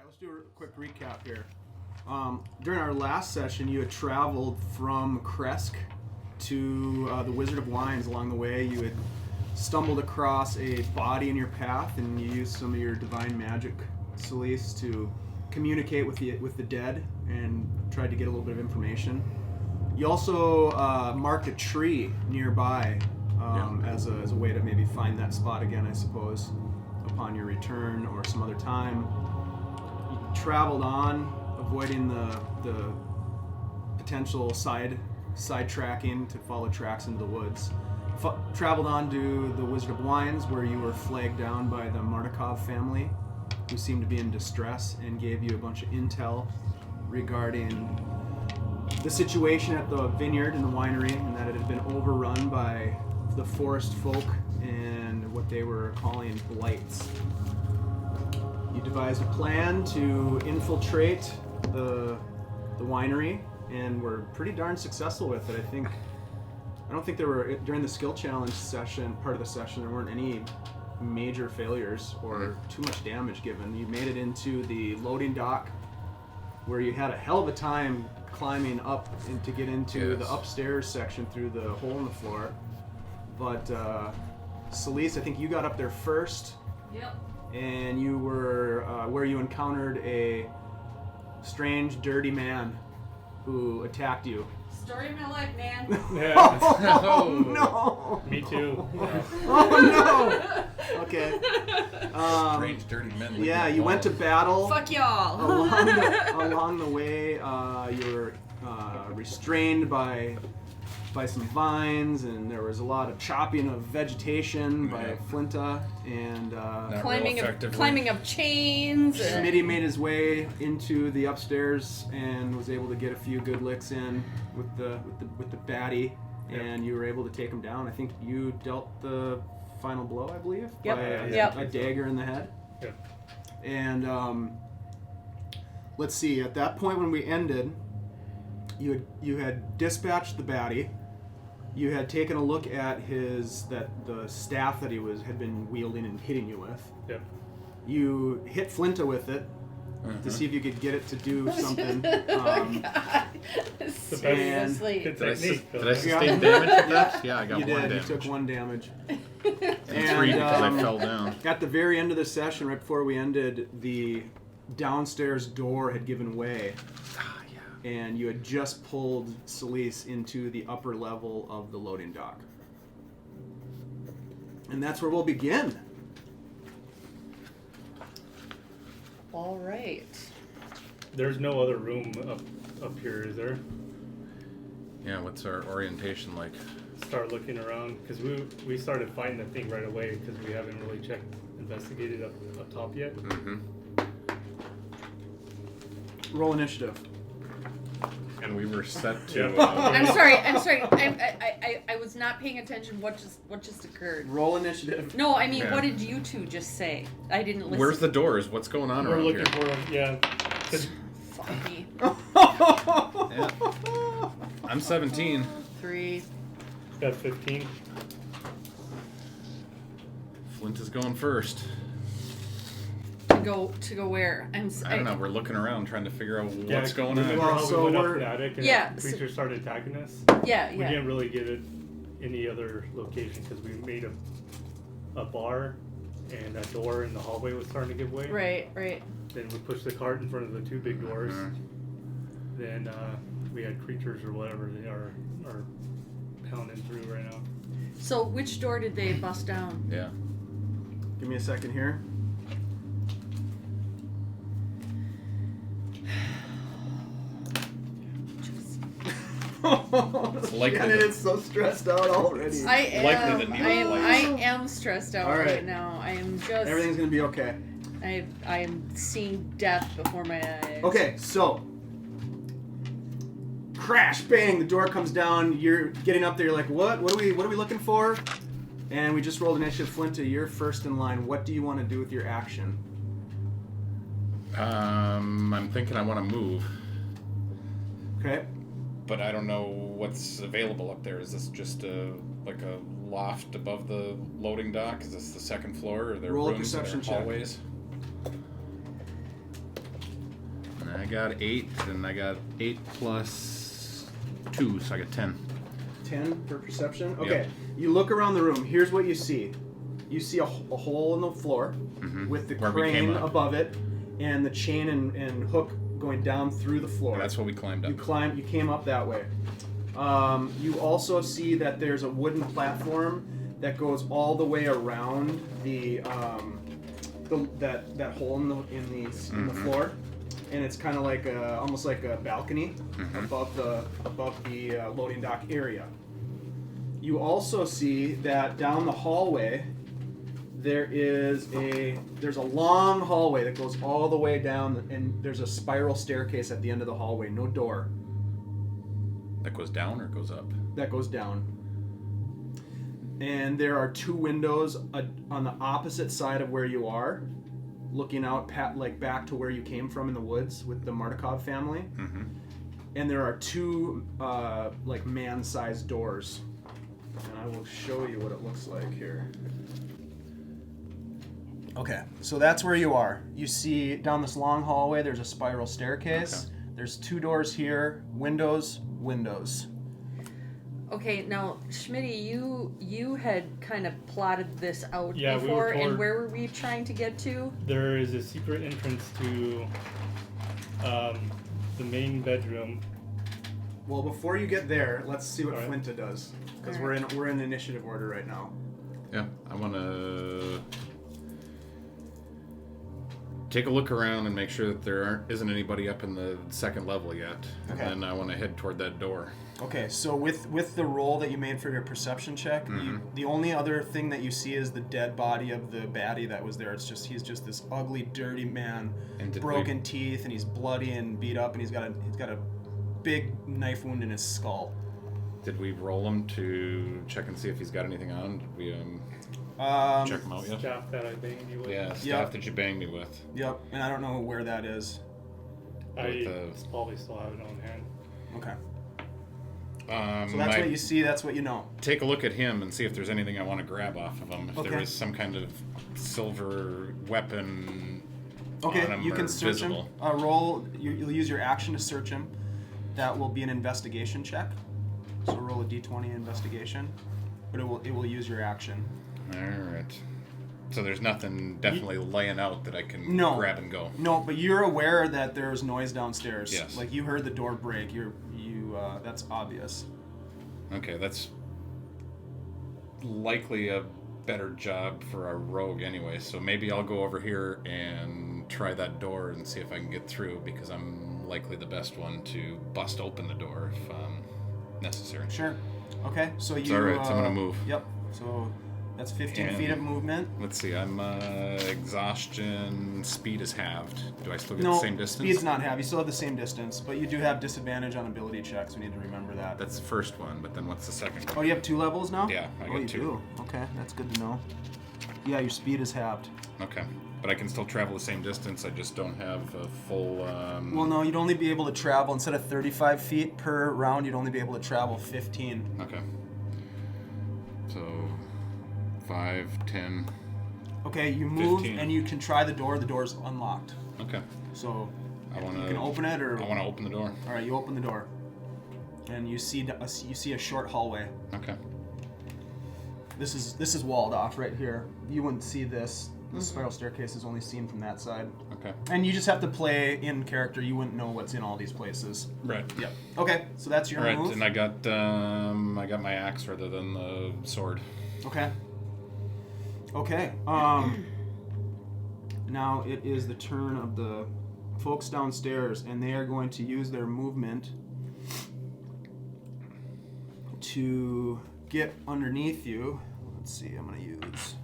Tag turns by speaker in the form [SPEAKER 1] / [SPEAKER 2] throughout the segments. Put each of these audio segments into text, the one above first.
[SPEAKER 1] let's do a quick recap here. During our last session, you had traveled from Kresk to the Wizard of Wines. Along the way, you had stumbled across a body in your path, and you used some of your divine magic, Selise, to communicate with the dead and tried to get a little bit of information. You also marked a tree nearby as a way to maybe find that spot again, I suppose, upon your return or some other time. You traveled on, avoiding the potential sidetracking to follow tracks into the woods. Traveled on to the Wizard of Wines, where you were flagged down by the Martikov family, who seemed to be in distress and gave you a bunch of intel regarding the situation at the vineyard and the winery, and that it had been overrun by the forest folk and what they were calling blights. You devised a plan to infiltrate the winery, and were pretty darn successful with it. I don't think there were, during the skill challenge session, part of the session, there weren't any major failures or too much damage given. You made it into the loading dock, where you had a hell of a time climbing up to get into the upstairs section through the hole in the floor. But Selise, I think you got up there first.
[SPEAKER 2] Yep.
[SPEAKER 1] And you were where you encountered a strange, dirty man who attacked you.
[SPEAKER 2] Story of my life, man.
[SPEAKER 3] Yeah.
[SPEAKER 1] Oh no!
[SPEAKER 3] Me too.
[SPEAKER 1] Oh no! Okay.
[SPEAKER 4] Strange, dirty men.
[SPEAKER 1] Yeah, you went to battle.
[SPEAKER 2] Fuck y'all.
[SPEAKER 1] Along the way, you were restrained by some vines, and there was a lot of chopping of vegetation by Flinta, and
[SPEAKER 2] climbing up chains.
[SPEAKER 1] Smitty made his way into the upstairs and was able to get a few good licks in with the baddie, and you were able to take him down. I think you dealt the final blow, I believe, by a dagger in the head.
[SPEAKER 3] Yep.
[SPEAKER 1] And let's see. At that point, when we ended, you had dispatched the baddie. You had taken a look at the staff that he had been wielding and hitting you with.
[SPEAKER 3] Yep.
[SPEAKER 1] You hit Flinta with it to see if you could get it to do something.
[SPEAKER 2] Seriously.
[SPEAKER 4] Did I sustain damage with that? Yeah, I got
[SPEAKER 1] you
[SPEAKER 4] 1
[SPEAKER 1] did.
[SPEAKER 4] damage.
[SPEAKER 1] You took 1 damage.
[SPEAKER 4] And 3 because I fell down.
[SPEAKER 1] At the very end of the session, right before we ended, the downstairs door had given way. And you had just pulled Selise into the upper level of the loading dock. And that's where we'll begin.
[SPEAKER 2] All right.
[SPEAKER 3] There's no other room up here, is there?
[SPEAKER 4] Yeah, what's our orientation like?
[SPEAKER 3] Start looking around, because we started fighting the thing right away, because we haven't really investigated up top yet.
[SPEAKER 4] Mm-hmm.
[SPEAKER 1] Roll initiative.
[SPEAKER 4] And we were set to...
[SPEAKER 2] I'm sorry. I was not paying attention. What just occurred?
[SPEAKER 1] Roll initiative.
[SPEAKER 2] No, I mean, what did you two just say? I didn't listen.
[SPEAKER 4] Where's the doors? What's going on around here?
[SPEAKER 3] We're looking for
[SPEAKER 2] Fuck me.
[SPEAKER 4] Yeah. I'm 17.
[SPEAKER 2] 3.
[SPEAKER 3] Got 15.
[SPEAKER 4] Flint is going first.
[SPEAKER 2] To go where?
[SPEAKER 4] I don't know. We're looking around trying to figure out what's going on.
[SPEAKER 1] Well, so
[SPEAKER 3] we went
[SPEAKER 1] we're-
[SPEAKER 3] up the attic and the creature started attacking us.
[SPEAKER 2] Yeah.
[SPEAKER 3] We didn't really get it any other location because we made a bar and that door in the hallway was starting to give way.
[SPEAKER 2] Right.
[SPEAKER 3] Then we pushed the cart in front of the 2 big doors. Then we had creatures or whatever they are pounding through right now.
[SPEAKER 2] So which door did they bust down?
[SPEAKER 4] Yeah.
[SPEAKER 1] Give me a second here. Shannon is so stressed out already.
[SPEAKER 2] I
[SPEAKER 4] am
[SPEAKER 2] stressed out
[SPEAKER 1] All
[SPEAKER 2] right now. I am just.
[SPEAKER 1] Everything's gonna be okay.
[SPEAKER 2] I am seeing death before my eyes.
[SPEAKER 1] Okay, so crash, bang, the door comes down. You're getting up there. You're like, what? What are we looking for? And we just rolled initiative. Flinta, you're first in line. What do you want to do with your action?
[SPEAKER 4] I'm thinking I want to move.
[SPEAKER 1] Okay.
[SPEAKER 4] But I don't know what's available up there. Is this just like a loft above the loading dock? Is this the second floor? Or are there
[SPEAKER 1] Roll a
[SPEAKER 4] rooms
[SPEAKER 1] perception
[SPEAKER 4] or
[SPEAKER 1] check.
[SPEAKER 4] hallways? I got 8, and I got 8 plus 2, so I got 10.
[SPEAKER 1] 10 for perception? Okay.
[SPEAKER 4] Yep.
[SPEAKER 1] You look around the room. Here's what you see. You see a hole in the floor with the
[SPEAKER 4] Where we came
[SPEAKER 1] crane
[SPEAKER 4] up.
[SPEAKER 1] above it and the chain and hook going down through the floor.
[SPEAKER 4] And that's what we climbed up.
[SPEAKER 1] You came up that way. You also see that there's a wooden platform that goes all the way around that hole in the floor, and it's kind of like almost like a balcony above the loading dock area. You also see that down the hallway there's a long hallway that goes all the way down, and there's a spiral staircase at the end of the hallway. No door.
[SPEAKER 4] That goes down or goes up?
[SPEAKER 1] That goes down. And there are 2 windows on the opposite side of where you are, looking out back to where you came from in the woods with the Martikov family.
[SPEAKER 4] Mm-hmm.
[SPEAKER 1] And there are 2 man-sized doors. And I will show you what it looks like here. Okay, so that's where you are. You see down this long hallway, there's a spiral staircase.
[SPEAKER 4] Okay.
[SPEAKER 1] There's 2 doors here, windows.
[SPEAKER 2] Okay, now Smitty, you had kind of plotted this out
[SPEAKER 3] Yeah, we were
[SPEAKER 2] before, and
[SPEAKER 3] told-
[SPEAKER 2] where were we trying to get to?
[SPEAKER 3] There is a secret entrance to the main bedroom.
[SPEAKER 1] Well, before you get there, let's see what
[SPEAKER 3] Alright.
[SPEAKER 1] Flinta does, because
[SPEAKER 2] Alright.
[SPEAKER 1] we're in initiative order right now.
[SPEAKER 4] Yeah, I want to take a look around and make sure that there isn't anybody up in the second level yet.
[SPEAKER 1] Okay.
[SPEAKER 4] And then I want to head toward that door.
[SPEAKER 1] Okay, so with the roll that you made for your perception check, the only other thing that you see is the dead body of the baddie that was there. He's just this ugly, dirty man,
[SPEAKER 4] And did
[SPEAKER 1] broken teeth, and he's bloody and beat up, and he's got a big knife wound in his skull.
[SPEAKER 4] Did we roll him to check and see if he's got anything on? Did we check him out yet?
[SPEAKER 3] Staff that I banged you with.
[SPEAKER 4] Yeah, staff
[SPEAKER 1] Yep.
[SPEAKER 4] that you banged me with.
[SPEAKER 1] Yep, and I don't know where that is.
[SPEAKER 3] I probably still have it on hand.
[SPEAKER 1] Okay, so that's
[SPEAKER 4] I
[SPEAKER 1] what you see. That's what you know.
[SPEAKER 4] take a look at him and see if there's anything I want to grab off of him. If there
[SPEAKER 1] Okay.
[SPEAKER 4] is some kind of silver weapon
[SPEAKER 1] Okay,
[SPEAKER 4] on him
[SPEAKER 1] you
[SPEAKER 4] or
[SPEAKER 1] can search
[SPEAKER 4] visible.
[SPEAKER 1] him. Roll. You'll use your action to search him. That will be an investigation check. So roll a d20 investigation, but it will use your action.
[SPEAKER 4] All right. So there's nothing definitely laying out that I can
[SPEAKER 1] No.
[SPEAKER 4] grab and go.
[SPEAKER 1] No, but you're aware that there's noise downstairs.
[SPEAKER 4] Yes.
[SPEAKER 1] Like you heard the door break. That's obvious.
[SPEAKER 4] Okay, that's likely a better job for our rogue anyway. So maybe I'll go over here and try that door and see if I can get through, because I'm likely the best one to bust open the door if necessary.
[SPEAKER 1] Sure. Okay, so you.
[SPEAKER 4] It's all right, so I'm gonna move.
[SPEAKER 1] Yep. So that's 15 feet of
[SPEAKER 4] And-
[SPEAKER 1] movement.
[SPEAKER 4] Let's see, I'm exhaustion, speed is halved. Do I still get
[SPEAKER 1] No,
[SPEAKER 4] the same distance?
[SPEAKER 1] speed's not half. You still have the same distance, but you do have disadvantage on ability checks. We need to remember that.
[SPEAKER 4] That's the first one, but then what's the second
[SPEAKER 1] Oh,
[SPEAKER 4] one?
[SPEAKER 1] you have 2 levels now?
[SPEAKER 4] Yeah, I
[SPEAKER 1] oh,
[SPEAKER 4] got
[SPEAKER 1] you
[SPEAKER 4] 2.
[SPEAKER 1] do. Okay, that's good to know. Yeah, your speed is halved.
[SPEAKER 4] Okay, but I can still travel the same distance, I just don't have a full...
[SPEAKER 1] Well, no, you'd only be able to travel, instead of 35 feet per round, you'd only be able to travel 15.
[SPEAKER 4] Okay. So, 5, 10...
[SPEAKER 1] Okay, you move
[SPEAKER 4] 15.
[SPEAKER 1] and you can try the door. The door's unlocked.
[SPEAKER 4] Okay.
[SPEAKER 1] So
[SPEAKER 4] I
[SPEAKER 1] you
[SPEAKER 4] wanna...
[SPEAKER 1] can open it, or
[SPEAKER 4] I want to open the door.
[SPEAKER 1] all right, you open the door, and you see a short hallway.
[SPEAKER 4] Okay.
[SPEAKER 1] This is walled off right here. You wouldn't see this. The spiral staircase is only seen from that side.
[SPEAKER 4] Okay.
[SPEAKER 1] And you just have to play in character. You wouldn't know what's in all these places.
[SPEAKER 4] Right.
[SPEAKER 1] Yep. Okay, so that's your
[SPEAKER 4] All right,
[SPEAKER 1] move.
[SPEAKER 4] and I got my axe rather than the sword.
[SPEAKER 1] Okay. Okay. Now it is the turn of the folks downstairs, and they are going to use their movement to get underneath you. Let's see. I'm gonna use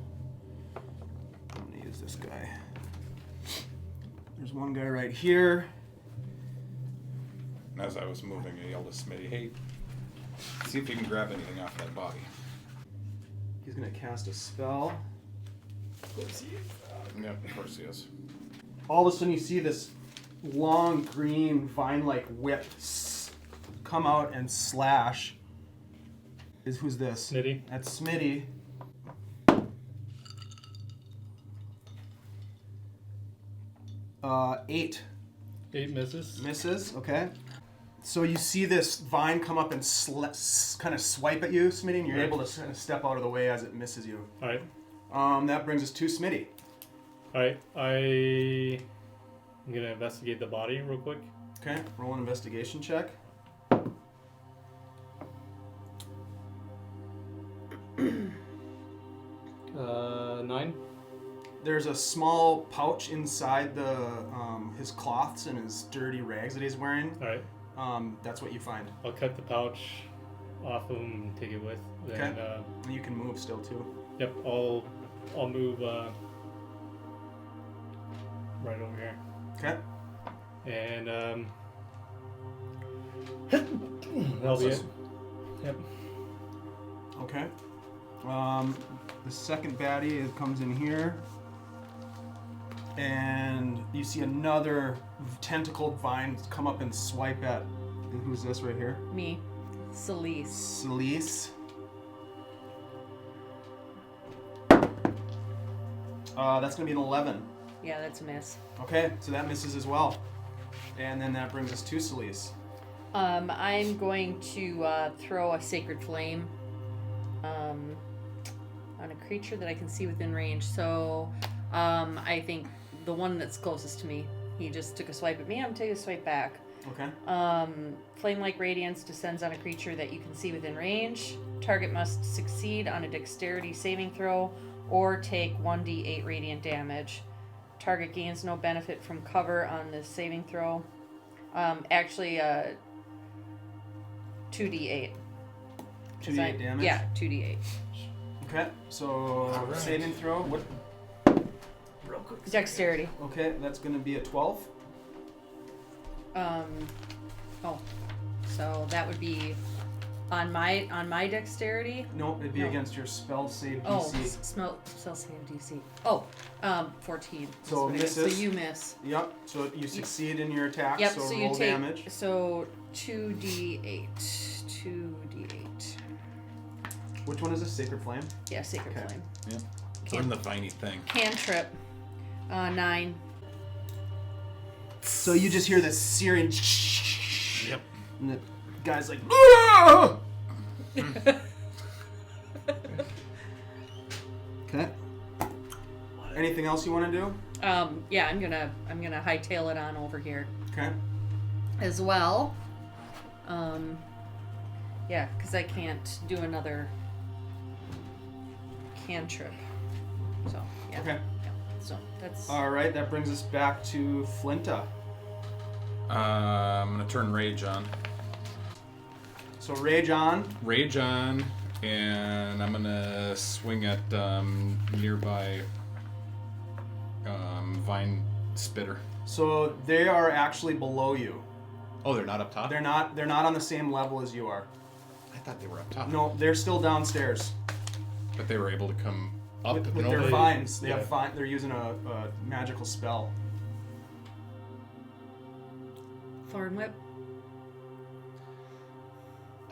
[SPEAKER 1] this guy. There's one guy right here.
[SPEAKER 4] And as I was moving, I yelled to Smitty, "Hey, see if you can grab anything off that body."
[SPEAKER 1] He's gonna cast a spell.
[SPEAKER 4] Yeah, of course he is.
[SPEAKER 1] All of a sudden you see this long green vine-like whip come out and slash. Who's this?
[SPEAKER 3] Smitty.
[SPEAKER 1] That's Smitty. 8
[SPEAKER 3] 8 misses.
[SPEAKER 1] Misses. Okay. So you see this vine come up and kind of swipe at you, Smitty, and you're able to kind of step out of the way as it misses you.
[SPEAKER 3] All right.
[SPEAKER 1] That brings us to Smitty.
[SPEAKER 3] All right. I'm gonna investigate the body real quick.
[SPEAKER 1] Okay. Roll an investigation check.
[SPEAKER 3] 9.
[SPEAKER 1] There's a small pouch inside the his cloths and his dirty rags that he's wearing.
[SPEAKER 3] All right.
[SPEAKER 1] That's what you find.
[SPEAKER 3] I'll cut the pouch off of him and take it with. Then,
[SPEAKER 1] Okay. And you can move still too.
[SPEAKER 3] Yep. I'll move right over here.
[SPEAKER 1] Okay.
[SPEAKER 3] And that'll be it. Yep.
[SPEAKER 1] Okay. The second baddie comes in here, and you see another tentacled vine come up and swipe at. Who's this right here?
[SPEAKER 2] Me. Selise.
[SPEAKER 1] Selise. That's gonna be an 11.
[SPEAKER 2] Yeah, that's a miss.
[SPEAKER 1] Okay, so that misses as well, and then that brings us to Selise.
[SPEAKER 2] I'm going to throw a sacred flame on a creature that I can see within range. So I think the one that's closest to me, he just took a swipe at me. I'm taking a swipe back.
[SPEAKER 1] Okay.
[SPEAKER 2] Flame-like radiance descends on a creature that you can see within range. Target must succeed on a dexterity saving throw or take 1d8 radiant damage. Target gains no benefit from cover on the saving throw. Actually, 2d8.
[SPEAKER 1] 2d8 damage?
[SPEAKER 2] Yeah, 2d8.
[SPEAKER 1] Okay, so
[SPEAKER 3] Alright.
[SPEAKER 1] saving throw. What?
[SPEAKER 3] Real quick.
[SPEAKER 1] Okay,
[SPEAKER 2] Dexterity.
[SPEAKER 1] that's gonna be a 12.
[SPEAKER 2] So that would be on my dexterity.
[SPEAKER 1] No, it'd be
[SPEAKER 2] No.
[SPEAKER 1] against your spell save DC.
[SPEAKER 2] Oh, spell save DC. 14. That's
[SPEAKER 1] So
[SPEAKER 2] what it is. So
[SPEAKER 1] misses.
[SPEAKER 2] you miss.
[SPEAKER 1] Yep. So you succeed in your attack.
[SPEAKER 2] Yep.
[SPEAKER 1] So,
[SPEAKER 2] So
[SPEAKER 1] roll
[SPEAKER 2] you take
[SPEAKER 1] damage.
[SPEAKER 2] so 2d8. 2d8.
[SPEAKER 1] Which one is this? Sacred Flame.
[SPEAKER 2] Yeah, sacred
[SPEAKER 1] Okay.
[SPEAKER 2] flame.
[SPEAKER 4] Yeah.
[SPEAKER 2] Can-
[SPEAKER 4] I'm the viney thing.
[SPEAKER 2] Cantrip. 9.
[SPEAKER 1] So you just hear this searing.
[SPEAKER 4] Yep.
[SPEAKER 1] And the guy's like. "Ah!" Okay. Anything else you want to do?
[SPEAKER 2] Yeah, I'm gonna hightail it on over here
[SPEAKER 1] Okay.
[SPEAKER 2] as well. Yeah, because I can't do another cantrip. So yeah.
[SPEAKER 1] Okay.
[SPEAKER 2] Yeah. So that's
[SPEAKER 1] All right. That brings us back to Flinta.
[SPEAKER 4] I'm gonna turn rage on.
[SPEAKER 1] So rage on.
[SPEAKER 4] Rage on, and I'm gonna swing at nearby vine spitter.
[SPEAKER 1] So they are actually below you.
[SPEAKER 4] Oh, they're not up top.
[SPEAKER 1] They're not on the same level as you are.
[SPEAKER 4] I thought they were up top.
[SPEAKER 1] No, they're still downstairs
[SPEAKER 4] But they were able to come up
[SPEAKER 1] with
[SPEAKER 4] and
[SPEAKER 1] their
[SPEAKER 4] over.
[SPEAKER 1] vines. They
[SPEAKER 3] yeah.
[SPEAKER 1] have vine. They're using a magical spell.
[SPEAKER 2] Thorn whip.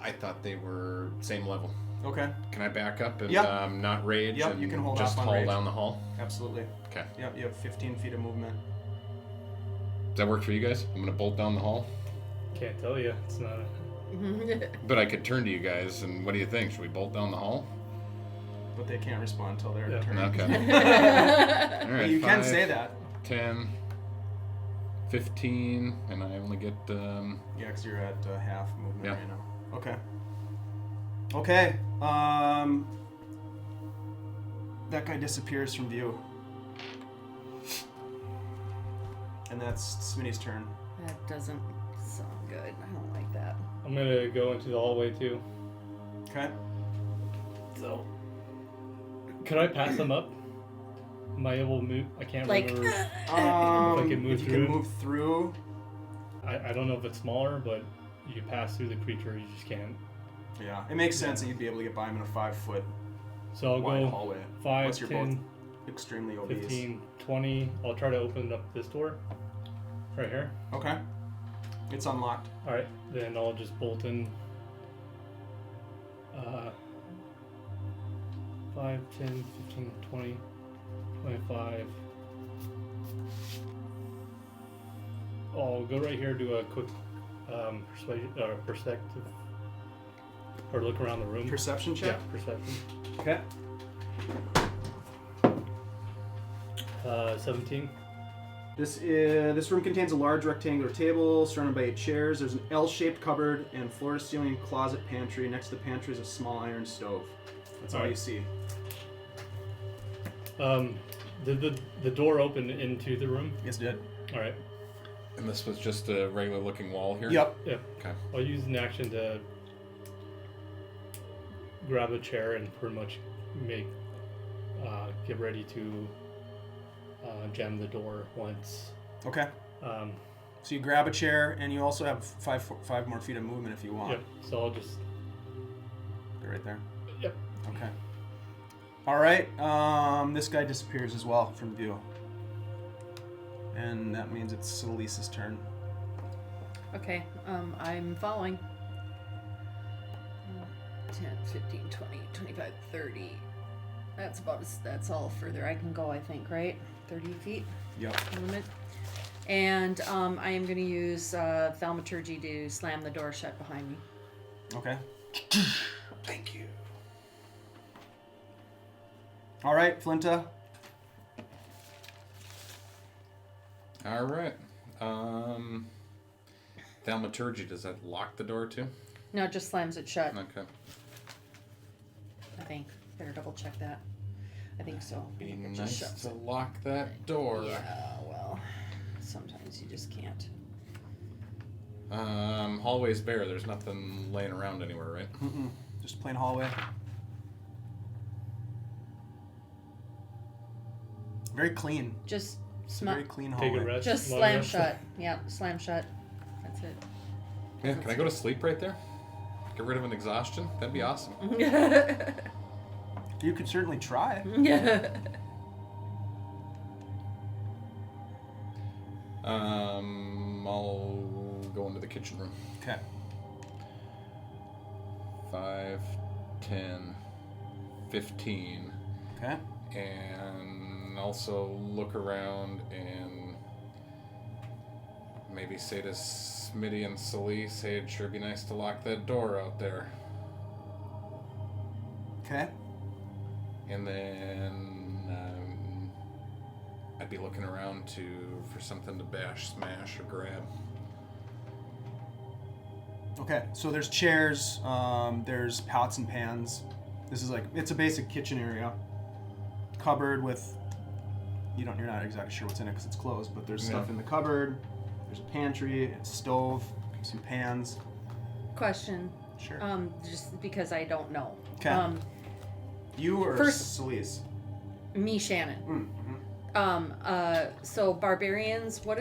[SPEAKER 4] I thought they were same level.
[SPEAKER 1] Okay.
[SPEAKER 4] Can I back up and
[SPEAKER 1] Yep.
[SPEAKER 4] not rage?
[SPEAKER 1] Yep,
[SPEAKER 4] and
[SPEAKER 1] you can hold
[SPEAKER 4] just
[SPEAKER 1] off on
[SPEAKER 4] haul
[SPEAKER 1] rage.
[SPEAKER 4] down the hall.
[SPEAKER 1] Absolutely.
[SPEAKER 4] Okay.
[SPEAKER 1] Yep. You have 15 feet of movement.
[SPEAKER 4] Does that work for you guys? I'm gonna bolt down the hall.
[SPEAKER 3] Can't tell you. It's not.
[SPEAKER 4] But I could turn to you guys, and what do you think? Should we bolt down the hall?
[SPEAKER 1] But they can't respond until their
[SPEAKER 3] Yeah.
[SPEAKER 1] turn.
[SPEAKER 4] Okay. All
[SPEAKER 1] But
[SPEAKER 4] right.
[SPEAKER 1] you can
[SPEAKER 4] 5,
[SPEAKER 1] say that.
[SPEAKER 4] 10, 15, and I only get
[SPEAKER 1] Yeah, because you're at half movement
[SPEAKER 4] Yeah.
[SPEAKER 1] right now. Okay. Okay. That guy disappears from view. And that's Smitty's turn.
[SPEAKER 2] That doesn't sound good. I don't like that.
[SPEAKER 3] I'm gonna go into the hallway too.
[SPEAKER 1] Okay.
[SPEAKER 3] So, could I pass them up? Am I able to move? I can't
[SPEAKER 2] Like,
[SPEAKER 3] remember.
[SPEAKER 1] I
[SPEAKER 3] can move
[SPEAKER 1] if you
[SPEAKER 3] through
[SPEAKER 1] can
[SPEAKER 3] it.
[SPEAKER 1] move through.
[SPEAKER 3] I don't know if it's smaller, but you can pass through the creature. You just can't.
[SPEAKER 1] Yeah, it makes sense that you'd be able to get by him in a 5-foot
[SPEAKER 3] So I'll
[SPEAKER 1] wide
[SPEAKER 3] go
[SPEAKER 1] hallway.
[SPEAKER 3] 5,
[SPEAKER 1] Unless you're
[SPEAKER 3] 10,
[SPEAKER 1] both extremely obese.
[SPEAKER 3] 15, 20. I'll try to open up this door. Right here.
[SPEAKER 1] Okay. It's unlocked.
[SPEAKER 3] Alright, then I'll just bolt in 5, 10, 15, 20, 25, I'll go right here, do a quick perspective, or look around the room.
[SPEAKER 1] Perception check?
[SPEAKER 3] Yeah, perception.
[SPEAKER 1] Okay.
[SPEAKER 3] 17.
[SPEAKER 1] This room contains a large rectangular table surrounded by 8 chairs. There's an L-shaped cupboard and floor-to-ceiling closet pantry. Next to the pantry is a small iron stove. That's all you see.
[SPEAKER 3] The door opened into the room?
[SPEAKER 1] Yes, it did.
[SPEAKER 3] All right.
[SPEAKER 4] And this was just a regular looking wall here?
[SPEAKER 1] Yep.
[SPEAKER 3] Yep.
[SPEAKER 4] Okay.
[SPEAKER 3] I'll use an action to grab a chair and pretty much get ready to jam the door once.
[SPEAKER 1] Okay. So you grab a chair, and you also have five more feet of movement if you want.
[SPEAKER 3] Yep. So I'll just...
[SPEAKER 1] They're right there.
[SPEAKER 3] Yep.
[SPEAKER 1] Okay. All right. This guy disappears as well from view. And that means it's Selise's turn.
[SPEAKER 2] Okay, I'm following. 10, 15, 20, 25, 30. That's all further I can go, I think, right? 30 feet
[SPEAKER 1] Yep.
[SPEAKER 2] movement. And I am going to use Thaumaturgy to slam the door shut behind me.
[SPEAKER 1] Okay.
[SPEAKER 4] Thank you.
[SPEAKER 1] All right, Flinta.
[SPEAKER 4] All right. Thaumaturgy, does that lock the door too?
[SPEAKER 2] No, it just slams it shut,
[SPEAKER 4] Okay.
[SPEAKER 2] I think. Better double check that. I think so. I
[SPEAKER 4] Be
[SPEAKER 2] think it
[SPEAKER 4] nice
[SPEAKER 2] just shuts
[SPEAKER 4] to
[SPEAKER 2] it.
[SPEAKER 4] lock that door.
[SPEAKER 2] Yeah, well, sometimes you just can't.
[SPEAKER 4] Hallway's bare. There's nothing laying around anywhere, right?
[SPEAKER 1] Mm-mm. Just plain hallway. Very clean.
[SPEAKER 2] Just
[SPEAKER 1] Very clean
[SPEAKER 3] Take
[SPEAKER 1] hallway.
[SPEAKER 3] a rest.
[SPEAKER 2] Just
[SPEAKER 3] long
[SPEAKER 2] slam
[SPEAKER 3] rest.
[SPEAKER 2] shut. Yeah, slam shut. That's it.
[SPEAKER 4] Yeah, can I go to sleep right there? Get rid of an exhaustion? That'd be awesome.
[SPEAKER 1] You could certainly try.
[SPEAKER 4] I'll go into the kitchen room.
[SPEAKER 1] Okay.
[SPEAKER 4] 5, 10, 15.
[SPEAKER 1] Okay.
[SPEAKER 4] And also look around and maybe say to Smitty and Selise, hey, it'd sure be nice to lock that door out there.
[SPEAKER 1] Okay.
[SPEAKER 4] And then I'd be looking around for something to bash, smash, or grab.
[SPEAKER 1] Okay. So there's chairs. There's pots and pans. This is it's a basic kitchen area. Cupboard with, you're not exactly sure what's in it because it's closed, but there's stuff in the cupboard. There's a pantry, a stove, some pans.
[SPEAKER 2] Question.
[SPEAKER 1] Sure.
[SPEAKER 2] Just because I don't know.
[SPEAKER 1] Okay. You or
[SPEAKER 2] first-
[SPEAKER 1] Selise?
[SPEAKER 2] Me, Shannon.
[SPEAKER 1] Mm-hmm.
[SPEAKER 2] So barbarians, what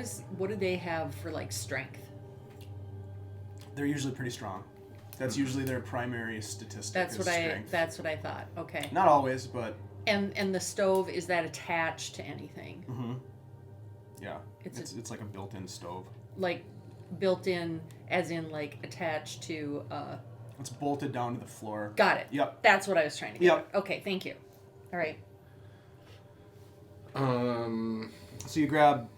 [SPEAKER 2] do they have for strength?
[SPEAKER 1] They're usually pretty strong. That's usually their primary statistic.
[SPEAKER 2] That's
[SPEAKER 1] is strength.
[SPEAKER 2] That's what I thought. Okay.
[SPEAKER 1] Not always, but.
[SPEAKER 2] And the stove, is that attached to anything?
[SPEAKER 1] Mm-hmm. Yeah.
[SPEAKER 2] It's
[SPEAKER 1] It's like a built-in stove.
[SPEAKER 2] Like built in, as in attached to.
[SPEAKER 1] It's bolted down to the floor.
[SPEAKER 2] Got it.
[SPEAKER 1] Yep.
[SPEAKER 2] That's what I was trying to get.
[SPEAKER 1] Yep.
[SPEAKER 2] At. Okay. Thank you. All right.
[SPEAKER 1] So you grab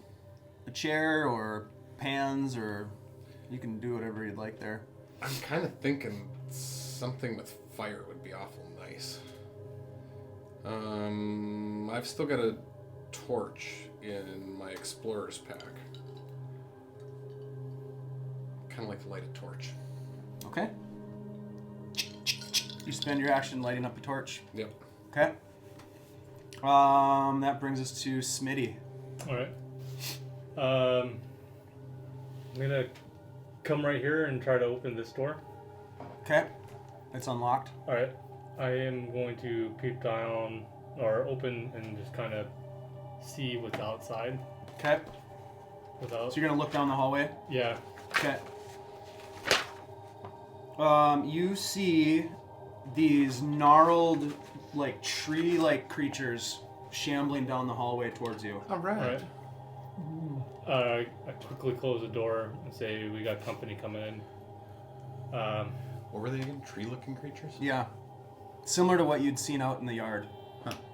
[SPEAKER 1] a chair or pans, or you can do whatever you'd like there.
[SPEAKER 4] I'm kind of thinking something with fire would be awful nice. I've still got a torch in my explorer's pack. Kind of like to light a torch.
[SPEAKER 1] Okay. You spend your action lighting up a torch.
[SPEAKER 4] Yep.
[SPEAKER 1] Okay. That brings us to Smitty.
[SPEAKER 3] All right. I'm gonna come right here and try to open this door.
[SPEAKER 1] Okay. It's unlocked.
[SPEAKER 3] All right. I am going to peep down or open and just kind of see what's outside.
[SPEAKER 1] Okay.
[SPEAKER 3] Without.
[SPEAKER 1] So you're gonna look down the hallway.
[SPEAKER 3] Yeah.
[SPEAKER 1] Okay. You see these gnarled, tree-like creatures shambling down the hallway towards you.
[SPEAKER 4] All right.
[SPEAKER 3] All right. I quickly close the door and say we got company coming in.
[SPEAKER 4] What were they again? Tree-looking creatures?
[SPEAKER 1] Yeah. Similar to what you'd seen out in the yard.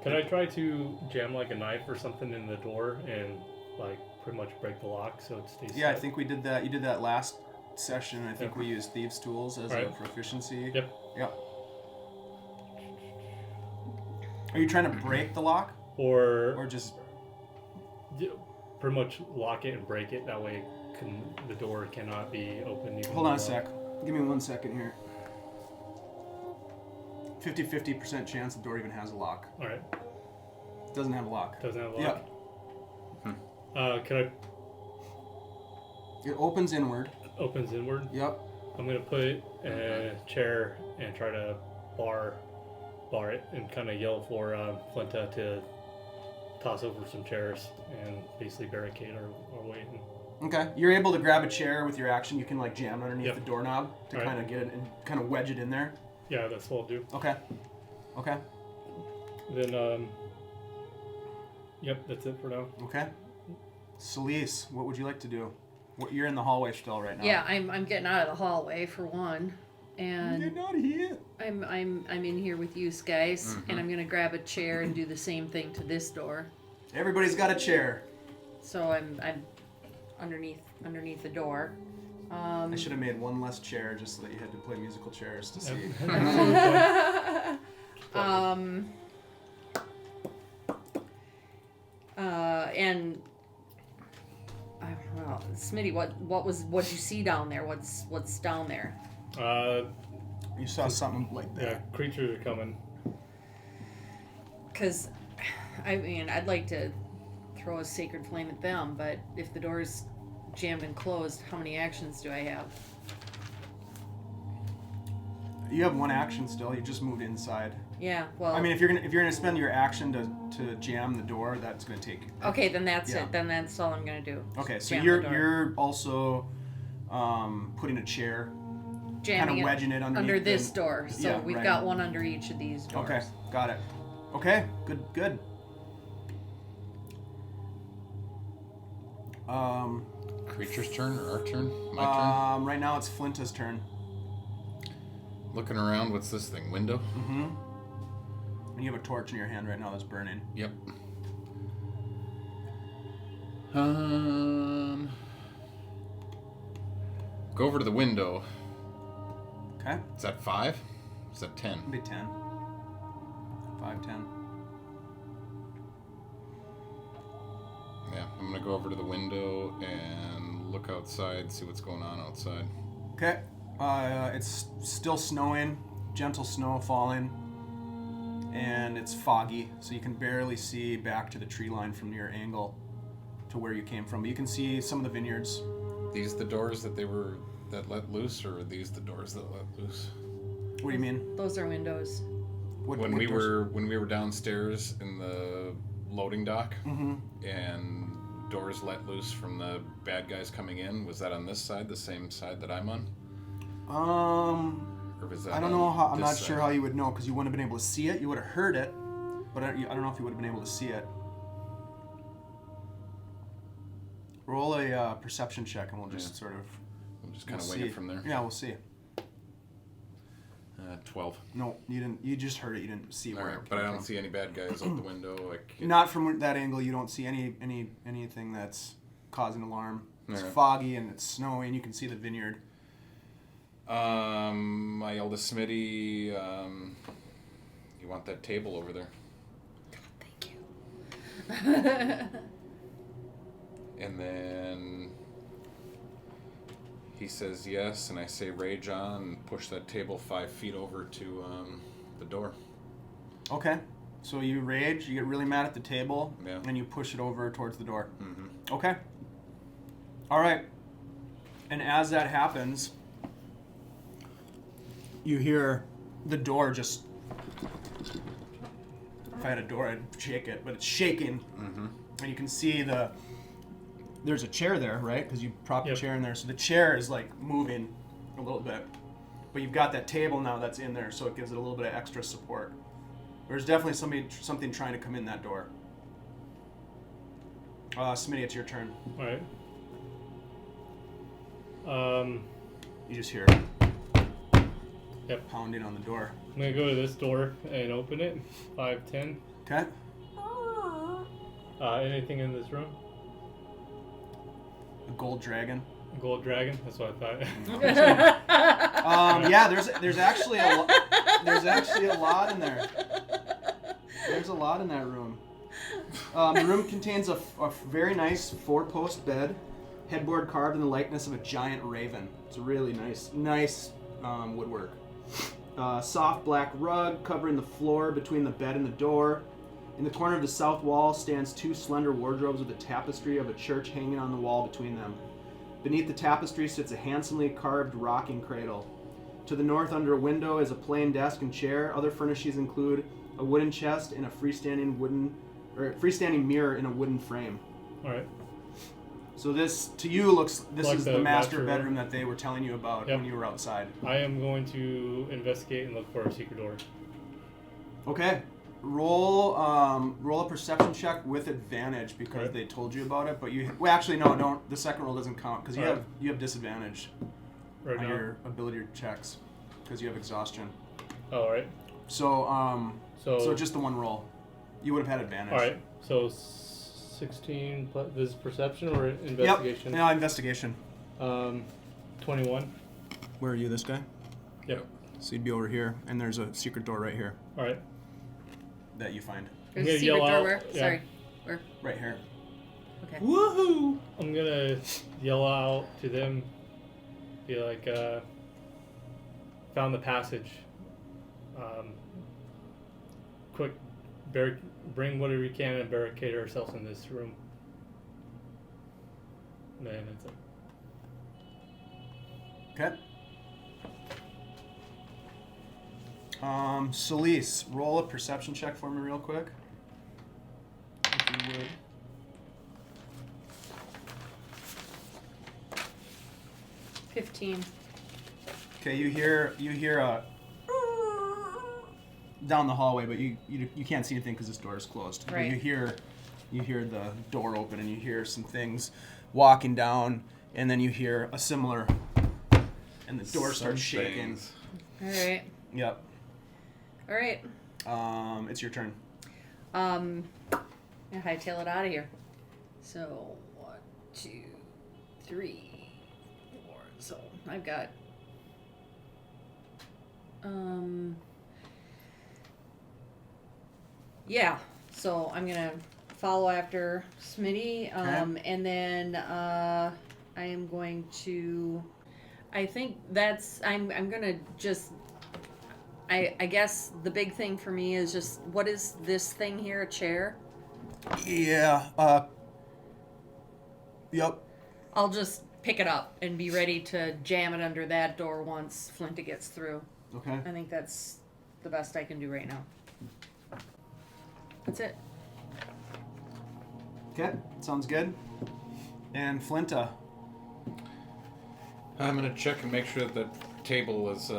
[SPEAKER 3] Can I try to jam a knife or something in the door and like pretty much break the lock so it stays.
[SPEAKER 1] Yeah, I
[SPEAKER 3] set?
[SPEAKER 1] think we did that. You did that last session. I think we used thieves' tools as a
[SPEAKER 3] Right.
[SPEAKER 1] proficiency.
[SPEAKER 3] Yep.
[SPEAKER 1] Yep. Are you trying to break the lock
[SPEAKER 3] Or
[SPEAKER 1] just?
[SPEAKER 3] pretty much lock it and break it. That way, the door cannot be opened. even
[SPEAKER 1] Hold on a
[SPEAKER 3] though-
[SPEAKER 1] sec. Give me 1 second here. 50% chance the door even has a lock.
[SPEAKER 3] All right.
[SPEAKER 1] Doesn't have a lock.
[SPEAKER 3] Doesn't have a
[SPEAKER 1] Yep.
[SPEAKER 3] lock. Can I
[SPEAKER 1] It opens inward.
[SPEAKER 3] opens inward?
[SPEAKER 1] Yep.
[SPEAKER 3] I'm gonna put it in a chair and try to bar it and kind of yell for Flinta to toss over some chairs and basically barricade our way.
[SPEAKER 1] Okay. You're able to grab a chair with your action. You can like jam underneath
[SPEAKER 3] Yep.
[SPEAKER 1] the doorknob to
[SPEAKER 3] Right.
[SPEAKER 1] kind of get it and kind of wedge it in there.
[SPEAKER 3] Yeah, that's what I'll do.
[SPEAKER 1] Okay. Okay.
[SPEAKER 3] Then yep, that's it for now.
[SPEAKER 1] Okay. Selise, what would you like to do? You're in the hallway still right now.
[SPEAKER 2] Yeah, I'm getting out of the hallway for one, and
[SPEAKER 1] Get out of here.
[SPEAKER 2] I'm in here with you guys, and I'm gonna grab a chair and do the same thing to this door.
[SPEAKER 1] Everybody's got a chair.
[SPEAKER 2] So I'm underneath the door.
[SPEAKER 1] I should have made one less chair just so that you had to play musical chairs to see.
[SPEAKER 2] And well, Smitty, what'd you see down there? What's down there?
[SPEAKER 1] You saw something like that.
[SPEAKER 3] Yeah, creatures are coming.
[SPEAKER 2] Because, I mean, I'd like to throw a sacred flame at them, but if the door's jammed and closed, how many actions do I have?
[SPEAKER 1] You have one action still. You just moved inside.
[SPEAKER 2] Yeah, well.
[SPEAKER 1] I mean, if you're gonna spend your action to jam the door, that's gonna take.
[SPEAKER 2] Okay, then that's
[SPEAKER 1] Yeah.
[SPEAKER 2] it. Then that's all I'm gonna do.
[SPEAKER 1] Okay, so
[SPEAKER 2] Jam the
[SPEAKER 1] you're
[SPEAKER 2] door.
[SPEAKER 1] you're also putting a chair, kind
[SPEAKER 2] Jamming
[SPEAKER 1] of wedging it underneath
[SPEAKER 2] this
[SPEAKER 1] the-
[SPEAKER 2] door. So
[SPEAKER 1] Yeah,
[SPEAKER 2] we've
[SPEAKER 1] right.
[SPEAKER 2] got one under each of these doors.
[SPEAKER 1] Okay, got it. Okay, good.
[SPEAKER 4] Creature's turn or our turn? My turn?
[SPEAKER 1] Right now it's Flinta's turn.
[SPEAKER 4] Looking around, what's this thing? Window?
[SPEAKER 1] Mm-hmm. And you have a torch in your hand right now that's burning.
[SPEAKER 4] Yep. Go over to the window.
[SPEAKER 1] Okay.
[SPEAKER 4] Is that 5? Is that 10?
[SPEAKER 1] It'll be 10. 5, 10.
[SPEAKER 4] Yeah, I'm gonna go over to the window and look outside, see what's going on outside.
[SPEAKER 1] Okay. It's still snowing, gentle snow falling, and it's foggy, so you can barely see back to the tree line from your angle to where you came from. But you can see some of the vineyards.
[SPEAKER 4] These the doors that let loose, or are these the doors that let loose?
[SPEAKER 1] What do you mean?
[SPEAKER 2] Those are windows.
[SPEAKER 4] When we were downstairs in the loading dock,
[SPEAKER 1] Mm-hmm.
[SPEAKER 4] and doors let loose from the bad guys coming in, was that on this side, the same side that I'm on? Or was that
[SPEAKER 1] I don't
[SPEAKER 4] on
[SPEAKER 1] know how. I'm
[SPEAKER 4] this
[SPEAKER 1] not
[SPEAKER 4] side?
[SPEAKER 1] sure how you would know because you wouldn't have been able to see it. You would have heard it, but I don't know if you would have been able to see it. Roll a perception check, and we'll just sort of.
[SPEAKER 4] We'll just kind of
[SPEAKER 1] we'll
[SPEAKER 4] wing
[SPEAKER 1] see.
[SPEAKER 4] it from there.
[SPEAKER 1] Yeah, we'll see.
[SPEAKER 4] 12.
[SPEAKER 1] No, you didn't. You just heard it. You didn't see
[SPEAKER 4] All
[SPEAKER 1] where.
[SPEAKER 4] right,
[SPEAKER 1] it
[SPEAKER 4] but
[SPEAKER 1] came
[SPEAKER 4] I don't
[SPEAKER 1] from.
[SPEAKER 4] see any bad guys out the window.
[SPEAKER 1] Not from that angle. You don't see anything that's causing alarm. It's
[SPEAKER 4] Alright.
[SPEAKER 1] foggy and it's snowy, and you can see the vineyard.
[SPEAKER 4] I yelled to Smitty, you want that table over there?
[SPEAKER 2] Thank you.
[SPEAKER 4] And then he says yes, and I say rage on, and push that table 5 feet over to the door.
[SPEAKER 1] Okay. So you rage. You get really mad at the table,
[SPEAKER 4] Yeah.
[SPEAKER 1] and you push it over towards the door.
[SPEAKER 4] Mm-hmm.
[SPEAKER 1] Okay. All right. And as that happens, you hear the door just. If I had a door, I'd shake it, but it's shaking,
[SPEAKER 4] Mm-hmm.
[SPEAKER 1] and you can see there's a chair there, right? Because you propped
[SPEAKER 3] Yep.
[SPEAKER 1] the chair in there, so the chair is like moving a little bit, but you've got that table now that's in there, so it gives it a little bit of extra support. There's definitely something trying to come in that door. Smitty, it's your turn.
[SPEAKER 3] All right.
[SPEAKER 1] You just hear
[SPEAKER 3] Yep.
[SPEAKER 1] pounding on the door.
[SPEAKER 3] I'm gonna go to this door and open it. 5, 10.
[SPEAKER 1] Okay.
[SPEAKER 3] Anything in this room?
[SPEAKER 1] A gold dragon.
[SPEAKER 3] Gold dragon. That's what I thought.
[SPEAKER 1] Yeah, there's actually a lot in there. There's a lot in that room. The room contains a very nice 4-post bed, headboard carved in the likeness of a giant raven. It's a really nice woodwork. Soft black rug covering the floor between the bed and the door. In the corner of the south wall stands 2 slender wardrobes with a tapestry of a church hanging on the wall between them. Beneath the tapestry sits a handsomely carved rocking cradle. To the north, under a window, is a plain desk and chair. Other furnishings include a wooden chest and a freestanding mirror in a wooden frame.
[SPEAKER 3] All right.
[SPEAKER 1] So this, to you, looks
[SPEAKER 3] Like
[SPEAKER 1] is
[SPEAKER 3] the
[SPEAKER 1] the master
[SPEAKER 3] master
[SPEAKER 1] bedroom that they were telling you about
[SPEAKER 3] Yep.
[SPEAKER 1] when you were outside.
[SPEAKER 3] I am going to investigate and look for a secret door.
[SPEAKER 1] Okay. Roll a perception check with advantage because
[SPEAKER 3] Right.
[SPEAKER 1] they told you about it. But actually no, don't. The second roll doesn't count because you
[SPEAKER 3] Alright.
[SPEAKER 1] have disadvantage
[SPEAKER 3] Right
[SPEAKER 1] on
[SPEAKER 3] now.
[SPEAKER 1] your ability checks because you have exhaustion.
[SPEAKER 3] Oh, all right.
[SPEAKER 1] So
[SPEAKER 3] So
[SPEAKER 1] just the one roll, you would have had advantage.
[SPEAKER 3] all right. So 16 plus. This is perception or investigation?
[SPEAKER 1] Yep. No, investigation.
[SPEAKER 3] 21.
[SPEAKER 1] Where are you, this guy?
[SPEAKER 3] Yep.
[SPEAKER 1] So you'd be over here, and there's a secret door right here
[SPEAKER 3] All right.
[SPEAKER 1] that you find.
[SPEAKER 2] There's
[SPEAKER 3] gonna
[SPEAKER 2] a secret
[SPEAKER 3] yell
[SPEAKER 2] door
[SPEAKER 3] out,
[SPEAKER 2] where?
[SPEAKER 3] yeah.
[SPEAKER 2] Sorry. Where?
[SPEAKER 1] Right here.
[SPEAKER 2] Okay.
[SPEAKER 1] Woohoo!
[SPEAKER 3] I'm gonna yell out to them, be like, found the passage. Quick, bring whatever you can and barricade ourselves in this room. And then that's it.
[SPEAKER 1] Okay. Selise, roll a perception check for me real quick. If you would.
[SPEAKER 2] $15.
[SPEAKER 1] Okay, you hear a down the hallway, but you can't see anything because this door is closed. But
[SPEAKER 2] Right.
[SPEAKER 1] you hear the door open, and you hear some things walking down, and then you hear a similar, and the door starts shaking.
[SPEAKER 4] Things.
[SPEAKER 2] All right.
[SPEAKER 1] Yep.
[SPEAKER 2] All right.
[SPEAKER 1] It's your turn.
[SPEAKER 2] Yeah, hightail it out of here. So 1, 2, 3, 4. So I've got yeah. So I'm gonna follow after Smitty, and then I am going to. I think that's. I'm gonna just. I guess the big thing for me is just what is this thing here? A chair?
[SPEAKER 1] Yeah. Yep.
[SPEAKER 2] I'll just pick it up and be ready to jam it under that door once Flinta gets through.
[SPEAKER 1] Okay.
[SPEAKER 2] I think that's the best I can do right now. That's it.
[SPEAKER 1] Okay. Sounds good. And Flinta.
[SPEAKER 4] I'm gonna check and make sure that the table is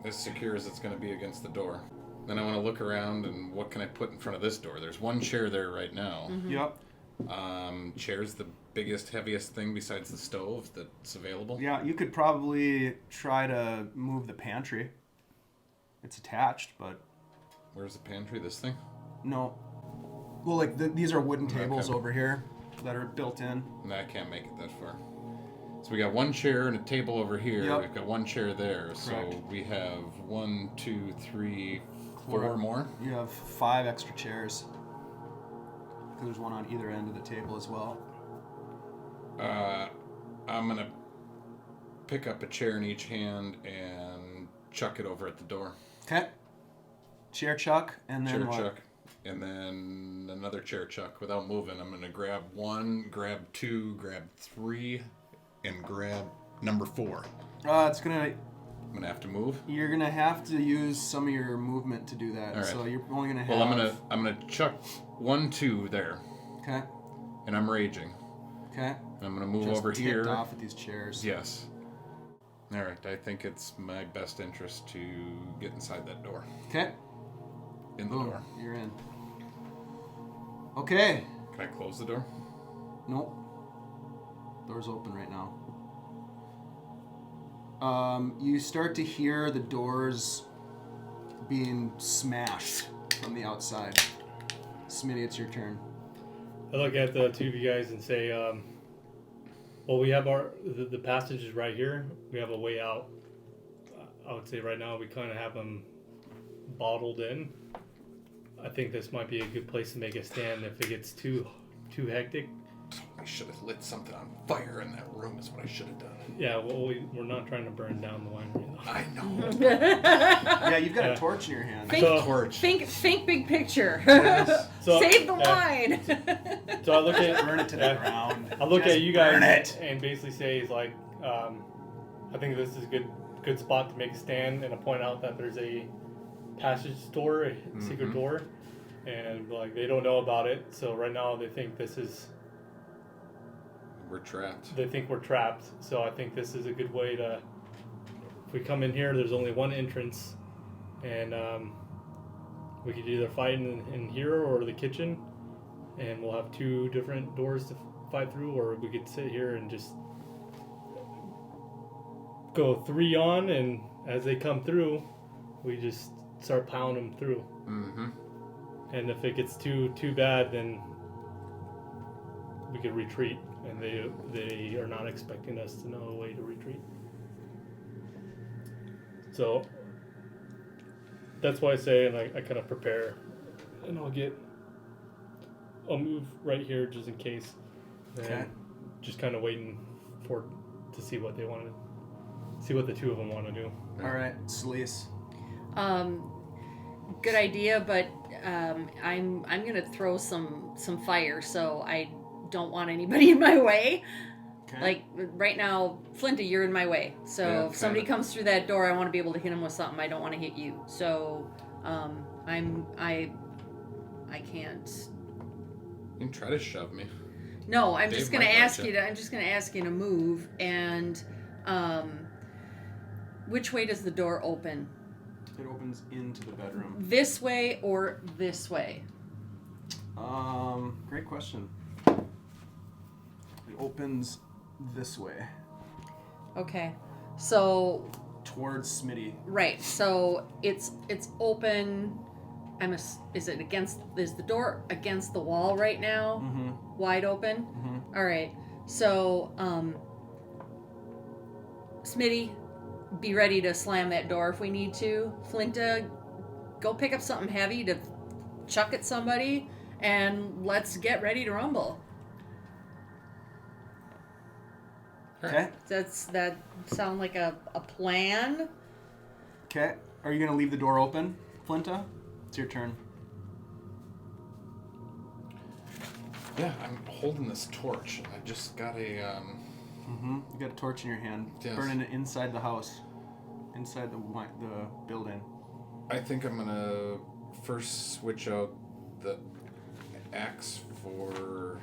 [SPEAKER 4] as secure as it's gonna be against the door. Then I want to look around and what can I put in front of this door? There's one chair there right now.
[SPEAKER 2] Mm-hmm.
[SPEAKER 1] Yep.
[SPEAKER 4] Chair's the biggest, heaviest thing besides the stove that's available.
[SPEAKER 1] Yeah, you could probably try to move the pantry. It's attached, but
[SPEAKER 4] Where's the pantry? This thing?
[SPEAKER 1] no. Well, like these are wooden tables
[SPEAKER 4] Okay.
[SPEAKER 1] over here that are built in.
[SPEAKER 4] No, I can't make it that far. So we got one chair and a table over here.
[SPEAKER 1] Yep.
[SPEAKER 4] We've got one chair there.
[SPEAKER 1] Correct.
[SPEAKER 4] So we have 1, 2, 3, 4 more.
[SPEAKER 1] You have 5 extra chairs. Because there's one on either end of the table as well.
[SPEAKER 4] I'm gonna pick up a chair in each hand and chuck it over at the door.
[SPEAKER 1] Okay. Chair chuck, and then
[SPEAKER 4] Chair
[SPEAKER 1] what?
[SPEAKER 4] chuck. And then another chair chuck without moving. I'm gonna grab 1, grab 2, grab 3, and grab number 4.
[SPEAKER 1] It's gonna.
[SPEAKER 4] I'm gonna have to move.
[SPEAKER 1] You're gonna have to use some of your movement to do that.
[SPEAKER 4] All right.
[SPEAKER 1] So you're only gonna have.
[SPEAKER 4] Well, I'm gonna chuck 1, 2 there,
[SPEAKER 1] Okay.
[SPEAKER 4] and I'm raging.
[SPEAKER 1] Okay.
[SPEAKER 4] And I'm gonna move
[SPEAKER 1] Just
[SPEAKER 4] over
[SPEAKER 1] ticked
[SPEAKER 4] here.
[SPEAKER 1] off at these chairs.
[SPEAKER 4] Yes. All right. I think it's my best interest to get inside that door.
[SPEAKER 1] Okay.
[SPEAKER 4] In the
[SPEAKER 1] Boom.
[SPEAKER 4] door.
[SPEAKER 1] You're in. Okay.
[SPEAKER 4] Can I close the door?
[SPEAKER 1] Nope. Door's open right now. You start to hear the doors being smashed from the outside. Smitty, it's your turn.
[SPEAKER 3] I look at the two of you guys and say, Well, we have the passage is right here. We have a way out. I would say right now we kind of have them bottled in. I think this might be a good place to make a stand if it gets too hectic.
[SPEAKER 4] I should have lit something on fire in that room is what I should have done.
[SPEAKER 3] Yeah, well, we're not trying to burn down the winery, though.
[SPEAKER 4] I know.
[SPEAKER 1] Yeah, you've got a torch in your hand.
[SPEAKER 2] Think big picture.
[SPEAKER 1] Yes.
[SPEAKER 3] So,
[SPEAKER 2] Save the wine.
[SPEAKER 3] So I look at
[SPEAKER 1] Burn it to the ground.
[SPEAKER 3] I look
[SPEAKER 1] Just
[SPEAKER 3] at you guys
[SPEAKER 1] burn it.
[SPEAKER 3] and basically say, is like, I think this is a good spot to make a stand, and I point out that there's a passage door, a secret door, and like they don't know about it. So right now they think this is.
[SPEAKER 4] We're trapped.
[SPEAKER 3] They think we're trapped. So I think this is a good way to. If we come in here, there's only one entrance, and we could either fight in here or the kitchen, and we'll have 2 different doors to fight through, or we could sit here and just go 3 on, and as they come through, we just start pounding them through.
[SPEAKER 4] Mm-hmm.
[SPEAKER 3] And if it gets too bad, then we could retreat, and they are not expecting us to know a way to retreat. So that's why I say, and I kind of prepare, and I'll move right here just in case. And
[SPEAKER 1] Okay.
[SPEAKER 3] just kind of waiting to see what they want to, see what the 2 of them want to do.
[SPEAKER 1] All right, Selise.
[SPEAKER 2] Good idea, but I'm gonna throw some fire, so I don't want anybody in my way.
[SPEAKER 1] Okay.
[SPEAKER 2] Like right now, Flinta, you're in my way. So
[SPEAKER 4] Yeah,
[SPEAKER 2] if somebody
[SPEAKER 4] kinda.
[SPEAKER 2] comes through that door, I want to be able to hit him with something. I don't want to hit you. So I can't.
[SPEAKER 4] You can try to shove me.
[SPEAKER 2] No, I'm
[SPEAKER 4] Dave
[SPEAKER 2] just gonna
[SPEAKER 4] might
[SPEAKER 2] ask
[SPEAKER 4] like
[SPEAKER 2] you
[SPEAKER 4] it.
[SPEAKER 2] to. I'm just gonna ask you to move. And which way does the door open?
[SPEAKER 1] It opens into the bedroom.
[SPEAKER 2] This way or this way?
[SPEAKER 1] Great question. It opens this way
[SPEAKER 2] Okay, so
[SPEAKER 1] towards Smitty.
[SPEAKER 2] right. So it's open. Is the door against the wall right now?
[SPEAKER 1] Mm-hmm.
[SPEAKER 2] Wide open.
[SPEAKER 1] Mm-hmm.
[SPEAKER 2] All right. So Smitty, be ready to slam that door if we need to. Flinta, go pick up something heavy to chuck at somebody, and let's get ready to rumble.
[SPEAKER 1] Okay.
[SPEAKER 2] Does that sound like a plan?
[SPEAKER 1] Okay. Are you gonna leave the door open, Flinta? It's your turn.
[SPEAKER 4] Yeah, I'm holding this torch. I just got a.
[SPEAKER 1] Mm-hmm. You got a torch in your hand.
[SPEAKER 4] Yes.
[SPEAKER 1] Burning it inside the house, inside the building.
[SPEAKER 4] I think I'm gonna first switch out the axe for.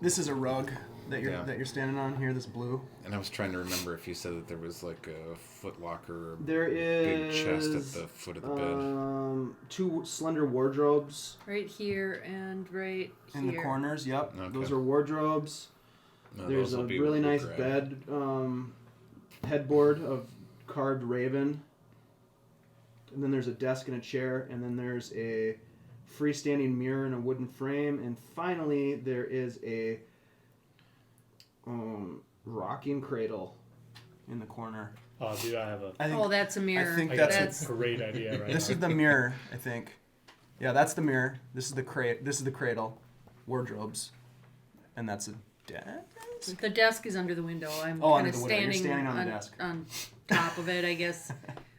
[SPEAKER 1] This is a rug that you're
[SPEAKER 4] Yeah.
[SPEAKER 1] standing on here. This blue.
[SPEAKER 4] And I was trying to remember if you said that there was like a foot locker, or
[SPEAKER 1] There
[SPEAKER 4] big
[SPEAKER 1] is
[SPEAKER 4] chest at the foot of the bed.
[SPEAKER 1] 2 slender wardrobes
[SPEAKER 2] Right here and right here.
[SPEAKER 1] in the corners. Yep.
[SPEAKER 4] Okay.
[SPEAKER 1] Those are wardrobes.
[SPEAKER 4] No,
[SPEAKER 1] There's
[SPEAKER 4] those
[SPEAKER 1] a
[SPEAKER 4] will be
[SPEAKER 1] really
[SPEAKER 4] what we'll
[SPEAKER 1] nice
[SPEAKER 4] grab.
[SPEAKER 1] bed headboard of carved raven. And then there's a desk and a chair, and then there's a freestanding mirror in a wooden frame, and finally there is a rocking cradle in the corner.
[SPEAKER 3] Oh, dude, I have a
[SPEAKER 1] I think
[SPEAKER 2] Oh, that's a mirror.
[SPEAKER 1] I think
[SPEAKER 3] I
[SPEAKER 1] that's
[SPEAKER 3] got a great idea right
[SPEAKER 1] this
[SPEAKER 3] now.
[SPEAKER 1] is the mirror, I think. Yeah, that's the mirror. This is the cradle, wardrobes, and that's a desk.
[SPEAKER 2] The desk is under the window. I'm
[SPEAKER 1] Oh,
[SPEAKER 2] kind
[SPEAKER 1] under
[SPEAKER 2] of
[SPEAKER 1] the window. You're
[SPEAKER 2] standing,
[SPEAKER 1] standing on the desk.
[SPEAKER 2] on top of it, I guess.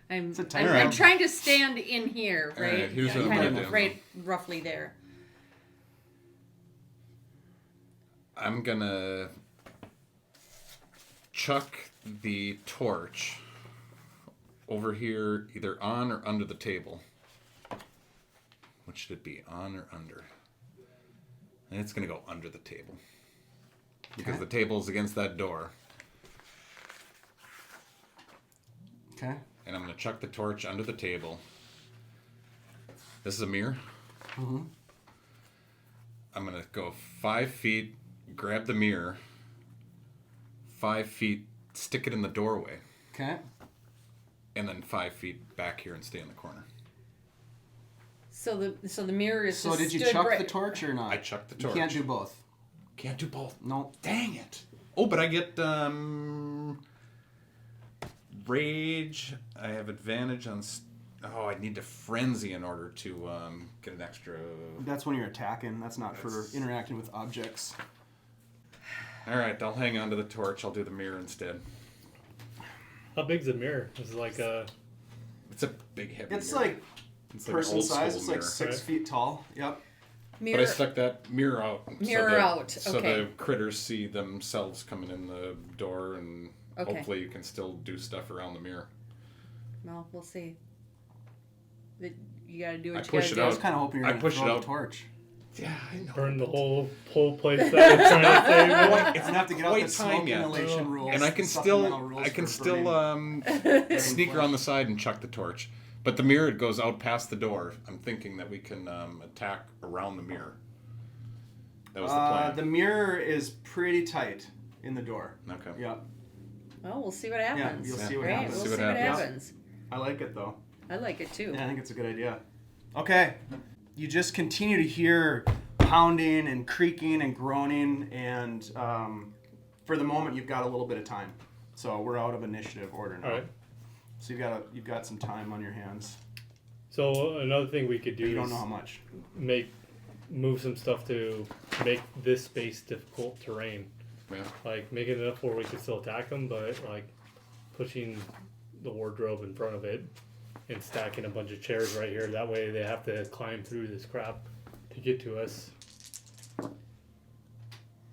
[SPEAKER 1] It's a tight
[SPEAKER 2] I'm
[SPEAKER 1] room.
[SPEAKER 2] trying to stand in here,
[SPEAKER 4] All
[SPEAKER 2] right?
[SPEAKER 4] right, here's what I'm
[SPEAKER 2] kind
[SPEAKER 4] gonna
[SPEAKER 2] of
[SPEAKER 4] do.
[SPEAKER 2] right, roughly there.
[SPEAKER 4] I'm gonna chuck the torch over here, either on or under the table. What should it be, on or under? And it's gonna go under the table because
[SPEAKER 1] Okay.
[SPEAKER 4] the table's against that door.
[SPEAKER 1] Okay.
[SPEAKER 4] And I'm gonna chuck the torch under the table. This is a mirror.
[SPEAKER 1] Mm-hmm.
[SPEAKER 4] I'm gonna go 5 feet, grab the mirror, 5 feet, stick it in the doorway,
[SPEAKER 1] Okay.
[SPEAKER 4] and then 5 feet back here and stay in the corner.
[SPEAKER 2] So the mirror is.
[SPEAKER 1] So
[SPEAKER 2] just
[SPEAKER 1] did you
[SPEAKER 2] stood
[SPEAKER 1] chuck
[SPEAKER 2] right-
[SPEAKER 1] the torch or not?
[SPEAKER 4] I chucked the torch.
[SPEAKER 1] You can't do both.
[SPEAKER 4] Can't do both.
[SPEAKER 1] No.
[SPEAKER 4] Dang it. Oh, but I get rage. I have advantage on. I need to frenzy in order to get an extra.
[SPEAKER 1] That's when you're attacking. That's not for interacting with objects.
[SPEAKER 4] All right, I'll hang on to the torch. I'll do the mirror instead.
[SPEAKER 3] How big's the mirror? Is it like a...
[SPEAKER 4] It's a big heavy
[SPEAKER 1] It's
[SPEAKER 4] mirror.
[SPEAKER 1] like
[SPEAKER 4] It's
[SPEAKER 1] person
[SPEAKER 4] old
[SPEAKER 1] size.
[SPEAKER 4] school
[SPEAKER 1] It's like
[SPEAKER 4] mirror.
[SPEAKER 1] 6 feet tall. Yep.
[SPEAKER 2] Mirror.
[SPEAKER 4] But I stuck that mirror out.
[SPEAKER 2] Mirror out,
[SPEAKER 4] So
[SPEAKER 2] okay.
[SPEAKER 4] the critters see themselves coming in the door, and
[SPEAKER 2] Okay.
[SPEAKER 4] hopefully you can still do stuff around the mirror.
[SPEAKER 2] Well, we'll see. You gotta do
[SPEAKER 4] I
[SPEAKER 2] what you
[SPEAKER 4] push
[SPEAKER 2] gotta
[SPEAKER 4] it
[SPEAKER 2] do.
[SPEAKER 1] I
[SPEAKER 4] out.
[SPEAKER 1] was kind of hoping you were
[SPEAKER 4] I
[SPEAKER 1] going to
[SPEAKER 4] pushed
[SPEAKER 1] throw
[SPEAKER 4] it
[SPEAKER 1] the
[SPEAKER 4] out.
[SPEAKER 1] torch.
[SPEAKER 4] Yeah, I know.
[SPEAKER 3] Burn the whole place that it's trying to save?
[SPEAKER 1] It's gonna have to get out the
[SPEAKER 4] Quite
[SPEAKER 1] smoke
[SPEAKER 4] time yet.
[SPEAKER 1] inhalation rules.
[SPEAKER 4] And I can
[SPEAKER 1] supplemental
[SPEAKER 4] still,
[SPEAKER 1] rules
[SPEAKER 4] I can
[SPEAKER 1] for
[SPEAKER 4] still
[SPEAKER 1] burning
[SPEAKER 4] sneak
[SPEAKER 1] flesh.
[SPEAKER 4] around the side and chuck the torch. But the mirror goes out past the door. I'm thinking that we can attack around the mirror. That was the plan.
[SPEAKER 1] The mirror is pretty tight in the door.
[SPEAKER 4] Okay.
[SPEAKER 1] Yep.
[SPEAKER 2] Well, we'll see what happens.
[SPEAKER 1] you'll see what
[SPEAKER 2] Great,
[SPEAKER 1] happens.
[SPEAKER 2] we'll
[SPEAKER 4] See
[SPEAKER 2] see
[SPEAKER 4] what
[SPEAKER 2] what
[SPEAKER 4] happens.
[SPEAKER 2] happens.
[SPEAKER 1] I like it though.
[SPEAKER 2] I like it too.
[SPEAKER 1] Yeah, I think it's a good idea. Okay. You just continue to hear pounding and creaking and groaning, and for the moment you've got a little bit of time. So we're out of initiative order now.
[SPEAKER 3] All right.
[SPEAKER 1] So you've got some time on your hands.
[SPEAKER 3] So another thing we could do
[SPEAKER 1] You don't
[SPEAKER 3] is
[SPEAKER 1] know how much.
[SPEAKER 3] move some stuff to make this space difficult terrain.
[SPEAKER 4] Yeah.
[SPEAKER 3] Like make it enough where we could still attack them, but like pushing the wardrobe in front of it and stacking a bunch of chairs right here. That way they have to climb through this crap to get to us.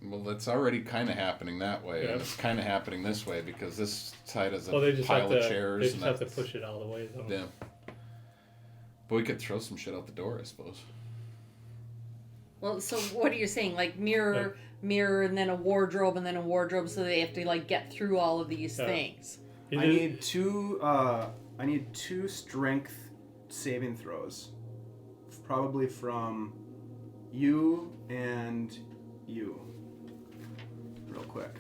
[SPEAKER 4] Well, it's already kind of happening that way,
[SPEAKER 3] Yeah.
[SPEAKER 4] and it's kind of happening this way because this side has a
[SPEAKER 3] Well, they just
[SPEAKER 4] pile
[SPEAKER 3] have
[SPEAKER 4] of
[SPEAKER 3] to.
[SPEAKER 4] chairs.
[SPEAKER 3] They just
[SPEAKER 4] and
[SPEAKER 3] have to
[SPEAKER 4] that's-
[SPEAKER 3] push it out of the way, though.
[SPEAKER 4] Yeah. But we could throw some shit out the door, I suppose.
[SPEAKER 2] Well, so what are you saying? Like mirror, and then a wardrobe, and then a wardrobe, so they have to like get through all of these
[SPEAKER 3] Yeah.
[SPEAKER 2] things.
[SPEAKER 1] I need two strength saving throws. Probably from you and you. Real quick.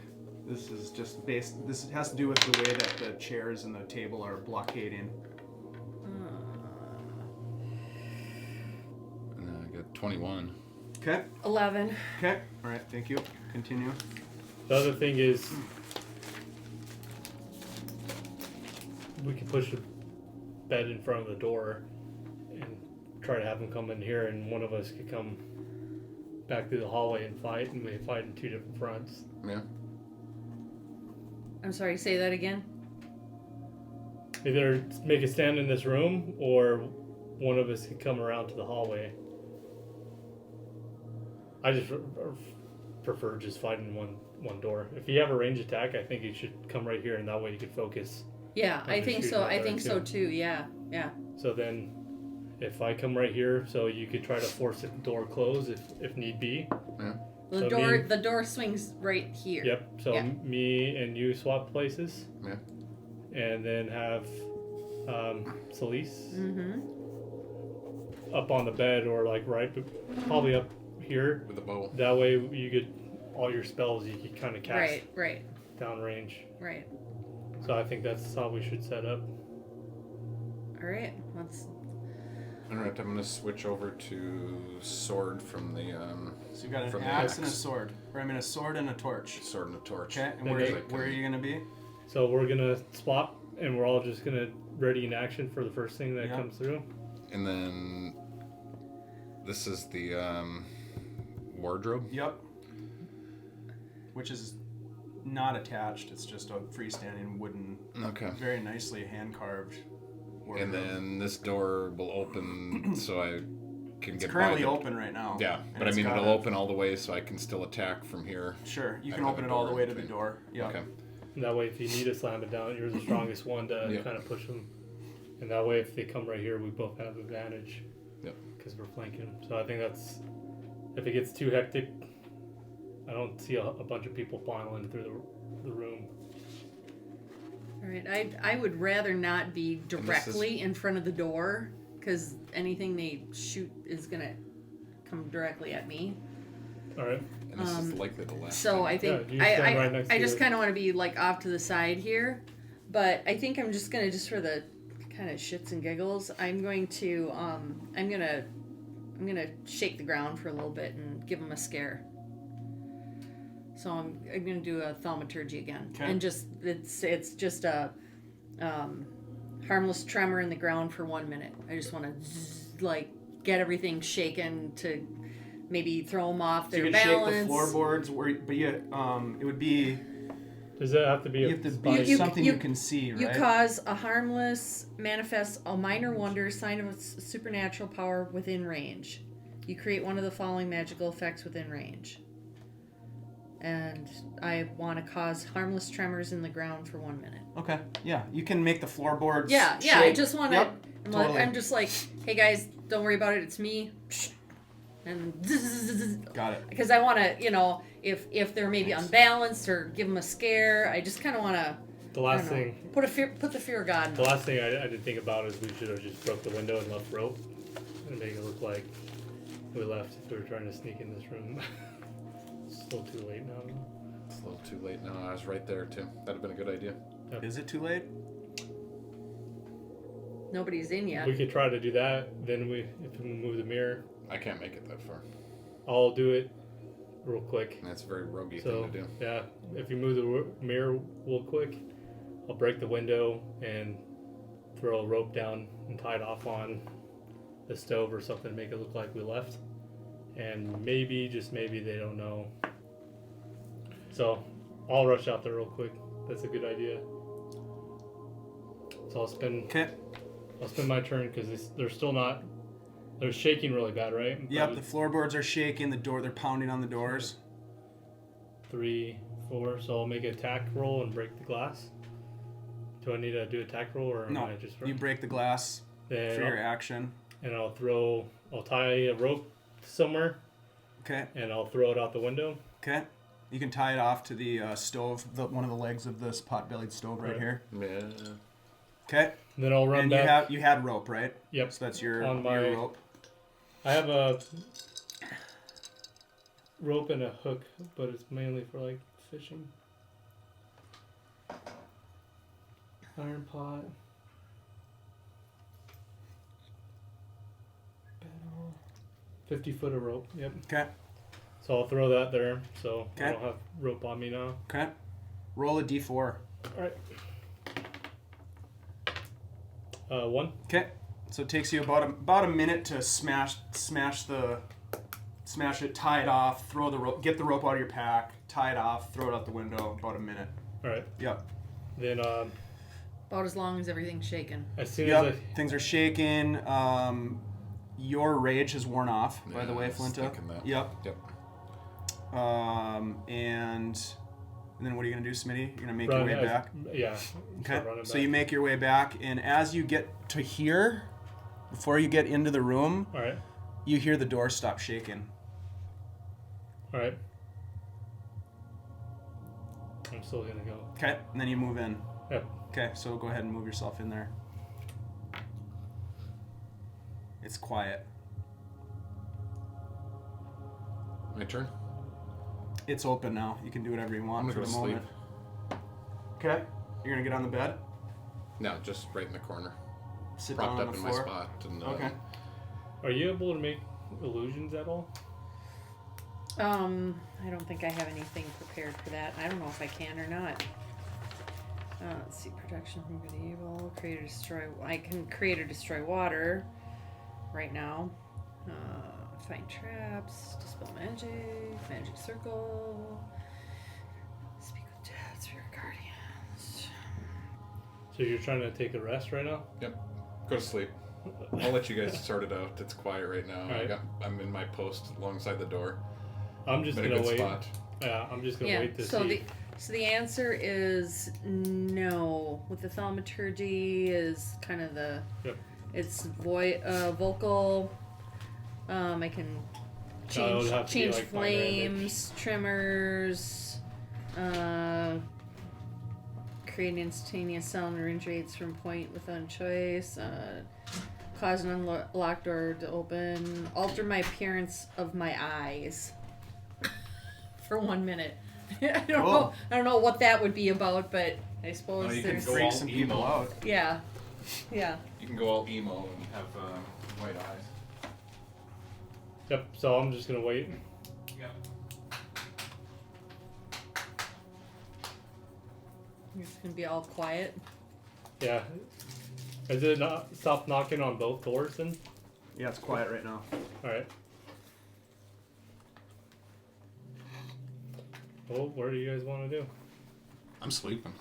[SPEAKER 1] This is just based. This has to do with the way that the chairs and the table are blockading.
[SPEAKER 4] And then I got 21.
[SPEAKER 1] Okay.
[SPEAKER 2] 11.
[SPEAKER 1] Okay. All right. Thank you. Continue.
[SPEAKER 3] The other thing is, we can push the bed in front of the door and try to have them come in here, and one of us could come back through the hallway and fight, and we fight in two different fronts.
[SPEAKER 4] Yeah.
[SPEAKER 2] I'm sorry, say that again.
[SPEAKER 3] Either make a stand in this room, or one of us could come around to the hallway. I just prefer just fighting one door. If you have a range attack, I think you should come right here, and that way you can focus.
[SPEAKER 2] Yeah, I
[SPEAKER 3] I'm
[SPEAKER 2] think
[SPEAKER 3] just
[SPEAKER 2] so.
[SPEAKER 3] shooting
[SPEAKER 2] I
[SPEAKER 3] at
[SPEAKER 2] think
[SPEAKER 3] there,
[SPEAKER 2] so
[SPEAKER 3] too.
[SPEAKER 2] too. Yeah, yeah.
[SPEAKER 3] So then, if I come right here, so you could try to force the door closed if need be.
[SPEAKER 4] Yeah.
[SPEAKER 2] The
[SPEAKER 3] So
[SPEAKER 2] door,
[SPEAKER 3] me-
[SPEAKER 2] the door swings right here.
[SPEAKER 3] Yep. So
[SPEAKER 2] Yeah.
[SPEAKER 3] me and you swap places,
[SPEAKER 4] Yeah.
[SPEAKER 3] and then have Selise
[SPEAKER 2] Mm-hmm.
[SPEAKER 3] up on the bed, or like probably up here.
[SPEAKER 4] With a bow.
[SPEAKER 3] That way you get all your spells you can kind of cast
[SPEAKER 2] Right.
[SPEAKER 3] downrange.
[SPEAKER 2] Right.
[SPEAKER 3] So I think that's how we should set up.
[SPEAKER 2] All right. Let's.
[SPEAKER 4] Alright, I'm gonna switch over to sword from the
[SPEAKER 1] So you got
[SPEAKER 4] From
[SPEAKER 1] an
[SPEAKER 4] the
[SPEAKER 1] axe and a
[SPEAKER 4] axe.
[SPEAKER 1] sword, or I mean a sword and a torch.
[SPEAKER 4] sword and a torch.
[SPEAKER 1] Okay. And
[SPEAKER 3] Okay.
[SPEAKER 1] where are you gonna be?
[SPEAKER 3] So we're gonna swap, and we're all just gonna ready in action for the first thing that
[SPEAKER 1] Yeah.
[SPEAKER 3] comes through.
[SPEAKER 4] And then this is the wardrobe.
[SPEAKER 1] Yep. Which is not attached. It's just a freestanding wooden,
[SPEAKER 4] Okay.
[SPEAKER 1] very nicely hand carved.
[SPEAKER 4] And then this door will open so I can
[SPEAKER 1] It's
[SPEAKER 4] get
[SPEAKER 1] currently
[SPEAKER 4] by the...
[SPEAKER 1] open right now.
[SPEAKER 4] Yeah,
[SPEAKER 1] and
[SPEAKER 4] but I
[SPEAKER 1] it's
[SPEAKER 4] mean
[SPEAKER 1] got
[SPEAKER 4] it'll
[SPEAKER 1] a-
[SPEAKER 4] open all the way so I can still attack from here.
[SPEAKER 1] Sure, you
[SPEAKER 4] I
[SPEAKER 1] can
[SPEAKER 4] have
[SPEAKER 1] open
[SPEAKER 4] a
[SPEAKER 1] it all the
[SPEAKER 4] door
[SPEAKER 1] way to the
[SPEAKER 4] between.
[SPEAKER 1] door. Yeah.
[SPEAKER 4] Okay.
[SPEAKER 3] And that way, if you need to slam it down, you're the strongest one to
[SPEAKER 4] Yep.
[SPEAKER 3] kind of push them. And that way, if they come right here, we both have advantage.
[SPEAKER 4] Yep.
[SPEAKER 3] Because we're flanking. So I think that's... If it gets too hectic, I don't see a bunch of people filing through the room.
[SPEAKER 2] All right. I would rather not be directly in front of the door, because anything they shoot is gonna come directly at me.
[SPEAKER 3] All right.
[SPEAKER 4] And this is likely the last
[SPEAKER 2] So
[SPEAKER 4] time.
[SPEAKER 2] I think
[SPEAKER 3] Yeah, you stand right next
[SPEAKER 2] I
[SPEAKER 3] to
[SPEAKER 2] just
[SPEAKER 3] it.
[SPEAKER 2] kind of want to be like off to the side here, but I think I'm just gonna, just for the kind of shits and giggles, I'm gonna I'm gonna shake the ground for a little bit and give them a scare. So I'm gonna do a thaumaturgy again,
[SPEAKER 1] Okay.
[SPEAKER 2] and just it's just a harmless tremor in the ground for 1 minute. I just want to like get everything shaken to maybe throw them off
[SPEAKER 1] So
[SPEAKER 2] their
[SPEAKER 1] you can shake
[SPEAKER 2] balance.
[SPEAKER 1] the floorboards, but it would be.
[SPEAKER 3] Does that have to be
[SPEAKER 1] You
[SPEAKER 3] a
[SPEAKER 1] have to
[SPEAKER 3] spot?
[SPEAKER 1] be something you can see,
[SPEAKER 2] You
[SPEAKER 1] right?
[SPEAKER 2] cause a harmless, manifest a minor wonder, sign of a supernatural power within range. You create one of the following magical effects within range. And I want to cause harmless tremors in the ground for 1 minute.
[SPEAKER 1] Okay. Yeah, you can make the floorboards.
[SPEAKER 2] Yeah,
[SPEAKER 1] shake.
[SPEAKER 2] I just want to.
[SPEAKER 1] Yep. Totally.
[SPEAKER 2] I'm just like, hey guys, don't worry about it. It's me. And
[SPEAKER 1] Got it.
[SPEAKER 2] because I want to, if they're maybe unbalanced or give them a scare, I just kind of want to.
[SPEAKER 3] The last thing.
[SPEAKER 2] Put the fear of God in
[SPEAKER 3] The
[SPEAKER 2] them.
[SPEAKER 3] last thing I didn't think about is we should have just broke the window and left rope and make it look like we left if we were trying to sneak in this room. It's still too late now.
[SPEAKER 4] It's a little too late now. I was right there too. That'd have been a good idea.
[SPEAKER 1] Is it too late?
[SPEAKER 2] Nobody's in yet.
[SPEAKER 3] We could try to do that. Then if we move the mirror,
[SPEAKER 4] I can't make it that far.
[SPEAKER 3] I'll do it real quick.
[SPEAKER 4] That's a very roguey
[SPEAKER 3] So
[SPEAKER 4] thing to do.
[SPEAKER 3] yeah, if you move the mirror real quick, I'll break the window and throw a rope down and tie it off on the stove or something to make it look like we left. And maybe, just maybe, they don't know. So I'll rush out there real quick. That's a good idea. So I'll spend my turn because they're still not. They're shaking really bad, right?
[SPEAKER 1] Yep. The floorboards are shaking. They're pounding on the doors.
[SPEAKER 3] 3, 4. So I'll make an attack roll and break the glass. Do I need to do an attack roll or am
[SPEAKER 1] No,
[SPEAKER 3] I just?
[SPEAKER 1] you break the glass
[SPEAKER 3] Then
[SPEAKER 1] for your action.
[SPEAKER 3] and I'll tie a rope somewhere
[SPEAKER 1] Okay.
[SPEAKER 3] and I'll throw it out the window.
[SPEAKER 1] Okay. You can tie it off to the stove, one of the legs of this pot-bellied stove right here.
[SPEAKER 4] Yeah.
[SPEAKER 1] Okay.
[SPEAKER 3] Then I'll run
[SPEAKER 1] And
[SPEAKER 3] back.
[SPEAKER 1] you had rope, right?
[SPEAKER 3] Yep.
[SPEAKER 1] So that's your
[SPEAKER 3] On my-
[SPEAKER 1] rope.
[SPEAKER 3] I have a rope and a hook, but it's mainly for like fishing. Iron pot. 50 foot of rope. Yep.
[SPEAKER 1] Okay.
[SPEAKER 3] So I'll throw that there. So I
[SPEAKER 1] Okay.
[SPEAKER 3] don't have rope on me now.
[SPEAKER 1] Okay. Roll a d4.
[SPEAKER 3] All right. 1.
[SPEAKER 1] Okay. So it takes you about a minute to smash it, tie it off, throw the rope, get the rope out of your pack, tie it off, throw it out the window. About a minute.
[SPEAKER 3] All right.
[SPEAKER 1] Yep.
[SPEAKER 3] Then
[SPEAKER 2] About as long as everything's shaken.
[SPEAKER 3] as soon
[SPEAKER 1] Yep.
[SPEAKER 3] as
[SPEAKER 1] Things are shaking. Your rage has worn off, by the
[SPEAKER 4] Yeah,
[SPEAKER 1] way,
[SPEAKER 4] I was
[SPEAKER 1] Flinta.
[SPEAKER 4] thinking that.
[SPEAKER 1] Yep.
[SPEAKER 4] Yep.
[SPEAKER 1] And then what are you gonna do, Smitty? You're gonna make
[SPEAKER 3] run
[SPEAKER 1] your way back.
[SPEAKER 3] Yeah.
[SPEAKER 1] Okay.
[SPEAKER 3] start running
[SPEAKER 1] So
[SPEAKER 3] back.
[SPEAKER 1] you make your way back, and as you get to here, before you get into the room,
[SPEAKER 3] All right.
[SPEAKER 1] you hear the door stop shaking.
[SPEAKER 3] All right. I'm still gonna go.
[SPEAKER 1] Okay. And then you move in.
[SPEAKER 3] Yep.
[SPEAKER 1] Okay. So go ahead and move yourself in there. It's quiet.
[SPEAKER 4] My turn.
[SPEAKER 1] It's open now. You can do whatever you want
[SPEAKER 4] I'm
[SPEAKER 1] for
[SPEAKER 4] gonna
[SPEAKER 1] the
[SPEAKER 4] go to sleep.
[SPEAKER 1] moment. Okay. You're gonna get on the bed,
[SPEAKER 4] No, just right in the corner,
[SPEAKER 1] sit down
[SPEAKER 4] propped
[SPEAKER 1] on
[SPEAKER 4] up
[SPEAKER 1] the
[SPEAKER 4] in my
[SPEAKER 1] floor.
[SPEAKER 4] spot, and
[SPEAKER 1] Okay.
[SPEAKER 3] Are you able to make illusions at all?
[SPEAKER 2] I don't think I have anything prepared for that. I don't know if I can or not. Let's see, protection from good and evil, create or destroy. I can create or destroy water right now. Find traps, dispel magic circle, speak with death, spirit guardians.
[SPEAKER 3] So you're trying to take a rest right now?
[SPEAKER 4] Yep. Go to sleep. I'll let you guys sort it out. It's quiet right now.
[SPEAKER 3] Alright.
[SPEAKER 4] I'm in my post alongside the door.
[SPEAKER 3] I'm just
[SPEAKER 4] Been a
[SPEAKER 3] gonna
[SPEAKER 4] good
[SPEAKER 3] wait.
[SPEAKER 4] spot.
[SPEAKER 3] Yeah, I'm just gonna
[SPEAKER 2] Yeah.
[SPEAKER 3] wait to
[SPEAKER 2] So
[SPEAKER 3] see.
[SPEAKER 2] the answer is no. With the thaumaturgy is kind of the.
[SPEAKER 3] Yep.
[SPEAKER 2] It's vocal. I can
[SPEAKER 3] would
[SPEAKER 2] change
[SPEAKER 3] have to be, like,
[SPEAKER 2] flames, trimmers, create an instantaneous sound or rates from point without choice, cause an unlocked door to open, alter my appearance of my eyes for 1 minute. I don't know what that would be about, but I suppose
[SPEAKER 4] Well, you can
[SPEAKER 2] there's
[SPEAKER 4] go
[SPEAKER 1] Freak
[SPEAKER 4] all
[SPEAKER 1] some
[SPEAKER 4] emo.
[SPEAKER 1] people out.
[SPEAKER 2] yeah.
[SPEAKER 4] You can go all emo and have white eyes.
[SPEAKER 3] Yep. So I'm just gonna wait.
[SPEAKER 2] You're just gonna be all quiet.
[SPEAKER 3] Yeah. Is it not stop knocking on both doors then?
[SPEAKER 1] Yeah, it's quiet right now.
[SPEAKER 3] All right. Well, what do you guys want to do?
[SPEAKER 4] I'm sleeping.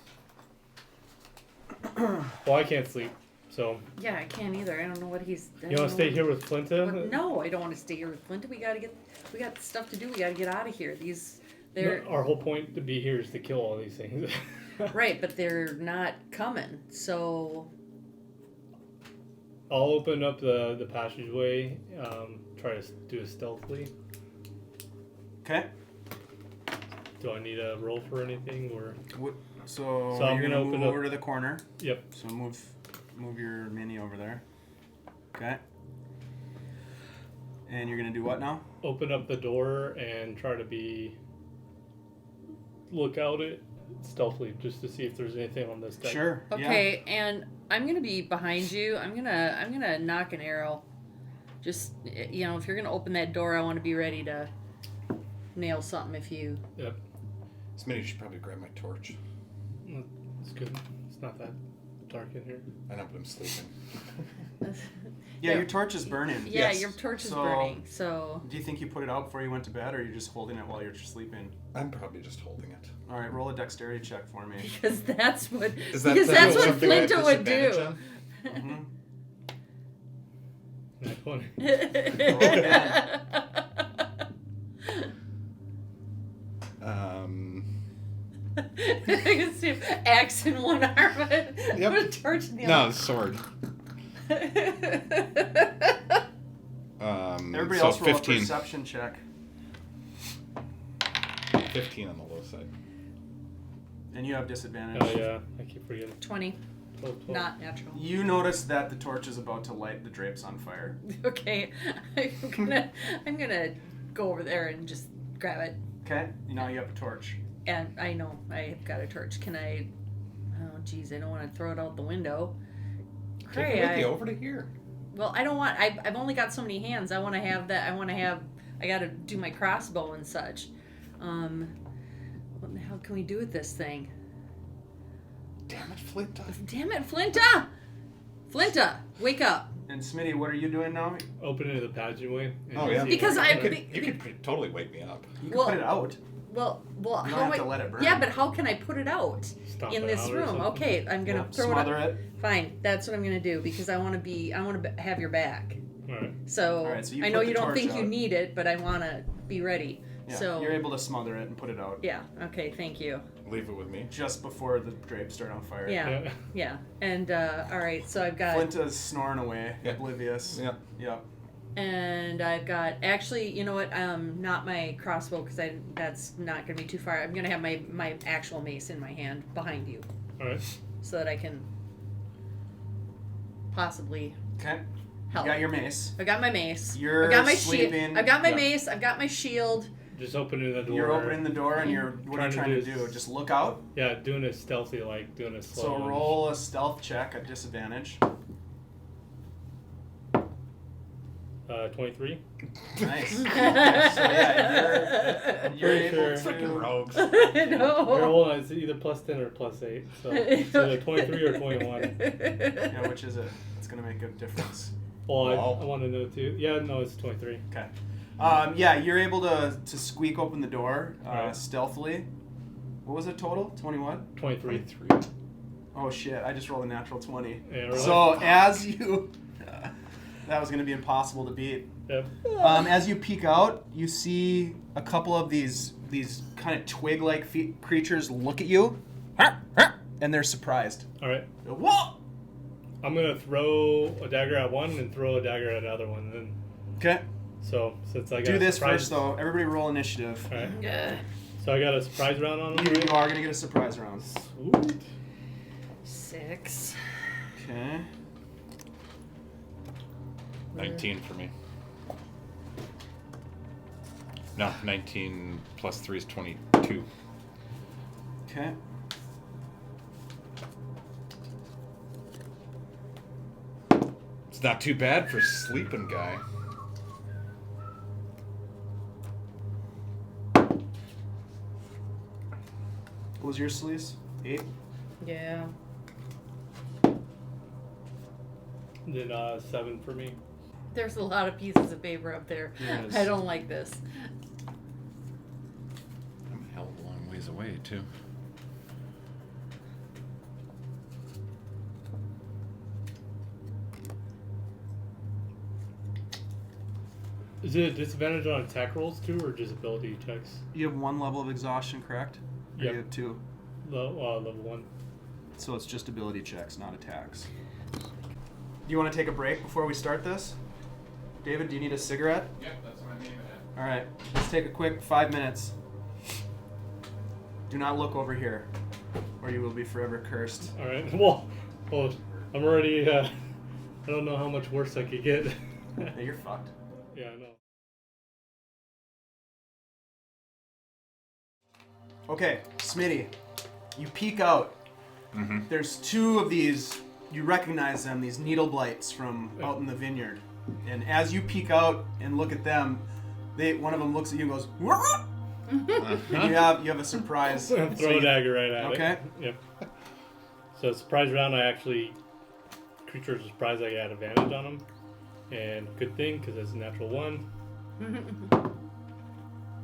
[SPEAKER 3] Well, I can't sleep, so
[SPEAKER 2] Yeah, I can't either. I don't know what he's.
[SPEAKER 3] you want to stay here with Flinta?
[SPEAKER 2] No, I don't want to stay here with Flinta. We got stuff to do. We gotta get out of here. They're
[SPEAKER 3] Our whole point to be here is to kill all these things.
[SPEAKER 2] right, but they're not coming. So
[SPEAKER 3] I'll open up the passageway. Try to do it stealthily.
[SPEAKER 1] Okay.
[SPEAKER 3] Do I need a roll for anything or?
[SPEAKER 1] So
[SPEAKER 3] I'm
[SPEAKER 1] you're
[SPEAKER 3] gonna
[SPEAKER 1] gonna
[SPEAKER 3] open
[SPEAKER 1] move
[SPEAKER 3] up-
[SPEAKER 1] over to the corner.
[SPEAKER 3] Yep.
[SPEAKER 1] So move your mini over there. Okay. And you're gonna do what now?
[SPEAKER 3] Open up the door and try to look out it stealthily just to see if there's anything on this deck.
[SPEAKER 1] Sure.
[SPEAKER 2] okay, and I'm gonna be behind you. I'm gonna knock an arrow. Just if you're gonna open that door, I want to be ready to nail something. If you
[SPEAKER 3] Yep.
[SPEAKER 4] Smitty should probably grab my torch.
[SPEAKER 3] It's good. It's not that dark in here.
[SPEAKER 4] I know, but I'm sleeping.
[SPEAKER 1] Yeah, your torch is burning.
[SPEAKER 2] yeah,
[SPEAKER 4] Yes.
[SPEAKER 2] your torch is
[SPEAKER 1] So-
[SPEAKER 2] burning. So
[SPEAKER 1] Do you think you put it out before you went to bed, or are you just holding it while you're sleeping?
[SPEAKER 4] I'm probably just holding it.
[SPEAKER 1] All right, roll a dexterity check for me.
[SPEAKER 2] because that's what
[SPEAKER 4] Is that
[SPEAKER 2] because
[SPEAKER 4] the
[SPEAKER 2] that's what
[SPEAKER 4] something I have
[SPEAKER 2] Flinta would
[SPEAKER 4] disadvantage
[SPEAKER 2] do.
[SPEAKER 4] on?
[SPEAKER 1] Mhm.
[SPEAKER 3] Not 20.
[SPEAKER 2] I can see him axe in one arm and
[SPEAKER 4] Yep.
[SPEAKER 2] a torch in the
[SPEAKER 4] No,
[SPEAKER 2] other.
[SPEAKER 4] the sword.
[SPEAKER 1] Everybody
[SPEAKER 4] so
[SPEAKER 1] else roll
[SPEAKER 4] 15.
[SPEAKER 1] a perception check.
[SPEAKER 4] 15 on the low side.
[SPEAKER 1] And you have disadvantage.
[SPEAKER 3] Oh yeah, I keep forgetting.
[SPEAKER 2] 20,
[SPEAKER 3] 12.
[SPEAKER 2] not natural.
[SPEAKER 1] You notice that the torch is about to light the drapes on fire.
[SPEAKER 2] Okay, I'm gonna go over there and just grab it.
[SPEAKER 1] Okay, now you have a torch.
[SPEAKER 2] And I know I've got a torch. Can I? Oh, geez, I don't want to throw it out the window.
[SPEAKER 4] Take it with you over to here.
[SPEAKER 2] Well, I don't want. I've only got so many hands. I want to have that. I got to do my crossbow and such. What the hell can we do with this thing?
[SPEAKER 4] Damn it, Flinta.
[SPEAKER 2] Damn it, Flinta! Flinta, wake up!
[SPEAKER 1] And Smitty, what are you doing now?
[SPEAKER 3] Open into the passageway. and
[SPEAKER 4] Oh, yeah.
[SPEAKER 3] see
[SPEAKER 2] Because
[SPEAKER 3] if
[SPEAKER 4] You could totally wake me up.
[SPEAKER 1] You can
[SPEAKER 2] Well-
[SPEAKER 1] put it out.
[SPEAKER 2] Well,
[SPEAKER 1] You don't
[SPEAKER 2] how
[SPEAKER 1] have
[SPEAKER 2] I?
[SPEAKER 1] to let it burn.
[SPEAKER 2] Yeah, but how can I put it out
[SPEAKER 3] Stomp
[SPEAKER 2] in
[SPEAKER 3] it
[SPEAKER 2] this
[SPEAKER 3] out or
[SPEAKER 2] room?
[SPEAKER 3] something.
[SPEAKER 2] Okay, I'm gonna throw
[SPEAKER 1] smother
[SPEAKER 2] it.
[SPEAKER 1] it.
[SPEAKER 2] Fine, that's what I'm gonna do because I want to have your back.
[SPEAKER 3] Alright.
[SPEAKER 2] So,
[SPEAKER 1] All right, so you
[SPEAKER 2] I know
[SPEAKER 1] put
[SPEAKER 2] you
[SPEAKER 1] the
[SPEAKER 2] don't
[SPEAKER 1] torch
[SPEAKER 2] think you
[SPEAKER 1] out.
[SPEAKER 2] need it, but I want to be ready.
[SPEAKER 1] Yeah,
[SPEAKER 2] So
[SPEAKER 1] you're able to smother it and put it out
[SPEAKER 2] yeah, okay, thank you.
[SPEAKER 4] Leave it with me.
[SPEAKER 1] just before the drapes start on fire.
[SPEAKER 2] Yeah, yeah, and all right, so I've got
[SPEAKER 1] Flinta's snoring away,
[SPEAKER 4] Yeah.
[SPEAKER 1] oblivious.
[SPEAKER 4] Yeah.
[SPEAKER 1] Yep.
[SPEAKER 2] and I've got actually, you know what? Not my crossbow because that's not gonna be too far. I'm gonna have my actual mace in my hand behind you
[SPEAKER 3] Alright.
[SPEAKER 2] so that I can possibly
[SPEAKER 1] Okay.
[SPEAKER 2] help.
[SPEAKER 1] You got your mace.
[SPEAKER 2] I got my mace.
[SPEAKER 1] You're
[SPEAKER 2] I got my
[SPEAKER 1] sleeping.
[SPEAKER 2] shield. I've got my
[SPEAKER 1] Yeah.
[SPEAKER 2] mace. I've got my shield.
[SPEAKER 3] Just opening the door.
[SPEAKER 1] You're opening the door and you're what are you
[SPEAKER 3] Trying
[SPEAKER 1] trying
[SPEAKER 3] to
[SPEAKER 1] to
[SPEAKER 3] do
[SPEAKER 1] do? Just look out.
[SPEAKER 3] Yeah, doing it stealthy, like doing it slow.
[SPEAKER 1] So roll a stealth check at disadvantage.
[SPEAKER 3] 23.
[SPEAKER 1] Nice. Okay, so yeah, you're
[SPEAKER 3] Pretty
[SPEAKER 1] able
[SPEAKER 3] sure.
[SPEAKER 4] Freaking
[SPEAKER 1] to.
[SPEAKER 4] rogues.
[SPEAKER 3] Your
[SPEAKER 2] no.
[SPEAKER 3] roll is either plus 10 or plus 8. So it's either 23 or 21.
[SPEAKER 1] Yeah, which is it? It's gonna make a difference.
[SPEAKER 3] Well,
[SPEAKER 4] Wow.
[SPEAKER 3] I want to know too. Yeah, no, it's 23.
[SPEAKER 1] Okay. Yeah, you're able to squeak open the door
[SPEAKER 3] Right.
[SPEAKER 1] stealthily. What was it total? 20 what?
[SPEAKER 3] 23.
[SPEAKER 4] 23.
[SPEAKER 1] Oh shit! I just rolled a natural 20.
[SPEAKER 3] Yeah, really?
[SPEAKER 1] So as you, that was gonna be impossible to beat.
[SPEAKER 3] Yep.
[SPEAKER 1] As you peek out, you see a couple of these kind of twig-like creatures look at you, and they're surprised.
[SPEAKER 3] All right.
[SPEAKER 1] Whoa!
[SPEAKER 3] I'm gonna throw a dagger at one and throw a dagger at another one. Then,
[SPEAKER 1] Okay.
[SPEAKER 3] so since I got
[SPEAKER 1] Do
[SPEAKER 3] a
[SPEAKER 1] this
[SPEAKER 3] surprise,
[SPEAKER 1] first, though. Everybody roll initiative.
[SPEAKER 3] All right.
[SPEAKER 2] Yeah.
[SPEAKER 3] So I got a surprise round on them.
[SPEAKER 1] You are gonna get a surprise round.
[SPEAKER 3] Sweet.
[SPEAKER 2] 6.
[SPEAKER 1] Okay.
[SPEAKER 4] 19 for me. No, 19 plus 3 is 22.
[SPEAKER 1] Okay.
[SPEAKER 4] It's not too bad for sleeping guy.
[SPEAKER 1] What was your Selise? 8?
[SPEAKER 2] Yeah.
[SPEAKER 3] Then 7 for me.
[SPEAKER 2] There's a lot of pieces of paper up there.
[SPEAKER 1] There is.
[SPEAKER 2] I don't like this.
[SPEAKER 4] I'm a hell of a long ways away, too.
[SPEAKER 3] Is it a disadvantage on attack rolls too, or just ability checks?
[SPEAKER 1] You have 1 level of exhaustion, correct? Or
[SPEAKER 3] Yep.
[SPEAKER 1] You have 2.
[SPEAKER 3] Level 1.
[SPEAKER 1] So it's just ability checks, not attacks. Do you want to take a break before we start this? David, do you need a cigarette?
[SPEAKER 4] Yep, that's what I'm aiming at.
[SPEAKER 1] All right, let's take a quick 5 minutes. Do not look over here, or you will be forever cursed.
[SPEAKER 3] All right. Well, I'm already. I don't know how much worse I could get.
[SPEAKER 1] Yeah, you're fucked.
[SPEAKER 3] Yeah, I know.
[SPEAKER 1] Okay, Smitty, you peek out.
[SPEAKER 4] Mm-hmm.
[SPEAKER 1] There's 2 of these. You recognize them, these needle blights from out in the vineyard. And as you peek out and look at them, one of them looks at you and goes, "Wah!" And you have a surprise.
[SPEAKER 3] Throw a dagger right at it.
[SPEAKER 1] Okay.
[SPEAKER 3] Yep. So surprise round, creature is surprised I had advantage on them, and good thing because it's a natural 1.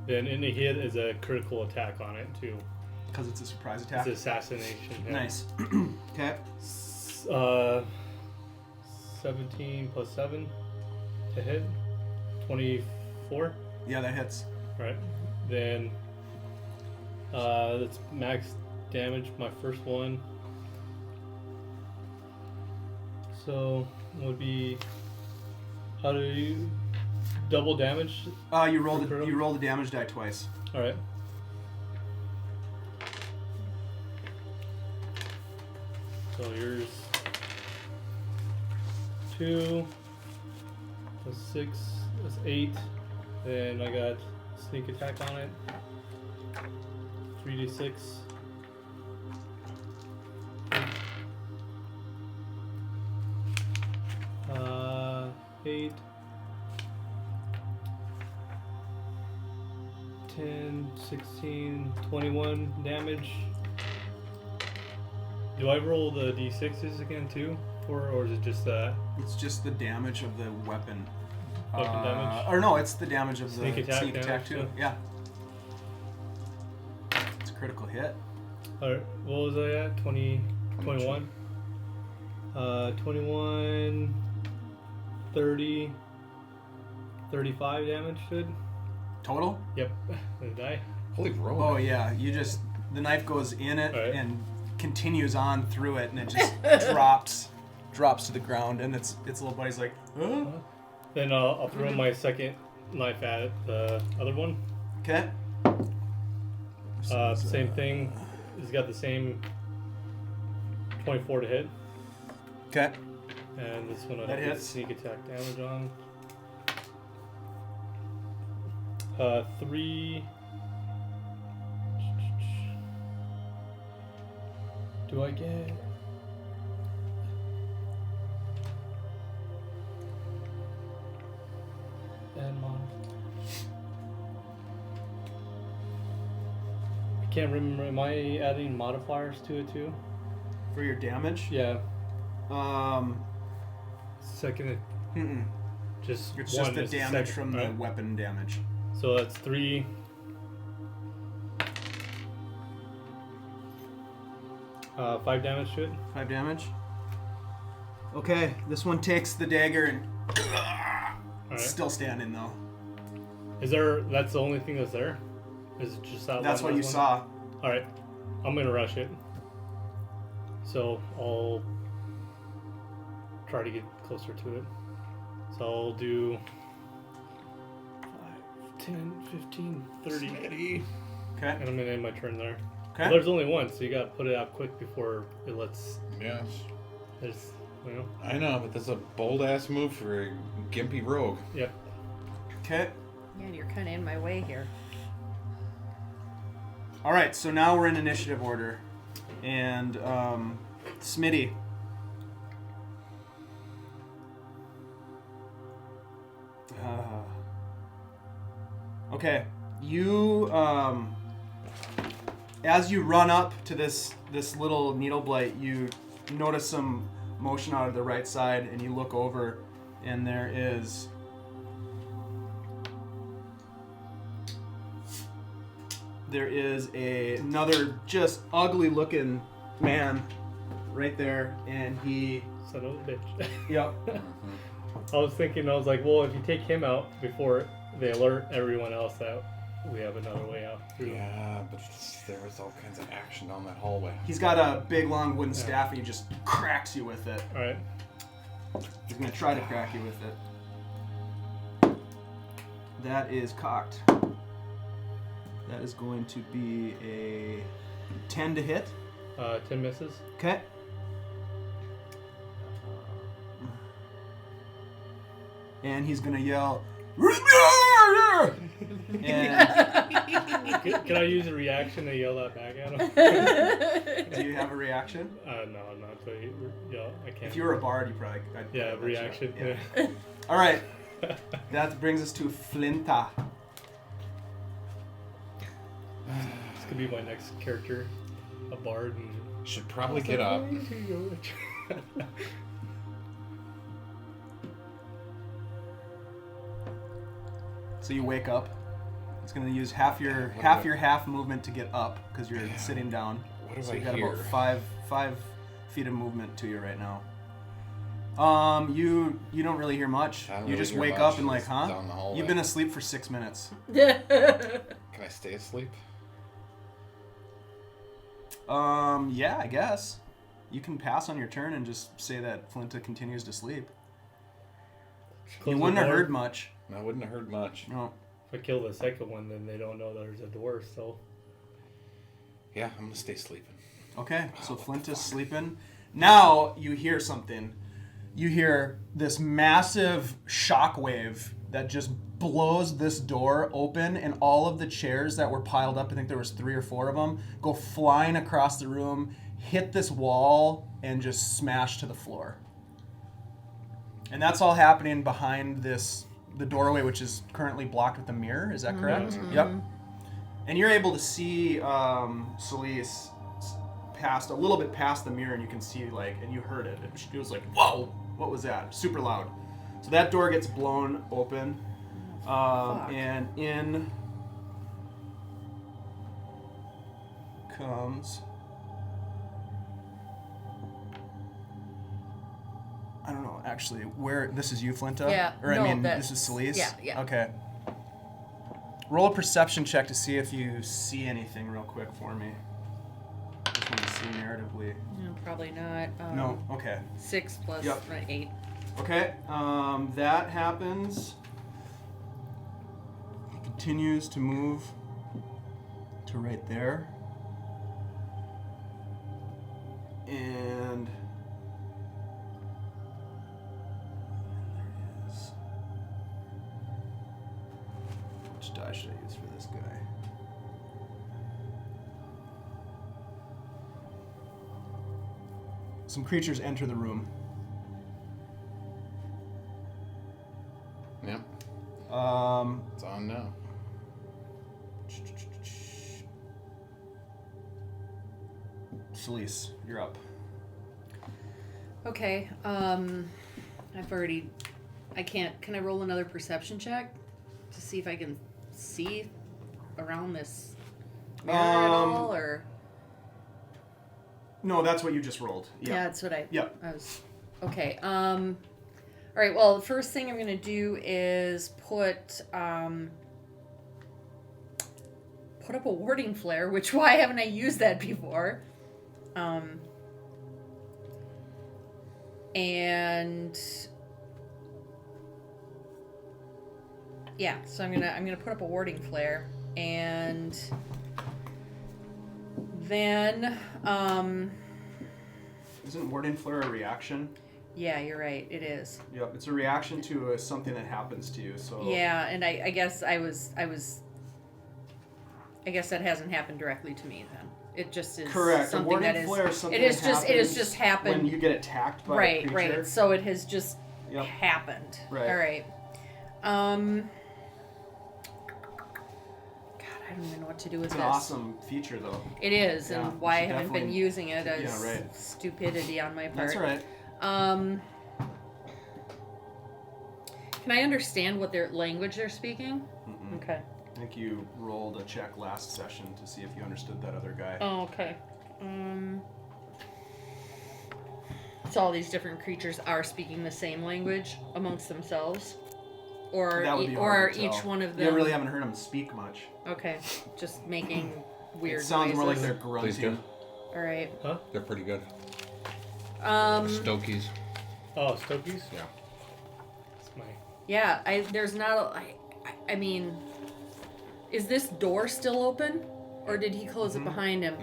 [SPEAKER 3] Then any hit is a critical attack on it too.
[SPEAKER 1] Because it's a surprise attack.
[SPEAKER 3] It's assassination. Yeah.
[SPEAKER 1] Nice. Okay.
[SPEAKER 3] 17 plus 7 to hit. 24.
[SPEAKER 1] Yeah, that hits.
[SPEAKER 3] Right. Then that's max damage, my first one. So it would be, how do you double damage?
[SPEAKER 1] You roll the damage die twice.
[SPEAKER 3] All right. So yours 2 plus 6 is 8. Then I got sneak attack on it. 3d6. 8. 10, 16, 21 damage. Do I roll the d6s again too? Or is it just that?
[SPEAKER 1] It's just the damage of the weapon.
[SPEAKER 3] Weapon damage?
[SPEAKER 1] Or no, it's the damage of
[SPEAKER 3] Sneak
[SPEAKER 1] the
[SPEAKER 3] attack
[SPEAKER 1] sneak attack
[SPEAKER 3] damage,
[SPEAKER 1] too. Yeah. It's a critical hit.
[SPEAKER 3] Alright, what was I at? 20, 21? 21, 30, 35 damage should?
[SPEAKER 1] Total?
[SPEAKER 3] Yep. Gonna die.
[SPEAKER 4] Holy roll.
[SPEAKER 1] Oh yeah, the knife goes in it
[SPEAKER 3] Right.
[SPEAKER 1] and continues on through it, and it just drops to the ground, and its little buddy's like, huh?
[SPEAKER 3] Then I'll throw my second knife at it, the other one.
[SPEAKER 1] Okay.
[SPEAKER 3] Same thing. It's got the same 24 to hit.
[SPEAKER 1] Okay.
[SPEAKER 3] And this one I
[SPEAKER 1] That
[SPEAKER 3] get
[SPEAKER 1] hits.
[SPEAKER 3] sneak attack damage on. 3. Do I get? And mod. I can't remember. Am I adding modifiers to it too?
[SPEAKER 1] For your damage?
[SPEAKER 3] Yeah.
[SPEAKER 1] It's
[SPEAKER 3] Second, just
[SPEAKER 1] just
[SPEAKER 3] one
[SPEAKER 1] the
[SPEAKER 3] is
[SPEAKER 1] damage
[SPEAKER 3] second,
[SPEAKER 1] from the
[SPEAKER 3] right?
[SPEAKER 1] weapon damage.
[SPEAKER 3] So that's 3. 5 damage to it.
[SPEAKER 1] 5 damage. Okay, this one takes the dagger and
[SPEAKER 3] Alright.
[SPEAKER 1] still standing though.
[SPEAKER 3] Is there? That's the only thing that's there. Is it just that?
[SPEAKER 1] That's
[SPEAKER 3] one
[SPEAKER 1] what you
[SPEAKER 3] last
[SPEAKER 1] saw.
[SPEAKER 3] one? All right, I'm gonna rush it. So I'll try to get closer to it. So I'll do 5, 10, 15, 30.
[SPEAKER 1] Okay.
[SPEAKER 3] And I'm gonna end my turn there.
[SPEAKER 1] Okay.
[SPEAKER 3] Well, there's only one, so you gotta put it out quick before it lets.
[SPEAKER 4] Yes.
[SPEAKER 3] There's, you know.
[SPEAKER 4] I know, but that's a bold ass move for a gimpy rogue.
[SPEAKER 3] Yep.
[SPEAKER 1] Okay.
[SPEAKER 2] Yeah, and you're kind of in my way here.
[SPEAKER 1] All right, so now we're in initiative order, and Smitty. Okay, you as you run up to this little needle blight, you notice some motion out of the right side, and you look over, and there is another just ugly looking man right there, and he.
[SPEAKER 3] Son of a bitch.
[SPEAKER 1] Yep.
[SPEAKER 3] I was thinking, I was like, well, if you take him out before they alert everyone else that we have another way out through.
[SPEAKER 4] Yeah, but there was all kinds of action down that hallway.
[SPEAKER 1] He's got a big long wooden staff, and he just cracks you with it.
[SPEAKER 3] All right.
[SPEAKER 1] He's gonna try to crack you with it. That is cocked. That is going to be a 10 to hit.
[SPEAKER 3] 10 misses.
[SPEAKER 1] Okay. And he's gonna yell. And
[SPEAKER 3] Can I use a reaction to yell that back at him?
[SPEAKER 1] do you have a reaction?
[SPEAKER 3] No, not to yell. I can't.
[SPEAKER 1] If you were a bard, you probably.
[SPEAKER 3] Yeah, reaction.
[SPEAKER 1] Yeah. All right. That brings us to Flinta.
[SPEAKER 3] This could be my next character, a bard. And
[SPEAKER 4] Should probably get up.
[SPEAKER 1] So you wake up. It's gonna use half your half movement to get up because you're sitting down.
[SPEAKER 4] What do
[SPEAKER 1] So
[SPEAKER 4] I
[SPEAKER 1] you got
[SPEAKER 4] hear?
[SPEAKER 1] about five feet of movement to you right now. You don't really hear much.
[SPEAKER 4] I don't
[SPEAKER 1] You
[SPEAKER 4] really
[SPEAKER 1] just
[SPEAKER 4] hear
[SPEAKER 1] wake
[SPEAKER 4] much.
[SPEAKER 1] up and like,
[SPEAKER 4] It's
[SPEAKER 1] huh?
[SPEAKER 4] down the hallway.
[SPEAKER 1] You've been asleep for 6 minutes.
[SPEAKER 4] Can I stay asleep?
[SPEAKER 1] Yeah, I guess. You can pass on your turn and just say that Flinta continues to sleep.
[SPEAKER 3] Close
[SPEAKER 1] You
[SPEAKER 3] the
[SPEAKER 1] wouldn't have
[SPEAKER 3] door.
[SPEAKER 1] heard much.
[SPEAKER 4] I wouldn't have heard much.
[SPEAKER 1] No.
[SPEAKER 3] If I kill the second one, then they don't know there's a door. So
[SPEAKER 4] Yeah, I'm gonna stay sleeping.
[SPEAKER 1] Okay, so Flinta's sleeping. Now you hear something. You hear this massive shockwave that just blows this door open, and all of the chairs that were piled up, I think there was 3 or 4 of them, go flying across the room, hit this wall, and just smash to the floor. And that's all happening behind the doorway, which is currently blocked with a mirror. Is that correct?
[SPEAKER 3] Mm-hmm.
[SPEAKER 1] Yep. And you're able to see Selise a little bit past the mirror, and you can see and you heard it. It was like, whoa, what was that? Super loud. So that door gets blown open, and in comes. I don't know, actually, where this is you, Flinta?
[SPEAKER 2] Yeah,
[SPEAKER 1] Or
[SPEAKER 2] no,
[SPEAKER 1] I mean,
[SPEAKER 2] that's-
[SPEAKER 1] this is Selise?
[SPEAKER 2] yeah.
[SPEAKER 1] Okay. Roll a perception check to see if you see anything real quick for me. Just want to see narratively.
[SPEAKER 2] No, probably not.
[SPEAKER 1] No, okay.
[SPEAKER 2] 6 plus
[SPEAKER 1] Yep.
[SPEAKER 2] 8.
[SPEAKER 1] Okay, that happens. He continues to move to right there. And there it is. Which die should I use for this guy? Some creatures enter the room.
[SPEAKER 4] Yep,
[SPEAKER 1] Um,
[SPEAKER 4] it's on now.
[SPEAKER 1] Selise, you're up.
[SPEAKER 2] Okay. Can I roll another perception check to see if I can see around this mirror at all, or?
[SPEAKER 1] No, that's what you just rolled.
[SPEAKER 2] Yeah, that's what I.
[SPEAKER 1] Yep.
[SPEAKER 2] I was. Okay. All right. Well, the first thing I'm gonna do is put up a warding flare. Which why haven't I used that before? And yeah, so I'm gonna put up a warding flare, and then
[SPEAKER 1] Isn't Warding Flare a reaction?
[SPEAKER 2] yeah, you're right, it is.
[SPEAKER 1] Yep, it's a reaction to something that happens to you. So
[SPEAKER 2] Yeah, and I guess I guess that hasn't happened directly to me then. It just is
[SPEAKER 1] correct.
[SPEAKER 2] something
[SPEAKER 1] a Warding
[SPEAKER 2] that is.
[SPEAKER 1] Flare is something
[SPEAKER 2] It is
[SPEAKER 1] that
[SPEAKER 2] just. It has
[SPEAKER 1] happens
[SPEAKER 2] just happened.
[SPEAKER 1] when you get attacked by a
[SPEAKER 2] Right,
[SPEAKER 1] creature.
[SPEAKER 2] right. So it has just
[SPEAKER 1] Yep.
[SPEAKER 2] happened.
[SPEAKER 1] Right.
[SPEAKER 2] All right. God, I don't even know what to do with
[SPEAKER 1] It's
[SPEAKER 2] this.
[SPEAKER 1] an awesome feature, though.
[SPEAKER 2] It is,
[SPEAKER 1] Yeah,
[SPEAKER 2] and why I
[SPEAKER 1] you should
[SPEAKER 2] haven't been
[SPEAKER 1] definitely-
[SPEAKER 2] using it is
[SPEAKER 1] Yeah, right.
[SPEAKER 2] stupidity on my part.
[SPEAKER 1] That's all right.
[SPEAKER 2] Can I understand what their language they're speaking?
[SPEAKER 1] Mm-mm.
[SPEAKER 2] Okay.
[SPEAKER 1] I think you rolled a check last session to see if you understood that other guy.
[SPEAKER 2] Oh, okay. So all these different creatures are speaking the same language amongst themselves, or
[SPEAKER 1] That would be
[SPEAKER 2] or are
[SPEAKER 1] hard to
[SPEAKER 2] each
[SPEAKER 1] tell.
[SPEAKER 2] one of them?
[SPEAKER 1] You really haven't heard them speak much.
[SPEAKER 2] Okay, just making weird
[SPEAKER 1] It sounds more like
[SPEAKER 2] noises.
[SPEAKER 1] they're
[SPEAKER 4] Please
[SPEAKER 1] grunting.
[SPEAKER 4] do.
[SPEAKER 2] All right.
[SPEAKER 4] They're pretty good.
[SPEAKER 3] Oh,
[SPEAKER 4] Stokies.
[SPEAKER 3] Stokies?
[SPEAKER 4] Yeah.
[SPEAKER 3] That's my...
[SPEAKER 2] Yeah, there's not. I mean, is this door still open, or did he close it behind him?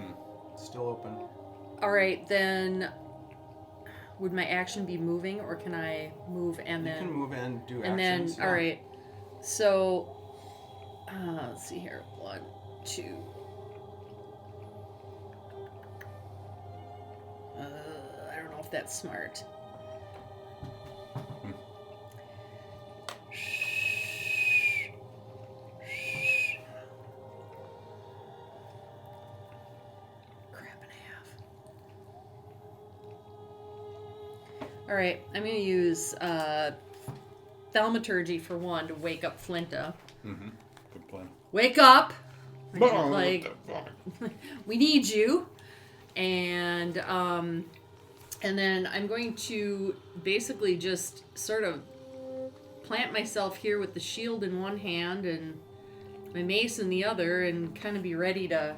[SPEAKER 1] Still open.
[SPEAKER 2] All right, then. Would my action be moving, or can I move and
[SPEAKER 1] You
[SPEAKER 2] then?
[SPEAKER 1] can move and do
[SPEAKER 2] And
[SPEAKER 1] actions.
[SPEAKER 2] then, all right. So, let's see here. 1, 2. I don't know if that's smart. Crap and a half. All right, I'm going to use thaumaturgy for 1 to wake up Flinta.
[SPEAKER 4] Mm-hmm. Good plan.
[SPEAKER 2] Wake up! I'm
[SPEAKER 4] Oh,
[SPEAKER 2] gonna,
[SPEAKER 4] what
[SPEAKER 2] like,
[SPEAKER 4] the fuck?
[SPEAKER 2] we need you. And then I'm going to basically just sort of plant myself here with the shield in one hand and my mace in the other, and kind of be ready to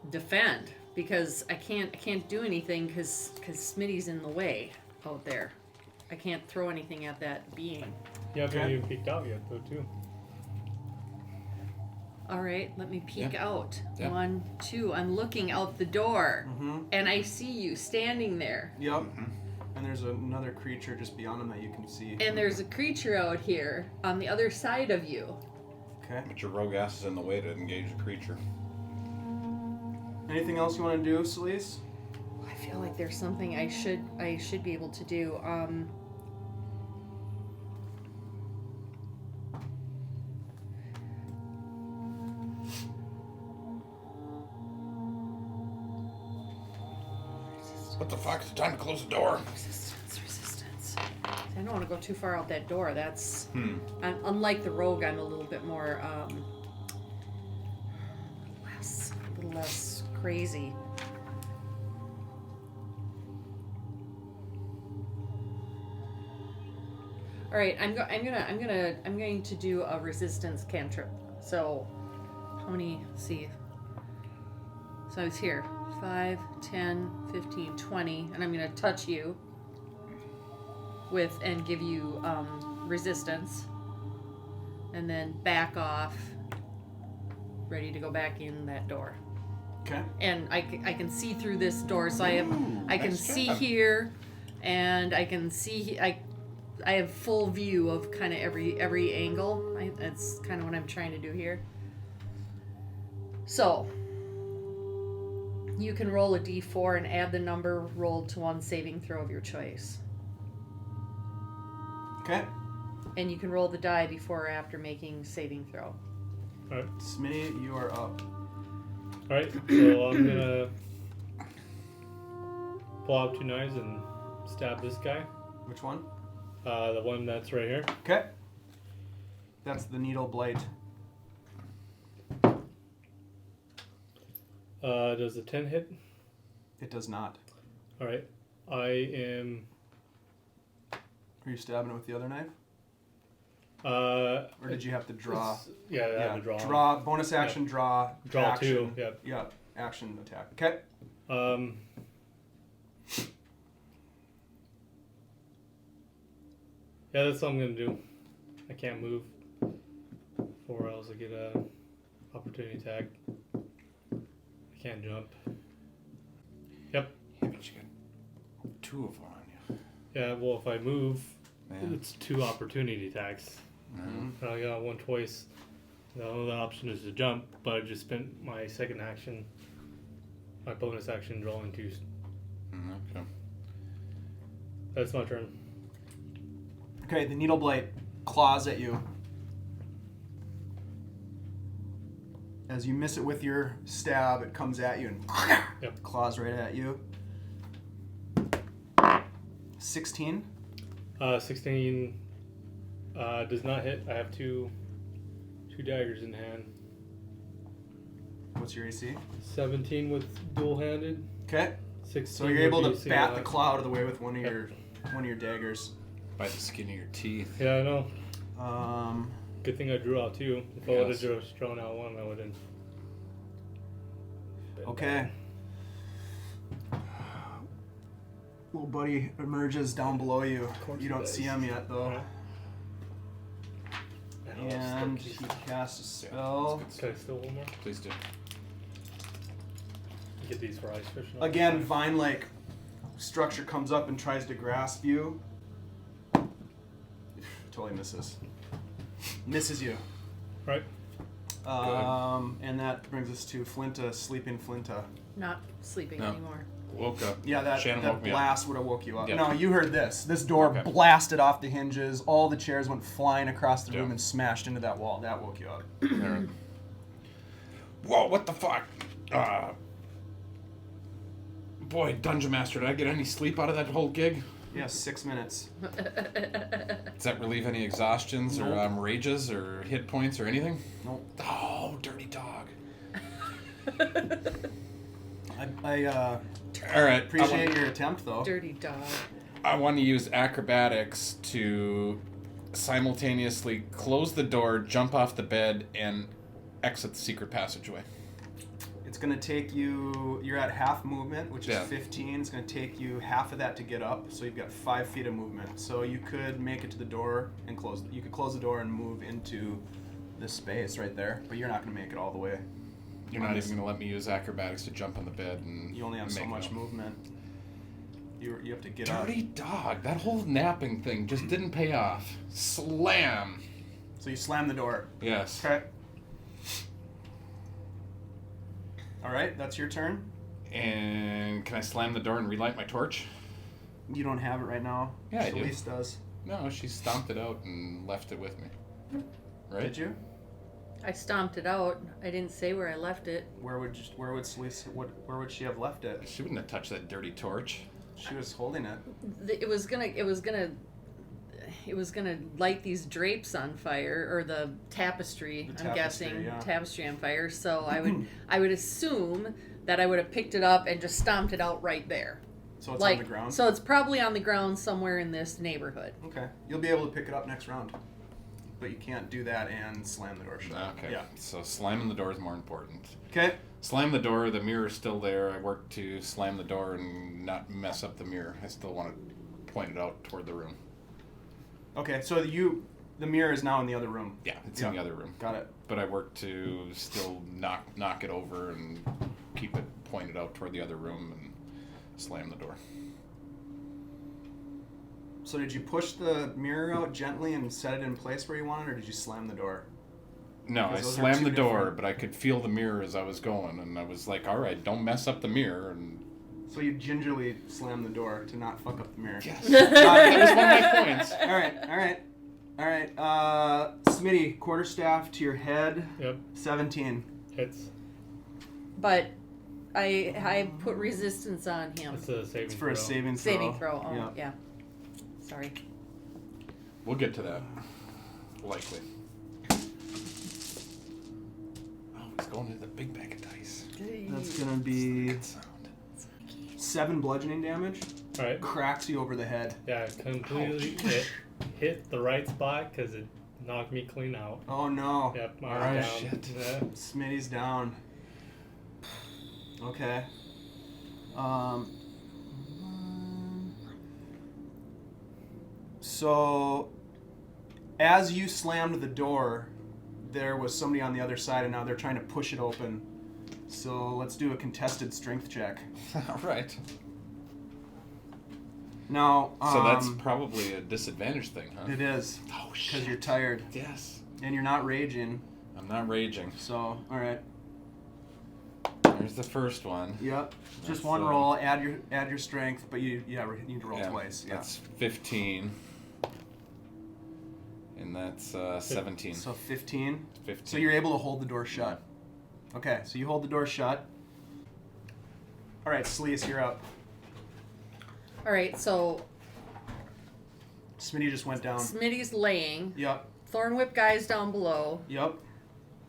[SPEAKER 2] defend, because I can't do anything because Smitty's in the way out there. I can't throw anything at that being.
[SPEAKER 3] You haven't
[SPEAKER 1] Okay.
[SPEAKER 3] even peeked out yet, though, too.
[SPEAKER 2] All right, let me peek out.
[SPEAKER 4] Yeah.
[SPEAKER 2] 1, 2. I'm looking out the door,
[SPEAKER 1] Mm-hmm.
[SPEAKER 2] and I see you standing there.
[SPEAKER 1] Yep. And there's another creature just beyond him that you can see.
[SPEAKER 2] And there's a creature out here on the other side of you.
[SPEAKER 1] Okay.
[SPEAKER 4] But your rogue ass is in the way to engage the creature.
[SPEAKER 1] Anything else you want to do, Selise?
[SPEAKER 2] I feel like there's something I should be able to do.
[SPEAKER 4] What the fuck? It's time to close the door.
[SPEAKER 2] Resistance. I don't want to go too far out that door. That's
[SPEAKER 4] Hmm.
[SPEAKER 2] unlike the rogue. I'm a little bit more a little less crazy. All right, I'm going to do a resistance cantrip. So, how many? Let's see. So I was here. 5, 10, 15, 20, and I'm going to touch you with and give you resistance, and then back off, ready to go back in that door.
[SPEAKER 1] Okay.
[SPEAKER 2] And I can see through this door, so I can
[SPEAKER 4] nice
[SPEAKER 2] see
[SPEAKER 4] job.
[SPEAKER 2] here, and I can see I have full view of kind of every angle. That's kind of what I'm trying to do here. So you can roll a d4 and add the number rolled to one saving throw of your choice.
[SPEAKER 1] Okay.
[SPEAKER 2] And you can roll the die before or after making saving throw.
[SPEAKER 3] Alright.
[SPEAKER 1] Smitty, you are up.
[SPEAKER 3] Alright, so I'm gonna pull out 2 knives and stab this guy.
[SPEAKER 1] Which one?
[SPEAKER 3] The one that's right here.
[SPEAKER 1] Okay. That's the needle blight.
[SPEAKER 3] Does the 10 hit?
[SPEAKER 1] It does not.
[SPEAKER 3] Alright. I am...
[SPEAKER 1] Are you stabbing it with the other knife?
[SPEAKER 3] Or
[SPEAKER 1] Or did you have to draw?
[SPEAKER 3] Yeah, I have to draw.
[SPEAKER 1] Draw. Bonus action. Draw.
[SPEAKER 3] Draw
[SPEAKER 1] action.
[SPEAKER 3] 2, yep.
[SPEAKER 1] Yeah. Action. Attack. Okay.
[SPEAKER 3] Yeah, that's what I'm gonna do. I can't move, or else I get a opportunity attack. I can't jump. Yep.
[SPEAKER 4] Yeah, but you got 2 of them on you.
[SPEAKER 3] Yeah. Well, if I move,
[SPEAKER 4] Man.
[SPEAKER 3] it's 2 opportunity attacks.
[SPEAKER 1] Mm-hmm.
[SPEAKER 3] And I got 1 twice. The only option is to jump, but I just spent my second action, my bonus action, drawing 2.
[SPEAKER 4] Okay.
[SPEAKER 3] That's my turn.
[SPEAKER 1] Okay. The needle blight claws at you. As you miss it with your stab, it comes at you and
[SPEAKER 3] Yep.
[SPEAKER 1] claws right at you. 16.
[SPEAKER 3] 16 does not hit. I have two daggers in hand.
[SPEAKER 1] What's your AC?
[SPEAKER 3] 17 with dual-handed.
[SPEAKER 1] Okay.
[SPEAKER 3] 16
[SPEAKER 1] So you're able to
[SPEAKER 3] would be
[SPEAKER 1] bat the
[SPEAKER 3] single-handed.
[SPEAKER 1] claw out of the way with one of your daggers.
[SPEAKER 4] By the skin of your teeth.
[SPEAKER 3] Yeah, I know. Good thing I drew out two. If I would have just drawn out one, I would have.
[SPEAKER 1] Okay. Little buddy emerges down below you. You don't see him yet, though. And he casts a spell.
[SPEAKER 3] Can I steal one more?
[SPEAKER 4] Please do.
[SPEAKER 3] Get these for ice fish.
[SPEAKER 1] Again, vine-like structure comes up and tries to grasp you. Totally misses. Misses you.
[SPEAKER 3] Right.
[SPEAKER 1] And that brings us to Flinta, sleeping Flinta.
[SPEAKER 2] Not sleeping
[SPEAKER 4] No.
[SPEAKER 2] anymore.
[SPEAKER 4] Woke up.
[SPEAKER 1] Yeah,
[SPEAKER 4] Shannon
[SPEAKER 1] that
[SPEAKER 4] woke me
[SPEAKER 1] blast would have woke you up.
[SPEAKER 4] Yep.
[SPEAKER 1] No, you heard this. This door
[SPEAKER 4] Okay.
[SPEAKER 1] blasted off the hinges. All the chairs went flying across the room
[SPEAKER 4] Yep.
[SPEAKER 1] and smashed into that wall. That woke you up.
[SPEAKER 4] up. All right. Whoa! What the fuck? Boy, Dungeon Master, did I get any sleep out of that whole gig?
[SPEAKER 1] Yeah, 6 minutes.
[SPEAKER 4] Does that relieve any exhaustions or
[SPEAKER 1] Nope.
[SPEAKER 4] rages or hit points or anything?
[SPEAKER 1] Nope.
[SPEAKER 4] Oh, dirty dog.
[SPEAKER 1] I
[SPEAKER 4] All right.
[SPEAKER 1] appreciate your attempt, though.
[SPEAKER 2] Dirty dog.
[SPEAKER 4] I want to use acrobatics to simultaneously close the door, jump off the bed, and exit the secret passageway.
[SPEAKER 1] It's going to take you... You're at half movement, which is
[SPEAKER 4] Yeah.
[SPEAKER 1] 15. It's going to take you half of that to get up, so you've got 5 feet of movement. So you could make it to the door and close... You could close the door and move into this space right there, but you're not going to make it all the way.
[SPEAKER 4] You're not even going to let me use acrobatics to jump on the bed and
[SPEAKER 1] You only have so
[SPEAKER 4] make it
[SPEAKER 1] much
[SPEAKER 4] up.
[SPEAKER 1] movement. You have to get up.
[SPEAKER 4] Dirty dog. That whole napping thing just didn't pay off. Slam.
[SPEAKER 1] So you slam the door.
[SPEAKER 4] Yes.
[SPEAKER 1] Okay. All right, that's your turn.
[SPEAKER 4] And can I slam the door and relight my torch?
[SPEAKER 1] You don't have it right now.
[SPEAKER 4] Yeah, I do.
[SPEAKER 1] Selise does.
[SPEAKER 4] No, she stomped it out and left it with me. Right?
[SPEAKER 1] Did you?
[SPEAKER 2] I stomped it out. I didn't say where I left it.
[SPEAKER 1] Where would Selise? Where would she have left it?
[SPEAKER 4] She wouldn't have touched that dirty torch.
[SPEAKER 1] She was holding it.
[SPEAKER 2] It was gonna light these drapes on fire, or the tapestry.
[SPEAKER 1] The
[SPEAKER 2] I'm
[SPEAKER 1] tapestry,
[SPEAKER 2] guessing
[SPEAKER 1] yeah.
[SPEAKER 2] tapestry on fire. So I would assume that I would have picked it up and just stomped it out right there.
[SPEAKER 1] So it's on the ground.
[SPEAKER 2] So it's probably on the ground somewhere in this neighborhood.
[SPEAKER 1] Okay, you'll be able to pick it up next round, but you can't do that and slam the door shut.
[SPEAKER 4] Okay.
[SPEAKER 1] Yeah.
[SPEAKER 4] So slamming the door is more important.
[SPEAKER 1] Okay.
[SPEAKER 4] Slam the door, the mirror's still there. I work to slam the door and not mess up the mirror. I still want to point it out toward the room.
[SPEAKER 1] Okay. So the mirror is now in the other room.
[SPEAKER 4] Yeah, it's in the other room.
[SPEAKER 1] Got it.
[SPEAKER 4] But I work to still knock it over and keep it pointed out toward the other room and slam the door.
[SPEAKER 1] So did you push the mirror out gently and set it in place where you wanted, or did you slam the door?
[SPEAKER 4] No, I
[SPEAKER 1] Because those are
[SPEAKER 4] slammed
[SPEAKER 1] two
[SPEAKER 4] the door,
[SPEAKER 1] different-
[SPEAKER 4] but I could feel the mirror as I was going, and I was like, all right, don't mess up the mirror. And
[SPEAKER 1] So you gingerly slammed the door to not fuck up the mirror.
[SPEAKER 4] yes, that was one of my points.
[SPEAKER 1] All right. Smitty, quarterstaff to your head.
[SPEAKER 3] Yep.
[SPEAKER 1] 17.
[SPEAKER 3] Hits.
[SPEAKER 2] But I put resistance on him.
[SPEAKER 3] It's a saving
[SPEAKER 1] It's for a
[SPEAKER 3] throw.
[SPEAKER 1] saving throw.
[SPEAKER 2] Saving throw. Oh, yeah. Sorry.
[SPEAKER 4] We'll get to that. Likely. Oh, he's going to the big bag of dice.
[SPEAKER 1] That's gonna be
[SPEAKER 4] Good sound.
[SPEAKER 1] 7 bludgeoning damage.
[SPEAKER 3] All right.
[SPEAKER 1] Cracks you over the head.
[SPEAKER 3] Yeah, it completely hit the right spot because it knocked me clean out.
[SPEAKER 1] Oh no.
[SPEAKER 3] Yep.
[SPEAKER 1] All
[SPEAKER 3] I'm
[SPEAKER 1] right.
[SPEAKER 3] down.
[SPEAKER 4] Shit.
[SPEAKER 3] Yeah.
[SPEAKER 1] Smitty's down. Okay. So, as you slammed the door, there was somebody on the other side, and now they're trying to push it open. So let's do a contested strength check.
[SPEAKER 4] All right.
[SPEAKER 1] Now,
[SPEAKER 4] So that's probably a disadvantage thing, huh?
[SPEAKER 1] it is
[SPEAKER 4] Oh
[SPEAKER 1] because
[SPEAKER 4] shit.
[SPEAKER 1] you're tired
[SPEAKER 4] Yes.
[SPEAKER 1] and you're not raging.
[SPEAKER 4] I'm not raging.
[SPEAKER 1] So, all right.
[SPEAKER 4] There's the first one.
[SPEAKER 1] Yep. Just
[SPEAKER 4] That's,
[SPEAKER 1] one roll. Add your strength, but you need to roll
[SPEAKER 4] Yeah,
[SPEAKER 1] twice. Yeah.
[SPEAKER 4] That's 15. And that's 17.
[SPEAKER 1] So 15.
[SPEAKER 4] 15.
[SPEAKER 1] So you're able to hold the door shut. Okay, so you hold the door shut. All right, Selise, you're up.
[SPEAKER 2] All right, so
[SPEAKER 1] Smitty just went down.
[SPEAKER 2] Smitty's laying.
[SPEAKER 1] Yep.
[SPEAKER 2] Thornwhip guy's down below.
[SPEAKER 1] Yep.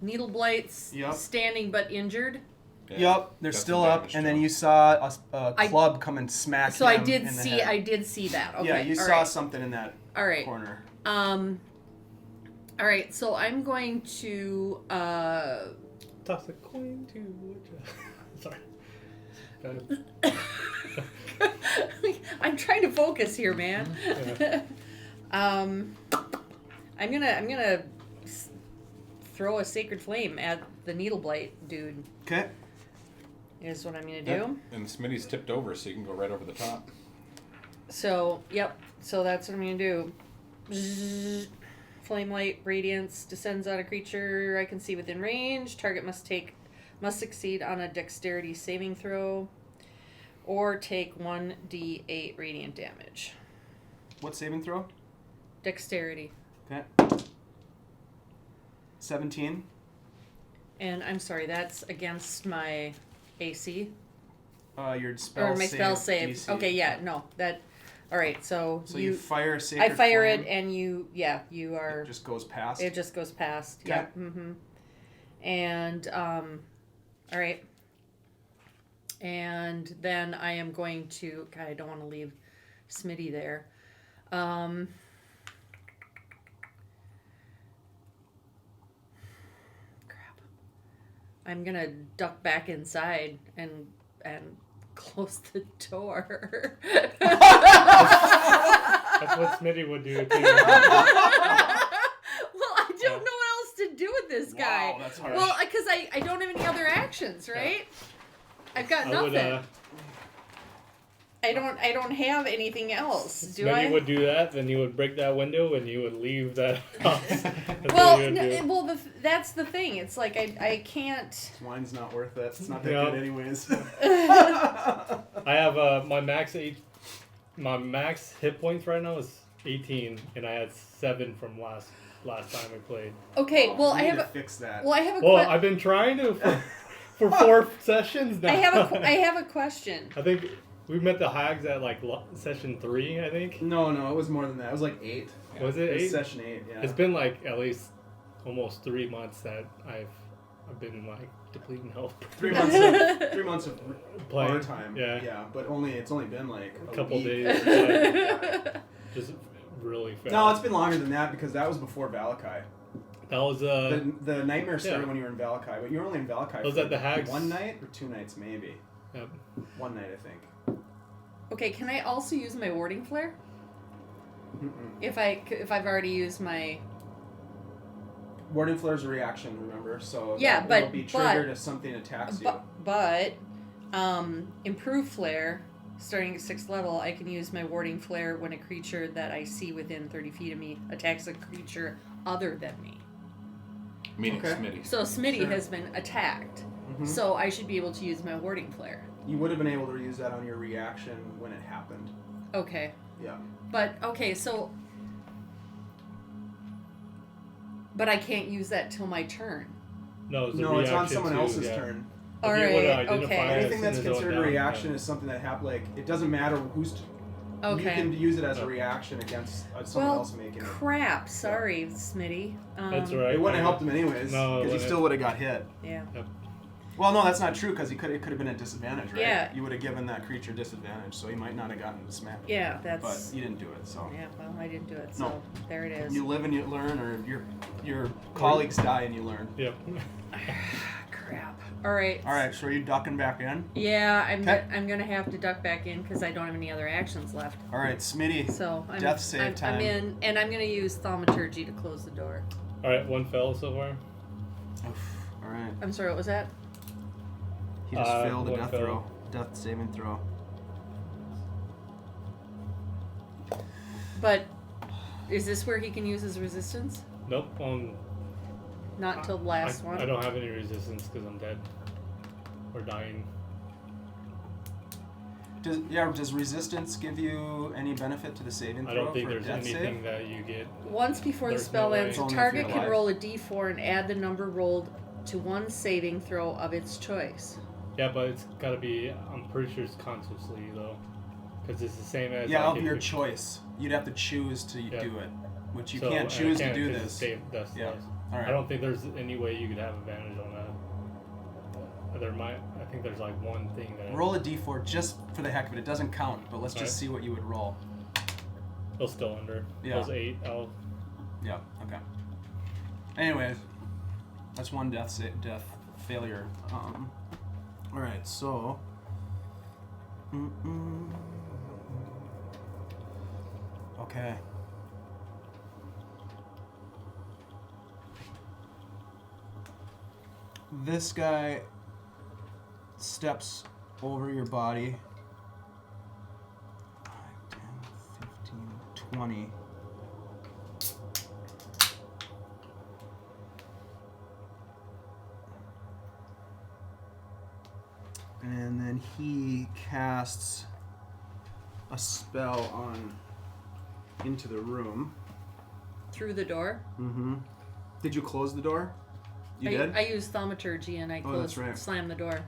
[SPEAKER 2] Needle Blight's
[SPEAKER 1] Yep.
[SPEAKER 2] standing but injured.
[SPEAKER 4] Yeah,
[SPEAKER 1] Yep. They're
[SPEAKER 4] got
[SPEAKER 1] still
[SPEAKER 4] some
[SPEAKER 1] up,
[SPEAKER 4] damage
[SPEAKER 1] and
[SPEAKER 4] to
[SPEAKER 1] then
[SPEAKER 4] him.
[SPEAKER 1] you saw a club come and smack
[SPEAKER 2] So
[SPEAKER 1] him
[SPEAKER 2] I did
[SPEAKER 1] in the
[SPEAKER 2] see.
[SPEAKER 1] head.
[SPEAKER 2] I did see that. Okay.
[SPEAKER 1] Yeah, you
[SPEAKER 2] all
[SPEAKER 1] saw
[SPEAKER 2] right.
[SPEAKER 1] something in that
[SPEAKER 2] All right.
[SPEAKER 1] corner.
[SPEAKER 2] All right. So I'm going to.
[SPEAKER 3] Toss a coin to sorry.
[SPEAKER 2] I'm trying to focus here, man.
[SPEAKER 3] Yeah.
[SPEAKER 2] I'm gonna throw a sacred flame at the Needle Blight dude.
[SPEAKER 1] Okay.
[SPEAKER 2] Is what I'm gonna do.
[SPEAKER 4] Yep. And Smitty's tipped over, so you can go right over the top.
[SPEAKER 2] So yep. So that's what I'm gonna do. Bzzz. Flame light radiance descends on a creature I can see within range. Target must succeed on a dexterity saving throw, or take 1d8 radiant damage.
[SPEAKER 1] What saving throw?
[SPEAKER 2] Dexterity.
[SPEAKER 1] Okay. 17.
[SPEAKER 2] And I'm sorry, that's against my AC.
[SPEAKER 1] Your spell
[SPEAKER 2] Or my spell save.
[SPEAKER 1] DC.
[SPEAKER 2] Okay, yeah, no. That all right, so
[SPEAKER 1] you fire a sacred
[SPEAKER 2] I fire
[SPEAKER 1] flame,
[SPEAKER 2] it and you are
[SPEAKER 1] it just goes past.
[SPEAKER 2] it just goes past.
[SPEAKER 1] Okay.
[SPEAKER 2] Yeah. Mm-hmm. And all right. And then I am going to God, I don't want to leave Smitty there. Crap. I'm gonna duck back inside and close the door.
[SPEAKER 3] That's what Smitty would do too.
[SPEAKER 2] Well, I don't know what else to do with this guy.
[SPEAKER 1] Wow, that's harsh.
[SPEAKER 2] Well, because I don't have any other actions, right? I've got
[SPEAKER 3] I
[SPEAKER 2] nothing.
[SPEAKER 3] would,
[SPEAKER 2] I don't have anything else. Do
[SPEAKER 3] Smitty
[SPEAKER 2] I?
[SPEAKER 3] would do that, then you would break that window and you would leave that house. That's
[SPEAKER 2] Well,
[SPEAKER 3] what you would do.
[SPEAKER 2] that's the thing. It's like I can't.
[SPEAKER 1] This wine's not worth it. It's not that
[SPEAKER 3] Yeah.
[SPEAKER 1] good anyways.
[SPEAKER 3] I have my max hit points right now is 18, and I had 7 from last time we played.
[SPEAKER 2] Okay, well
[SPEAKER 1] You
[SPEAKER 2] I
[SPEAKER 1] need
[SPEAKER 2] have
[SPEAKER 1] to
[SPEAKER 2] a
[SPEAKER 1] fix that.
[SPEAKER 2] well I have a
[SPEAKER 3] Well,
[SPEAKER 2] que-
[SPEAKER 3] I've been trying to for 4 sessions now.
[SPEAKER 2] I have a question.
[SPEAKER 3] I think we met the hags at like session 3. I think
[SPEAKER 1] No, it was more than that. It was like 8.
[SPEAKER 3] was it
[SPEAKER 1] It was
[SPEAKER 3] 8?
[SPEAKER 1] session 8, yeah.
[SPEAKER 3] It's been like at least almost 3 months that I've been like depleting health.
[SPEAKER 1] 3 months of
[SPEAKER 3] Playing,
[SPEAKER 1] bar time.
[SPEAKER 3] yeah.
[SPEAKER 1] But it's only been like
[SPEAKER 3] A couple
[SPEAKER 1] week.
[SPEAKER 3] days.
[SPEAKER 1] Yeah.
[SPEAKER 3] Just really fast.
[SPEAKER 1] No, it's been longer than that because that was before Valakai.
[SPEAKER 3] That was
[SPEAKER 1] The nightmare started
[SPEAKER 3] yeah.
[SPEAKER 1] when you were in Valakai, but you were only in Valakai
[SPEAKER 3] Was
[SPEAKER 1] for
[SPEAKER 3] that the hags?
[SPEAKER 1] 1 night or 2 nights maybe.
[SPEAKER 3] Yep.
[SPEAKER 1] 1 night I think.
[SPEAKER 2] Okay, can I also use my warding flare
[SPEAKER 1] Mm-mm.
[SPEAKER 2] if I've already used my?
[SPEAKER 1] Warding Flare's a reaction, remember? So
[SPEAKER 2] Yeah,
[SPEAKER 1] that
[SPEAKER 2] but-
[SPEAKER 1] will be triggered if something attacks you.
[SPEAKER 2] But improved flare, starting at 6th level, I can use my warding flare when a creature that I see within 30 feet of me attacks a creature other than me.
[SPEAKER 4] Meaning
[SPEAKER 1] Okay.
[SPEAKER 4] Smitty.
[SPEAKER 2] So Smitty
[SPEAKER 1] Sure.
[SPEAKER 2] has been attacked,
[SPEAKER 1] Mhm.
[SPEAKER 2] so I should be able to use my warding flare.
[SPEAKER 1] You would have been able to use that on your reaction when it happened.
[SPEAKER 2] Okay,
[SPEAKER 1] Yeah.
[SPEAKER 2] but but I can't use that till my turn.
[SPEAKER 3] No, it's a
[SPEAKER 1] No, it's on
[SPEAKER 3] reaction
[SPEAKER 1] someone
[SPEAKER 3] to,
[SPEAKER 1] else's
[SPEAKER 3] yeah.
[SPEAKER 1] turn.
[SPEAKER 3] If
[SPEAKER 2] All
[SPEAKER 3] you wanna
[SPEAKER 2] right,
[SPEAKER 3] identify
[SPEAKER 2] okay.
[SPEAKER 3] it
[SPEAKER 1] Anything that's
[SPEAKER 3] as soon as it
[SPEAKER 1] considered a
[SPEAKER 3] goes down,
[SPEAKER 1] reaction
[SPEAKER 3] yeah.
[SPEAKER 1] is something that happened. Like it doesn't matter who's. You
[SPEAKER 2] Okay.
[SPEAKER 1] can use it as a
[SPEAKER 3] No.
[SPEAKER 1] reaction against someone
[SPEAKER 2] Well,
[SPEAKER 1] else making it.
[SPEAKER 2] crap. Sorry, Smitty.
[SPEAKER 3] That's all right.
[SPEAKER 1] It wouldn't have helped him anyways,
[SPEAKER 3] No, it
[SPEAKER 1] because he
[SPEAKER 3] wouldn't.
[SPEAKER 1] still would have got hit.
[SPEAKER 2] Yeah.
[SPEAKER 1] Well, no, that's not true because it could have been a disadvantage, right?
[SPEAKER 2] Yeah.
[SPEAKER 1] You would have given that creature disadvantage, so he might not have gotten the smack.
[SPEAKER 2] Yeah,
[SPEAKER 1] But
[SPEAKER 2] that's.
[SPEAKER 1] you didn't do it, so
[SPEAKER 2] Yeah, well, I didn't do it, so
[SPEAKER 1] No.
[SPEAKER 2] there it is.
[SPEAKER 1] you live and you learn, or your colleagues die and you learn.
[SPEAKER 3] Yep.
[SPEAKER 2] Crap. All right.
[SPEAKER 1] All right, so are you ducking back in?
[SPEAKER 2] Yeah,
[SPEAKER 1] Okay.
[SPEAKER 2] I'm gonna have to duck back in because I don't have any other actions left.
[SPEAKER 1] All right, Smitty.
[SPEAKER 2] So I'm
[SPEAKER 1] Death save
[SPEAKER 2] I'm
[SPEAKER 1] time.
[SPEAKER 2] in, and I'm gonna use thaumaturgy to close the door.
[SPEAKER 3] All right, 1 fell so far.
[SPEAKER 1] Oof. All right.
[SPEAKER 2] I'm sorry. What was that?
[SPEAKER 1] He just failed a
[SPEAKER 3] one
[SPEAKER 1] death
[SPEAKER 3] fail.
[SPEAKER 1] throw. Death saving throw.
[SPEAKER 2] But is this where he can use his resistance?
[SPEAKER 3] Nope.
[SPEAKER 2] Not till the last
[SPEAKER 3] I
[SPEAKER 2] one.
[SPEAKER 3] don't have any resistance because I'm dead or dying.
[SPEAKER 1] Does resistance give you any benefit to the saving throw
[SPEAKER 3] I don't think
[SPEAKER 1] for a
[SPEAKER 3] there's
[SPEAKER 1] death
[SPEAKER 3] anything
[SPEAKER 1] save?
[SPEAKER 3] that you get.
[SPEAKER 2] Once before the
[SPEAKER 3] There's
[SPEAKER 2] spell
[SPEAKER 3] no way.
[SPEAKER 2] ends,
[SPEAKER 1] It's
[SPEAKER 2] the
[SPEAKER 1] only if
[SPEAKER 2] target
[SPEAKER 1] you're
[SPEAKER 2] can
[SPEAKER 1] alive.
[SPEAKER 2] roll a d4 and add the number rolled to one saving throw of its choice.
[SPEAKER 3] Yeah, but it's got to be. I'm pretty sure it's consciously though, because it's the same as.
[SPEAKER 1] Yeah,
[SPEAKER 3] like
[SPEAKER 1] of your choice. You'd have to choose to
[SPEAKER 3] Yeah.
[SPEAKER 1] do it, which you
[SPEAKER 3] So,
[SPEAKER 1] can't choose to do
[SPEAKER 3] 'cause
[SPEAKER 1] this.
[SPEAKER 3] That's
[SPEAKER 1] Yeah.
[SPEAKER 3] less.
[SPEAKER 1] All right.
[SPEAKER 3] I don't think there's any way you could have advantage on that. There might. I think there's like one thing that.
[SPEAKER 1] Roll a d4 just for the heck of it. It doesn't count, but let's just
[SPEAKER 3] Alright.
[SPEAKER 1] see what you would roll.
[SPEAKER 3] He'll still under.
[SPEAKER 1] Yeah.
[SPEAKER 3] Those 8. I'll.
[SPEAKER 1] Yeah. Okay. Anyways, that's one death failure. All right. So. Okay. This guy steps over your body. 5, 10, 15, 20. And then he casts a spell on into the room.
[SPEAKER 2] Through the door.
[SPEAKER 1] Mm-hmm. Did you close the door? You did?
[SPEAKER 2] I used thaumaturgy and I
[SPEAKER 1] Oh, that's right.
[SPEAKER 2] slammed the door.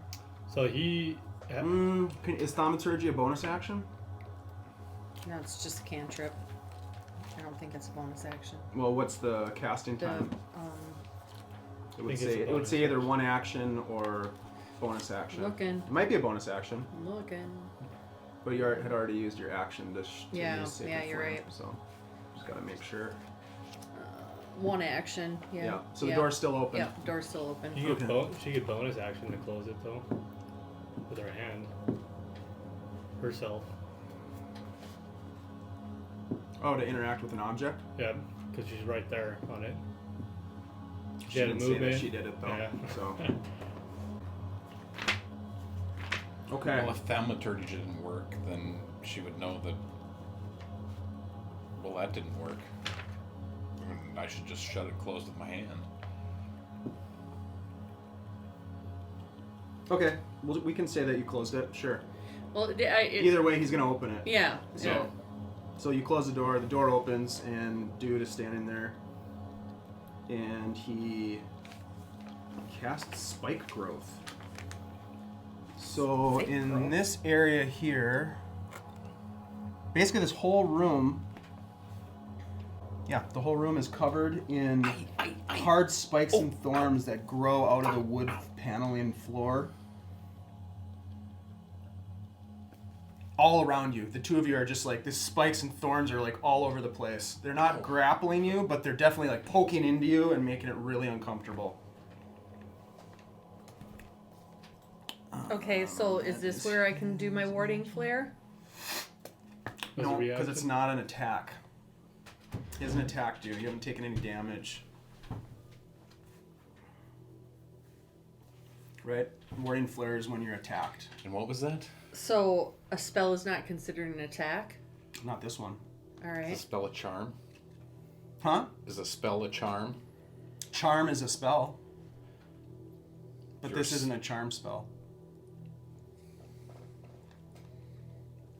[SPEAKER 3] So he.
[SPEAKER 1] Is thaumaturgy a bonus action?
[SPEAKER 2] No, it's just a cantrip. I don't think it's a bonus action.
[SPEAKER 1] Well, what's the casting
[SPEAKER 2] The
[SPEAKER 1] time? It would
[SPEAKER 3] think it's
[SPEAKER 1] say
[SPEAKER 3] a
[SPEAKER 1] it would
[SPEAKER 3] bonus
[SPEAKER 1] say either one action or bonus action.
[SPEAKER 2] Looking.
[SPEAKER 1] It might be a bonus action,
[SPEAKER 2] Looking.
[SPEAKER 1] but you had already used your action to
[SPEAKER 2] Yeah,
[SPEAKER 1] use save
[SPEAKER 2] yeah,
[SPEAKER 1] it
[SPEAKER 2] you're
[SPEAKER 1] for him,
[SPEAKER 2] right.
[SPEAKER 1] So just gotta make sure.
[SPEAKER 2] One action. Yeah.
[SPEAKER 1] So the door's still open.
[SPEAKER 2] Yeah, door's still open.
[SPEAKER 3] She could bonus action to close it though, with her hand. Herself.
[SPEAKER 1] Oh, to interact with an object?
[SPEAKER 3] Yeah, because she's right there on it.
[SPEAKER 1] She
[SPEAKER 3] had
[SPEAKER 1] didn't
[SPEAKER 3] a
[SPEAKER 1] say that
[SPEAKER 3] movement.
[SPEAKER 1] she did it though.
[SPEAKER 3] Yeah.
[SPEAKER 1] So. Okay.
[SPEAKER 4] Well, if thaumaturgy didn't work, then she would know that. Well, that didn't work. I should just shut it closed with my hand.
[SPEAKER 1] Okay. We can say that you closed it. Sure.
[SPEAKER 2] Well,
[SPEAKER 1] Either way, he's gonna open it.
[SPEAKER 2] yeah.
[SPEAKER 1] So you close the door opens, and Dude is standing there, and he casts Spike Growth. So in this area here, basically this whole room, the whole room is covered in hard spikes and thorns that grow out of the wood paneling floor. All around you. The two of you are just like, the spikes and thorns are like all over the place. They're not grappling you, but they're definitely like poking into you and making it really uncomfortable.
[SPEAKER 2] Okay, so is this where I can do my warding flare?
[SPEAKER 1] No, because it's not an attack. He hasn't attacked you. You haven't taken any damage. Right? Warding flare is when you're attacked.
[SPEAKER 4] And what was that?
[SPEAKER 2] So a spell is not considered an attack?
[SPEAKER 1] Not this one.
[SPEAKER 2] All
[SPEAKER 4] Is a
[SPEAKER 2] right.
[SPEAKER 4] spell a charm?
[SPEAKER 1] Huh?
[SPEAKER 4] Is a spell a charm?
[SPEAKER 1] Charm is a spell. But this
[SPEAKER 4] Yours.
[SPEAKER 1] isn't a charm spell.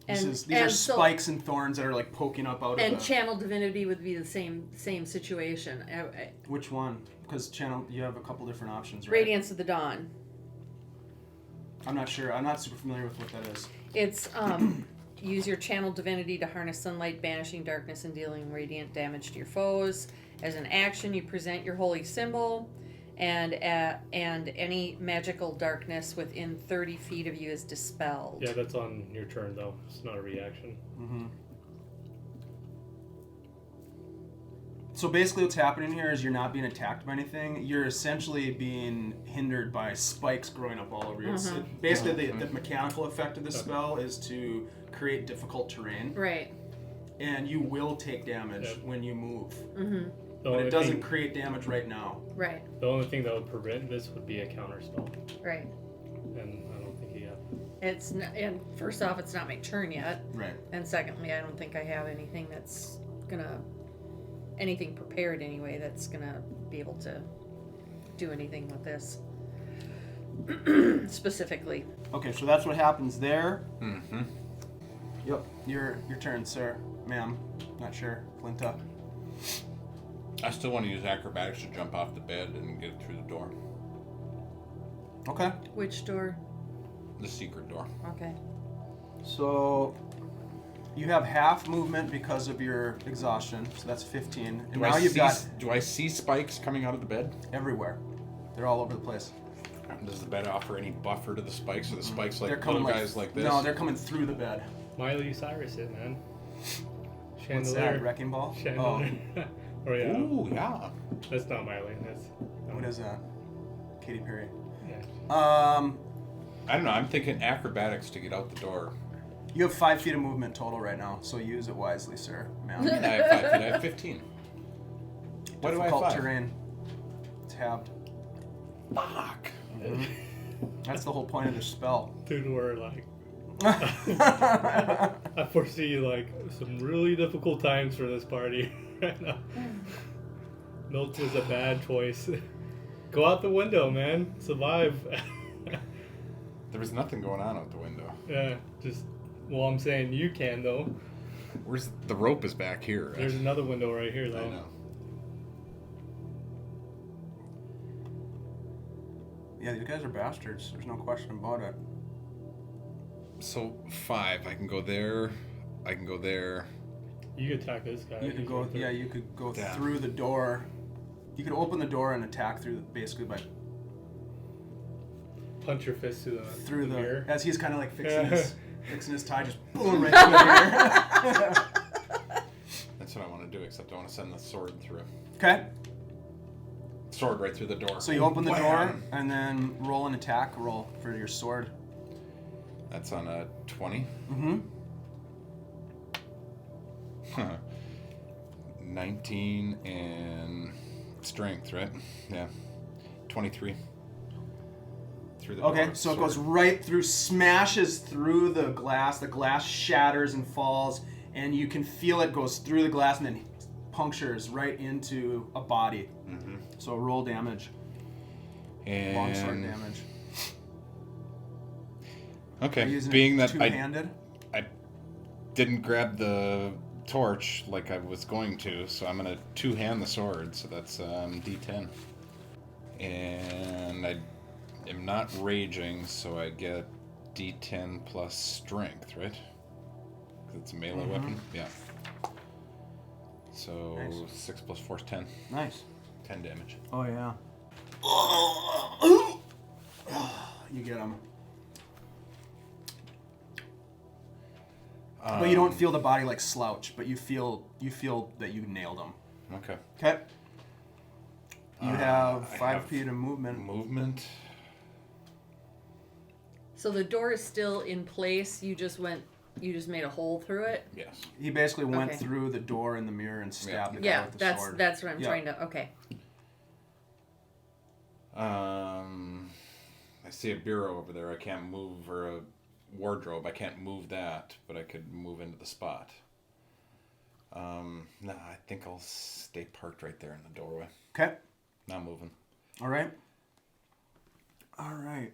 [SPEAKER 2] And
[SPEAKER 1] These are spikes and thorns that are like poking up out of
[SPEAKER 2] And
[SPEAKER 1] the...
[SPEAKER 2] channel divinity would be the same situation.
[SPEAKER 1] Which one? Because channel, you have a couple different options, right?
[SPEAKER 2] Radiance of the Dawn.
[SPEAKER 1] I'm not sure. I'm not super familiar with what that is.
[SPEAKER 2] It's use your channel divinity to harness sunlight, banishing darkness and dealing radiant damage to your foes. As an action, you present your holy symbol, and any magical darkness within 30 feet of you is dispelled.
[SPEAKER 3] Yeah, that's on your turn though. It's not a reaction.
[SPEAKER 1] Mm-hmm. So basically what's happening here is you're not being attacked by anything. You're essentially being hindered by spikes growing up all over you. Basically, the mechanical effect of this spell is to create difficult terrain.
[SPEAKER 2] Right.
[SPEAKER 1] And you will take damage when you move.
[SPEAKER 2] Mm-hmm.
[SPEAKER 1] But it doesn't create damage right now.
[SPEAKER 2] Right.
[SPEAKER 3] The only thing that would prevent this would be a counter spell.
[SPEAKER 2] Right.
[SPEAKER 3] And I don't think he has.
[SPEAKER 2] It's not, and first off, it's not my turn yet.
[SPEAKER 1] Right.
[SPEAKER 2] And secondly, I don't think I have anything that's anything prepared anyway that's gonna be able to do anything with this specifically.
[SPEAKER 1] Okay, so that's what happens there.
[SPEAKER 4] Mm-hmm.
[SPEAKER 1] Yep. Your turn, sir. Ma'am. Not sure. Flinta.
[SPEAKER 4] I still want to use acrobatics to jump off the bed and get through the door.
[SPEAKER 1] Okay.
[SPEAKER 2] Which door?
[SPEAKER 4] The secret door.
[SPEAKER 2] Okay.
[SPEAKER 1] So you have half movement because of your exhaustion, so that's 15. And now
[SPEAKER 4] Do I see spikes coming out of the bed?
[SPEAKER 1] everywhere. They're all over the place.
[SPEAKER 4] Does the bed offer any buffer to the spikes? Are the spikes like
[SPEAKER 1] They're coming
[SPEAKER 4] little guys like this?
[SPEAKER 1] No, they're coming through the bed.
[SPEAKER 3] Miley Cyrus it, man.
[SPEAKER 1] What's that? Wrecking ball?
[SPEAKER 3] Chandelier. Oh, yeah.
[SPEAKER 4] Ooh, yeah.
[SPEAKER 3] That's not Miley. That's...
[SPEAKER 1] What is that? Katy Perry.
[SPEAKER 3] Yeah.
[SPEAKER 4] I don't know. I'm thinking acrobatics to get out the door.
[SPEAKER 1] You have 5 feet of movement total right now, so use it wisely, sir.
[SPEAKER 4] I
[SPEAKER 1] Man.
[SPEAKER 4] have 5 feet. I have 15. Why do I have
[SPEAKER 1] Difficult
[SPEAKER 4] 5?
[SPEAKER 1] terrain. Tabbed.
[SPEAKER 4] Fuck.
[SPEAKER 1] That's the whole point of this spell.
[SPEAKER 3] Dude, we're like... I foresee like some really difficult times for this party right now. Milk was a bad choice. Go out the window, man. Survive.
[SPEAKER 4] There was nothing going on out the window.
[SPEAKER 3] Yeah, just... Well, I'm saying you can, though.
[SPEAKER 4] Where's the rope is back here, right?
[SPEAKER 3] There's another window right here, though.
[SPEAKER 4] I know.
[SPEAKER 1] Yeah, these guys are bastards. There's no question about it.
[SPEAKER 4] So 5. I can go there. I can go there.
[SPEAKER 3] You could attack this guy.
[SPEAKER 1] You could go. Yeah, you could go
[SPEAKER 4] Damn.
[SPEAKER 1] through the door. You could open the door and attack through, basically by
[SPEAKER 3] Punch your fist
[SPEAKER 1] through the
[SPEAKER 3] mirror.
[SPEAKER 1] as he's kind of like fixing his tie, just boom right through the mirror.
[SPEAKER 4] That's what I want to do, except I want to send the sword through.
[SPEAKER 1] Okay.
[SPEAKER 4] Sword right through the door.
[SPEAKER 1] So you open the door
[SPEAKER 4] Wham!
[SPEAKER 1] and then roll an attack roll for your sword.
[SPEAKER 4] That's on a 20.
[SPEAKER 1] Mm-hmm.
[SPEAKER 4] 19 and strength, right? Yeah. 23. Through the
[SPEAKER 1] Okay,
[SPEAKER 4] door,
[SPEAKER 1] so it
[SPEAKER 4] sword.
[SPEAKER 1] goes right through, smashes through the glass. The glass shatters and falls, and you can feel it goes through the glass and then punctures right into a body.
[SPEAKER 4] Mm-hmm.
[SPEAKER 1] So roll damage,
[SPEAKER 4] And
[SPEAKER 1] longsword damage. Are you
[SPEAKER 4] okay,
[SPEAKER 1] using
[SPEAKER 4] being
[SPEAKER 1] it
[SPEAKER 4] that
[SPEAKER 1] two-handed?
[SPEAKER 4] I didn't grab the torch like I was going to, so I'm gonna two-hand the sword. So that's D10, and I am not raging, so I get D10 plus strength, right? 'Cause it's a melee weapon. Yeah. So
[SPEAKER 1] Nice.
[SPEAKER 4] 6 plus 4 is 10.
[SPEAKER 1] Nice.
[SPEAKER 4] 10 damage.
[SPEAKER 1] Oh yeah. You get him. But you don't feel the body like slouch, but you feel that you nailed him.
[SPEAKER 4] Okay.
[SPEAKER 1] Okay. You have
[SPEAKER 4] I
[SPEAKER 1] 5
[SPEAKER 4] have
[SPEAKER 1] feet of movement.
[SPEAKER 4] Movement.
[SPEAKER 2] So the door is still in place. You just made a hole through it.
[SPEAKER 4] Yes.
[SPEAKER 1] He basically went
[SPEAKER 2] Okay.
[SPEAKER 1] through the door in the mirror and stabbed the guy
[SPEAKER 2] Yeah,
[SPEAKER 1] with the sword.
[SPEAKER 2] that's what I'm
[SPEAKER 1] Yeah.
[SPEAKER 2] trying to. Okay.
[SPEAKER 4] I see a bureau over there. I can't move, or a wardrobe. I can't move that, but I could move into the spot. No, I think I'll stay parked right there in the doorway.
[SPEAKER 1] Okay.
[SPEAKER 4] Not moving.
[SPEAKER 1] All right. All right.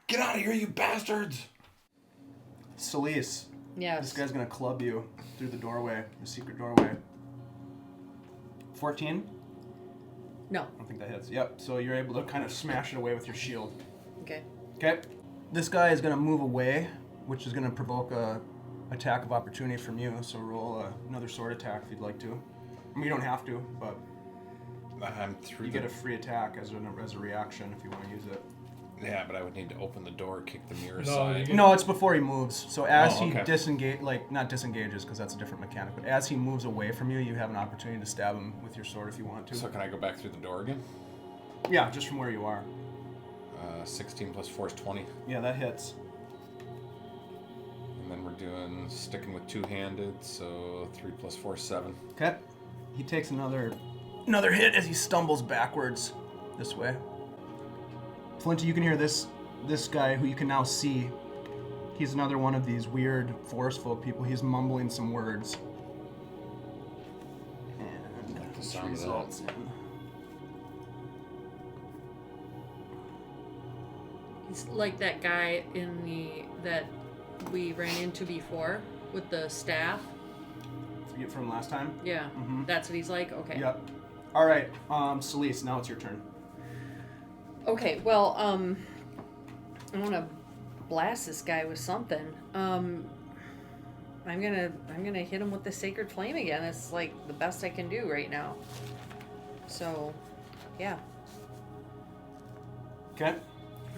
[SPEAKER 4] Get out of here, you bastards!
[SPEAKER 1] Selise,
[SPEAKER 2] Yes.
[SPEAKER 1] this guy's gonna club you through the doorway, the secret doorway. 14?
[SPEAKER 2] No.
[SPEAKER 1] I don't think that hits. Yep. So you're able to kind of smash it away with your shield.
[SPEAKER 2] Okay.
[SPEAKER 1] Okay. This guy is gonna move away, which is gonna provoke a attack of opportunity from you. So roll another sword attack if you'd like to. I mean, you don't have to, but
[SPEAKER 4] I'm through.
[SPEAKER 1] you get a free attack as a reaction if you want to use it.
[SPEAKER 4] Yeah, but I would need to open the door, kick the mirror
[SPEAKER 3] No,
[SPEAKER 4] aside.
[SPEAKER 3] you get-
[SPEAKER 1] No, it's before he moves. So as
[SPEAKER 4] Oh,
[SPEAKER 1] he
[SPEAKER 4] okay.
[SPEAKER 1] not disengages because that's a different mechanic, but as he moves away from you, you have an opportunity to stab him with your sword if you want to.
[SPEAKER 4] So can I go back through the door again?
[SPEAKER 1] Yeah, just from where you are.
[SPEAKER 4] 16 plus 4 is 20.
[SPEAKER 1] Yeah, that hits.
[SPEAKER 4] And then we're doing sticking with two-handed, so 3 plus 4 is 7.
[SPEAKER 1] Okay. He takes another hit as he stumbles backwards this way. Flinta, you can hear this guy who you can now see. He's another one of these weird forest folk people. He's mumbling some words. And
[SPEAKER 4] Like the
[SPEAKER 1] which
[SPEAKER 4] sound of that.
[SPEAKER 1] results in
[SPEAKER 2] It's like that guy that we ran into before with the staff.
[SPEAKER 1] from last time.
[SPEAKER 2] Yeah.
[SPEAKER 1] Mhm.
[SPEAKER 2] That's what he's like. Okay.
[SPEAKER 1] Yep. All right, Selise, now it's your turn.
[SPEAKER 2] Okay. Well, I want to blast this guy with something. I'm gonna hit him with the Sacred Flame again. That's like the best I can do right now. So, yeah.
[SPEAKER 1] Okay.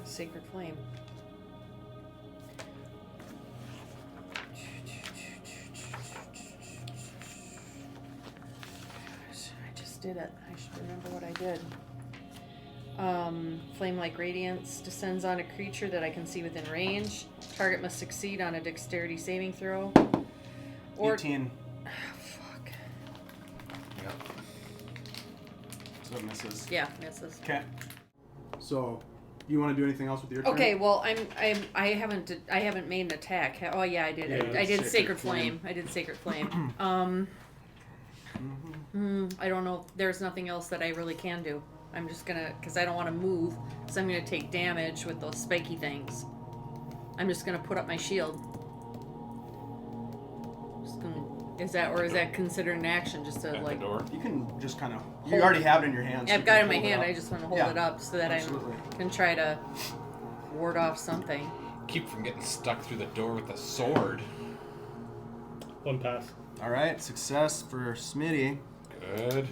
[SPEAKER 2] Sacred Flame. I just did it. I should remember what I did. Flame-like radiance descends on a creature that I can see within range. Target must succeed on a dexterity saving throw. Or
[SPEAKER 1] 18.
[SPEAKER 2] fuck.
[SPEAKER 4] Yep.
[SPEAKER 1] So it misses.
[SPEAKER 2] Yeah, misses.
[SPEAKER 1] Okay. So, you want to do anything else with your turn?
[SPEAKER 2] Okay, well, I haven't made an attack. Oh yeah, I did.
[SPEAKER 1] Yeah,
[SPEAKER 2] I did
[SPEAKER 1] Sacred
[SPEAKER 2] Sacred
[SPEAKER 1] Flame.
[SPEAKER 2] Flame. I did Sacred Flame. I don't know. There's nothing else that I really can do. I'm just gonna, because I don't want to move, so I'm gonna take damage with those spiky things. I'm just gonna put up my shield. Just gonna, is that considered an action? Just to
[SPEAKER 4] At
[SPEAKER 2] like.
[SPEAKER 4] the door.
[SPEAKER 1] You can just kind of... You
[SPEAKER 2] Hold-
[SPEAKER 1] already have it in your hand. so
[SPEAKER 2] I've
[SPEAKER 1] you
[SPEAKER 2] got it
[SPEAKER 1] can
[SPEAKER 2] in my
[SPEAKER 1] hold
[SPEAKER 2] hand.
[SPEAKER 1] up.
[SPEAKER 2] I just want to hold
[SPEAKER 1] Yeah,
[SPEAKER 2] it up so that
[SPEAKER 1] absolutely.
[SPEAKER 2] I can try to ward off something.
[SPEAKER 4] Keep from getting stuck through the door with a sword.
[SPEAKER 3] 1 pass.
[SPEAKER 1] All right, success for Smitty.
[SPEAKER 4] Good.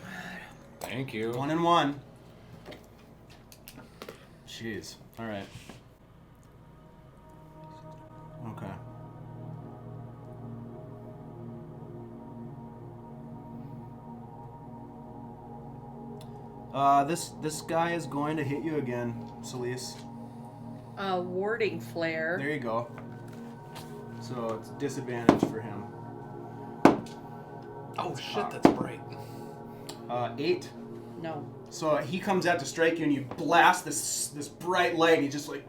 [SPEAKER 4] Thank you.
[SPEAKER 1] 1 and 1. Jeez. All right. Okay. This guy is going to hit you again, Selise.
[SPEAKER 2] Warding flare.
[SPEAKER 1] There you go. So it's disadvantage for him.
[SPEAKER 4] Oh shit, that's bright.
[SPEAKER 1] 8.
[SPEAKER 2] No.
[SPEAKER 1] So he comes out to strike you, and you blast this bright light, and he just like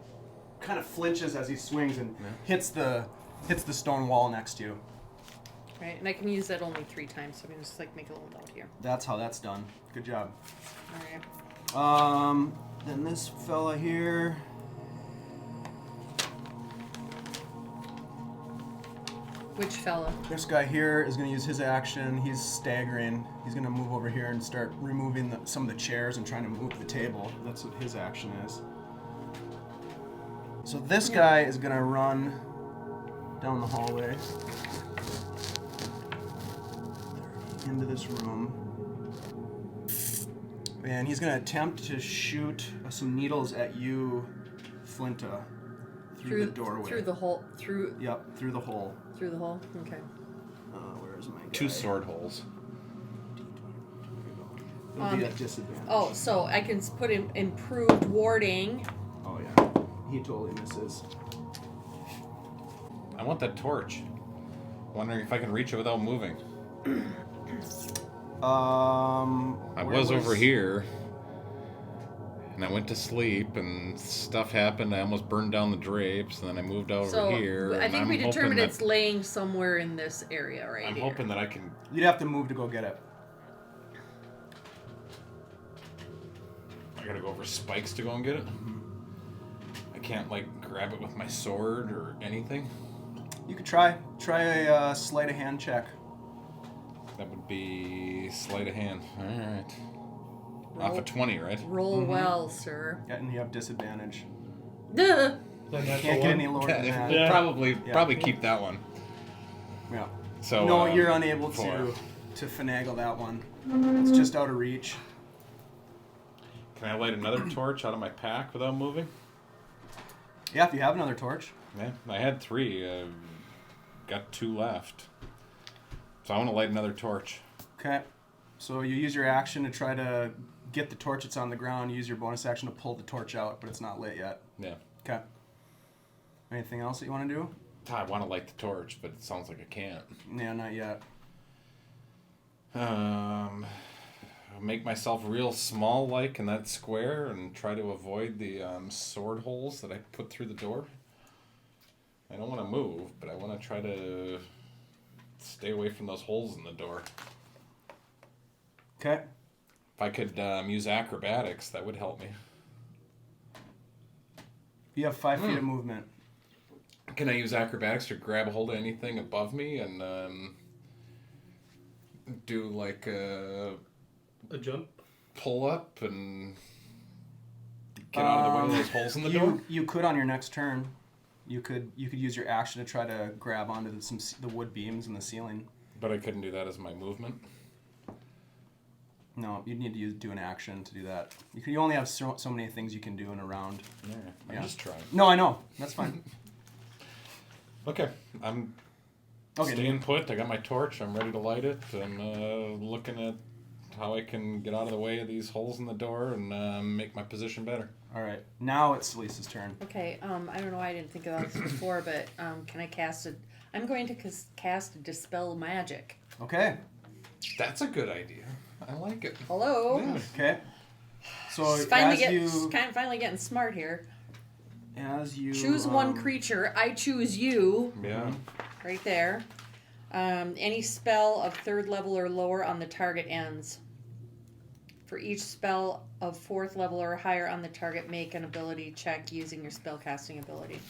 [SPEAKER 1] kind of flinches as he swings and hits the stone wall next to you.
[SPEAKER 2] Right, and I can use that only 3 times, so I'm gonna just like make a little note here.
[SPEAKER 1] That's how that's done. Good job.
[SPEAKER 2] Alright.
[SPEAKER 1] Then this fella here.
[SPEAKER 2] Which fella?
[SPEAKER 1] This guy here is going to use his action. He's staggering. He's going to move over here and start removing some of the chairs and trying to move the table. That's what his action is. So this guy is going to run down the hallway into this room. And he's going to attempt to shoot some needles at you, Flinta, through the doorway.
[SPEAKER 2] Through the hole.
[SPEAKER 1] Yep, through the hole.
[SPEAKER 2] Through the hole? Okay.
[SPEAKER 1] Where is my guy?
[SPEAKER 4] 2 sword holes.
[SPEAKER 1] It'll be a disadvantage.
[SPEAKER 2] Oh, so I can put in improved warding.
[SPEAKER 1] Oh yeah, he totally misses.
[SPEAKER 4] I want that torch. Wondering if I can reach it without moving. I was over here, and I went to sleep, and stuff happened. I almost burned down the drapes, and then I moved over
[SPEAKER 2] So
[SPEAKER 4] here.
[SPEAKER 2] I
[SPEAKER 4] and
[SPEAKER 2] think
[SPEAKER 4] I'm
[SPEAKER 2] we
[SPEAKER 4] hoping
[SPEAKER 2] determined
[SPEAKER 4] that-
[SPEAKER 2] it's laying somewhere in this area right
[SPEAKER 4] I'm
[SPEAKER 2] here.
[SPEAKER 4] hoping that I can.
[SPEAKER 1] You'd have to move to go get it.
[SPEAKER 4] I gotta go over spikes to go and get it. I can't like grab it with my sword or anything.
[SPEAKER 1] You could try a sleight of hand check.
[SPEAKER 4] That would be sleight of hand. All right.
[SPEAKER 2] Roll.
[SPEAKER 4] Off of 20, right?
[SPEAKER 2] Roll well, sir.
[SPEAKER 1] Yeah, and you have disadvantage.
[SPEAKER 2] Duh.
[SPEAKER 3] Then that's
[SPEAKER 1] Can't
[SPEAKER 3] a
[SPEAKER 1] get
[SPEAKER 3] 1.
[SPEAKER 1] any lower than
[SPEAKER 4] Yeah,
[SPEAKER 1] that.
[SPEAKER 3] Yeah.
[SPEAKER 4] Probably keep that one.
[SPEAKER 1] Yeah.
[SPEAKER 4] So
[SPEAKER 1] No, you're unable
[SPEAKER 4] 4.
[SPEAKER 1] to finagle that one. It's just out of reach.
[SPEAKER 4] Can I light another torch out of my pack without moving?
[SPEAKER 1] Yeah, if you have another torch.
[SPEAKER 4] Yeah, I had 3. Got 2 left. So I want to light another torch.
[SPEAKER 1] Okay. So you use your action to try to get the torch that's on the ground. You use your bonus action to pull the torch out, but it's not lit yet.
[SPEAKER 4] Yeah.
[SPEAKER 1] Okay. Anything else that you want to do?
[SPEAKER 4] I want to light the torch, but it sounds like I can't.
[SPEAKER 1] Yeah, not yet.
[SPEAKER 4] Make myself real small, like in that square, and try to avoid the sword holes that I put through the door. I don't want to move, but I want to try to stay away from those holes in the door.
[SPEAKER 1] Okay.
[SPEAKER 4] If I could use acrobatics, that would help me.
[SPEAKER 1] You have 5 feet of movement.
[SPEAKER 4] Can I use acrobatics to grab a hold of anything above me and do like a
[SPEAKER 3] A jump?
[SPEAKER 4] pull up and get out of the way of those holes in the door?
[SPEAKER 1] You could on your next turn. You could use your action to try to grab onto the wood beams in the ceiling.
[SPEAKER 4] But I couldn't do that as my movement.
[SPEAKER 1] No, you'd need to do an action to do that. You only have so many things you can do in a round.
[SPEAKER 4] Yeah, I'm just trying.
[SPEAKER 1] No, I know. That's fine.
[SPEAKER 4] Okay, I'm staying put. I got my torch. I'm ready to light it. I'm looking at how I can get out of the way of these holes in the door and make my position better.
[SPEAKER 1] All right, now it's Selise's turn.
[SPEAKER 2] Okay, I don't know why I didn't think of this before, but can I cast a... I'm going to cast a Dispel Magic.
[SPEAKER 1] Okay.
[SPEAKER 4] That's a good idea. I like it.
[SPEAKER 2] Hello?
[SPEAKER 4] Yeah.
[SPEAKER 1] Okay. So
[SPEAKER 2] finally getting smart here.
[SPEAKER 1] As you...
[SPEAKER 2] Choose one creature. I choose you.
[SPEAKER 4] Yeah.
[SPEAKER 2] Right there. Any spell of 3rd level or lower on the target ends. For each spell of 4th level or higher on the target, make an ability check using your spellcasting ability.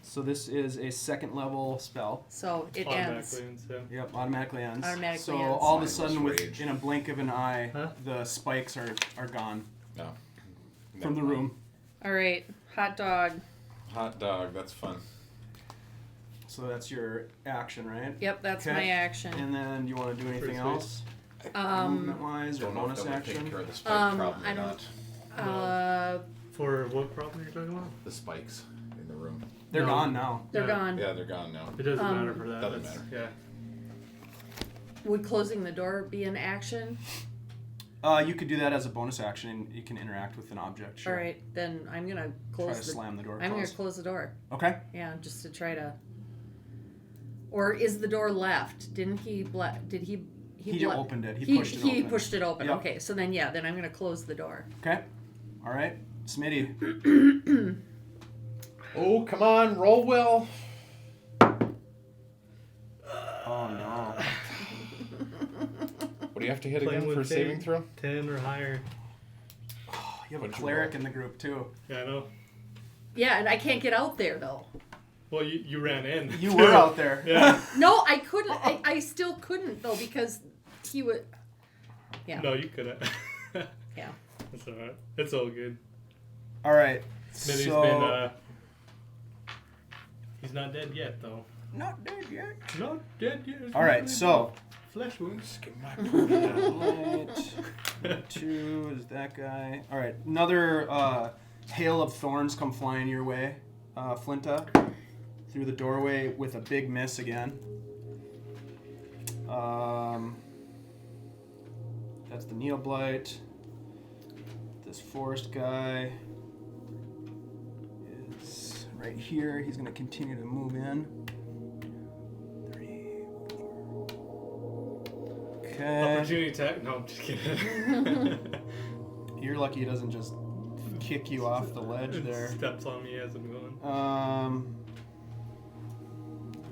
[SPEAKER 1] So this is a 2nd level spell.
[SPEAKER 2] So it ends.
[SPEAKER 3] Ends, yeah.
[SPEAKER 1] Yep, automatically ends.
[SPEAKER 2] Automatically
[SPEAKER 1] so
[SPEAKER 2] ends.
[SPEAKER 1] all of a sudden,
[SPEAKER 4] Rage.
[SPEAKER 1] in a blink of an eye, the spikes are gone
[SPEAKER 4] No.
[SPEAKER 1] from the room.
[SPEAKER 2] All right, hot dog.
[SPEAKER 4] Hot dog. That's fun.
[SPEAKER 1] So that's your action, right?
[SPEAKER 2] Yep, that's
[SPEAKER 1] Okay.
[SPEAKER 2] my action.
[SPEAKER 1] And then do you want to do anything
[SPEAKER 3] Pretty
[SPEAKER 1] else? Movement-wise or
[SPEAKER 4] Don't know if
[SPEAKER 1] bonus
[SPEAKER 4] that would take
[SPEAKER 1] action?
[SPEAKER 4] care of the spike problem
[SPEAKER 2] I
[SPEAKER 4] or
[SPEAKER 2] don't-
[SPEAKER 4] not.
[SPEAKER 3] For what problem are you talking about?
[SPEAKER 4] The spikes in the room.
[SPEAKER 1] They're
[SPEAKER 3] No.
[SPEAKER 1] gone now.
[SPEAKER 2] They're
[SPEAKER 3] Yeah.
[SPEAKER 2] gone.
[SPEAKER 4] Yeah, they're gone now.
[SPEAKER 3] It doesn't matter for that.
[SPEAKER 4] doesn't
[SPEAKER 3] That's-
[SPEAKER 4] matter.
[SPEAKER 3] Yeah.
[SPEAKER 2] Would closing the door be an action?
[SPEAKER 1] You could do that as a bonus action. You can interact with an object. Sure.
[SPEAKER 2] All right, then I'm gonna
[SPEAKER 1] Try
[SPEAKER 2] close
[SPEAKER 1] to
[SPEAKER 2] the.
[SPEAKER 1] slam the door
[SPEAKER 2] I'm gonna
[SPEAKER 1] closed.
[SPEAKER 2] close the door.
[SPEAKER 1] Okay.
[SPEAKER 2] Yeah, just to try to. Or is the door left? Didn't he? Did he?
[SPEAKER 1] He opened it. He pushed it open.
[SPEAKER 2] He pushed it open.
[SPEAKER 1] Yep.
[SPEAKER 2] Okay, so then then I'm gonna close the door.
[SPEAKER 1] Okay. All right. Smitty.
[SPEAKER 4] Oh, come on, roll well.
[SPEAKER 1] Oh no.
[SPEAKER 4] What do you have to hit
[SPEAKER 3] Playing
[SPEAKER 4] again
[SPEAKER 3] with
[SPEAKER 4] for a saving
[SPEAKER 3] fate.
[SPEAKER 4] throw?
[SPEAKER 3] 10 or higher.
[SPEAKER 1] You have a
[SPEAKER 4] What'd you
[SPEAKER 1] cleric
[SPEAKER 4] roll?
[SPEAKER 1] in the group too.
[SPEAKER 3] Yeah, I know.
[SPEAKER 2] Yeah, and I can't get out there though.
[SPEAKER 3] Well, you ran in.
[SPEAKER 1] You were out there.
[SPEAKER 3] Yeah.
[SPEAKER 2] No, I couldn't. I still couldn't though because he would. Yeah.
[SPEAKER 3] No, you couldn't.
[SPEAKER 2] Yeah.
[SPEAKER 3] That's alright. It's all good.
[SPEAKER 1] All right.
[SPEAKER 3] Smitty's
[SPEAKER 1] so...
[SPEAKER 3] been, he's not dead yet, though.
[SPEAKER 1] Not dead yet.
[SPEAKER 3] Not dead yet.
[SPEAKER 1] All right. So.
[SPEAKER 3] Flesh wounds.
[SPEAKER 4] Get my point out.
[SPEAKER 1] Right. 2 is that guy. All right. Another hail of thorns come flying your way, Flinta, through the doorway with a big miss again. That's the Needle Blight. This forest guy is right here. He's going to continue to move in. 3, 4. Okay.
[SPEAKER 3] Opportunity attack? No, I'm just kidding.
[SPEAKER 1] You're lucky he doesn't just kick you off the ledge there.
[SPEAKER 3] Steps on me as I'm going.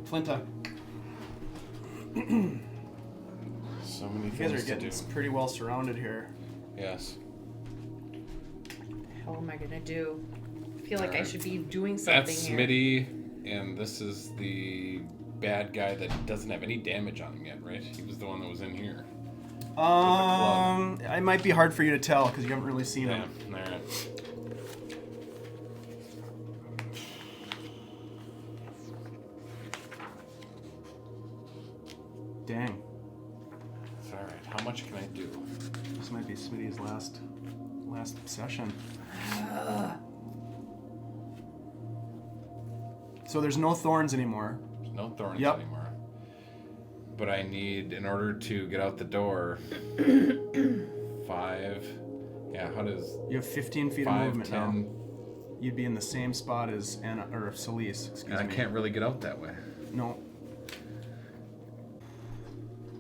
[SPEAKER 1] Flinta.
[SPEAKER 4] So many
[SPEAKER 1] You
[SPEAKER 4] things
[SPEAKER 1] guys are
[SPEAKER 4] to
[SPEAKER 1] getting
[SPEAKER 4] do.
[SPEAKER 1] pretty well surrounded here.
[SPEAKER 4] Yes.
[SPEAKER 2] How am I gonna do? I feel like I
[SPEAKER 4] Alright.
[SPEAKER 2] should be doing something
[SPEAKER 4] That's
[SPEAKER 2] here.
[SPEAKER 4] Smitty, and this is the bad guy that doesn't have any damage on him yet, right? He was the one that was in here.
[SPEAKER 1] It might be hard for you to tell because you haven't really seen
[SPEAKER 4] Yeah,
[SPEAKER 1] him.
[SPEAKER 4] alright.
[SPEAKER 1] Dang.
[SPEAKER 4] It's alright. How much can I do?
[SPEAKER 1] This might be Smitty's last session. So there's no thorns anymore.
[SPEAKER 4] There's no thorns
[SPEAKER 1] Yep.
[SPEAKER 4] anymore. But I need, in order to get out the door, 5. Yeah, how does
[SPEAKER 1] You have 15 feet of
[SPEAKER 4] 5,
[SPEAKER 1] movement
[SPEAKER 4] 10?
[SPEAKER 1] now. You'd be in the same spot as Anna or Selise. Excuse
[SPEAKER 4] And I
[SPEAKER 1] me.
[SPEAKER 4] can't really get out that way.
[SPEAKER 1] No.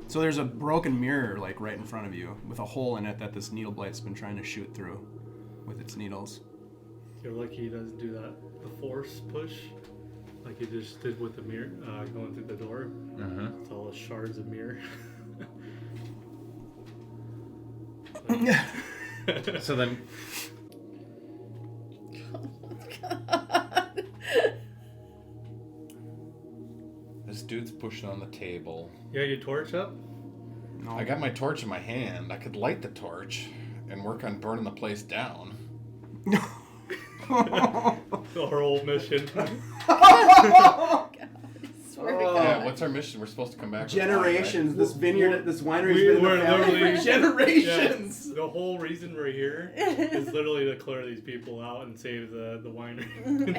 [SPEAKER 1] So there's a broken mirror like right in front of you with a hole in it that this needle blight's been trying to shoot through with its needles.
[SPEAKER 3] You're lucky he doesn't do that. The force push, like he just did with the mirror, going through the door.
[SPEAKER 4] Uh-huh.
[SPEAKER 3] It's all the shards of mirror.
[SPEAKER 4] So then, this dude's pushing on the table.
[SPEAKER 3] You got your torch up?
[SPEAKER 1] No.
[SPEAKER 4] I got my torch in my hand. I could light the torch, and work on burning the place down.
[SPEAKER 3] The whole mission.
[SPEAKER 2] Oh, God. I swear to God.
[SPEAKER 4] Yeah, what's our mission? We're supposed to come back with
[SPEAKER 1] Generations.
[SPEAKER 4] wine,
[SPEAKER 1] This vineyard, this winery's been in
[SPEAKER 3] we're
[SPEAKER 1] the family
[SPEAKER 3] literally-
[SPEAKER 1] for generations.
[SPEAKER 3] Yeah, the whole reason we're here is literally to clear these people out and save the winery.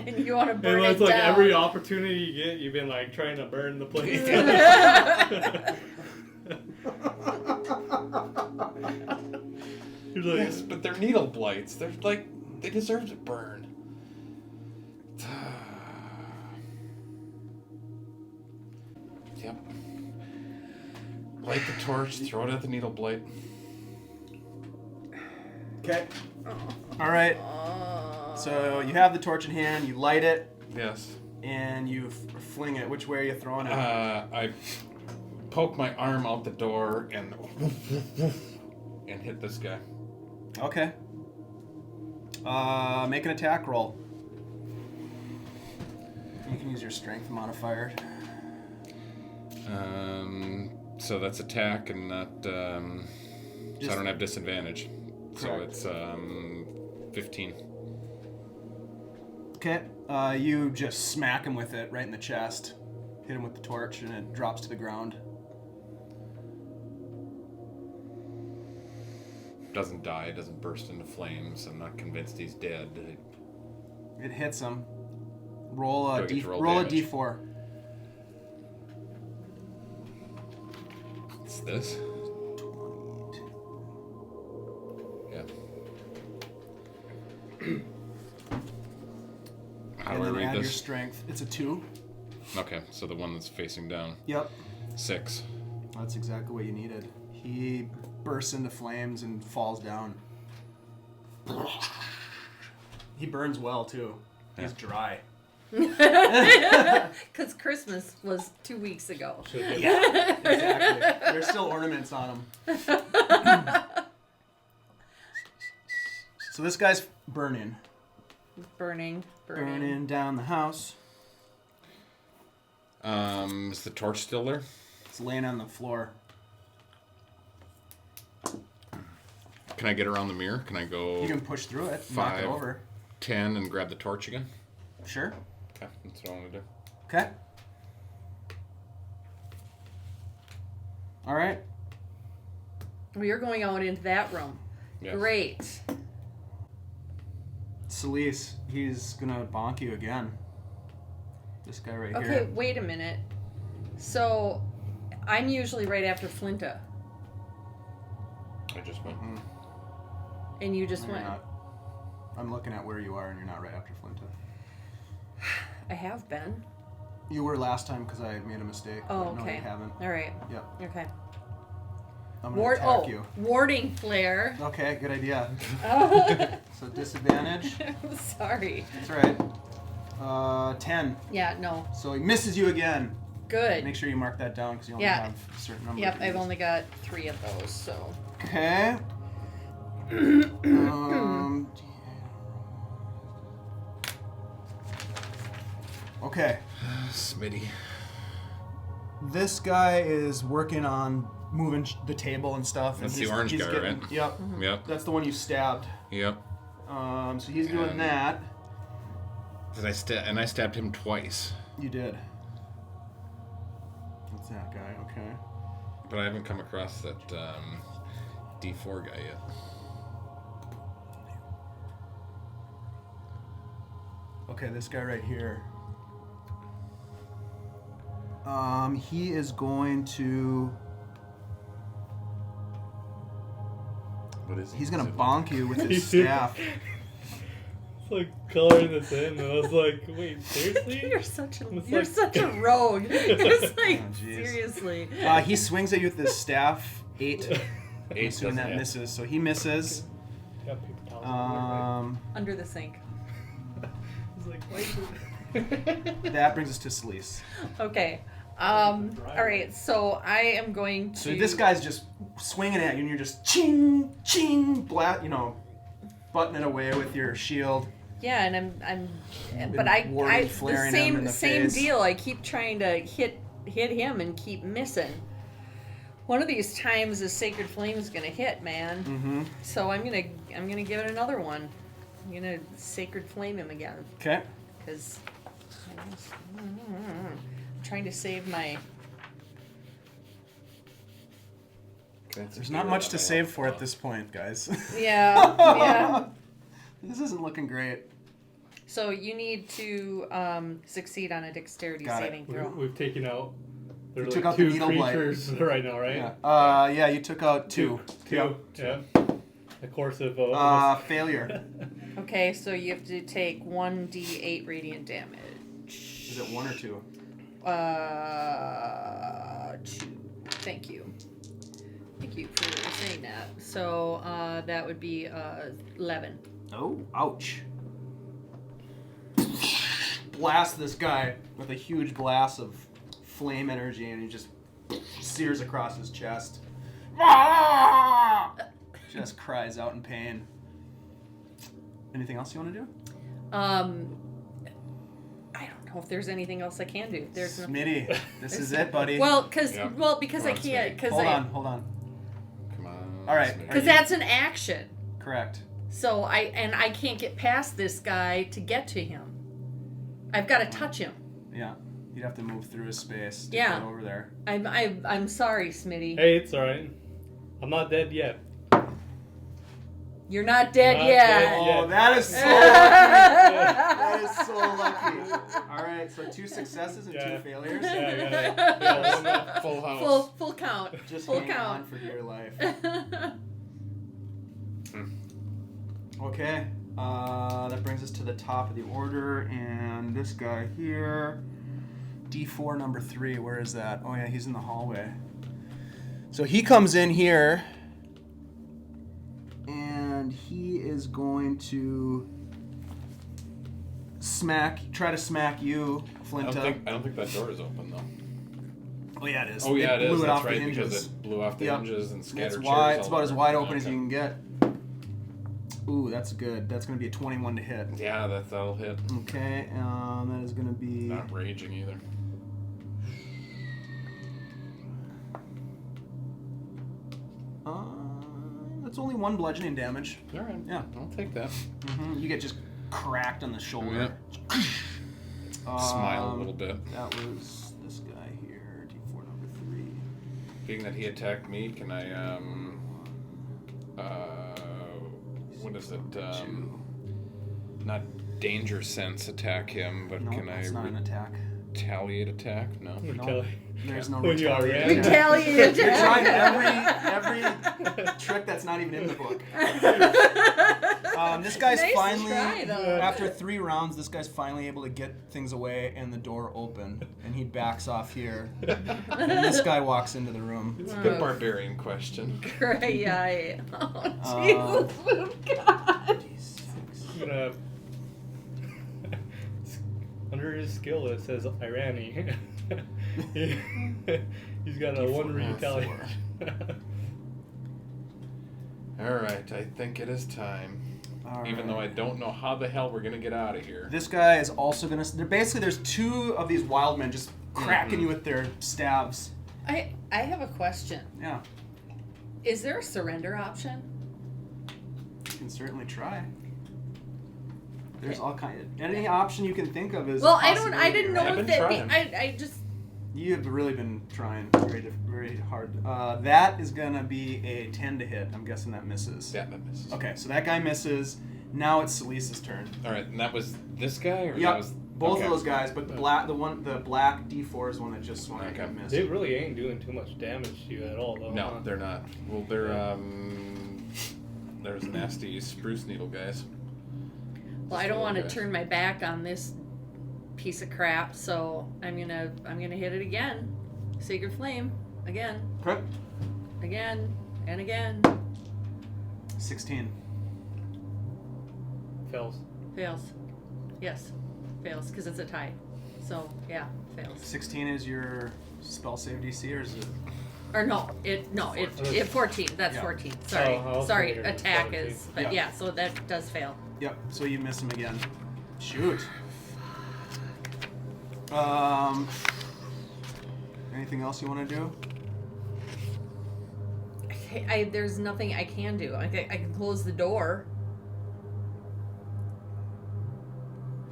[SPEAKER 2] And you want to burn
[SPEAKER 3] And
[SPEAKER 2] it
[SPEAKER 3] it's like
[SPEAKER 2] down.
[SPEAKER 3] every opportunity you get, you've been like trying to burn the place down. You're like,
[SPEAKER 4] Yes, but they're needle blights. They're like, they deserve to burn. Yep. Light the torch, throw it at the needle blight.
[SPEAKER 1] Okay. All right. So you have the torch in hand. You light it,
[SPEAKER 4] Yes.
[SPEAKER 1] and you fling it. Which way are you throwing it?
[SPEAKER 4] I poke my arm out the door and hit this guy.
[SPEAKER 1] Okay. Make an attack roll. You can use your strength modifier.
[SPEAKER 4] So that's attack and not. So I don't have disadvantage. So
[SPEAKER 1] Correct.
[SPEAKER 4] it's 15.
[SPEAKER 1] Okay. You just smack him with it right in the chest. Hit him with the torch, and it drops to the ground.
[SPEAKER 4] Doesn't die, doesn't burst into flames. I'm not convinced he's dead.
[SPEAKER 1] It hits him. Roll
[SPEAKER 4] Do I
[SPEAKER 1] a
[SPEAKER 4] get to roll
[SPEAKER 1] roll a
[SPEAKER 4] damage?
[SPEAKER 1] d4.
[SPEAKER 4] It's this. Yeah. How
[SPEAKER 1] And
[SPEAKER 4] do I
[SPEAKER 1] then
[SPEAKER 4] read
[SPEAKER 1] add your
[SPEAKER 4] this?
[SPEAKER 1] strength. It's a 2.
[SPEAKER 4] Okay, so the one that's facing down.
[SPEAKER 1] Yep.
[SPEAKER 4] 6.
[SPEAKER 1] That's exactly what you needed. He bursts into flames and falls down. He burns well too. He's dry.
[SPEAKER 2] Because Christmas was 2 weeks ago.
[SPEAKER 1] Yeah, exactly. There's still ornaments on him. So this guy's burning
[SPEAKER 2] Burning.
[SPEAKER 1] down the house.
[SPEAKER 4] Is the torch still there?
[SPEAKER 1] It's laying on the floor.
[SPEAKER 4] Can I get around the mirror? Can I go
[SPEAKER 1] You can push through it, knock it
[SPEAKER 4] 5,
[SPEAKER 1] over.
[SPEAKER 4] 10 and grab the torch again?
[SPEAKER 1] Sure.
[SPEAKER 4] Okay, that's what I want to do.
[SPEAKER 1] Okay. All right.
[SPEAKER 2] Well, you're going out into that room.
[SPEAKER 4] Yes.
[SPEAKER 2] Great.
[SPEAKER 1] Selise, he's gonna bonk you again. This guy right
[SPEAKER 2] Okay,
[SPEAKER 1] here.
[SPEAKER 2] wait a minute. So, I'm usually right after Flinta,
[SPEAKER 4] I just went.
[SPEAKER 2] and you just
[SPEAKER 1] No, you're
[SPEAKER 2] went.
[SPEAKER 1] not. I'm looking at where you are, and you're not right after Flinta.
[SPEAKER 2] I have been.
[SPEAKER 1] You were last time because I made a mistake.
[SPEAKER 2] Oh,
[SPEAKER 1] but No,
[SPEAKER 2] okay.
[SPEAKER 1] you haven't.
[SPEAKER 2] All right.
[SPEAKER 1] Yep.
[SPEAKER 2] Okay.
[SPEAKER 1] I'm gonna attack you.
[SPEAKER 2] Warding flare.
[SPEAKER 1] Okay, good idea.
[SPEAKER 2] Oh,
[SPEAKER 1] So disadvantage.
[SPEAKER 2] I'm sorry.
[SPEAKER 1] That's right. 10.
[SPEAKER 2] Yeah, no.
[SPEAKER 1] So he misses you again.
[SPEAKER 2] Good.
[SPEAKER 1] Make sure you mark that down because you only
[SPEAKER 2] Yeah.
[SPEAKER 1] have a certain number.
[SPEAKER 2] Yep,
[SPEAKER 1] of
[SPEAKER 2] I've
[SPEAKER 1] these.
[SPEAKER 2] only got 3 of those, so.
[SPEAKER 1] Okay. Okay.
[SPEAKER 4] Smitty.
[SPEAKER 1] This guy is working on moving the table and stuff.
[SPEAKER 4] That's
[SPEAKER 1] and
[SPEAKER 4] the orange guy, right?
[SPEAKER 1] Yep.
[SPEAKER 4] Yep.
[SPEAKER 1] That's the one you stabbed.
[SPEAKER 4] Yep.
[SPEAKER 1] So he's doing
[SPEAKER 4] And-
[SPEAKER 1] that.
[SPEAKER 4] I stabbed him twice,
[SPEAKER 1] You did. That's that guy. Okay.
[SPEAKER 4] but I haven't come across that D4 guy yet.
[SPEAKER 1] Okay, this guy right here. He is going to.
[SPEAKER 4] What is he?
[SPEAKER 1] He's gonna
[SPEAKER 4] Is it-
[SPEAKER 1] bonk you with his
[SPEAKER 3] He did.
[SPEAKER 1] staff.
[SPEAKER 3] It's like coloring this in, and I was like, wait, seriously?
[SPEAKER 2] You're such a
[SPEAKER 3] It's
[SPEAKER 2] you're
[SPEAKER 3] like-
[SPEAKER 2] such a rogue. It's like
[SPEAKER 1] Oh, jeez.
[SPEAKER 2] seriously.
[SPEAKER 1] He swings at you with his staff. 8. I'm
[SPEAKER 4] 8
[SPEAKER 1] assuming
[SPEAKER 4] doesn't
[SPEAKER 1] that
[SPEAKER 4] hit.
[SPEAKER 1] misses. So he misses.
[SPEAKER 3] Got paper towels everywhere,
[SPEAKER 2] Under the sink.
[SPEAKER 3] right? It's like, wait.
[SPEAKER 1] That brings us to Selise.
[SPEAKER 2] Okay. All right. So I am going to.
[SPEAKER 1] So this guy's just swinging at you, and you're just ching, ching, butting it away with your shield.
[SPEAKER 2] Yeah, and I'm,
[SPEAKER 1] been
[SPEAKER 2] but I
[SPEAKER 1] warding,
[SPEAKER 2] the
[SPEAKER 1] flaring him in
[SPEAKER 2] same
[SPEAKER 1] the face.
[SPEAKER 2] deal. I keep trying to hit him and keep missing. One of these times, the Sacred Flame is gonna hit, man.
[SPEAKER 1] Mm-hmm.
[SPEAKER 2] So I'm gonna give it another one. I'm gonna Sacred Flame him again
[SPEAKER 1] Okay.
[SPEAKER 2] because I'm trying to save my.
[SPEAKER 1] There's not much to save for at this point, guys.
[SPEAKER 2] Yeah.
[SPEAKER 1] This isn't looking great.
[SPEAKER 2] So you need to succeed on a Dexterity
[SPEAKER 1] Got it.
[SPEAKER 2] saving throw.
[SPEAKER 3] We've taken out. There's
[SPEAKER 1] took
[SPEAKER 3] like
[SPEAKER 1] out the
[SPEAKER 3] two
[SPEAKER 1] needle blight.
[SPEAKER 3] creatures right now, right?
[SPEAKER 1] Yeah. Yeah, you took out two.
[SPEAKER 3] Two. Yeah. A course of.
[SPEAKER 1] Failure.
[SPEAKER 2] Okay, so you have to take 1d8 radiant damage.
[SPEAKER 1] Is it 1 or 2?
[SPEAKER 2] 2. Thank you. Thank you for saying that. So that would be 11.
[SPEAKER 1] Oh, ouch. Blast this guy with a huge blast of flame energy, and he just sears across his chest. Just cries out in pain. Anything else you want to do?
[SPEAKER 2] I don't know if there's anything else I can do. There's no.
[SPEAKER 1] Smitty, this is it, buddy.
[SPEAKER 2] Well, because
[SPEAKER 4] Yep.
[SPEAKER 2] because
[SPEAKER 4] Come
[SPEAKER 2] I
[SPEAKER 4] on,
[SPEAKER 2] can't.
[SPEAKER 4] Smitty.
[SPEAKER 2] Because
[SPEAKER 1] hold on.
[SPEAKER 4] Come on.
[SPEAKER 1] All right.
[SPEAKER 4] Smitty.
[SPEAKER 2] Because that's an action.
[SPEAKER 1] Correct.
[SPEAKER 2] So I can't get past this guy to get to him. I've got to touch him.
[SPEAKER 1] Yeah. You'd have to move through his space to
[SPEAKER 2] Yeah.
[SPEAKER 1] get over there.
[SPEAKER 2] I'm sorry, Smitty.
[SPEAKER 3] Hey, it's alright. I'm not dead yet.
[SPEAKER 2] You're not dead
[SPEAKER 3] Not
[SPEAKER 2] yet.
[SPEAKER 3] dead
[SPEAKER 1] Oh,
[SPEAKER 3] yet.
[SPEAKER 1] that is so lucky. That is so lucky. All right, so 2 successes and 2 failures.
[SPEAKER 3] Yeah.
[SPEAKER 4] Full house.
[SPEAKER 2] Full count.
[SPEAKER 1] Just
[SPEAKER 2] Full
[SPEAKER 1] hang on
[SPEAKER 2] count.
[SPEAKER 1] for dear life. Okay, that brings us to the top of the order, and this guy here, D4 number 3, where is that? Oh yeah, he's in the hallway. So he comes in here, and he is going to try to smack you, Flinta.
[SPEAKER 4] I don't think that door is open though.
[SPEAKER 1] Oh yeah, it is.
[SPEAKER 4] Oh yeah, it is.
[SPEAKER 1] blew it
[SPEAKER 4] That's
[SPEAKER 1] off the
[SPEAKER 4] right,
[SPEAKER 1] hinges.
[SPEAKER 4] because it blew off the
[SPEAKER 1] Yep.
[SPEAKER 4] hinges and scattered
[SPEAKER 1] It's
[SPEAKER 4] chairs
[SPEAKER 1] wide.
[SPEAKER 4] all
[SPEAKER 1] It's about as
[SPEAKER 4] over.
[SPEAKER 1] wide open as
[SPEAKER 4] Okay.
[SPEAKER 1] you can get. Ooh, that's good. That's going to be a 21 to hit.
[SPEAKER 4] Yeah, that'll hit.
[SPEAKER 1] Okay, that is going to be...
[SPEAKER 4] Not raging either.
[SPEAKER 1] That's only 1 bludgeoning damage.
[SPEAKER 4] All right.
[SPEAKER 1] Yeah.
[SPEAKER 4] I'll take that.
[SPEAKER 1] You get just cracked on the shoulder.
[SPEAKER 4] Smile a little bit.
[SPEAKER 1] That was this guy here, D4 number 3.
[SPEAKER 4] Being that he attacked me, can I what is it?
[SPEAKER 1] 2.
[SPEAKER 4] Not danger sense attack him, but
[SPEAKER 1] No,
[SPEAKER 4] can I
[SPEAKER 1] that's not an attack.
[SPEAKER 4] retaliate attack? No.
[SPEAKER 1] No. There's no
[SPEAKER 3] When you are
[SPEAKER 1] retaliation.
[SPEAKER 2] Retaliate.
[SPEAKER 1] You're trying every trick that's not even in the book. This guy's
[SPEAKER 2] Nice
[SPEAKER 1] finally,
[SPEAKER 2] try, though.
[SPEAKER 1] after 3 rounds, this guy's finally able to get things away and the door open, and he backs off here. And this guy walks into the room.
[SPEAKER 4] It's a good barbarian question.
[SPEAKER 2] Great, yeah. Oh, Jesus. God.
[SPEAKER 3] I'm gonna. Under his skill, it says Irani. He's got a
[SPEAKER 1] D4
[SPEAKER 3] 1 retaliation.
[SPEAKER 4] Alright, I think it is time. Even though I don't know how the hell we're gonna get out of here.
[SPEAKER 1] This guy is also gonna. There's 2 of these wild men just cracking you with their stabs.
[SPEAKER 2] I have a question.
[SPEAKER 1] Yeah,
[SPEAKER 2] Is there a surrender option?
[SPEAKER 1] you can certainly try. There's all kind of any option you can think of is.
[SPEAKER 2] Well,
[SPEAKER 1] a
[SPEAKER 2] I
[SPEAKER 1] possibility,
[SPEAKER 2] didn't know
[SPEAKER 1] right?
[SPEAKER 4] I've
[SPEAKER 2] if
[SPEAKER 4] been
[SPEAKER 2] that.
[SPEAKER 4] trying.
[SPEAKER 2] I just.
[SPEAKER 1] You have really been trying very hard. That is gonna be a 10 to hit. I'm guessing that misses.
[SPEAKER 4] Yeah, that misses.
[SPEAKER 1] Okay, so that guy misses. Now it's Selise's turn.
[SPEAKER 4] Alright, and that was this guy, or that
[SPEAKER 1] Yep,
[SPEAKER 4] was
[SPEAKER 1] both of those guys, but the black D4 is the one that just swung
[SPEAKER 4] Okay.
[SPEAKER 1] and missed.
[SPEAKER 3] They really ain't doing too much damage to you at all, though.
[SPEAKER 4] No,
[SPEAKER 3] huh?
[SPEAKER 4] they're not. Well, they're there's nasty spruce needle guys.
[SPEAKER 2] Well, I don't want to
[SPEAKER 4] Okay.
[SPEAKER 2] turn my back on this piece of crap, so I'm gonna hit it again. Sacred Flame again,
[SPEAKER 1] Okay.
[SPEAKER 2] again, and again.
[SPEAKER 1] 16.
[SPEAKER 3] Fails.
[SPEAKER 2] Fails. Yes, fails because it's a tie. So yeah, fails.
[SPEAKER 1] 16 is your spell save DC, or is it?
[SPEAKER 2] Or no, it 14. That's
[SPEAKER 1] Yeah.
[SPEAKER 2] 14. Sorry,
[SPEAKER 3] Oh,
[SPEAKER 2] sorry.
[SPEAKER 3] okay.
[SPEAKER 2] Attack
[SPEAKER 3] 17.
[SPEAKER 2] is, but
[SPEAKER 1] Yeah.
[SPEAKER 2] yeah, so that does fail.
[SPEAKER 1] Yep. So you miss him again. Shoot. Anything else you want to do?
[SPEAKER 2] there's nothing I can do. I can close the door.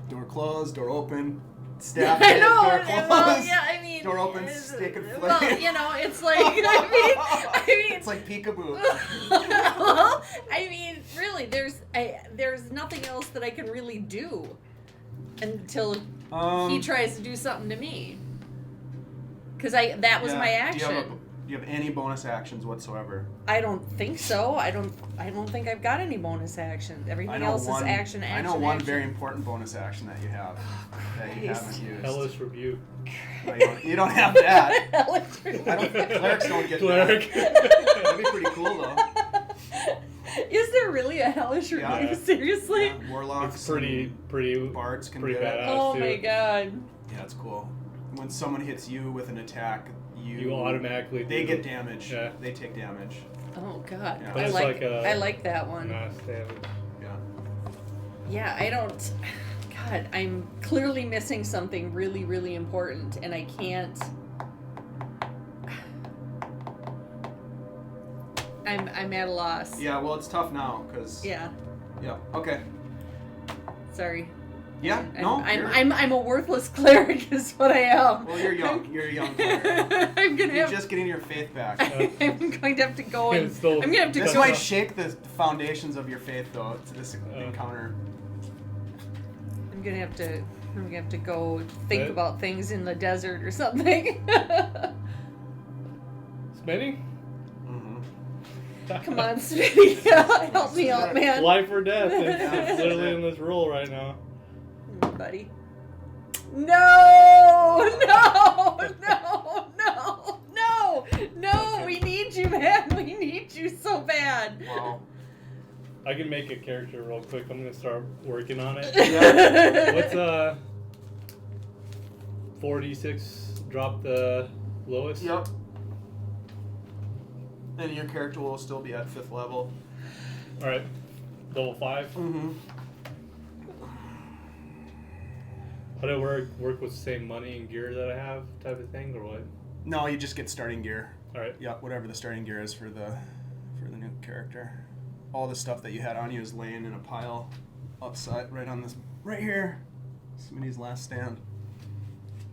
[SPEAKER 1] Door closed, door open, staff
[SPEAKER 2] I
[SPEAKER 1] hit,
[SPEAKER 2] know.
[SPEAKER 1] door closed.
[SPEAKER 2] Well, yeah, I mean,
[SPEAKER 1] door open, stick and flame.
[SPEAKER 2] well, it's like I mean,
[SPEAKER 1] It's like peekaboo.
[SPEAKER 2] well, I mean, really, there's nothing else that I can really do until he tries to do something to me. Because that was my action.
[SPEAKER 1] Do you have any bonus actions whatsoever?
[SPEAKER 2] I don't think so. I don't think I've got any bonus actions. Everything else is action.
[SPEAKER 1] I know one very important bonus action that you have that you haven't used.
[SPEAKER 3] Hellish Rebuke.
[SPEAKER 1] Well, you don't have that.
[SPEAKER 2] Hellish Rebuke.
[SPEAKER 1] Clerics don't get
[SPEAKER 3] Cleric.
[SPEAKER 1] that. That'd be pretty cool though.
[SPEAKER 2] Is there really a hellish rebuke?
[SPEAKER 3] Yeah.
[SPEAKER 2] Seriously?
[SPEAKER 1] Yeah, warlocks,
[SPEAKER 3] It's pretty
[SPEAKER 1] bards can
[SPEAKER 3] pretty
[SPEAKER 1] get it.
[SPEAKER 3] badass.
[SPEAKER 2] Oh
[SPEAKER 3] too.
[SPEAKER 2] my god.
[SPEAKER 1] Yeah, it's cool. When someone hits you with an attack,
[SPEAKER 3] You automatically
[SPEAKER 1] they get damage.
[SPEAKER 3] Yeah.
[SPEAKER 1] They take damage.
[SPEAKER 2] Oh god.
[SPEAKER 1] Yeah.
[SPEAKER 3] But
[SPEAKER 2] I
[SPEAKER 3] it's
[SPEAKER 2] like
[SPEAKER 3] like a
[SPEAKER 2] I like that one.
[SPEAKER 3] mass damage.
[SPEAKER 1] Yeah.
[SPEAKER 2] Yeah, I don't. God, I'm clearly missing something really, really important, and I can't. I'm at a loss.
[SPEAKER 1] Yeah, well, it's tough now because.
[SPEAKER 2] Yeah.
[SPEAKER 1] Yeah. Okay.
[SPEAKER 2] Sorry.
[SPEAKER 1] Yeah. No.
[SPEAKER 2] I'm a worthless cleric, is what I am.
[SPEAKER 1] Well, you're young. You're a young player.
[SPEAKER 2] I'm gonna
[SPEAKER 1] You're
[SPEAKER 2] have.
[SPEAKER 1] just getting your faith back.
[SPEAKER 2] I'm going to have to go and.
[SPEAKER 3] It's still-
[SPEAKER 2] I'm gonna have to
[SPEAKER 1] This
[SPEAKER 2] go.
[SPEAKER 1] might shake the foundations of your faith, though, to this encounter.
[SPEAKER 2] I'm gonna have to go think
[SPEAKER 3] Right.
[SPEAKER 2] about things in the desert or something.
[SPEAKER 3] Smitty?
[SPEAKER 1] Mm-hmm.
[SPEAKER 2] Come on, Smitty. Help me out, man.
[SPEAKER 3] Life or death. It's,
[SPEAKER 1] Yeah.
[SPEAKER 3] it's literally in this role right now.
[SPEAKER 2] Buddy. No! We need you, man. We need you so bad.
[SPEAKER 1] Wow.
[SPEAKER 3] I can make a character real quick. I'm gonna start working on it.
[SPEAKER 1] Yeah.
[SPEAKER 3] What's 4d6 drop the lowest?
[SPEAKER 1] Yep. And your character will still be at 5th level.
[SPEAKER 3] Alright. Level 5.
[SPEAKER 1] Mm-hmm.
[SPEAKER 3] How do I work with the same money and gear that I have type of thing, or what?
[SPEAKER 1] No, you just get starting gear.
[SPEAKER 3] Alright.
[SPEAKER 1] Yep, whatever the starting gear is for the new character. All the stuff that you had on you is laying in a pile outside, right on this, right here. Smitty's last stand.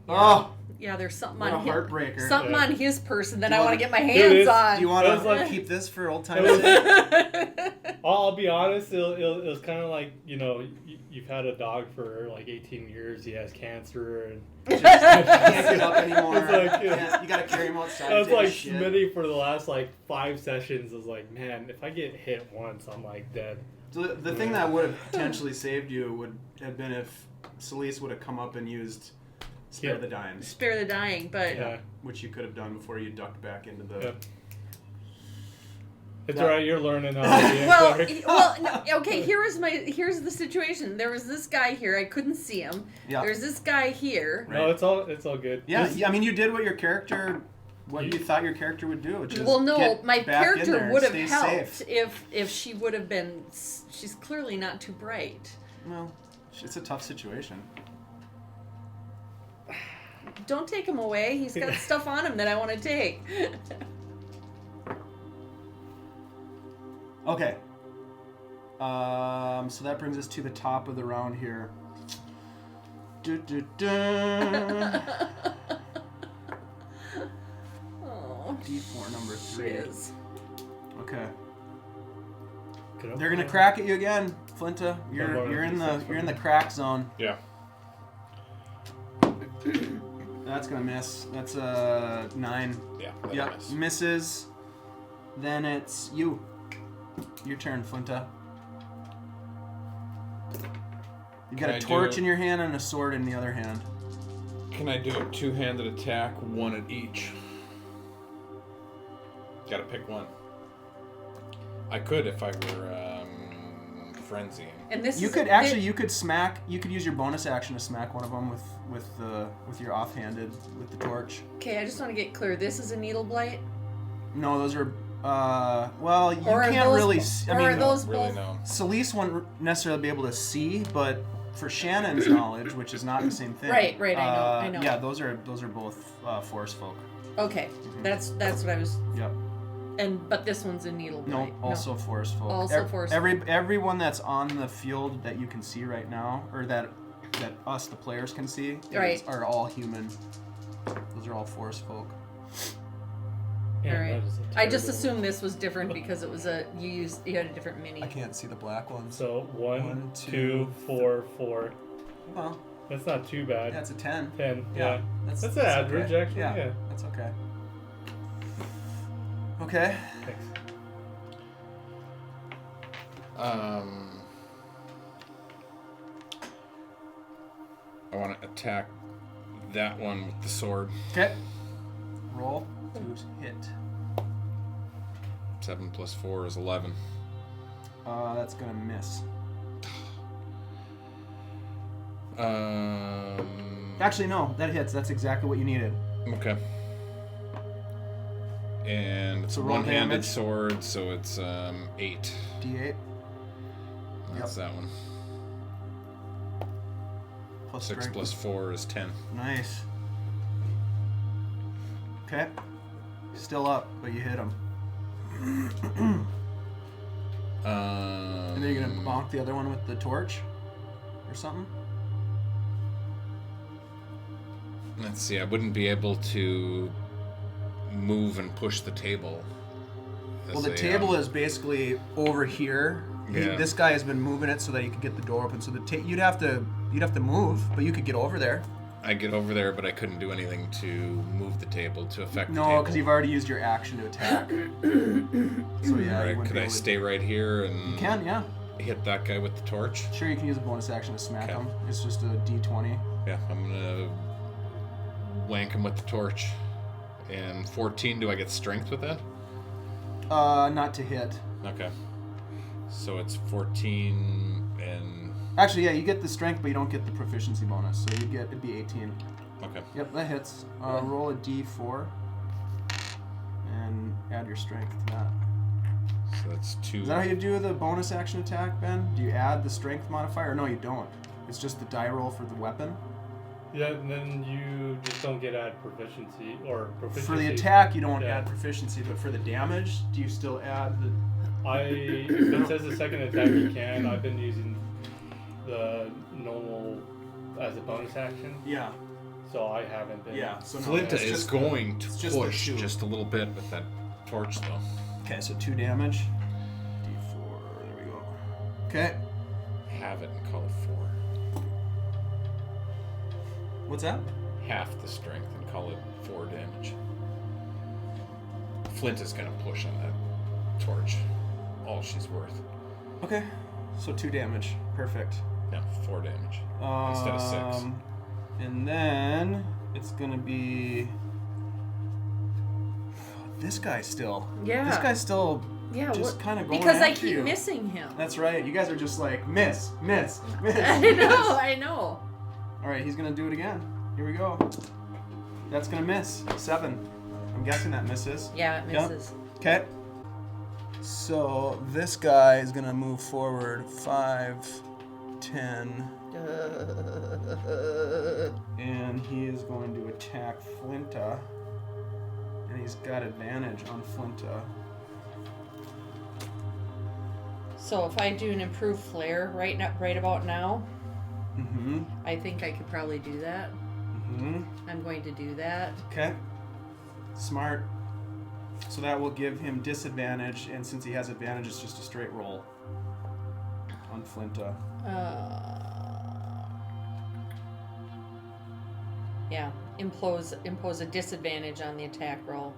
[SPEAKER 1] Oh,
[SPEAKER 2] Yeah, there's something
[SPEAKER 1] what a
[SPEAKER 2] on his,
[SPEAKER 1] heartbreaker.
[SPEAKER 2] something
[SPEAKER 3] Yeah.
[SPEAKER 2] on his person that
[SPEAKER 1] Do
[SPEAKER 2] I
[SPEAKER 1] you
[SPEAKER 2] want to
[SPEAKER 1] wanna-
[SPEAKER 2] get my
[SPEAKER 3] Dude,
[SPEAKER 2] hands
[SPEAKER 3] it's-
[SPEAKER 2] on.
[SPEAKER 1] Do you want
[SPEAKER 3] It was
[SPEAKER 1] to
[SPEAKER 3] like-
[SPEAKER 1] keep this for old
[SPEAKER 3] It
[SPEAKER 1] time's
[SPEAKER 3] was-
[SPEAKER 1] sake?
[SPEAKER 3] I'll be honest, it was kind of like, you've had a dog for like 18 years, he has cancer, and
[SPEAKER 1] Just can't get up anymore.
[SPEAKER 3] It's like,
[SPEAKER 1] You gotta carry him outside.
[SPEAKER 3] I was
[SPEAKER 1] take a
[SPEAKER 3] like
[SPEAKER 1] shit.
[SPEAKER 3] Smitty for the last like 5 sessions. I was like, man, if I get hit once, I'm like dead.
[SPEAKER 1] So the thing that would have potentially saved you would have been if Selise would have come up and used Spare
[SPEAKER 3] Yeah.
[SPEAKER 1] the Dying,
[SPEAKER 2] Spare the dying, but
[SPEAKER 3] Yeah.
[SPEAKER 1] which you could have done before you ducked back into the...
[SPEAKER 3] Yep. It's
[SPEAKER 1] Yeah.
[SPEAKER 3] alright, you're learning how to be a
[SPEAKER 2] well,
[SPEAKER 3] cleric.
[SPEAKER 2] no, okay. Here's the situation. There was this guy here. I couldn't see him.
[SPEAKER 1] Yeah.
[SPEAKER 2] There's this guy here.
[SPEAKER 3] No, it's all good.
[SPEAKER 1] Yeah,
[SPEAKER 3] Just-
[SPEAKER 1] I mean, you did what you thought your character would do, which is
[SPEAKER 2] Well, no,
[SPEAKER 1] get
[SPEAKER 2] my
[SPEAKER 1] back in there
[SPEAKER 2] character
[SPEAKER 1] and
[SPEAKER 2] would have
[SPEAKER 1] stay
[SPEAKER 2] helped
[SPEAKER 1] safe.
[SPEAKER 2] if she would have been. She's clearly not too bright.
[SPEAKER 1] Well, it's a tough situation.
[SPEAKER 2] Don't take him away. He's got stuff on him that I want to take.
[SPEAKER 1] Okay. So that brings us to the top of the round here.
[SPEAKER 2] Oh,
[SPEAKER 1] D4 number 3.
[SPEAKER 2] shiz.
[SPEAKER 1] Okay.
[SPEAKER 3] Get up
[SPEAKER 1] They're gonna
[SPEAKER 3] there.
[SPEAKER 1] crack at you again, Flinta. You're in the
[SPEAKER 3] D6
[SPEAKER 1] you're in the crack zone.
[SPEAKER 4] Yeah.
[SPEAKER 1] That's gonna miss. That's a 9.
[SPEAKER 4] Yeah. that'll
[SPEAKER 1] Yep,
[SPEAKER 4] miss.
[SPEAKER 1] misses. Then it's you. Your turn, Flinta. You've got
[SPEAKER 4] Can
[SPEAKER 1] a
[SPEAKER 4] I
[SPEAKER 1] torch
[SPEAKER 4] do-
[SPEAKER 1] in your hand and a sword in the other hand.
[SPEAKER 4] Can I do a 2-handed attack, one at each? Gotta pick one. I could if I were frenzying.
[SPEAKER 2] And this
[SPEAKER 1] You
[SPEAKER 2] is
[SPEAKER 1] could actually, you could use your bonus action to smack one of them with your offhanded with the torch.
[SPEAKER 2] Okay, I just want to get clear. This is a needle blight,
[SPEAKER 1] No, those are. Well, you
[SPEAKER 2] or are
[SPEAKER 1] can't
[SPEAKER 2] those,
[SPEAKER 1] really.
[SPEAKER 2] or are those
[SPEAKER 4] Really
[SPEAKER 2] both?
[SPEAKER 4] no.
[SPEAKER 1] Selise won't necessarily be able to see, but for Shannon's knowledge, which is not the same thing.
[SPEAKER 2] Right, I know.
[SPEAKER 1] Yeah, those are both forest folk.
[SPEAKER 2] Okay, that's what I was.
[SPEAKER 1] Yep.
[SPEAKER 2] But this one's a needle
[SPEAKER 1] No,
[SPEAKER 2] blight.
[SPEAKER 1] also forest folk.
[SPEAKER 2] Also forest
[SPEAKER 1] Everyone that's on the field that you can see right now, or that us, the players, can see,
[SPEAKER 2] Right.
[SPEAKER 1] are all human. Those are all forest folk.
[SPEAKER 3] Yeah,
[SPEAKER 2] Alright.
[SPEAKER 3] that is a
[SPEAKER 2] I just
[SPEAKER 3] terrible-
[SPEAKER 2] assumed this was different because it was you had a different mini.
[SPEAKER 1] I can't see the black ones.
[SPEAKER 3] So 1,
[SPEAKER 1] One,
[SPEAKER 3] 2,
[SPEAKER 1] two,
[SPEAKER 3] 4, 4.
[SPEAKER 1] Well,
[SPEAKER 3] That's not too bad.
[SPEAKER 1] that's a 10.
[SPEAKER 3] 10.
[SPEAKER 1] Yeah,
[SPEAKER 3] Yeah.
[SPEAKER 1] that's
[SPEAKER 3] That's average,
[SPEAKER 1] okay.
[SPEAKER 3] actually. Yeah.
[SPEAKER 1] That's okay. Okay.
[SPEAKER 3] Thanks.
[SPEAKER 4] I want to attack that one with the sword.
[SPEAKER 1] Okay. Roll to hit.
[SPEAKER 4] 7 plus 4 is 11.
[SPEAKER 1] That's gonna miss. Actually, no, that hits. That's exactly what you needed.
[SPEAKER 4] Okay. And it's
[SPEAKER 1] So
[SPEAKER 4] a
[SPEAKER 1] roll
[SPEAKER 4] one-handed
[SPEAKER 1] damage.
[SPEAKER 4] sword, so it's 8.
[SPEAKER 1] D8
[SPEAKER 4] That's that one.
[SPEAKER 1] plus
[SPEAKER 4] 6
[SPEAKER 1] strength.
[SPEAKER 4] plus 4 is 10.
[SPEAKER 1] Nice. Okay. Still up, but you hit him. And then you're gonna bonk the other one with the torch, or something.
[SPEAKER 4] Let's see. I wouldn't be able to move and push the table.
[SPEAKER 1] Well, the table is basically over here.
[SPEAKER 4] Yeah.
[SPEAKER 1] This guy has been moving it so that you could get the door open. So you'd have to move, but you could get over there.
[SPEAKER 4] I get over there, but I couldn't do anything to move the table to affect the
[SPEAKER 1] No,
[SPEAKER 4] table.
[SPEAKER 1] because you've already used your action to attack. So yeah,
[SPEAKER 4] Right,
[SPEAKER 1] you wouldn't
[SPEAKER 4] could
[SPEAKER 1] be
[SPEAKER 4] I
[SPEAKER 1] able to-
[SPEAKER 4] stay right here and
[SPEAKER 1] You can, yeah.
[SPEAKER 4] hit that guy with the torch?
[SPEAKER 1] Sure, you can use a bonus action to smack
[SPEAKER 4] Okay.
[SPEAKER 1] him. It's just a D20.
[SPEAKER 4] Yeah, I'm gonna wank him with the torch. And 14, do I get strength with that?
[SPEAKER 1] Not to hit.
[SPEAKER 4] Okay. So it's 14 and...
[SPEAKER 1] Actually, yeah, you get the strength, but you don't get the proficiency bonus. So it'd be 18.
[SPEAKER 4] Okay.
[SPEAKER 1] Yep, that hits. Roll a D4 and add your strength to that.
[SPEAKER 4] So that's 2.
[SPEAKER 1] Is that how you do the bonus action attack, Ben? Do you add the strength modifier? No, you don't. It's just the die roll for the weapon.
[SPEAKER 3] Yeah, and then you just don't get add proficiency or proficiency.
[SPEAKER 1] For the attack, you don't
[SPEAKER 3] Yeah.
[SPEAKER 1] add proficiency, but for the damage, do you still add the...
[SPEAKER 3] It says the second attack you can. I've been using the normal as a bonus action,
[SPEAKER 1] Yeah,
[SPEAKER 3] so I haven't been.
[SPEAKER 1] yeah. So no,
[SPEAKER 4] Flinta
[SPEAKER 1] it's
[SPEAKER 4] is
[SPEAKER 1] just
[SPEAKER 4] going to
[SPEAKER 1] it's just the
[SPEAKER 4] push
[SPEAKER 1] two.
[SPEAKER 4] just a little bit with that torch, though.
[SPEAKER 1] Okay, so 2 damage. D4, there we go. Okay,
[SPEAKER 4] Have it and call it 4.
[SPEAKER 1] what's that?
[SPEAKER 4] Half the strength and call it 4 damage. Flint is gonna push on that torch. All she's worth.
[SPEAKER 1] Okay, so 2 damage. Perfect.
[SPEAKER 4] Yeah, 4 damage. Instead of 6.
[SPEAKER 1] And then it's gonna be this guy still.
[SPEAKER 2] Yeah.
[SPEAKER 1] This guy's still
[SPEAKER 2] Yeah,
[SPEAKER 1] just kind of going
[SPEAKER 2] because I
[SPEAKER 1] after
[SPEAKER 2] keep
[SPEAKER 1] you.
[SPEAKER 2] missing him.
[SPEAKER 1] That's right. You guys are just like miss.
[SPEAKER 2] I know.
[SPEAKER 1] All right, he's gonna do it again. Here we go. That's gonna miss. 7. I'm guessing that misses.
[SPEAKER 2] Yeah, it
[SPEAKER 1] Yep.
[SPEAKER 2] misses.
[SPEAKER 1] Okay. So this guy is gonna move forward 5, 10, and he is going to attack Flinta. And he's got advantage on Flinta.
[SPEAKER 2] So if I do an improved flare right about now,
[SPEAKER 1] Mm-hmm.
[SPEAKER 2] I think I could probably do that.
[SPEAKER 1] Mm-hmm.
[SPEAKER 2] I'm going to do that.
[SPEAKER 1] Okay. Smart. So that will give him disadvantage, and since he has advantage, it's just a straight roll on Flinta.
[SPEAKER 2] Yeah, impose a disadvantage on the attack roll.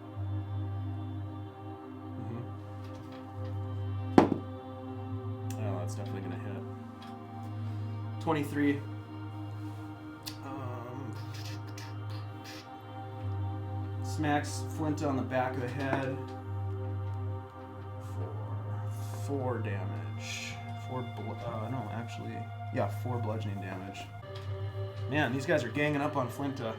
[SPEAKER 1] Oh, that's definitely gonna hit. 23. Smacks Flinta on the back of the head. 4 damage. 4 bludgeoning damage. Man, these guys are ganging up on Flinta.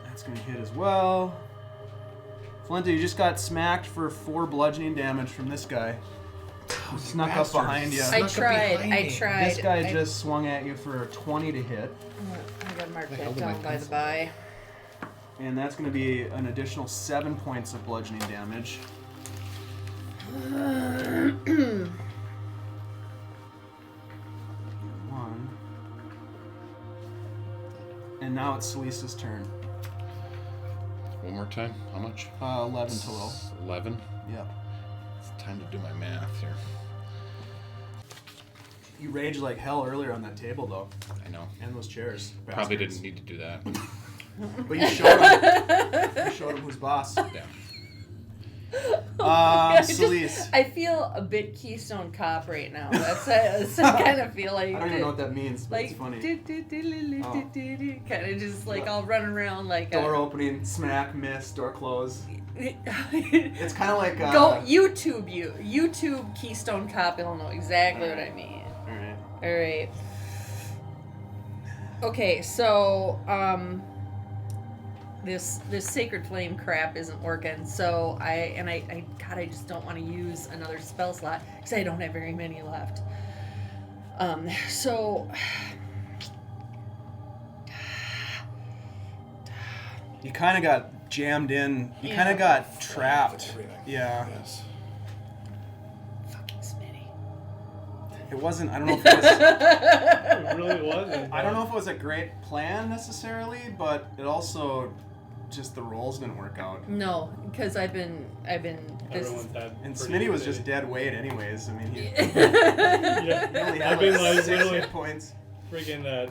[SPEAKER 1] That's gonna hit as well. Flinta, you just got smacked for 4 bludgeoning damage from this guy. He snuck up behind you.
[SPEAKER 2] I tried.
[SPEAKER 1] This guy just swung at you for a 20 to hit.
[SPEAKER 2] I gotta mark
[SPEAKER 4] The
[SPEAKER 2] that
[SPEAKER 4] hell did my
[SPEAKER 2] down by the
[SPEAKER 4] pencil-
[SPEAKER 2] by.
[SPEAKER 1] And that's going to be an additional 7 points of bludgeoning damage. One. And now it's Selise's turn.
[SPEAKER 4] One more time. How much?
[SPEAKER 1] 11 total.
[SPEAKER 4] 11?
[SPEAKER 1] Yep.
[SPEAKER 4] It's time to do my math here.
[SPEAKER 1] You raged like hell earlier on that table, though.
[SPEAKER 4] I know.
[SPEAKER 1] And those chairs.
[SPEAKER 4] Probably
[SPEAKER 1] bastards.
[SPEAKER 4] didn't need to do that.
[SPEAKER 1] But you showed him. You showed him who's boss.
[SPEAKER 4] Yeah.
[SPEAKER 1] Selise.
[SPEAKER 2] I feel a bit Keystone Cop right now. That's I kind of feel like.
[SPEAKER 1] I don't even know what that means, but
[SPEAKER 2] Like
[SPEAKER 1] it's funny.
[SPEAKER 2] Kind of just like all running around like
[SPEAKER 1] Door opening, smack, miss, door close. It's
[SPEAKER 2] It's
[SPEAKER 1] kind of like
[SPEAKER 2] Go YouTube Keystone Cop. It'll know exactly what I mean.
[SPEAKER 1] All right.
[SPEAKER 2] Okay, so this Sacred Flame crap isn't working. So I just don't want to use another spell slot because I don't have very many left. So
[SPEAKER 1] You kind of got jammed in. You kind of got trapped. Yeah.
[SPEAKER 4] Yes.
[SPEAKER 2] fucking Smitty.
[SPEAKER 1] It wasn't. I don't know if it was.
[SPEAKER 3] It really wasn't.
[SPEAKER 1] I don't know if it was a great plan necessarily, but it also just the rolls didn't work out.
[SPEAKER 2] No, because I've been this.
[SPEAKER 3] Everyone's had
[SPEAKER 1] And
[SPEAKER 3] pretty
[SPEAKER 1] Smitty was
[SPEAKER 3] good
[SPEAKER 1] just dead weight, anyways. I mean, he
[SPEAKER 3] Yeah.
[SPEAKER 1] only
[SPEAKER 3] I've
[SPEAKER 1] had
[SPEAKER 3] been
[SPEAKER 1] like
[SPEAKER 3] like
[SPEAKER 1] 6
[SPEAKER 3] literally
[SPEAKER 1] hit points.
[SPEAKER 3] friggin'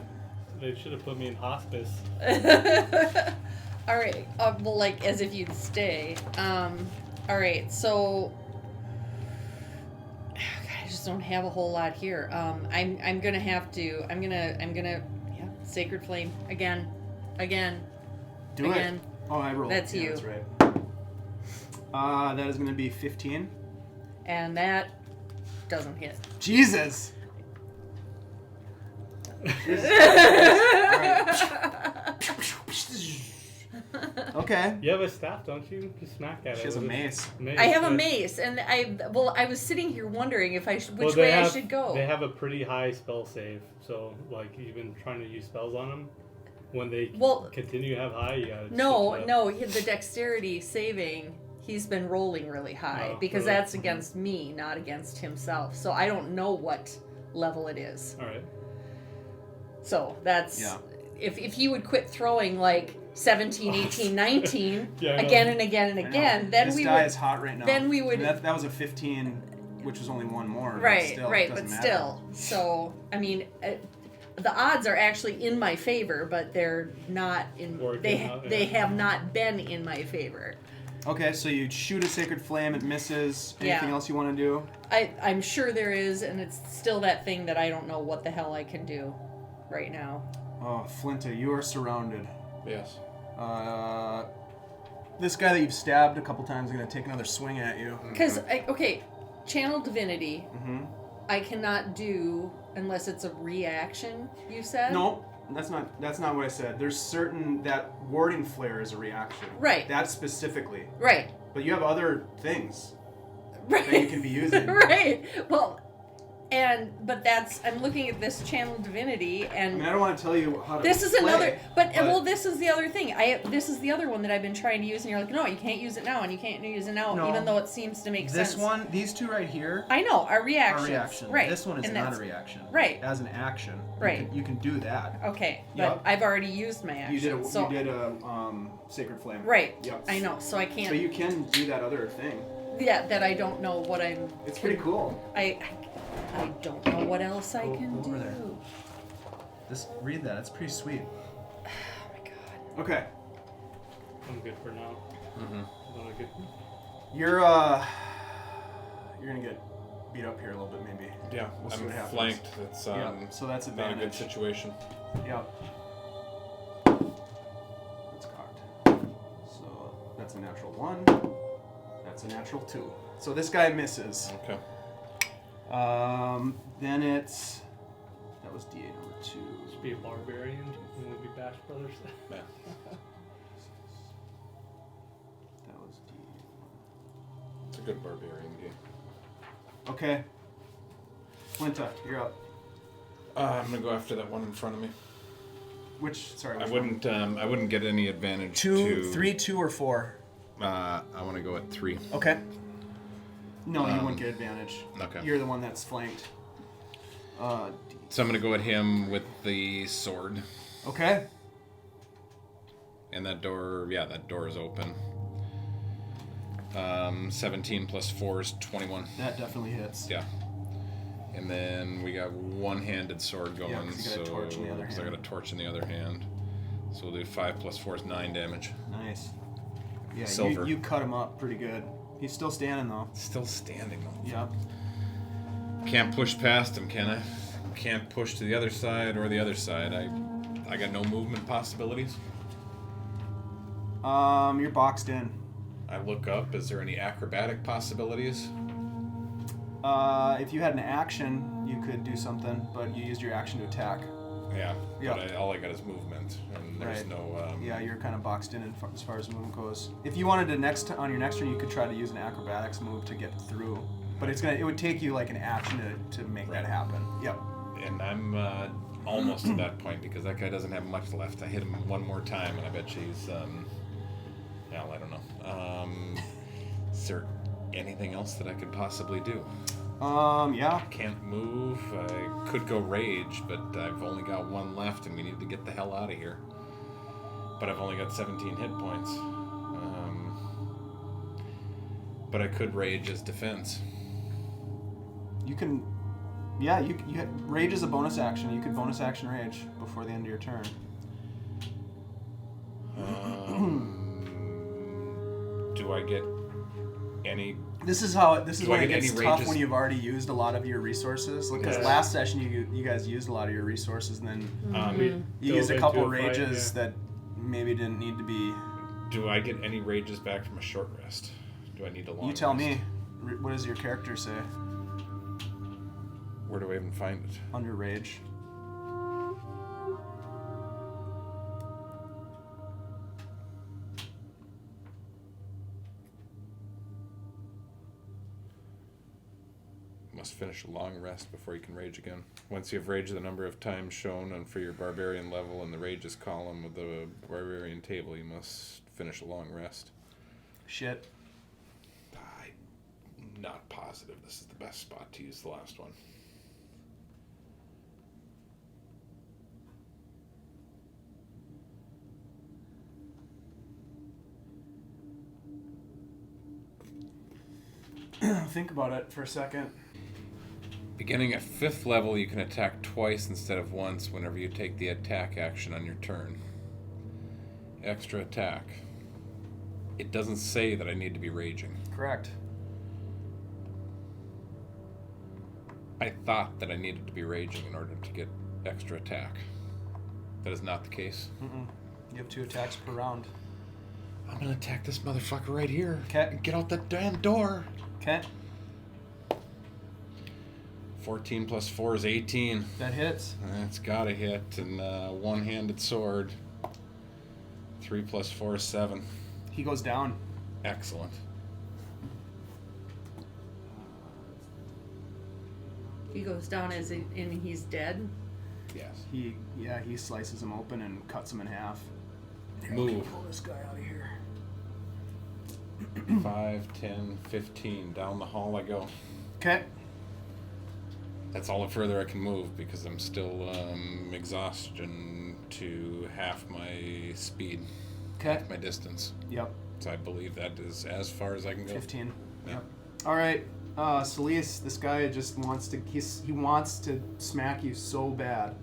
[SPEAKER 3] they should have put me in hospice.
[SPEAKER 2] All right. Well, like as if you'd stay. All right. So I just don't have a whole lot here. I'm gonna have to. I'm gonna. Yeah. Sacred Flame again.
[SPEAKER 1] Do
[SPEAKER 2] Again.
[SPEAKER 1] it. Oh, I rolled.
[SPEAKER 2] That's
[SPEAKER 1] Yeah,
[SPEAKER 2] you.
[SPEAKER 1] That's right. That is going to be 15.
[SPEAKER 2] And that doesn't hit.
[SPEAKER 1] Jesus. Okay.
[SPEAKER 3] You have a staff, don't you? Just smack at it.
[SPEAKER 1] She has a
[SPEAKER 3] with
[SPEAKER 1] mace.
[SPEAKER 2] I have a
[SPEAKER 3] yeah.
[SPEAKER 2] mace, and I was sitting here wondering if which
[SPEAKER 3] Well,
[SPEAKER 2] way I should go.
[SPEAKER 3] They have a pretty high spell save, so like even trying to use spells on them, when they continue to have high, you gotta
[SPEAKER 2] No, the dexterity saving, he's been rolling really high because
[SPEAKER 3] really?
[SPEAKER 2] that's against me, not against himself. So I don't know what level it is.
[SPEAKER 3] All right.
[SPEAKER 2] So that's if he would quit throwing like 17, 18, 19 again and again and again, then
[SPEAKER 1] this
[SPEAKER 2] we
[SPEAKER 1] die
[SPEAKER 2] would
[SPEAKER 1] is hot right now.
[SPEAKER 2] then we would-
[SPEAKER 1] I mean, that was a 15, which was only one more.
[SPEAKER 2] right,
[SPEAKER 1] but still,
[SPEAKER 2] right,
[SPEAKER 1] it
[SPEAKER 2] but
[SPEAKER 1] doesn't
[SPEAKER 2] still. So I mean. The odds are actually in my favor, but they're not in. They have not been in my favor.
[SPEAKER 1] Okay, so you shoot a sacred flame, it misses. Anything else you want to do?
[SPEAKER 2] I'm sure there is, and it's still that thing that I don't know what the hell I can do right now.
[SPEAKER 1] Oh, Flinta, you are surrounded.
[SPEAKER 4] Yes.
[SPEAKER 1] This guy that you've stabbed a couple times is going to take another swing at you.
[SPEAKER 2] Because, Channel Divinity,
[SPEAKER 1] Mm-hmm.
[SPEAKER 2] I cannot do unless it's a reaction, you said?
[SPEAKER 1] No, that's not what I said. There's certain that warding flare is a reaction.
[SPEAKER 2] Right.
[SPEAKER 1] That specifically.
[SPEAKER 2] Right.
[SPEAKER 1] But you have other things
[SPEAKER 2] Right.
[SPEAKER 1] that you can be using.
[SPEAKER 2] Right. Well, but I'm looking at this Channel Divinity,
[SPEAKER 1] I
[SPEAKER 2] and
[SPEAKER 1] mean, I don't want to tell you how to
[SPEAKER 2] this is
[SPEAKER 1] play,
[SPEAKER 2] another, well, this is the other thing. This is the other one that I've been trying to use, and you're like, no, you can't use it now, and you can't use it now,
[SPEAKER 1] No.
[SPEAKER 2] even though it seems to make sense.
[SPEAKER 1] This one, these two right here
[SPEAKER 2] I know, are reactions.
[SPEAKER 1] are reaction.
[SPEAKER 2] Right.
[SPEAKER 1] This one is
[SPEAKER 2] and
[SPEAKER 1] not a
[SPEAKER 2] that's-
[SPEAKER 1] reaction.
[SPEAKER 2] Right.
[SPEAKER 1] As an action.
[SPEAKER 2] Right.
[SPEAKER 1] You can do that.
[SPEAKER 2] Okay, but
[SPEAKER 1] Yep.
[SPEAKER 2] I've already used my action.
[SPEAKER 1] You
[SPEAKER 2] so,
[SPEAKER 1] did a sacred flame.
[SPEAKER 2] Right.
[SPEAKER 1] Yep.
[SPEAKER 2] I know, so I can't.
[SPEAKER 1] So you can do that other thing.
[SPEAKER 2] Yeah, that I don't know what I'm.
[SPEAKER 1] It's pretty cool.
[SPEAKER 2] I don't know what else I
[SPEAKER 1] Go
[SPEAKER 2] can do.
[SPEAKER 1] over there. Read that. It's pretty sweet.
[SPEAKER 2] Oh my god.
[SPEAKER 1] Okay.
[SPEAKER 3] I'm good for now.
[SPEAKER 4] Mm-hmm.
[SPEAKER 3] Not a good.
[SPEAKER 1] You're gonna get beat up here a little bit, maybe.
[SPEAKER 4] Yeah,
[SPEAKER 1] We'll see
[SPEAKER 4] I'm
[SPEAKER 1] what happens.
[SPEAKER 4] flanked. It's
[SPEAKER 1] Yeah. So that's
[SPEAKER 4] not a good
[SPEAKER 1] advantage.
[SPEAKER 4] situation.
[SPEAKER 1] Yeah. That's cocked. So that's a natural 1. That's a natural 2. So this guy misses.
[SPEAKER 4] Okay.
[SPEAKER 1] Then it's that was D8 number 2.
[SPEAKER 3] Should be a barbarian. And we'll be Bash Brothers.
[SPEAKER 4] Yeah.
[SPEAKER 1] That was D8.
[SPEAKER 4] It's a good barbarian game.
[SPEAKER 1] Okay. Flinta, you're up.
[SPEAKER 4] I'm gonna go after that one in front of me.
[SPEAKER 1] Which? Sorry.
[SPEAKER 4] I
[SPEAKER 1] which
[SPEAKER 4] wouldn't. I wouldn't get any advantage.
[SPEAKER 1] Two,
[SPEAKER 4] to,
[SPEAKER 1] 3, 2, or 4.
[SPEAKER 4] I want to go at 3.
[SPEAKER 1] Okay. No, you wouldn't get advantage.
[SPEAKER 4] Okay.
[SPEAKER 1] You're the one that's flanked.
[SPEAKER 4] So I'm gonna go at him with the sword.
[SPEAKER 1] Okay.
[SPEAKER 4] And that door, that door is open. 17 plus 4 is 21.
[SPEAKER 1] That definitely hits.
[SPEAKER 4] Yeah. And then we got one-handed sword going.
[SPEAKER 1] Yeah, 'cause you got a torch in the other hand.
[SPEAKER 4] I got a torch in the other hand. So we'll do 5 plus 4 is 9 damage.
[SPEAKER 1] Nice. Yeah,
[SPEAKER 4] Silver.
[SPEAKER 1] you cut him up pretty good. He's still standing though.
[SPEAKER 4] Still standing though.
[SPEAKER 1] Yep.
[SPEAKER 4] Can't push past him, can I? Can't push to the other side or the other side. I got no movement possibilities.
[SPEAKER 1] You're boxed in.
[SPEAKER 4] I look up. Is there any acrobatic possibilities?
[SPEAKER 1] If you had an action, you could do something, but you used your action to attack.
[SPEAKER 4] Yeah.
[SPEAKER 1] Yeah.
[SPEAKER 4] But all I got is movement, and there's
[SPEAKER 1] Right.
[SPEAKER 4] no.
[SPEAKER 1] Yeah, you're kind of boxed in as far as movement goes. If you wanted to on your next turn, you could try to use an acrobatics move to get through, but it would take you like an action to make that happen. Yep.
[SPEAKER 4] And I'm almost at that point because that guy doesn't have much left. I hit him one more time, and I bet he's. Hell, I don't know. Is there anything else that I could possibly do?
[SPEAKER 1] Yeah.
[SPEAKER 4] Can't move. I could go rage, but I've only got 1 left, and we need to get the hell out of here. But I've only got 17 hit points. But I could rage as defense.
[SPEAKER 1] You can. Yeah, rage is a bonus action. You could bonus action rage before the end of your turn.
[SPEAKER 4] Do I get any?
[SPEAKER 1] This is when
[SPEAKER 4] I
[SPEAKER 1] it
[SPEAKER 4] get
[SPEAKER 1] gets
[SPEAKER 4] any
[SPEAKER 1] tough
[SPEAKER 4] rages?
[SPEAKER 1] when you've already used a lot of your resources. Because
[SPEAKER 3] Yeah.
[SPEAKER 1] last session you guys used a lot of your resources, and then
[SPEAKER 3] We
[SPEAKER 1] you
[SPEAKER 3] dove
[SPEAKER 1] used a
[SPEAKER 3] into
[SPEAKER 1] couple
[SPEAKER 3] a fight,
[SPEAKER 1] rages that maybe didn't need to be.
[SPEAKER 4] Do I get any rages back from a short rest? Do I need a long
[SPEAKER 1] You tell
[SPEAKER 4] rest?
[SPEAKER 1] me. What does your character say
[SPEAKER 4] Where do I even find it?
[SPEAKER 1] under rage?
[SPEAKER 4] Must finish a long rest before you can rage again. Once you have raged the number of times shown and for your barbarian level in the rages column of the barbarian table, you must finish a long rest.
[SPEAKER 1] Shit.
[SPEAKER 4] I'm not positive this is the best spot to use the last one.
[SPEAKER 1] Think about it for a second.
[SPEAKER 4] Beginning at 5th level, you can attack twice instead of once whenever you take the attack action on your turn. Extra attack. It doesn't say that I need to be raging.
[SPEAKER 1] Correct.
[SPEAKER 4] I thought that I needed to be raging in order to get extra attack. That is not the case.
[SPEAKER 1] You have 2 attacks per round.
[SPEAKER 4] I'm gonna attack this motherfucker right here.
[SPEAKER 1] 'Kay.
[SPEAKER 4] Get out that damn door.
[SPEAKER 1] Okay.
[SPEAKER 4] 14 plus 4 is 18.
[SPEAKER 1] That hits.
[SPEAKER 4] That's gotta hit. And one-handed sword. 3 plus 4 is 7.
[SPEAKER 1] He goes down.
[SPEAKER 4] Excellent.
[SPEAKER 2] He goes down and he's dead.
[SPEAKER 4] Yes.
[SPEAKER 1] He slices him open and cuts him in half.
[SPEAKER 4] Move.
[SPEAKER 1] Pull this guy out of here.
[SPEAKER 4] 5, 10, 15. Down the hall I go.
[SPEAKER 1] Okay.
[SPEAKER 4] That's all the further I can move because I'm still exhaustion to half my speed,
[SPEAKER 1] Okay.
[SPEAKER 4] my distance.
[SPEAKER 1] Yep.
[SPEAKER 4] So I believe that is as far as I can go.
[SPEAKER 1] 15.
[SPEAKER 4] Yeah.
[SPEAKER 1] Yep. All right. Selise, this guy just wants to. He wants to smack you so bad.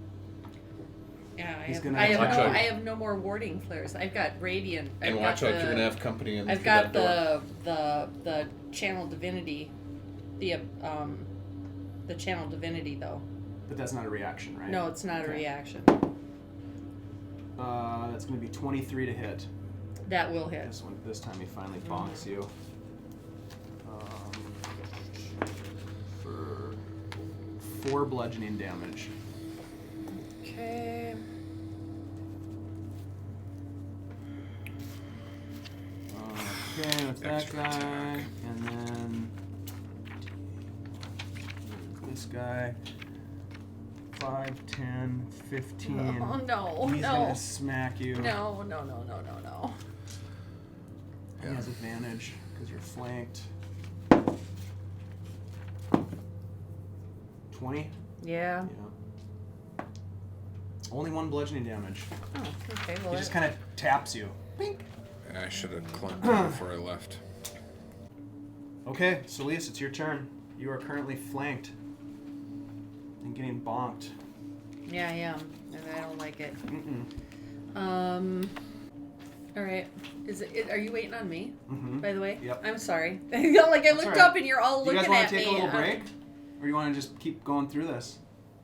[SPEAKER 2] Yeah,
[SPEAKER 1] He's
[SPEAKER 2] I
[SPEAKER 1] gonna
[SPEAKER 2] have
[SPEAKER 4] watch
[SPEAKER 2] no.
[SPEAKER 4] out.
[SPEAKER 2] I have no more warding flares. I've got radiant.
[SPEAKER 4] And
[SPEAKER 2] I've
[SPEAKER 4] watch
[SPEAKER 2] got
[SPEAKER 4] out, you're gonna have company in
[SPEAKER 2] I've
[SPEAKER 4] through
[SPEAKER 2] got
[SPEAKER 4] that door.
[SPEAKER 2] the channel divinity, the channel divinity though.
[SPEAKER 1] But that's not a reaction, right?
[SPEAKER 2] No, it's not a
[SPEAKER 1] Okay.
[SPEAKER 2] reaction.
[SPEAKER 1] That's going to be 23 to hit.
[SPEAKER 2] That will hit.
[SPEAKER 1] This time he finally bonks you. For 4 bludgeoning damage.
[SPEAKER 2] Okay.
[SPEAKER 1] Okay, that's that
[SPEAKER 4] Extra
[SPEAKER 1] guy.
[SPEAKER 4] attack.
[SPEAKER 1] And then this guy. 5, 10, 15.
[SPEAKER 2] Oh no,
[SPEAKER 1] He's
[SPEAKER 2] no.
[SPEAKER 1] gonna smack you.
[SPEAKER 2] No.
[SPEAKER 1] He has advantage because you're flanked. 20?
[SPEAKER 2] Yeah.
[SPEAKER 1] Yeah. Only 1 bludgeoning damage.
[SPEAKER 2] Oh, okay. Well,
[SPEAKER 1] He just kind of taps you. Bink.
[SPEAKER 4] I should have clunked him before I left.
[SPEAKER 1] Okay, Selise, it's your turn. You are currently flanked and getting bonked.
[SPEAKER 2] yeah, I am, and I don't like it.
[SPEAKER 1] Mm-mm.
[SPEAKER 2] All right. Are you waiting on me?
[SPEAKER 1] Mm-hmm.
[SPEAKER 2] By the way.
[SPEAKER 1] Yep.
[SPEAKER 2] I'm sorry. Like I looked
[SPEAKER 1] alright.
[SPEAKER 2] up and you're all
[SPEAKER 1] Do you
[SPEAKER 2] looking
[SPEAKER 1] guys want
[SPEAKER 2] at
[SPEAKER 1] to
[SPEAKER 2] me.
[SPEAKER 1] take a little break? Or you want to just keep going through this?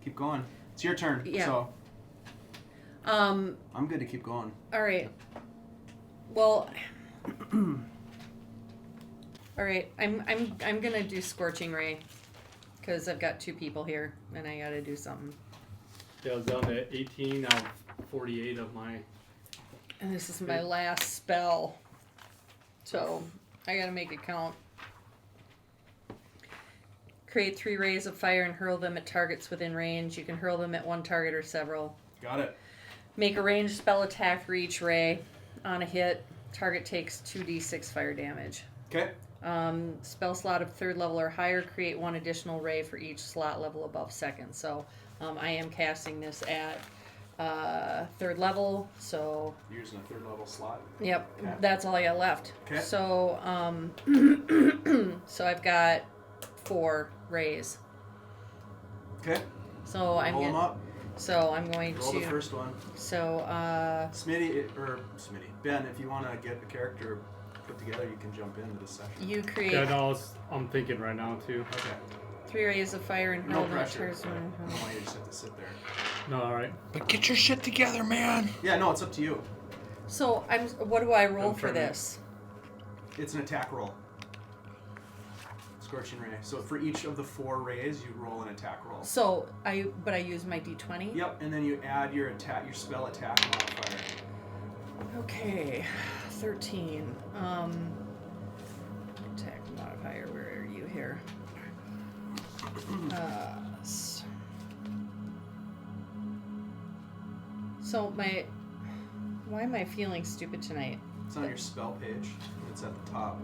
[SPEAKER 1] Keep going. It's your turn.
[SPEAKER 2] Yeah.
[SPEAKER 1] So
[SPEAKER 2] I'm
[SPEAKER 1] good to keep going.
[SPEAKER 2] All right. Well. All right. I'm gonna do Scorching Ray, because I've got 2 people here and I gotta do something.
[SPEAKER 3] Yeah, I was down to 18 out of 48 of my.
[SPEAKER 2] And this is my last spell, so I gotta make it count. Create 3 rays of fire and hurl them at targets within range. You can hurl them at 1 target or several.
[SPEAKER 1] Got it.
[SPEAKER 2] Make a ranged spell attack for each ray. On a hit, target takes 2d6 fire damage.
[SPEAKER 1] Okay.
[SPEAKER 2] Spell slot of 3rd level or higher, create 1 additional ray for each slot level above 2nd. So I am casting this at 3rd level, so
[SPEAKER 1] You're using a 3rd level slot.
[SPEAKER 2] yep,
[SPEAKER 1] Okay.
[SPEAKER 2] that's all I got left.
[SPEAKER 1] Okay.
[SPEAKER 2] So so I've got 4 rays.
[SPEAKER 1] Okay.
[SPEAKER 2] So I'm
[SPEAKER 1] Roll them
[SPEAKER 2] gonna,
[SPEAKER 1] up.
[SPEAKER 2] so I'm going
[SPEAKER 1] Roll
[SPEAKER 2] to
[SPEAKER 1] the first one.
[SPEAKER 2] so
[SPEAKER 1] Smitty. Ben, if you want to get the character put together, you can jump into this session.
[SPEAKER 2] you create
[SPEAKER 3] Yeah, no, I'm thinking right now too.
[SPEAKER 1] Okay.
[SPEAKER 2] 3 rays of fire and
[SPEAKER 1] No
[SPEAKER 2] hurl them at
[SPEAKER 1] pressure.
[SPEAKER 2] targets.
[SPEAKER 1] I don't want you to just have to sit there.
[SPEAKER 3] No, all right.
[SPEAKER 4] But get your shit together, man.
[SPEAKER 1] Yeah, no, it's up to you.
[SPEAKER 2] So what do I roll
[SPEAKER 3] I'm
[SPEAKER 2] for
[SPEAKER 3] trying to-
[SPEAKER 2] this?
[SPEAKER 1] It's an attack roll. Scorching ray. So for each of the 4 rays, you roll an attack roll.
[SPEAKER 2] So I use my d20.
[SPEAKER 1] Yep, and then you add your spell attack modifier.
[SPEAKER 2] Okay, 13. Attack modifier. Where are you here? So why am I feeling stupid tonight?
[SPEAKER 1] It's on your spell page. It's at the top.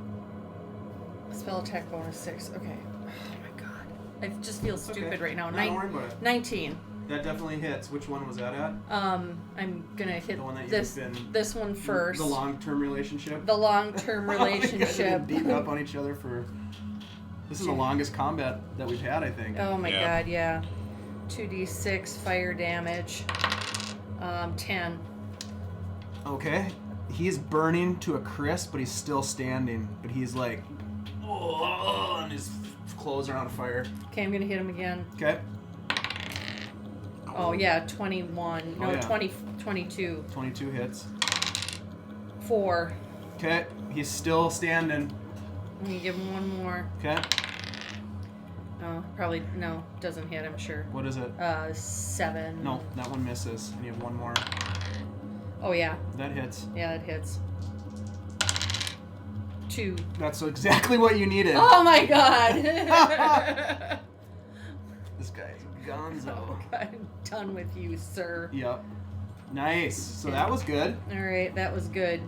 [SPEAKER 2] Spell attack bonus 6. Okay. Oh my god. I just feel stupid
[SPEAKER 1] Okay.
[SPEAKER 2] right now.
[SPEAKER 1] No, don't worry about it.
[SPEAKER 2] 19.
[SPEAKER 1] That definitely hits. Which one was that at?
[SPEAKER 2] I'm gonna hit
[SPEAKER 1] The one that you've
[SPEAKER 2] this
[SPEAKER 1] been-
[SPEAKER 2] this one first.
[SPEAKER 1] The long-term relationship.
[SPEAKER 2] The long-term
[SPEAKER 1] You guys have
[SPEAKER 2] relationship.
[SPEAKER 1] been beating up on each other for. This is the longest combat that we've had, I think.
[SPEAKER 2] Oh my
[SPEAKER 4] Yeah.
[SPEAKER 2] god, yeah. 2d6 fire damage. 10.
[SPEAKER 1] Okay. He's burning to a crisp, but he's still standing. But he's like, oh, and his clothes are on fire.
[SPEAKER 2] Okay, I'm gonna hit him again.
[SPEAKER 1] Okay.
[SPEAKER 2] Oh yeah, 21. No,
[SPEAKER 1] Oh, yeah.
[SPEAKER 2] 22.
[SPEAKER 1] 22 hits.
[SPEAKER 2] 4.
[SPEAKER 1] Okay. He's still standing.
[SPEAKER 2] I'm gonna give him one more.
[SPEAKER 1] Okay.
[SPEAKER 2] Oh, probably no, doesn't hit. I'm sure.
[SPEAKER 1] What is it?
[SPEAKER 2] 7.
[SPEAKER 1] No, that one misses. And you have one more.
[SPEAKER 2] Oh yeah,
[SPEAKER 1] That hits.
[SPEAKER 2] yeah, it hits. 2.
[SPEAKER 1] That's exactly what you needed.
[SPEAKER 2] Oh my god.
[SPEAKER 1] This guy's gonzo.
[SPEAKER 2] Oh god, I'm done with you, sir.
[SPEAKER 1] Yep. Nice. So that was good.
[SPEAKER 2] All right, that was good.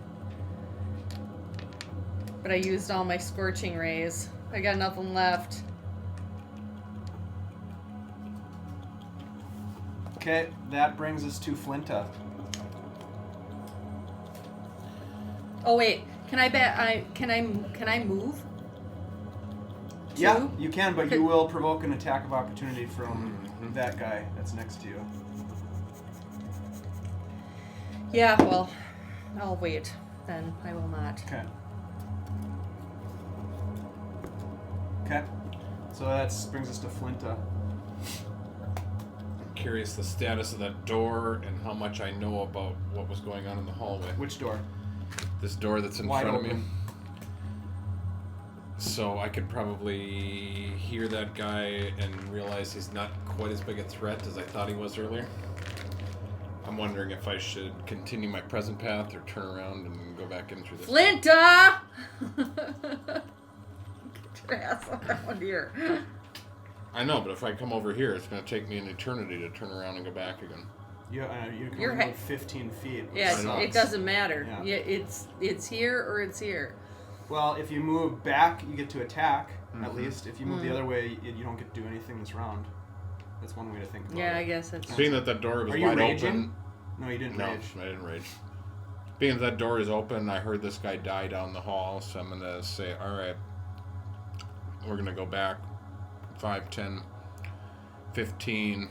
[SPEAKER 2] But I used all my scorching rays. I got nothing left.
[SPEAKER 1] Okay, that brings us to Flinta.
[SPEAKER 2] Oh wait, can I move?
[SPEAKER 1] Yeah,
[SPEAKER 2] Two?
[SPEAKER 1] you can, but you will provoke an attack of opportunity from that guy that's next to you.
[SPEAKER 2] Yeah, well, I'll wait. Then I will not.
[SPEAKER 1] Okay. Okay. So that brings us to Flinta.
[SPEAKER 4] I'm curious the status of that door and how much I know about what was going on in the hallway.
[SPEAKER 1] Which door?
[SPEAKER 4] This door that's in
[SPEAKER 1] Wide
[SPEAKER 4] front of
[SPEAKER 1] open.
[SPEAKER 4] me. So I could probably hear that guy and realize he's not quite as big a threat as I thought he was earlier. I'm wondering if I should continue my present path or turn around and go back in through this.
[SPEAKER 2] Flinta! Get your ass around here.
[SPEAKER 4] I know, but if I come over here, it's going to take me an eternity to turn around and go back again.
[SPEAKER 1] Yeah, you can
[SPEAKER 2] You're
[SPEAKER 1] only move 15 feet. which
[SPEAKER 2] Yeah,
[SPEAKER 1] sucks.
[SPEAKER 2] it doesn't matter.
[SPEAKER 1] Yeah.
[SPEAKER 2] Yeah, it's here or it's here.
[SPEAKER 1] Well, if you move back, you get to attack, at
[SPEAKER 4] Mhm.
[SPEAKER 1] least. If you move the other way, you don't get to do anything this round. That's one way to think about
[SPEAKER 2] Yeah,
[SPEAKER 1] it.
[SPEAKER 2] I guess that's.
[SPEAKER 4] Being that door was
[SPEAKER 1] Are you
[SPEAKER 4] wide
[SPEAKER 1] raging?
[SPEAKER 4] open.
[SPEAKER 1] No, you didn't
[SPEAKER 4] No,
[SPEAKER 1] rage.
[SPEAKER 4] I didn't rage. Being that door is open, I heard this guy die down the hall, so I'm going to say, all right, we're going to go back 5, 10, 15,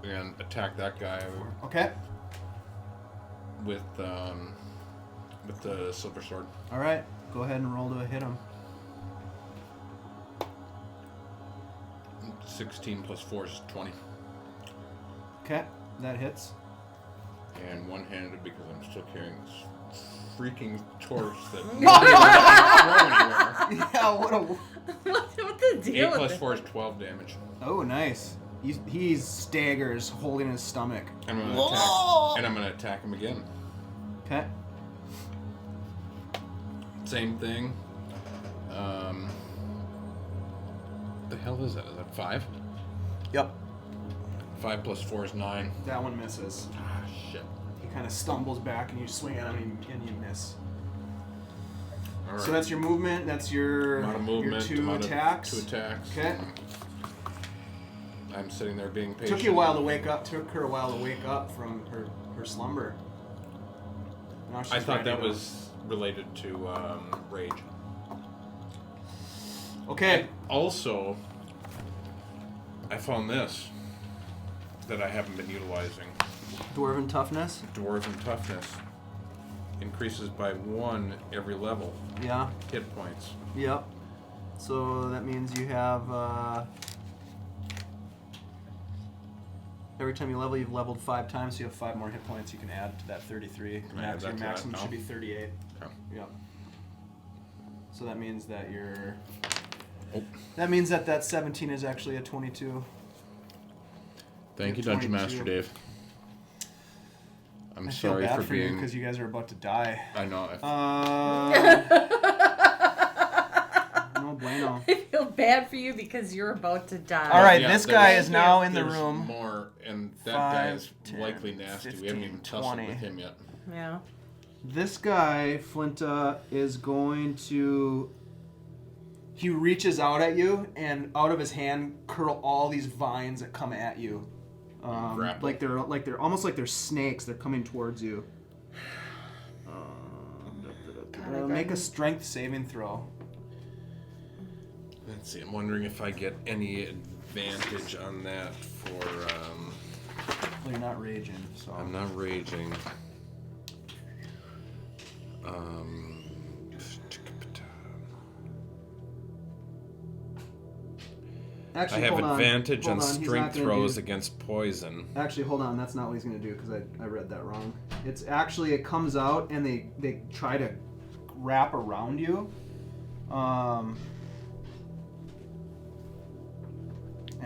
[SPEAKER 4] and attack that guy
[SPEAKER 1] Okay.
[SPEAKER 4] with the silver sword.
[SPEAKER 1] All right. Go ahead and roll to hit him.
[SPEAKER 4] 16 plus 4 is 20.
[SPEAKER 1] Okay. That hits.
[SPEAKER 4] And one-handed because I'm still carrying this freaking torch that throw anywhere.
[SPEAKER 1] Yeah, what a...
[SPEAKER 2] What's the
[SPEAKER 4] 8
[SPEAKER 2] deal with
[SPEAKER 4] plus
[SPEAKER 2] it?
[SPEAKER 4] 4 is 12 damage.
[SPEAKER 1] Oh, nice. He staggers, holding his stomach.
[SPEAKER 4] I'm gonna attack him again.
[SPEAKER 1] Okay.
[SPEAKER 4] Same thing. The hell is that? Is that 5?
[SPEAKER 1] Yep.
[SPEAKER 4] 5 plus 4 is 9.
[SPEAKER 1] That one misses.
[SPEAKER 4] Ah, shit.
[SPEAKER 1] He kind of stumbles back, and you swing at him, and you miss.
[SPEAKER 4] All right.
[SPEAKER 1] So that's your movement. That's your
[SPEAKER 4] amount of movement.
[SPEAKER 1] your 2 attacks.
[SPEAKER 4] 2 attacks.
[SPEAKER 1] Okay.
[SPEAKER 4] I'm sitting there being patient.
[SPEAKER 1] Took you a while to wake up. Took her a while to wake up from her slumber. Now she's
[SPEAKER 4] I thought
[SPEAKER 1] ready
[SPEAKER 4] that
[SPEAKER 1] to-
[SPEAKER 4] was related to rage.
[SPEAKER 1] Okay.
[SPEAKER 4] Also, I found this that I haven't been utilizing.
[SPEAKER 1] Dwarven toughness.
[SPEAKER 4] Dwarven toughness increases by 1 every level.
[SPEAKER 1] Yeah.
[SPEAKER 4] Hit points.
[SPEAKER 1] Yep. So that means you have every time you level, you've leveled 5 times, so you have 5 more hit points you can add to that 33.
[SPEAKER 4] Can I add that
[SPEAKER 1] Your
[SPEAKER 4] to that
[SPEAKER 1] maximum
[SPEAKER 4] now?
[SPEAKER 1] should be 38.
[SPEAKER 4] Okay.
[SPEAKER 1] Yep. So that means that you're.
[SPEAKER 4] Oh.
[SPEAKER 1] That means that 17 is actually a 22.
[SPEAKER 4] Thank you,
[SPEAKER 1] You're
[SPEAKER 4] Dungeon
[SPEAKER 1] 22.
[SPEAKER 4] Master Dave. I'm
[SPEAKER 1] I feel
[SPEAKER 4] sorry
[SPEAKER 1] bad
[SPEAKER 4] for
[SPEAKER 1] for you
[SPEAKER 4] being.
[SPEAKER 1] because you guys are about to die.
[SPEAKER 4] I know.
[SPEAKER 1] No bueno.
[SPEAKER 2] I feel bad for you because you're about to die.
[SPEAKER 1] All right,
[SPEAKER 4] Yeah,
[SPEAKER 1] this guy
[SPEAKER 4] there's-
[SPEAKER 1] is now in the
[SPEAKER 4] There's
[SPEAKER 1] room.
[SPEAKER 4] more, and that guy
[SPEAKER 1] 5,
[SPEAKER 4] is
[SPEAKER 1] 10,
[SPEAKER 4] likely nasty. We haven't even
[SPEAKER 1] 15,
[SPEAKER 4] tussled
[SPEAKER 1] 20.
[SPEAKER 4] with him yet.
[SPEAKER 2] Yeah.
[SPEAKER 1] This guy, Flinta, is going to. He reaches out at you, and out of his hand curl all these vines that come at you.
[SPEAKER 4] Grapple.
[SPEAKER 1] Like they're almost like they're snakes. They're coming towards you. Make a strength saving throw.
[SPEAKER 4] Let's see. I'm wondering if I get any advantage on that for.
[SPEAKER 1] Well, you're not raging, so.
[SPEAKER 4] I'm not raging. I
[SPEAKER 1] Actually,
[SPEAKER 4] have
[SPEAKER 1] hold on.
[SPEAKER 4] advantage
[SPEAKER 1] Hold
[SPEAKER 4] on
[SPEAKER 1] He's
[SPEAKER 4] strength
[SPEAKER 1] not gonna
[SPEAKER 4] throws
[SPEAKER 1] do-
[SPEAKER 4] against poison.
[SPEAKER 1] Actually, hold on. That's not what he's going to do because I read that wrong. It's actually, it comes out and they try to wrap around you. And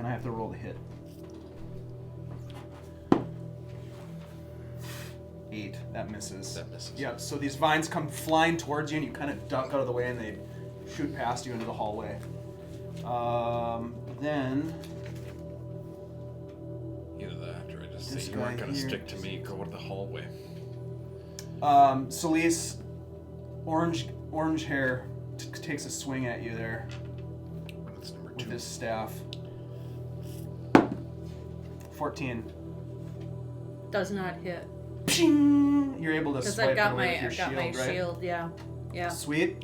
[SPEAKER 1] I have to roll the hit. 8. That misses.
[SPEAKER 4] That misses.
[SPEAKER 1] Yep. So these vines come flying towards you and you kind of duck out of the way and they shoot past you into the hallway. Then...
[SPEAKER 4] Either that or I just
[SPEAKER 1] This
[SPEAKER 4] say you weren't
[SPEAKER 1] guy
[SPEAKER 4] going to
[SPEAKER 1] here.
[SPEAKER 4] stick to me. Go to the hallway.
[SPEAKER 1] Selise, orange hair, takes a swing at you there
[SPEAKER 4] That's number
[SPEAKER 1] with
[SPEAKER 4] 2.
[SPEAKER 1] his staff. 14.
[SPEAKER 2] Does not hit.
[SPEAKER 1] Ping! You're able to
[SPEAKER 2] Because
[SPEAKER 1] swipe
[SPEAKER 2] I've got
[SPEAKER 1] it away
[SPEAKER 2] my
[SPEAKER 1] with your
[SPEAKER 2] I've got
[SPEAKER 1] shield,
[SPEAKER 2] my
[SPEAKER 1] right?
[SPEAKER 2] shield. Yeah. Yeah.
[SPEAKER 1] Sweet.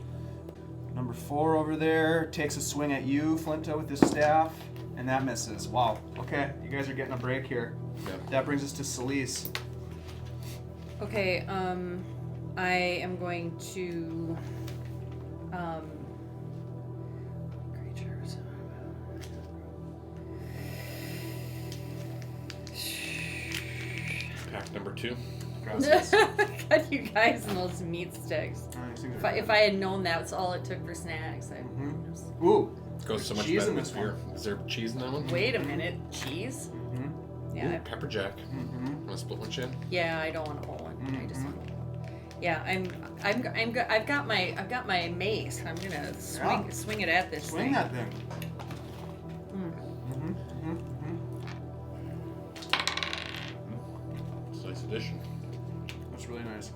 [SPEAKER 1] Number 4 over there takes a swing at you, Flinta, with his staff, and that misses. Wow. Okay, you guys are getting a break here.
[SPEAKER 4] Yeah.
[SPEAKER 1] That brings us to Selise.
[SPEAKER 2] Okay. I am going to. Creatures.
[SPEAKER 4] Pack number 2.
[SPEAKER 1] Gracias.
[SPEAKER 2] Got you guys in those meat sticks. If I had known that's all it took for snacks, I just...
[SPEAKER 1] Ooh.
[SPEAKER 4] Goes so much
[SPEAKER 1] Cheese
[SPEAKER 4] better
[SPEAKER 1] in
[SPEAKER 4] with
[SPEAKER 1] this
[SPEAKER 4] beer. Is there cheese in that one?
[SPEAKER 2] Wait a minute, cheese?
[SPEAKER 1] Mm-hmm.
[SPEAKER 2] Yeah,
[SPEAKER 4] Ooh, pepper jack.
[SPEAKER 1] Mm-hmm.
[SPEAKER 4] Want to split one, Shannon?
[SPEAKER 2] yeah. I don't want a whole one. I just
[SPEAKER 1] Mhm.
[SPEAKER 2] want a whole one. Yeah, I've got my mace. I'm gonna swing it at this
[SPEAKER 1] Swing
[SPEAKER 2] thing.
[SPEAKER 1] that thing.
[SPEAKER 4] edition.
[SPEAKER 1] That's really nice.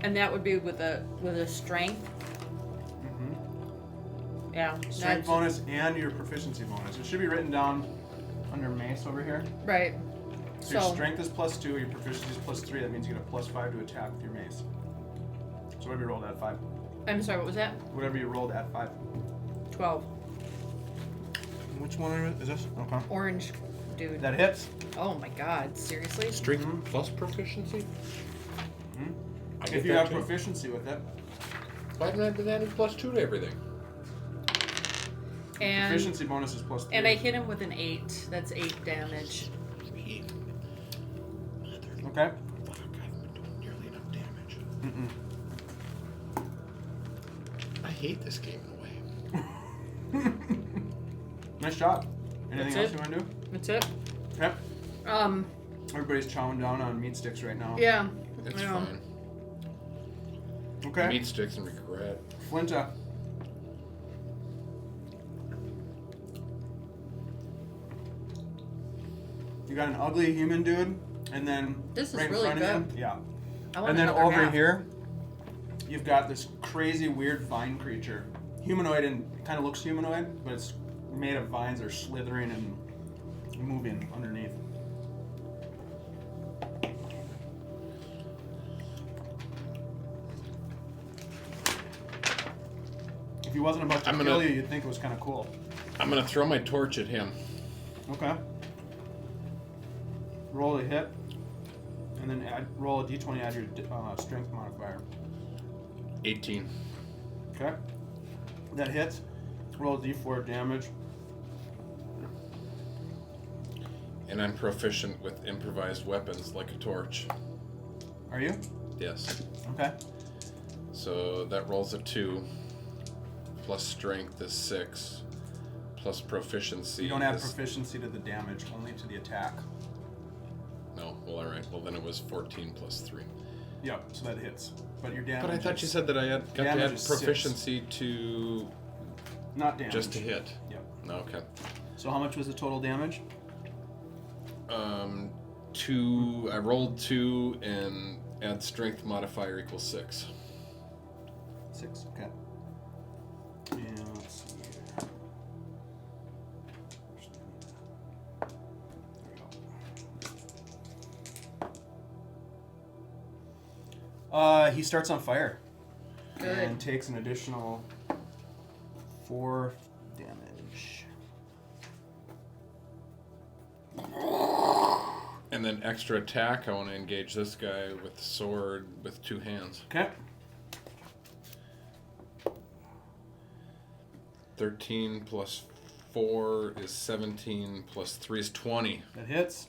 [SPEAKER 2] And that would be with a strength.
[SPEAKER 1] Mm-hmm.
[SPEAKER 2] Yeah.
[SPEAKER 1] Strength bonus and your proficiency bonus. It should be written down under mace over here.
[SPEAKER 2] Right.
[SPEAKER 1] So your strength is +2, your proficiency is +3. That means you get a +5 to attack with your mace. So whatever you rolled at 5.
[SPEAKER 2] I'm sorry, what was that?
[SPEAKER 1] Whatever you rolled at 5.
[SPEAKER 2] 12.
[SPEAKER 1] Which one is this? Okay.
[SPEAKER 2] Orange dude.
[SPEAKER 1] That hits.
[SPEAKER 2] Oh my god, seriously?
[SPEAKER 4] Strength plus proficiency?
[SPEAKER 1] Mm-hmm. If you have proficiency with it.
[SPEAKER 4] Why didn't I have added +2 to everything?
[SPEAKER 2] And
[SPEAKER 1] Proficiency bonus is +3.
[SPEAKER 2] And I hit him with an 8. That's 8 damage.
[SPEAKER 1] Okay.
[SPEAKER 4] Fuck, I haven't been doing nearly enough damage.
[SPEAKER 1] Mm-mm.
[SPEAKER 4] I hate this game in a way.
[SPEAKER 1] Nice job. Anything
[SPEAKER 2] That's
[SPEAKER 1] else you want to do?
[SPEAKER 2] That's it.
[SPEAKER 1] Okay.
[SPEAKER 2] Um.
[SPEAKER 1] Everybody's chowing down on meat sticks right now.
[SPEAKER 2] Yeah.
[SPEAKER 4] It's
[SPEAKER 2] I know.
[SPEAKER 4] fine.
[SPEAKER 1] Okay.
[SPEAKER 4] Meat sticks and regret.
[SPEAKER 1] Flinta. You got an ugly human dude, and then
[SPEAKER 2] This is
[SPEAKER 1] right in
[SPEAKER 2] really
[SPEAKER 1] front of
[SPEAKER 2] good.
[SPEAKER 1] you, yeah.
[SPEAKER 2] I want
[SPEAKER 1] And then
[SPEAKER 2] another
[SPEAKER 1] over
[SPEAKER 2] half.
[SPEAKER 1] here, you've got this crazy weird vine creature. Humanoid and kind of looks humanoid, but it's made of vines that are slithering and moving underneath. If he wasn't about to kill you, you'd think it was kind of cool.
[SPEAKER 4] I'm gonna throw my torch at him.
[SPEAKER 1] Okay. Roll a hit, and then roll a d20, add your strength modifier.
[SPEAKER 4] 18.
[SPEAKER 1] Okay. That hits. Roll a d4 damage.
[SPEAKER 4] And I'm proficient with improvised weapons like a torch.
[SPEAKER 1] Are you?
[SPEAKER 4] Yes.
[SPEAKER 1] Okay.
[SPEAKER 4] So that rolls a 2. Plus strength is 6. Plus proficiency.
[SPEAKER 1] You don't add
[SPEAKER 4] is...
[SPEAKER 1] proficiency to the damage, only to the attack.
[SPEAKER 4] No. Well, alright. Well, then it was 14 plus 3.
[SPEAKER 1] Yep, so that hits. But your damage.
[SPEAKER 4] But I thought you said that I got to
[SPEAKER 1] damage
[SPEAKER 4] add
[SPEAKER 1] is
[SPEAKER 4] proficiency to...
[SPEAKER 1] Not damage.
[SPEAKER 4] Just to hit.
[SPEAKER 1] Yep.
[SPEAKER 4] No, okay.
[SPEAKER 1] So how much was the total damage?
[SPEAKER 4] 2. I rolled 2 and add strength modifier equals 6.
[SPEAKER 1] 6, okay. And let's see here. There we go. He starts on fire.
[SPEAKER 2] Good.
[SPEAKER 1] And takes an additional 4 damage.
[SPEAKER 4] And then extra attack, I want to engage this guy with the sword with 2 hands.
[SPEAKER 1] Okay.
[SPEAKER 4] 13 plus 4 is 17 plus 3 is 20.
[SPEAKER 1] That hits.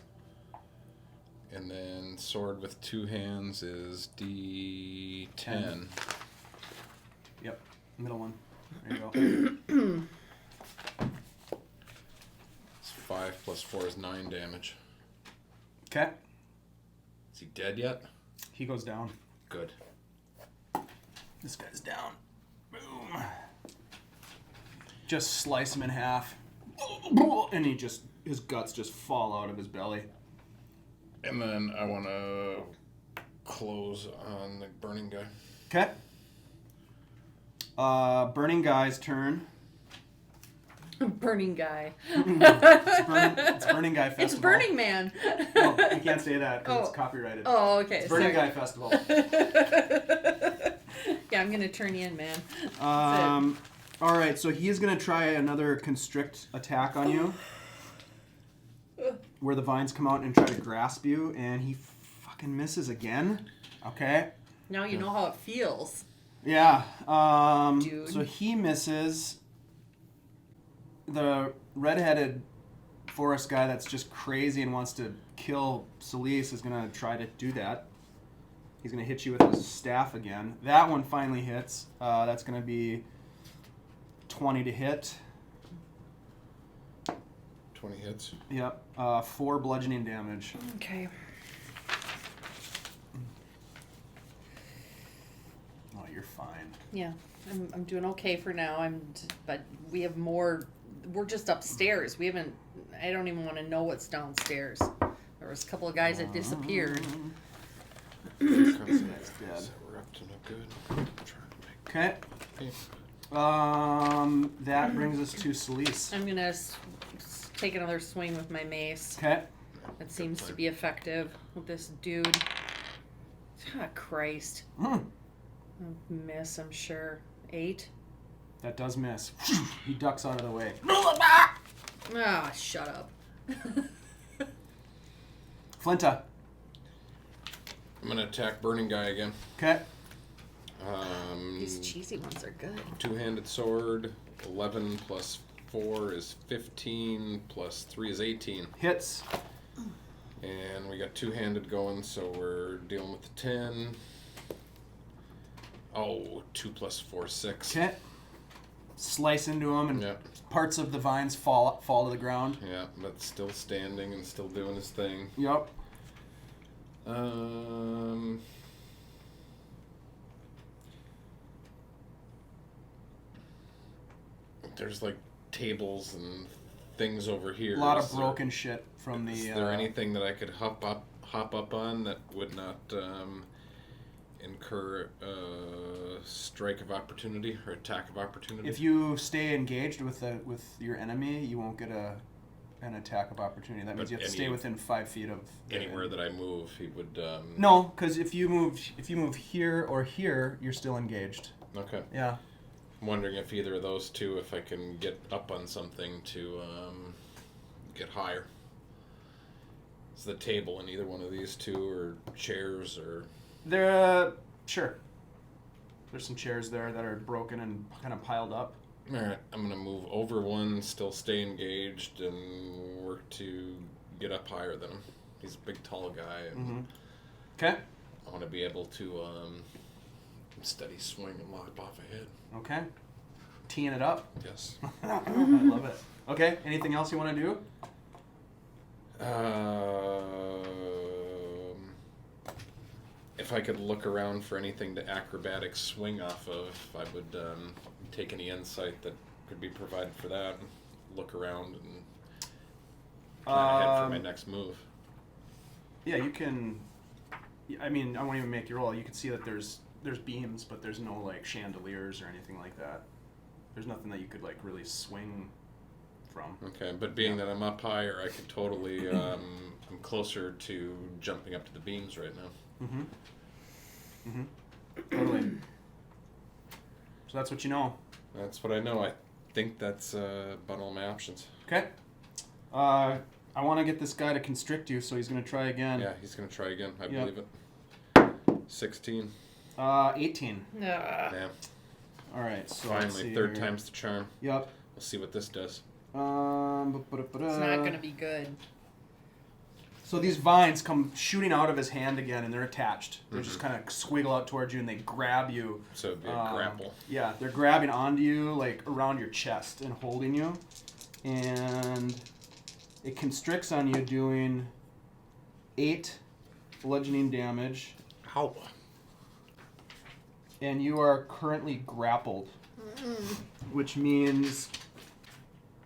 [SPEAKER 4] And then sword with 2 hands is D10.
[SPEAKER 1] Yep. Middle one. There you go.
[SPEAKER 4] It's 5 plus 4 is 9 damage.
[SPEAKER 1] Okay.
[SPEAKER 4] Is he dead yet?
[SPEAKER 1] He goes down.
[SPEAKER 4] Good.
[SPEAKER 1] This guy's down. Boom. Just slice him in half. And his guts just fall out of his belly.
[SPEAKER 4] And then I want to close on the burning guy.
[SPEAKER 1] Okay. Burning guy's turn.
[SPEAKER 2] Burning guy.
[SPEAKER 1] It's Burning Guy Festival.
[SPEAKER 2] It's Burning Man.
[SPEAKER 1] No, you can't say that because
[SPEAKER 2] Oh.
[SPEAKER 1] it's copyrighted.
[SPEAKER 2] Oh, okay.
[SPEAKER 1] It's Burning
[SPEAKER 2] sorry.
[SPEAKER 1] Guy Festival.
[SPEAKER 2] Yeah, I'm gonna turn you in, man.
[SPEAKER 1] All right, so he's gonna try another constrict attack on you, where the vines come out and try to grasp you, and he fucking misses again. Okay.
[SPEAKER 2] Now you know how it feels.
[SPEAKER 1] Yeah.
[SPEAKER 2] Dude.
[SPEAKER 1] So he misses. The redheaded forest guy that's just crazy and wants to kill Selise is gonna try to do that. He's gonna hit you with his staff again. That one finally hits. That's gonna be 20 to hit.
[SPEAKER 4] 20 hits.
[SPEAKER 1] Yep. 4 bludgeoning damage.
[SPEAKER 2] Okay.
[SPEAKER 1] Oh, you're fine.
[SPEAKER 2] Yeah, I'm doing okay for now. But we have more. We're just upstairs. We haven't. I don't even want to know what's downstairs. There was a couple of guys that disappeared.
[SPEAKER 1] That's dead.
[SPEAKER 5] So we're up to no good. Trying to make
[SPEAKER 1] Okay. That brings us to Selise.
[SPEAKER 2] I'm gonna take another swing with my mace.
[SPEAKER 1] Okay.
[SPEAKER 2] That seems to be effective with this dude. Ah, Christ. Miss, I'm sure. 8.
[SPEAKER 1] That does miss. He ducks out of the way.
[SPEAKER 2] Ah, shut up.
[SPEAKER 1] Flinta.
[SPEAKER 5] I'm gonna attack Burning Guy again.
[SPEAKER 1] Okay.
[SPEAKER 2] These cheesy ones are good.
[SPEAKER 5] Two-handed sword. 11 plus 4 is 15. Plus 3 is 18.
[SPEAKER 1] Hits.
[SPEAKER 5] And we got two-handed going, so we're dealing with the 10. Oh, 2 plus 4, 6.
[SPEAKER 1] Okay. Slice into him, and
[SPEAKER 5] Yep.
[SPEAKER 1] parts of the vines fall to the ground.
[SPEAKER 5] Yeah, but still standing and still doing his thing.
[SPEAKER 1] Yep.
[SPEAKER 5] There's like tables and things over here.
[SPEAKER 1] A lot of
[SPEAKER 5] Is there-
[SPEAKER 1] broken shit from the.
[SPEAKER 5] Is there anything that I could hop up on that would not incur a strike of opportunity or attack of opportunity?
[SPEAKER 1] If you stay engaged with your enemy, you won't get an attack of opportunity. That means
[SPEAKER 5] But
[SPEAKER 1] you have to stay within 5 feet of
[SPEAKER 5] anywhere that I move, he would.
[SPEAKER 1] No, because if you move here or here, you're still engaged.
[SPEAKER 5] Okay.
[SPEAKER 1] Yeah.
[SPEAKER 5] I'm wondering if either of those two, if I can get up on something to get higher. Is the table in either one of these two, or chairs, or?
[SPEAKER 1] Sure. There's some chairs there that are broken and kind of piled up.
[SPEAKER 5] All right, I'm gonna move over one, still stay engaged, and work to get up higher than him. He's a big, tall guy, and
[SPEAKER 1] Okay.
[SPEAKER 5] I want to be able to steady swing and lop off a head.
[SPEAKER 1] Okay. Teeing it up.
[SPEAKER 5] Yes.
[SPEAKER 1] I love it. Okay. Anything else you want to do?
[SPEAKER 5] If I could look around for anything to acrobatic swing off of, I would take any insight that could be provided for that. Look around and plan ahead for my next move.
[SPEAKER 1] Yeah, you can. I mean, I won't even make you roll. You can see that there's beams, but there's no like chandeliers or anything like that. There's nothing that you could like really swing from.
[SPEAKER 5] Okay, but being that I'm up higher, I could totally. I'm closer to jumping up to the beams right now.
[SPEAKER 1] Totally. So that's what you know.
[SPEAKER 5] That's what I know. I think that's about all my options.
[SPEAKER 1] Okay. I want to get this guy to constrict you, so he's going to try again.
[SPEAKER 5] Yeah, he's going to try again. I
[SPEAKER 1] Yep.
[SPEAKER 5] believe it. 16.
[SPEAKER 1] 18.
[SPEAKER 5] Damn.
[SPEAKER 1] All right. So let's
[SPEAKER 5] Finally,
[SPEAKER 1] see
[SPEAKER 5] third
[SPEAKER 1] here.
[SPEAKER 5] time's the charm.
[SPEAKER 1] Yep.
[SPEAKER 5] We'll see what this does.
[SPEAKER 2] It's not gonna be good.
[SPEAKER 1] So these vines come shooting out of his hand again, and they're attached. They just kind of squiggle out towards you, and they grab you.
[SPEAKER 5] So it'd be a grapple.
[SPEAKER 1] Yeah, they're grabbing onto you, like around your chest, and holding you. And it constricts on you, doing 8 bludgeoning damage.
[SPEAKER 5] Ow.
[SPEAKER 1] And you are currently grappled, which means,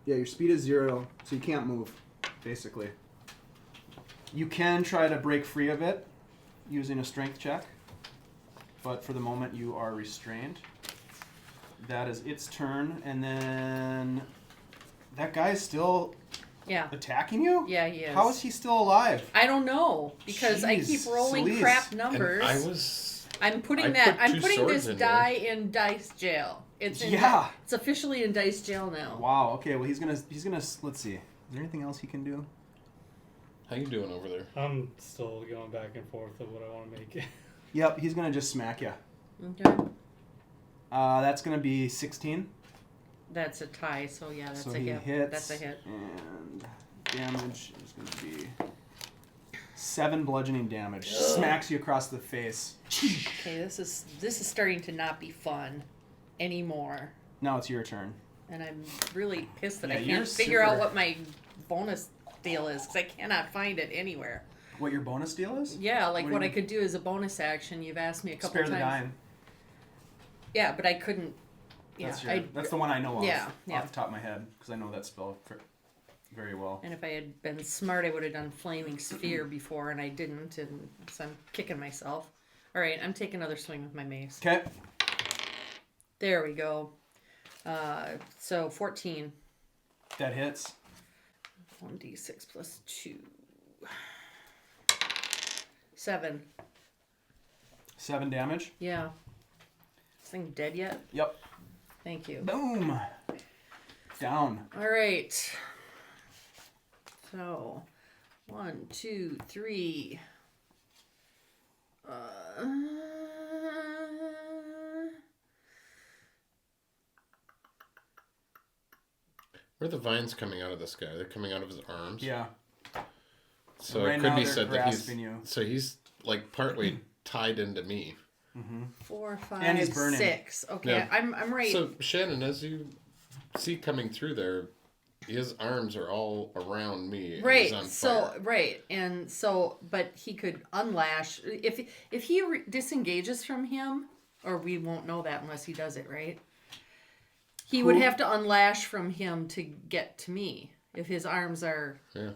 [SPEAKER 1] yeah, your speed is 0, so you can't move, basically. You can try to break free of it using a strength check, but for the moment you are restrained. That is its turn, and then that guy's still
[SPEAKER 2] Yeah.
[SPEAKER 1] attacking you?
[SPEAKER 2] Yeah, he is.
[SPEAKER 1] How is he still alive?
[SPEAKER 2] I don't know because I
[SPEAKER 1] Jeez,
[SPEAKER 2] keep rolling
[SPEAKER 1] Selise.
[SPEAKER 2] crap
[SPEAKER 5] And
[SPEAKER 2] numbers.
[SPEAKER 5] I
[SPEAKER 2] I'm putting
[SPEAKER 5] put
[SPEAKER 2] I'm
[SPEAKER 5] 2
[SPEAKER 2] putting
[SPEAKER 5] swords
[SPEAKER 2] this
[SPEAKER 5] in
[SPEAKER 2] die in dice jail. It's in
[SPEAKER 1] Yeah.
[SPEAKER 2] It's officially in dice jail now.
[SPEAKER 1] Wow, okay, well he's gonna, let's see. Is there anything else he can do?
[SPEAKER 5] How you doing over there?
[SPEAKER 3] I'm still going back and forth of what I want to make.
[SPEAKER 1] Yep, he's gonna just smack you.
[SPEAKER 2] Okay.
[SPEAKER 1] That's gonna be 16.
[SPEAKER 2] That's a tie, so yeah, that's
[SPEAKER 1] So
[SPEAKER 2] a
[SPEAKER 1] he
[SPEAKER 2] hit.
[SPEAKER 1] hits.
[SPEAKER 2] That's a hit.
[SPEAKER 1] And damage is gonna be 7 bludgeoning damage. Smacks you across the face.
[SPEAKER 2] Okay, this is starting to not be fun anymore.
[SPEAKER 1] Now it's your turn.
[SPEAKER 2] And I'm really pissed that
[SPEAKER 1] Yeah,
[SPEAKER 2] I
[SPEAKER 1] you're
[SPEAKER 2] can't figure out
[SPEAKER 1] super-
[SPEAKER 2] what my bonus deal is because I cannot find it anywhere.
[SPEAKER 1] What your bonus deal is?
[SPEAKER 2] Yeah, like
[SPEAKER 1] What do
[SPEAKER 2] what
[SPEAKER 1] you
[SPEAKER 2] I could do as a bonus action. You've asked me a couple
[SPEAKER 1] Spare
[SPEAKER 2] times.
[SPEAKER 1] the dime.
[SPEAKER 2] Yeah, but I couldn't. Yeah,
[SPEAKER 1] That's the one I know of.
[SPEAKER 2] Yeah, yeah.
[SPEAKER 1] Off the top of my head, because I know that spell very well.
[SPEAKER 2] And if I had been smart, I would have done Flaming Sphere before, and I didn't, and so I'm kicking myself. All right, I'm taking another swing with my mace.
[SPEAKER 1] Okay.
[SPEAKER 2] There we go. So 14.
[SPEAKER 1] That hits.
[SPEAKER 2] 1d6 plus 2. 7.
[SPEAKER 1] 7 damage.
[SPEAKER 2] Yeah. This thing dead yet?
[SPEAKER 1] Yep.
[SPEAKER 2] Thank you.
[SPEAKER 1] Boom. Down.
[SPEAKER 2] All right. So, 1, 2, 3.
[SPEAKER 5] Where are the vines coming out of this guy? They're coming out of his arms.
[SPEAKER 1] Yeah.
[SPEAKER 5] So
[SPEAKER 1] Right
[SPEAKER 5] it could
[SPEAKER 1] now
[SPEAKER 5] be
[SPEAKER 1] they're
[SPEAKER 5] said that he's
[SPEAKER 1] grasping you.
[SPEAKER 5] so he's like partway tied into me.
[SPEAKER 2] 4, 5,
[SPEAKER 1] And he's burning.
[SPEAKER 2] 6. Okay,
[SPEAKER 5] Yeah.
[SPEAKER 2] I'm right.
[SPEAKER 5] So Shannon, as you see coming through there, his arms are all around me. And
[SPEAKER 2] Right.
[SPEAKER 5] He's on
[SPEAKER 2] So
[SPEAKER 5] fire.
[SPEAKER 2] right, and so, but he could unlash if he disengages from him, or we won't know that unless he does it, right? He would
[SPEAKER 1] Who?
[SPEAKER 2] have to unlash from him to get to me if his arms are
[SPEAKER 5] Yeah.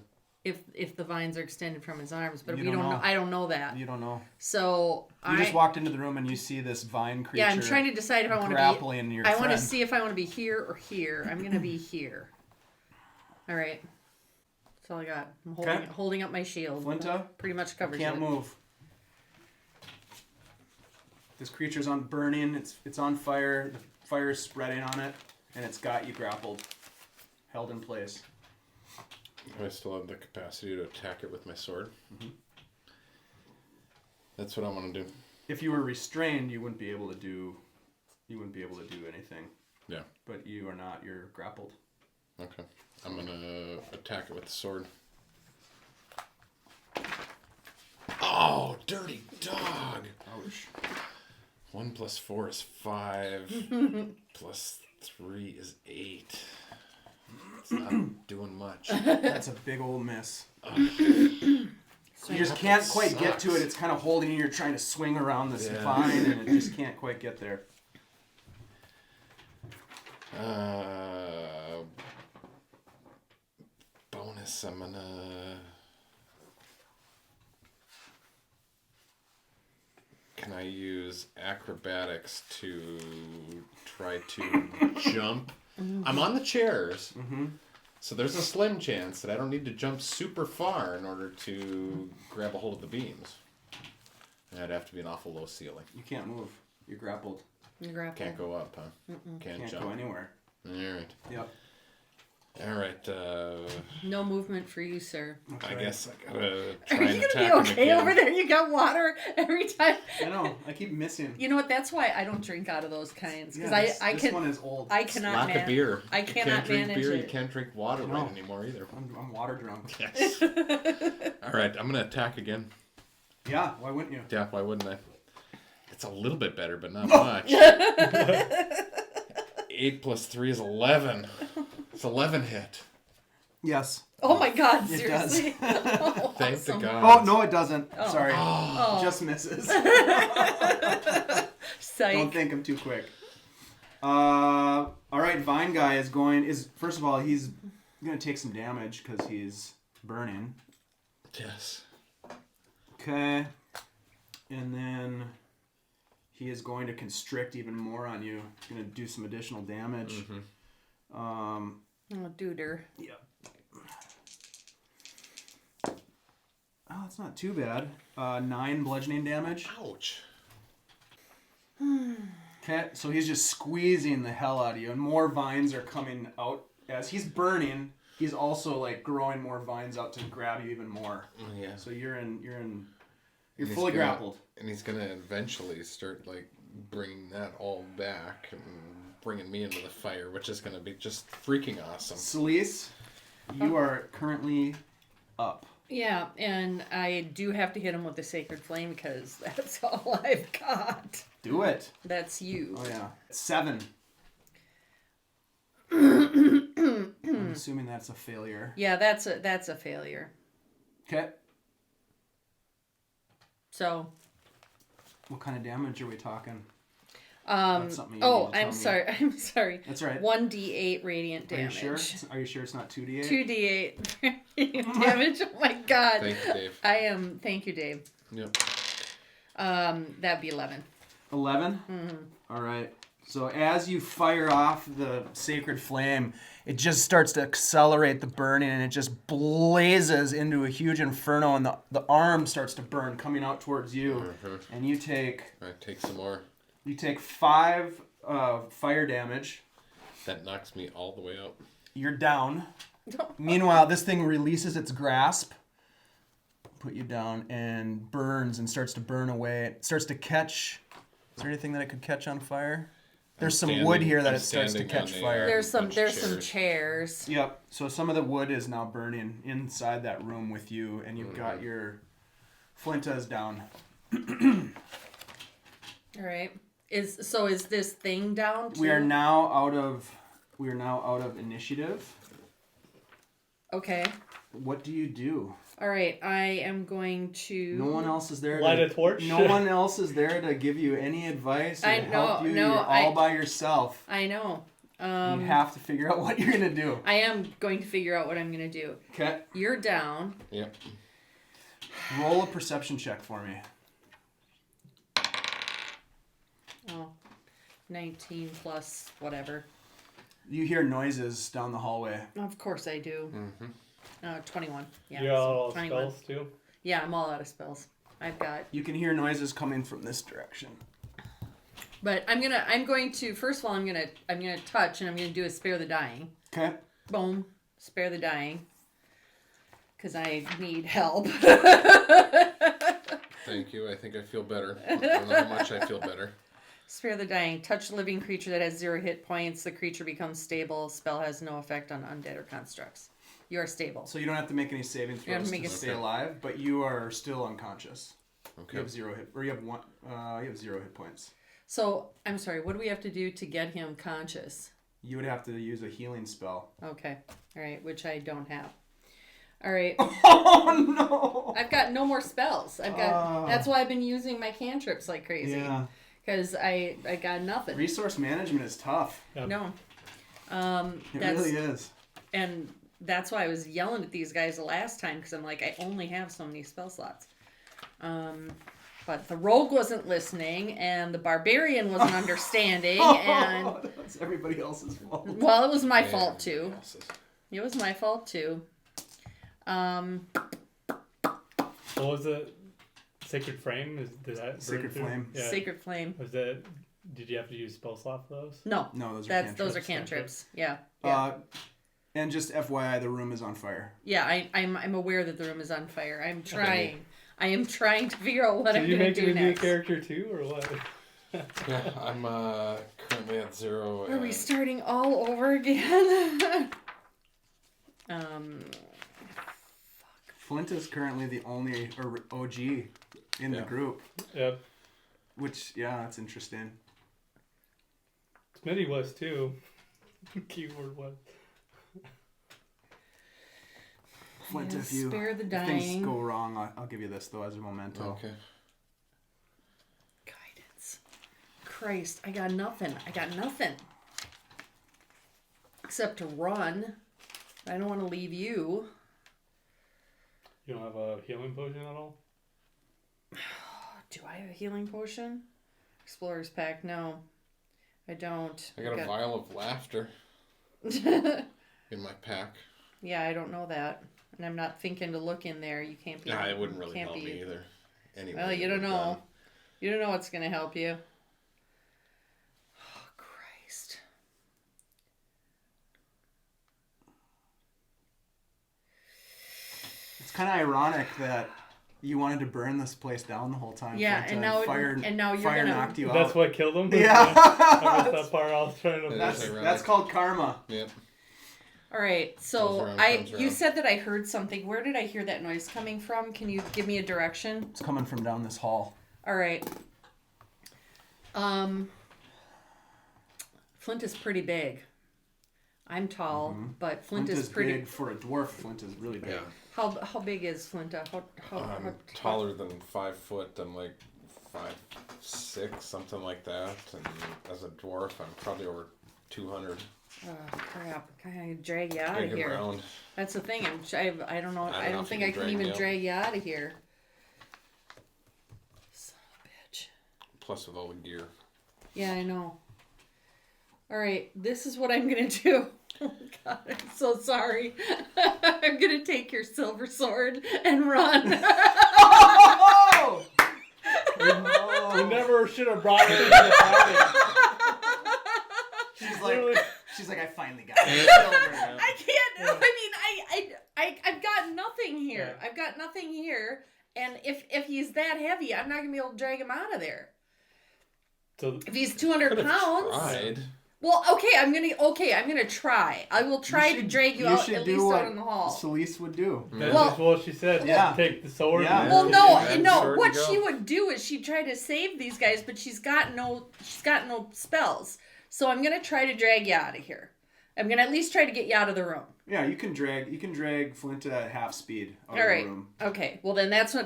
[SPEAKER 2] if the vines are extended from his arms. But
[SPEAKER 1] You
[SPEAKER 2] we
[SPEAKER 1] don't
[SPEAKER 2] don't know.
[SPEAKER 1] know.
[SPEAKER 2] I don't know that.
[SPEAKER 1] You don't know.
[SPEAKER 2] So
[SPEAKER 1] You just walked into the room and you see this vine creature.
[SPEAKER 2] yeah, I'm trying to decide if I want to be.
[SPEAKER 1] grappling your
[SPEAKER 2] I want to
[SPEAKER 1] friend.
[SPEAKER 2] see if I want to be here or here. I'm gonna be here. All right. That's all I got. I'm holding up my shield.
[SPEAKER 1] Flinta,
[SPEAKER 2] Pretty much covers
[SPEAKER 1] can't
[SPEAKER 2] it.
[SPEAKER 1] move. This creature's on burning. It's on fire. The fire is spreading on it, and it's got you grappled, held in place.
[SPEAKER 5] I still have the capacity to attack it with my sword.
[SPEAKER 1] Mm-hmm.
[SPEAKER 5] That's what I want to do.
[SPEAKER 1] If you were restrained, you wouldn't be able to do. You wouldn't be able to do anything.
[SPEAKER 5] Yeah.
[SPEAKER 1] But you are not. You're grappled.
[SPEAKER 5] Okay. I'm gonna attack it with the sword. Oh, dirty dog!
[SPEAKER 1] Ouch.
[SPEAKER 5] 1 plus 4 is 5. Plus 3 is 8. It's not doing much.
[SPEAKER 1] That's a big old miss.
[SPEAKER 2] So
[SPEAKER 1] You just
[SPEAKER 5] That
[SPEAKER 1] can't quite get to
[SPEAKER 5] sucks.
[SPEAKER 1] it. It's kind of holding you. You're trying to swing around this
[SPEAKER 5] Yeah.
[SPEAKER 1] vine, and it just can't quite get there.
[SPEAKER 5] Bonus, I'm gonna... Can I use acrobatics to try to jump? I'm on the chairs, so there's a slim chance that I don't need to jump super far in order to grab a hold of the beams. That'd have to be an awful low ceiling.
[SPEAKER 1] You can't move. You're grappled.
[SPEAKER 2] You're grappled.
[SPEAKER 5] Can't go up, huh? Can't
[SPEAKER 1] Can't
[SPEAKER 5] jump.
[SPEAKER 1] go anywhere.
[SPEAKER 5] Alright.
[SPEAKER 1] Yep.
[SPEAKER 5] Alright,
[SPEAKER 2] No movement for you, sir.
[SPEAKER 1] That's
[SPEAKER 5] I
[SPEAKER 1] right.
[SPEAKER 5] guess I gotta
[SPEAKER 2] Are
[SPEAKER 5] try
[SPEAKER 2] you
[SPEAKER 5] and
[SPEAKER 2] gonna
[SPEAKER 5] attack
[SPEAKER 2] be
[SPEAKER 5] him
[SPEAKER 2] okay
[SPEAKER 5] again.
[SPEAKER 2] over there? You got water every time.
[SPEAKER 1] I know. I keep missing.
[SPEAKER 2] You know what? That's why I don't drink out of those kinds because
[SPEAKER 1] Yeah,
[SPEAKER 2] I
[SPEAKER 1] this
[SPEAKER 2] can.
[SPEAKER 1] one is old.
[SPEAKER 2] I cannot.
[SPEAKER 5] Lack of beer.
[SPEAKER 2] I
[SPEAKER 5] You
[SPEAKER 2] cannot
[SPEAKER 5] can't drink
[SPEAKER 2] manage
[SPEAKER 5] beer.
[SPEAKER 2] it.
[SPEAKER 5] You can't drink water
[SPEAKER 1] No.
[SPEAKER 5] right anymore either.
[SPEAKER 1] I'm water drunk.
[SPEAKER 5] Yes. All right, I'm gonna attack again.
[SPEAKER 1] Yeah. Why wouldn't you?
[SPEAKER 5] Yeah, why wouldn't I? It's a little bit better, but not much. 8 plus 3 is 11. It's 11 hit.
[SPEAKER 1] Yes.
[SPEAKER 2] Oh my God!
[SPEAKER 1] It does.
[SPEAKER 2] Seriously. Oh,
[SPEAKER 5] Thank
[SPEAKER 2] awesome.
[SPEAKER 5] the
[SPEAKER 1] Oh
[SPEAKER 5] gods.
[SPEAKER 1] no, it doesn't.
[SPEAKER 2] Oh.
[SPEAKER 1] Sorry.
[SPEAKER 2] Oh.
[SPEAKER 1] Just misses.
[SPEAKER 2] Psych.
[SPEAKER 1] Don't think I'm too quick. All right. Vine guy is first of all he's gonna take some damage because he's burning.
[SPEAKER 5] Yes.
[SPEAKER 1] Okay. And then he is going to constrict even more on you. He's going to do some additional damage.
[SPEAKER 2] Oh, duder.
[SPEAKER 1] Yeah. Oh, it's not too bad. 9 bludgeoning damage.
[SPEAKER 5] Ouch.
[SPEAKER 1] Okay, so he's just squeezing the hell out of you, and more vines are coming out as he's burning. He's also like growing more vines out to grab you even more.
[SPEAKER 5] Yeah.
[SPEAKER 1] So you're
[SPEAKER 5] And he's
[SPEAKER 1] fully
[SPEAKER 5] gonna-
[SPEAKER 1] grappled.
[SPEAKER 5] And he's gonna eventually start like bringing that all back and bringing me into the fire, which is gonna be just freaking awesome.
[SPEAKER 1] Selise, you are currently up.
[SPEAKER 2] Yeah, and I do have to hit him with the sacred flame because that's all I've got.
[SPEAKER 1] Do it.
[SPEAKER 2] That's you.
[SPEAKER 1] Oh yeah. 7. I'm assuming that's a failure.
[SPEAKER 2] Yeah, that's a failure.
[SPEAKER 1] Okay.
[SPEAKER 2] So.
[SPEAKER 1] What kind of damage are we talking? That's something you
[SPEAKER 2] Oh,
[SPEAKER 1] need to tell
[SPEAKER 2] I'm
[SPEAKER 1] me.
[SPEAKER 2] sorry. I'm sorry.
[SPEAKER 1] That's right.
[SPEAKER 2] 1d8 radiant
[SPEAKER 1] Are you
[SPEAKER 2] damage.
[SPEAKER 1] sure? Are you sure it's not 2d8?
[SPEAKER 2] 2d8 radiant damage. Oh my God.
[SPEAKER 5] Thank you, Dave.
[SPEAKER 2] Thank you, Dave.
[SPEAKER 5] Yep.
[SPEAKER 2] That'd be 11.
[SPEAKER 1] 11? Mm-hmm. All right. So as you fire off the sacred flame, it just starts to accelerate the burning, and it just blazes into a huge inferno, and the arm starts to burn coming out towards you.
[SPEAKER 5] Mm-hmm.
[SPEAKER 1] And you take...
[SPEAKER 5] All right, take some more.
[SPEAKER 1] You take 5 fire damage.
[SPEAKER 5] That knocks me all the way up.
[SPEAKER 1] You're down. Meanwhile, this thing releases its grasp, put you down, and burns and starts to burn away. It starts to catch... Is there anything that it could catch on fire? There's some wood here that it starts to catch fire.
[SPEAKER 2] There's some chairs.
[SPEAKER 1] Yep. So some of the wood is now burning inside that room with you, and you've got your Flinta's down.
[SPEAKER 2] All right. Is this thing down too?
[SPEAKER 1] We are now out of initiative.
[SPEAKER 2] Okay.
[SPEAKER 1] What do you do?
[SPEAKER 2] All right. I am going to.
[SPEAKER 1] No one else is there.
[SPEAKER 3] Light a torch.
[SPEAKER 1] No one else is there to give you any advice or help you. You're all by yourself.
[SPEAKER 2] I know.
[SPEAKER 1] You have to figure out what you're gonna do.
[SPEAKER 2] I am going to figure out what I'm gonna do.
[SPEAKER 1] Okay.
[SPEAKER 2] You're down.
[SPEAKER 5] Yep.
[SPEAKER 1] Roll a perception check for me.
[SPEAKER 2] Oh, 19 plus whatever.
[SPEAKER 1] You hear noises down the hallway.
[SPEAKER 2] Of course I do.
[SPEAKER 5] Mm-hmm.
[SPEAKER 2] 21. Yeah.
[SPEAKER 3] You all
[SPEAKER 2] 21.
[SPEAKER 3] spells too?
[SPEAKER 2] Yeah, I'm all out of spells. I've got.
[SPEAKER 1] You can hear noises coming from this direction.
[SPEAKER 2] But I'm going to first of all I'm gonna touch, and I'm gonna do a spare the dying.
[SPEAKER 1] Okay.
[SPEAKER 2] Boom, spare the dying. Because I need help.
[SPEAKER 5] Thank you. I think I feel better. I don't know how much I feel better.
[SPEAKER 2] Spare the dying. Touch a living creature that has 0 hit points. The creature becomes stable. Spell has no effect on undead or constructs. You are stable.
[SPEAKER 1] So you don't have to make any saving throws to stay alive, but you are still unconscious.
[SPEAKER 5] Okay.
[SPEAKER 1] You have 0 hit, or you have 1. You have 0 hit points.
[SPEAKER 2] So I'm sorry. What do we have to do to get him conscious?
[SPEAKER 1] You would have to use a healing spell.
[SPEAKER 2] Okay. All right. Which I don't have. All right.
[SPEAKER 1] Oh no!
[SPEAKER 2] I've got no more spells. That's why I've been using my cantrips like crazy.
[SPEAKER 1] Yeah.
[SPEAKER 2] Because I got nothing.
[SPEAKER 1] Resource management is tough.
[SPEAKER 3] Yep.
[SPEAKER 2] No.
[SPEAKER 1] It really is.
[SPEAKER 2] And that's why I was yelling at these guys the last time, because I'm like, I only have so many spell slots. But the rogue wasn't listening, and the barbarian wasn't understanding, and
[SPEAKER 1] That's everybody else's fault.
[SPEAKER 2] well, it was my fault too. It was my fault too.
[SPEAKER 3] What was it? Sacred Flame? Did that burn
[SPEAKER 1] Sacred
[SPEAKER 3] through?
[SPEAKER 1] Flame.
[SPEAKER 3] Yeah.
[SPEAKER 2] Sacred Flame.
[SPEAKER 3] Was that? Did you have to use spell slot for those?
[SPEAKER 2] No.
[SPEAKER 1] No, those are
[SPEAKER 2] Those are cantrips. Yeah.
[SPEAKER 1] And just FYI, the room is on fire.
[SPEAKER 2] Yeah, I'm aware that the room is on fire. I'm trying. I am trying to figure out what I'm going to do
[SPEAKER 3] Did you make a new
[SPEAKER 2] next.
[SPEAKER 3] character too, or what?
[SPEAKER 5] Yeah, I'm currently at 0.
[SPEAKER 2] Are we starting all over again?
[SPEAKER 1] Flint is currently the only OG in the group.
[SPEAKER 3] Yep.
[SPEAKER 1] Which, yeah, that's interesting.
[SPEAKER 3] Smitty was too. Keyword was.
[SPEAKER 1] Flint,
[SPEAKER 2] Yeah,
[SPEAKER 1] if you
[SPEAKER 2] spare the
[SPEAKER 1] if
[SPEAKER 2] dying.
[SPEAKER 1] things go wrong, I'll give you this though as a memento.
[SPEAKER 5] Okay.
[SPEAKER 2] Guidance. Christ, I got nothing. Except to run. I don't want to leave you.
[SPEAKER 3] You don't have a healing potion at all?
[SPEAKER 2] Do I have a healing potion? Explorer's pack, no. I don't.
[SPEAKER 5] I got a vial of laughter
[SPEAKER 2] Yeah,
[SPEAKER 5] in my pack.
[SPEAKER 2] I don't know that. And I'm not thinking to look in there. You can't be.
[SPEAKER 5] Yeah, it wouldn't really
[SPEAKER 2] can't
[SPEAKER 5] help
[SPEAKER 2] be,
[SPEAKER 5] me either. Anyway.
[SPEAKER 2] Well, you don't know. You don't know what's going to help you. Oh, Christ.
[SPEAKER 1] It's kind of ironic that you wanted to burn this place down the whole time.
[SPEAKER 2] Yeah,
[SPEAKER 1] Flint,
[SPEAKER 2] and now
[SPEAKER 1] fire
[SPEAKER 2] you're
[SPEAKER 1] fire
[SPEAKER 2] gonna-
[SPEAKER 1] knocked you out.
[SPEAKER 3] That's what killed him?
[SPEAKER 1] Yeah.
[SPEAKER 3] I missed that part. I was trying to.
[SPEAKER 5] That's
[SPEAKER 1] That's called karma.
[SPEAKER 5] Yep.
[SPEAKER 2] All right, so
[SPEAKER 5] Goes around, comes
[SPEAKER 2] you
[SPEAKER 5] around.
[SPEAKER 2] said that I heard something. Where did I hear that noise coming from? Can you give me a direction?
[SPEAKER 1] It's coming from down this hall.
[SPEAKER 2] All right. Flint is pretty big. I'm tall, but Flint is pretty.
[SPEAKER 1] big for a dwarf. Flint is really big.
[SPEAKER 5] Yeah.
[SPEAKER 2] How big is Flinta?
[SPEAKER 5] I'm taller than 5 foot. I'm like 5'6", something like that. And as a dwarf, I'm probably over 200.
[SPEAKER 2] Oh crap! Can I drag you out
[SPEAKER 5] Big
[SPEAKER 2] of here?
[SPEAKER 5] around.
[SPEAKER 2] That's the thing. I don't know. I don't
[SPEAKER 5] if
[SPEAKER 2] think
[SPEAKER 5] you
[SPEAKER 2] I
[SPEAKER 5] can
[SPEAKER 2] can even
[SPEAKER 5] drag me out.
[SPEAKER 2] drag you out of here. Son of a
[SPEAKER 5] plus with all the gear.
[SPEAKER 2] Yeah, I know. All right, this is what I'm gonna do. Oh God, I'm so sorry. I'm gonna take your silver sword and run.
[SPEAKER 1] Oh!
[SPEAKER 3] We never should have brought it into the party.
[SPEAKER 1] She's like, I finally got it. Silver.
[SPEAKER 2] I can't. I mean, I've got nothing here.
[SPEAKER 3] Yeah.
[SPEAKER 2] I've got nothing here. And if he's that heavy, I'm not gonna be able to drag him out of there.
[SPEAKER 3] So
[SPEAKER 2] If he's 200 pounds.
[SPEAKER 5] Tried.
[SPEAKER 2] Well, okay, I'm gonna try. I will try to drag you out at least out in the hall.
[SPEAKER 1] Selise would do.
[SPEAKER 3] that's
[SPEAKER 2] Well-
[SPEAKER 3] just what she said.
[SPEAKER 1] Yeah.
[SPEAKER 3] Take the sword.
[SPEAKER 1] Yeah.
[SPEAKER 3] and-
[SPEAKER 2] Well,
[SPEAKER 5] Yeah,
[SPEAKER 2] no.
[SPEAKER 5] sword
[SPEAKER 2] What
[SPEAKER 5] to go.
[SPEAKER 2] she would do is she'd try to save these guys, but she's got no spells. So I'm gonna try to drag you out of here. I'm gonna at least try to get you out of the room.
[SPEAKER 1] Yeah, you can drag Flinta at half speed out
[SPEAKER 2] All
[SPEAKER 1] of
[SPEAKER 2] right.
[SPEAKER 1] the room.
[SPEAKER 2] Okay. Well, then that's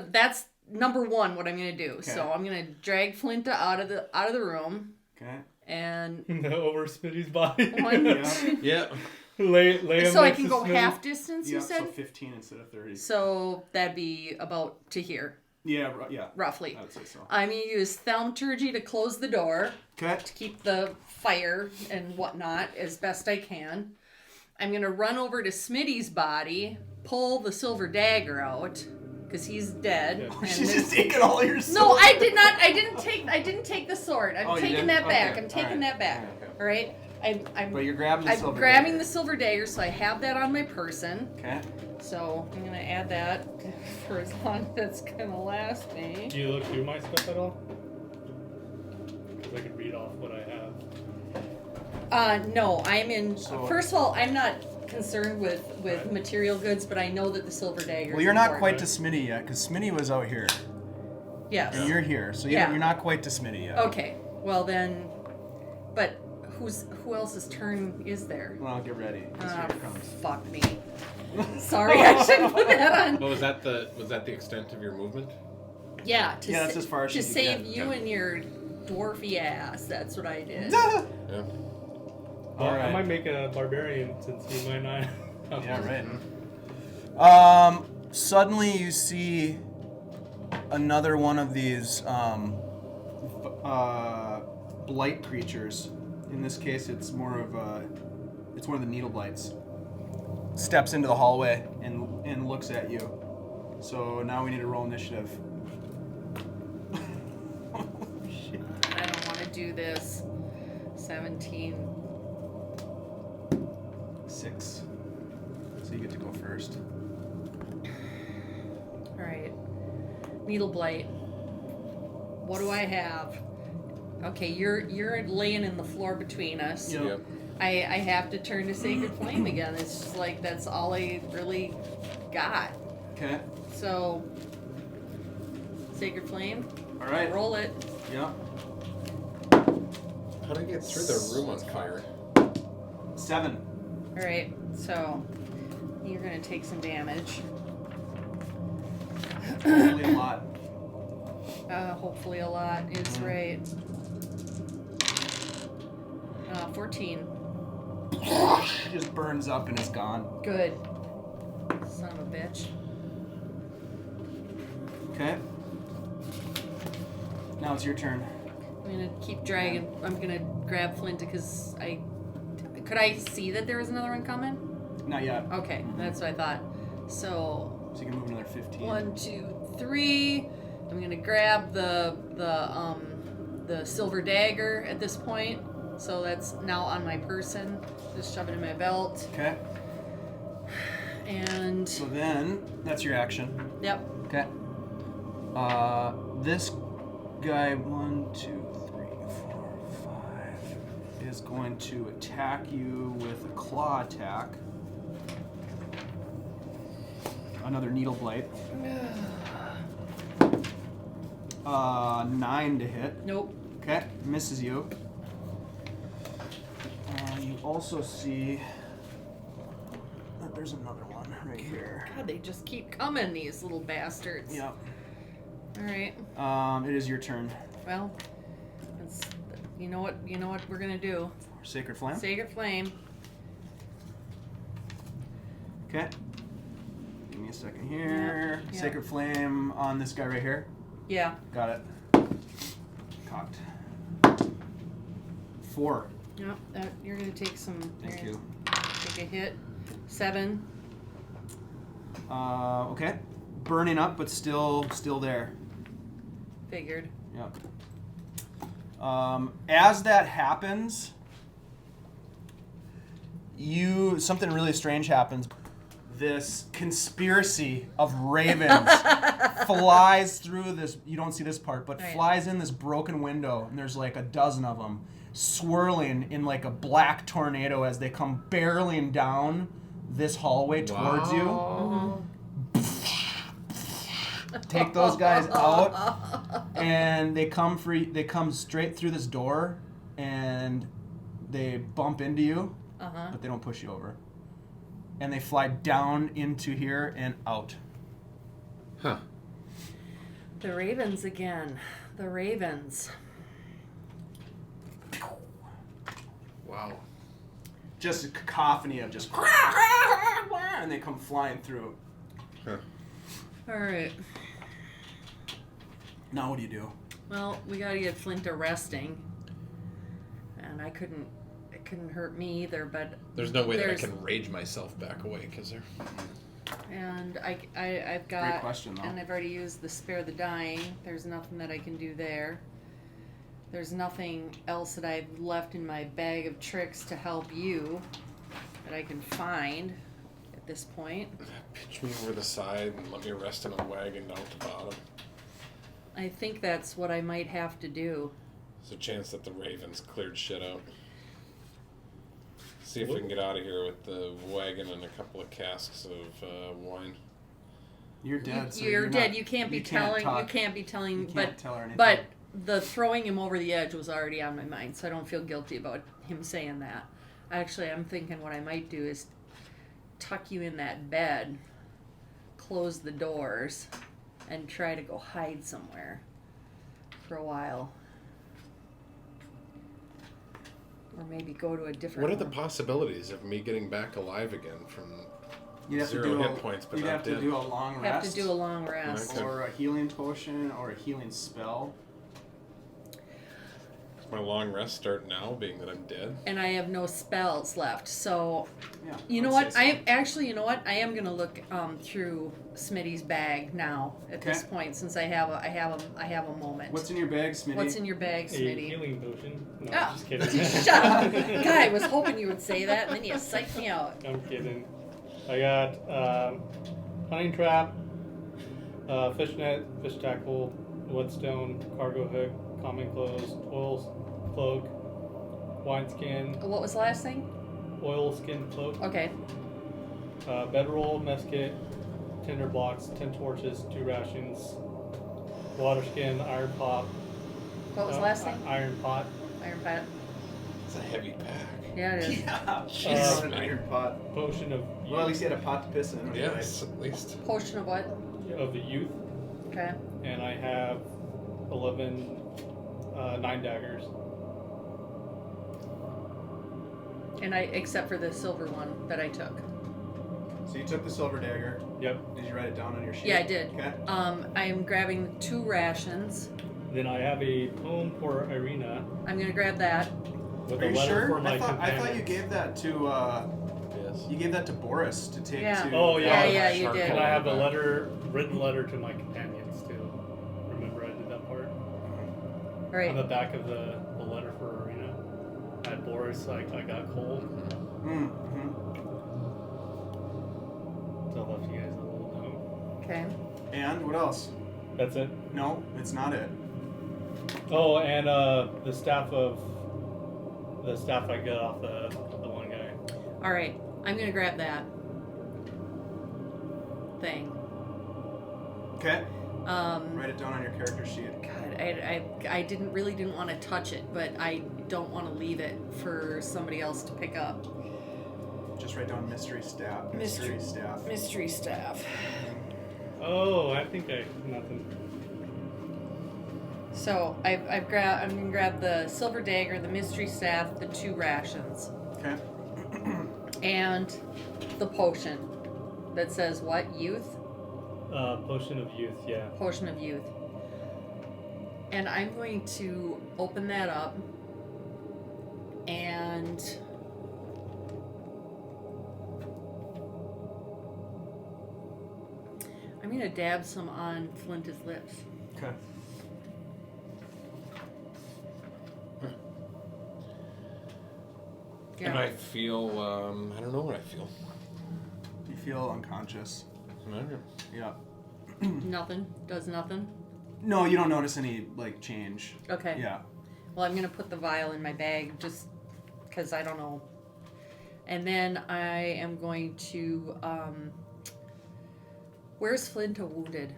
[SPEAKER 2] number one. What I'm gonna do.
[SPEAKER 1] Okay.
[SPEAKER 2] So I'm gonna drag Flinta out of the room
[SPEAKER 1] Okay.
[SPEAKER 2] and
[SPEAKER 3] Over Smitty's body.
[SPEAKER 2] one,
[SPEAKER 1] Yeah.
[SPEAKER 2] two.
[SPEAKER 5] Yeah.
[SPEAKER 3] lay him
[SPEAKER 2] So I
[SPEAKER 3] next
[SPEAKER 2] can
[SPEAKER 3] to
[SPEAKER 2] go
[SPEAKER 3] Smitty.
[SPEAKER 2] half distance.
[SPEAKER 1] Yeah,
[SPEAKER 2] You said.
[SPEAKER 1] so 15 instead of 30.
[SPEAKER 2] So that'd be about to here,
[SPEAKER 1] Yeah, yeah.
[SPEAKER 2] roughly.
[SPEAKER 1] I would say so.
[SPEAKER 2] I'm gonna use thaumaturgy to close the door.
[SPEAKER 1] Okay.
[SPEAKER 2] Keep the fire and whatnot as best I can. I'm gonna run over to Smitty's body, pull the silver dagger out because he's dead.
[SPEAKER 3] Yeah.
[SPEAKER 2] and
[SPEAKER 1] She's
[SPEAKER 2] then-
[SPEAKER 1] just taking all your
[SPEAKER 2] no,
[SPEAKER 1] stuff.
[SPEAKER 2] I did not. I didn't take the sword. I'm
[SPEAKER 1] Oh, you
[SPEAKER 2] taking
[SPEAKER 1] didn't?
[SPEAKER 2] that back.
[SPEAKER 1] Okay,
[SPEAKER 2] I'm taking
[SPEAKER 1] alright.
[SPEAKER 2] that back.
[SPEAKER 1] Okay.
[SPEAKER 2] All right. I'm
[SPEAKER 1] But you're grabbing the
[SPEAKER 2] I'm
[SPEAKER 1] silver
[SPEAKER 2] grabbing
[SPEAKER 1] dagger.
[SPEAKER 2] the silver dagger, so I have that on my person.
[SPEAKER 1] Okay.
[SPEAKER 2] So I'm gonna add that for as long as that's gonna last me.
[SPEAKER 3] Do you look through my stuff at all? Because I could read off what I have.
[SPEAKER 2] No, I'm in.
[SPEAKER 1] So-
[SPEAKER 2] First of all, I'm not concerned with
[SPEAKER 3] Right.
[SPEAKER 2] material goods, but I know that the silver dagger.
[SPEAKER 1] Well, you're not quite to Smitty yet, because Smitty was out here,
[SPEAKER 2] Yes.
[SPEAKER 1] and you're here, so
[SPEAKER 2] Yeah.
[SPEAKER 1] you're not quite to Smitty yet.
[SPEAKER 2] Okay. Well then, but who else's turn is there?
[SPEAKER 1] Well, get ready. 'Cause here it comes.
[SPEAKER 2] Fuck me. Sorry, I shouldn't put that on.
[SPEAKER 5] Well, was that the extent of your movement?
[SPEAKER 2] Yeah.
[SPEAKER 1] Yeah, that's as far as
[SPEAKER 2] to
[SPEAKER 1] you
[SPEAKER 2] save
[SPEAKER 1] can.
[SPEAKER 2] you and your dwarfy ass. That's what I did.
[SPEAKER 5] Yeah.
[SPEAKER 3] Well,
[SPEAKER 1] Alright.
[SPEAKER 3] I might make a barbarian since you might not.
[SPEAKER 1] Yeah, right. Suddenly you see another one of these blight creatures. In this case, it's more of it's one of the needle blights. Steps into the hallway and looks at you. So now we need to roll initiative. Shit.
[SPEAKER 2] I don't want to do this. 17.
[SPEAKER 1] 6. So you get to go first.
[SPEAKER 2] All right. Needle blight. What do I have? Okay, you're laying in the floor between us.
[SPEAKER 1] Yep.
[SPEAKER 5] Yep.
[SPEAKER 2] I have to turn to Sacred Flame again. It's just like that's all I really got.
[SPEAKER 1] Okay.
[SPEAKER 2] So Sacred Flame.
[SPEAKER 1] All right.
[SPEAKER 2] Roll it.
[SPEAKER 1] Yeah.
[SPEAKER 5] How did I get through the room on fire?
[SPEAKER 1] 7.
[SPEAKER 2] All right. So you're gonna take some damage.
[SPEAKER 1] Hopefully a lot.
[SPEAKER 2] Hopefully a lot is right. 14.
[SPEAKER 1] He just burns up and is gone.
[SPEAKER 2] Good. Son of a bitch.
[SPEAKER 1] Okay. Now it's your turn.
[SPEAKER 2] I'm gonna keep dragging. I'm gonna grab Flinta because could I see that there was another one coming?
[SPEAKER 1] Not yet.
[SPEAKER 2] Okay, that's what I thought. So
[SPEAKER 1] So you can move another 15.
[SPEAKER 2] 1, 2, 3. I'm gonna grab the silver dagger at this point. So that's now on my person. Just shove it in my belt.
[SPEAKER 1] Okay.
[SPEAKER 2] And
[SPEAKER 1] So then, that's your action.
[SPEAKER 2] yep.
[SPEAKER 1] Okay. This guy, 1, 2, 3, 4, 5, is going to attack you with a claw attack. Another needle blight. 9 to hit.
[SPEAKER 2] Nope.
[SPEAKER 1] Okay, misses you. You also see that there's another one right here.
[SPEAKER 2] God, they just keep coming, these little bastards.
[SPEAKER 1] Yep.
[SPEAKER 2] All right.
[SPEAKER 1] It is your turn.
[SPEAKER 2] Well, it's, you know what we're gonna do.
[SPEAKER 1] Sacred Flame.
[SPEAKER 2] Sacred Flame.
[SPEAKER 1] Okay. Give me a second here.
[SPEAKER 2] Yeah.
[SPEAKER 1] Sacred Flame on this guy right here.
[SPEAKER 2] Yeah.
[SPEAKER 1] Got it. Cocked. 4.
[SPEAKER 2] Yep, you're gonna take some.
[SPEAKER 1] Thank you.
[SPEAKER 2] Take a hit. 7.
[SPEAKER 1] Okay. Burning up, but still there.
[SPEAKER 2] Figured.
[SPEAKER 1] Yep. As that happens, something really strange happens. This conspiracy of ravens flies through this. You don't see this part, but
[SPEAKER 2] Right.
[SPEAKER 1] flies in this broken window, and there's like a dozen of them swirling in like a black tornado as they come barreling down this hallway towards you.
[SPEAKER 5] Wow.
[SPEAKER 1] Take those guys out, and they come straight through this door, and they bump into you, but they don't push you over. And they fly down into here and out.
[SPEAKER 5] Huh.
[SPEAKER 2] The ravens again. The ravens.
[SPEAKER 5] Wow.
[SPEAKER 1] Just a cacophony of just, and they come flying through.
[SPEAKER 5] Huh.
[SPEAKER 2] All right.
[SPEAKER 1] Now what do you do?
[SPEAKER 2] Well, we gotta get Flinta resting, and it couldn't hurt me either. But
[SPEAKER 5] There's no way that I can rage myself back away, is there?
[SPEAKER 2] and I've got.
[SPEAKER 1] Great question, though.
[SPEAKER 2] And I've already used the spare the dying. There's nothing that I can do there. There's nothing else that I've left in my bag of tricks to help you that I can find at this point.
[SPEAKER 5] Pitch me over the side and let me rest in a wagon down at the bottom.
[SPEAKER 2] I think that's what I might have to do.
[SPEAKER 5] There's a chance that the ravens cleared shit out. See if we can get out of here with the wagon and a couple of casks of wine.
[SPEAKER 1] You're dead. so
[SPEAKER 2] You're dead.
[SPEAKER 1] not-
[SPEAKER 2] You can't be
[SPEAKER 1] can't
[SPEAKER 2] telling.
[SPEAKER 1] talk.
[SPEAKER 2] You can't be telling.
[SPEAKER 1] You can't
[SPEAKER 2] but
[SPEAKER 1] tell her anything.
[SPEAKER 2] but the throwing him over the edge was already on my mind, so I don't feel guilty about him saying that. Actually, I'm thinking what I might do is tuck you in that bed, close the doors, and try to go hide somewhere for a while. Or maybe go to a different
[SPEAKER 5] What are the
[SPEAKER 2] one.
[SPEAKER 5] possibilities of me getting back alive again from
[SPEAKER 1] You'd have to
[SPEAKER 5] 0
[SPEAKER 1] do
[SPEAKER 5] hit points, but
[SPEAKER 1] you'd
[SPEAKER 5] not
[SPEAKER 1] have to
[SPEAKER 5] dead?
[SPEAKER 1] do a long
[SPEAKER 2] Have
[SPEAKER 1] rest.
[SPEAKER 2] to do a long rest.
[SPEAKER 5] Okay.
[SPEAKER 1] Or a healing potion, or a healing spell.
[SPEAKER 5] Does my long rest start now, being that I'm dead?
[SPEAKER 2] And I have no spells left, so
[SPEAKER 1] Yeah.
[SPEAKER 2] you know
[SPEAKER 1] I'd
[SPEAKER 2] what?
[SPEAKER 1] say so.
[SPEAKER 2] You know what? I am gonna look through Smitty's bag now at this
[SPEAKER 1] Okay.
[SPEAKER 2] point, since I have a moment.
[SPEAKER 1] What's in your bag, Smitty?
[SPEAKER 2] What's in your bag,
[SPEAKER 3] A
[SPEAKER 2] Smitty?
[SPEAKER 3] healing potion. No,
[SPEAKER 2] Oh.
[SPEAKER 3] just kidding.
[SPEAKER 2] Shut up! God, I was hoping you would say that, and then you psyched me out.
[SPEAKER 3] I'm kidding. I got hunting trap, fish net, fish tackle, woodstone, cargo hook, common clothes, oil cloak, wineskin,
[SPEAKER 2] What was the last thing?
[SPEAKER 3] oil skin cloak,
[SPEAKER 2] Okay.
[SPEAKER 3] bedroll, mess kit, tinder blocks, 10 torches, 2 rations, water skin, iron pot.
[SPEAKER 2] What was the last thing?
[SPEAKER 3] Iron pot.
[SPEAKER 2] Iron pot.
[SPEAKER 5] It's a heavy pack.
[SPEAKER 2] Yeah, it is.
[SPEAKER 1] Yeah.
[SPEAKER 3] Jesus,
[SPEAKER 1] an
[SPEAKER 5] man.
[SPEAKER 1] iron pot.
[SPEAKER 3] Potion of
[SPEAKER 1] Well, at least you had a pot to piss in.
[SPEAKER 5] Yes, at least.
[SPEAKER 2] Potion of what?
[SPEAKER 3] of the youth,
[SPEAKER 2] Okay.
[SPEAKER 3] and I have 11 9 daggers.
[SPEAKER 2] And except for the silver one that I took.
[SPEAKER 1] So you took the silver dagger.
[SPEAKER 3] Yep.
[SPEAKER 1] Did you write it down on your sheet?
[SPEAKER 2] Yeah, I did.
[SPEAKER 1] Okay.
[SPEAKER 2] I am grabbing 2 rations.
[SPEAKER 3] Then I have a poem for Irina
[SPEAKER 2] I'm gonna grab that.
[SPEAKER 3] with
[SPEAKER 1] Are
[SPEAKER 3] a
[SPEAKER 1] you
[SPEAKER 3] letter
[SPEAKER 1] sure?
[SPEAKER 3] for my
[SPEAKER 1] I thought you
[SPEAKER 3] companions.
[SPEAKER 1] gave that to
[SPEAKER 5] Yes.
[SPEAKER 1] you gave that to Boris to take
[SPEAKER 2] Yeah.
[SPEAKER 1] to.
[SPEAKER 3] Oh, yeah.
[SPEAKER 2] Yeah, you did.
[SPEAKER 3] And I have a written letter to my companions too. Remember I did that part?
[SPEAKER 2] All right.
[SPEAKER 3] On the back of the letter for Irina. At Boris, I got cold,
[SPEAKER 1] Mm-hmm.
[SPEAKER 3] so I left you guys a little note.
[SPEAKER 2] Okay.
[SPEAKER 1] And what else?
[SPEAKER 3] That's it.
[SPEAKER 1] No, it's not it.
[SPEAKER 3] Oh, and the staff I got off the one guy.
[SPEAKER 2] All right. I'm gonna grab that thing.
[SPEAKER 1] Okay.
[SPEAKER 2] Um,
[SPEAKER 1] Write it down on your character sheet.
[SPEAKER 2] God, I didn't want to touch it, but I don't want to leave it for somebody else to pick up.
[SPEAKER 1] Just write down mystery staff. Mystery staff.
[SPEAKER 2] Mystery staff.
[SPEAKER 3] Oh, I think nothing.
[SPEAKER 2] So I'm gonna grab the silver dagger, the mystery staff, the 2 rations,
[SPEAKER 1] Okay.
[SPEAKER 2] and the potion that says what? Youth?
[SPEAKER 3] Potion of youth, yeah.
[SPEAKER 2] Potion of youth. And I'm going to open that up and I'm going to dab some on Flinta's lips.
[SPEAKER 1] Okay.
[SPEAKER 2] Yeah.
[SPEAKER 5] And I feel, I don't know what I feel.
[SPEAKER 1] You feel unconscious.
[SPEAKER 5] I don't know.
[SPEAKER 1] Yeah.
[SPEAKER 2] Nothing. Does nothing.
[SPEAKER 1] No, you don't notice any like change.
[SPEAKER 2] Okay.
[SPEAKER 1] Yeah.
[SPEAKER 2] Well, I'm going to put the vial in my bag just because I don't know. And then I am going to, where's Flinta wounded?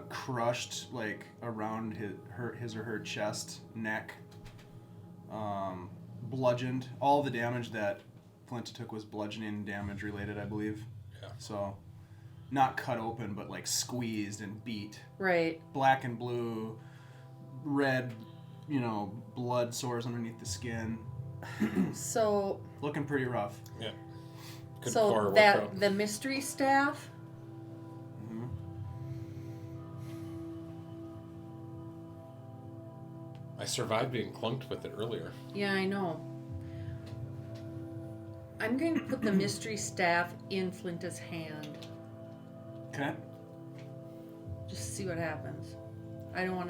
[SPEAKER 1] Crushed like around his or her chest, neck. Bludgeoned. All the damage that Flinta took was bludgeoning damage related, I believe.
[SPEAKER 5] Yeah.
[SPEAKER 1] So, not cut open, but like squeezed and beat.
[SPEAKER 2] Right.
[SPEAKER 1] Black and blue, red, blood sores underneath the skin.
[SPEAKER 2] So.
[SPEAKER 1] Looking pretty rough.
[SPEAKER 5] Yeah. Good
[SPEAKER 2] So
[SPEAKER 5] core
[SPEAKER 2] that
[SPEAKER 5] workout.
[SPEAKER 2] the mystery staff.
[SPEAKER 1] Mm-hmm.
[SPEAKER 5] I survived being clunked with it earlier.
[SPEAKER 2] Yeah, I know. I'm going to put the mystery staff in Flinta's hand.
[SPEAKER 1] Okay.
[SPEAKER 2] Just see what happens. I don't want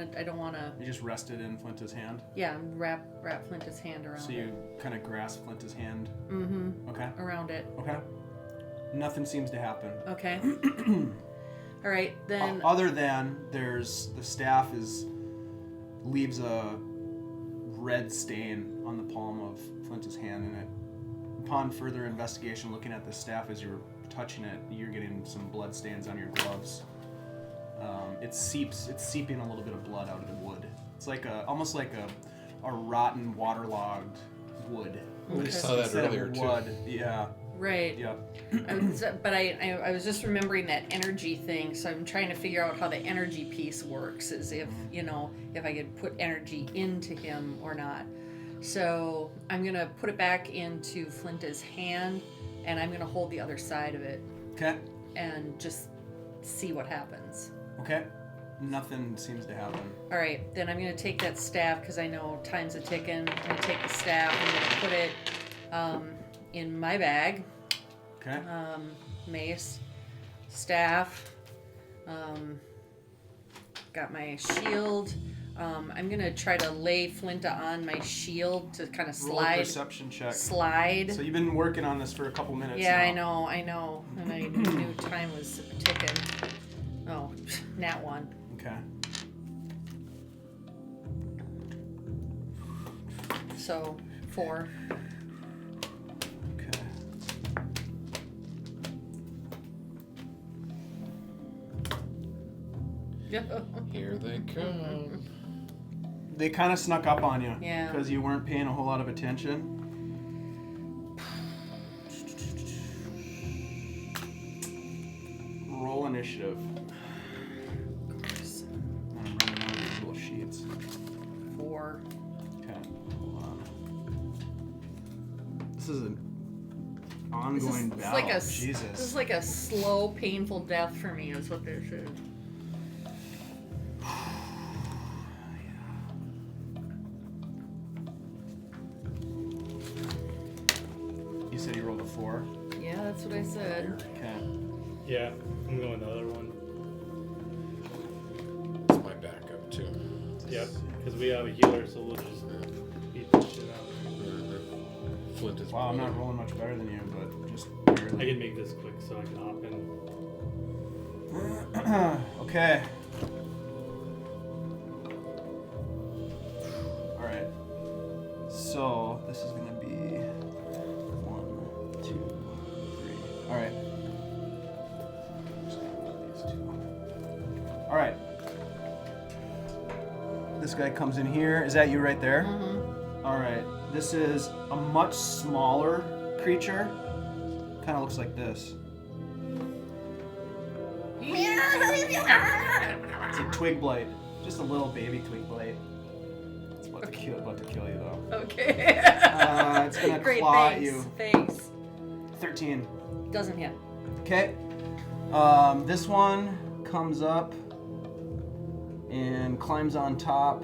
[SPEAKER 2] to.
[SPEAKER 1] You just rested in Flinta's hand.
[SPEAKER 2] Yeah, wrap Flinta's hand around
[SPEAKER 1] So
[SPEAKER 2] it.
[SPEAKER 1] you kind of grasp Flinta's hand.
[SPEAKER 2] Mm-hmm.
[SPEAKER 1] Okay.
[SPEAKER 2] Around it.
[SPEAKER 1] Okay. Nothing seems to happen.
[SPEAKER 2] Okay. All right, then.
[SPEAKER 1] Other than the staff leaves a red stain on the palm of Flinta's hand, and upon further investigation, looking at the staff as you're touching it, you're getting some blood stains on your gloves. It's seeping a little bit of blood out of the wood. It's like almost like a rotten, waterlogged wood.
[SPEAKER 5] I
[SPEAKER 2] Okay.
[SPEAKER 5] saw that
[SPEAKER 1] Instead of
[SPEAKER 5] earlier
[SPEAKER 1] wood.
[SPEAKER 5] too.
[SPEAKER 1] Yeah.
[SPEAKER 2] Right.
[SPEAKER 1] Yep.
[SPEAKER 2] But I was just remembering that energy thing, so I'm trying to figure out how the energy piece works, as if, if I could put energy into him or not. So I'm going to put it back into Flinta's hand, and I'm going to hold the other side of it
[SPEAKER 1] Okay.
[SPEAKER 2] and just see what happens.
[SPEAKER 1] Okay. Nothing seems to happen.
[SPEAKER 2] All right, then I'm going to take that staff, because I know time's a-ticking. I'm going to take the staff, I'm going to put it in my bag.
[SPEAKER 1] Okay.
[SPEAKER 2] Mace, staff, got my shield. I'm gonna try to lay Flinta on my shield to kind of
[SPEAKER 1] Roll a perception check.
[SPEAKER 2] slide.
[SPEAKER 1] So you've been working on this for a couple minutes
[SPEAKER 2] Yeah,
[SPEAKER 1] now.
[SPEAKER 2] I know, and I knew time was ticking. Oh, nat 1.
[SPEAKER 1] Okay.
[SPEAKER 2] So 4.
[SPEAKER 1] Okay.
[SPEAKER 5] Here they come.
[SPEAKER 1] They kind of snuck up on you.
[SPEAKER 2] Yeah.
[SPEAKER 1] Because you weren't paying a whole lot of attention. Roll initiative.
[SPEAKER 2] Of course.
[SPEAKER 1] I'm running out of these little sheets.
[SPEAKER 2] 4.
[SPEAKER 1] Okay. Hold on. This is an ongoing
[SPEAKER 2] This is
[SPEAKER 1] battle.
[SPEAKER 2] like a
[SPEAKER 1] Jesus.
[SPEAKER 2] This is like a slow, painful death for me. Is what this is.
[SPEAKER 1] You said you rolled a 4.
[SPEAKER 2] Yeah, that's what I said.
[SPEAKER 1] Okay.
[SPEAKER 3] Yeah, I'm going the other one.
[SPEAKER 5] It's my backup too.
[SPEAKER 3] Yep, because we have a healer, so we'll just beat this shit out.
[SPEAKER 5] Flint is.
[SPEAKER 1] Wow, I'm not rolling much better than you, but just
[SPEAKER 3] I
[SPEAKER 1] barely.
[SPEAKER 3] can make this quick so I can hop in.
[SPEAKER 1] Okay. Alright. So, this is gonna be 1, 2, 3. Alright. Just gonna put these two. Alright. This guy comes in here. Is that you right there?
[SPEAKER 2] Mm-hmm.
[SPEAKER 1] Alright. This is a much smaller creature. Kind of looks like this. It's a twig blight. Just a little baby twig blight. It's about to kill you though.
[SPEAKER 2] Okay.
[SPEAKER 1] It's gonna
[SPEAKER 2] Great,
[SPEAKER 1] claw at
[SPEAKER 2] thanks.
[SPEAKER 1] you.
[SPEAKER 2] Thanks.
[SPEAKER 1] 13.
[SPEAKER 2] Doesn't hit.
[SPEAKER 1] Okay. This one comes up and climbs on top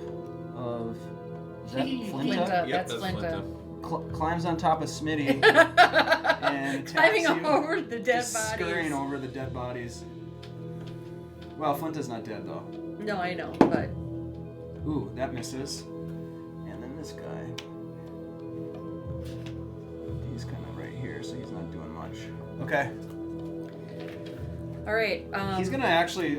[SPEAKER 1] of. Is that Flinta?
[SPEAKER 2] Flinta.
[SPEAKER 5] Yep,
[SPEAKER 2] That's
[SPEAKER 5] that's
[SPEAKER 2] Flinta.
[SPEAKER 1] Climbs on top of Smitty and attacks
[SPEAKER 2] Climbing
[SPEAKER 1] you.
[SPEAKER 2] over the dead
[SPEAKER 1] Just
[SPEAKER 2] bodies.
[SPEAKER 1] scurrying over the dead bodies. Well, Flinta's not dead though.
[SPEAKER 2] No, I know, but
[SPEAKER 1] Ooh, that misses. And then this guy. He's kind of right here, so he's not doing much. Okay.
[SPEAKER 2] all right.
[SPEAKER 1] He's gonna actually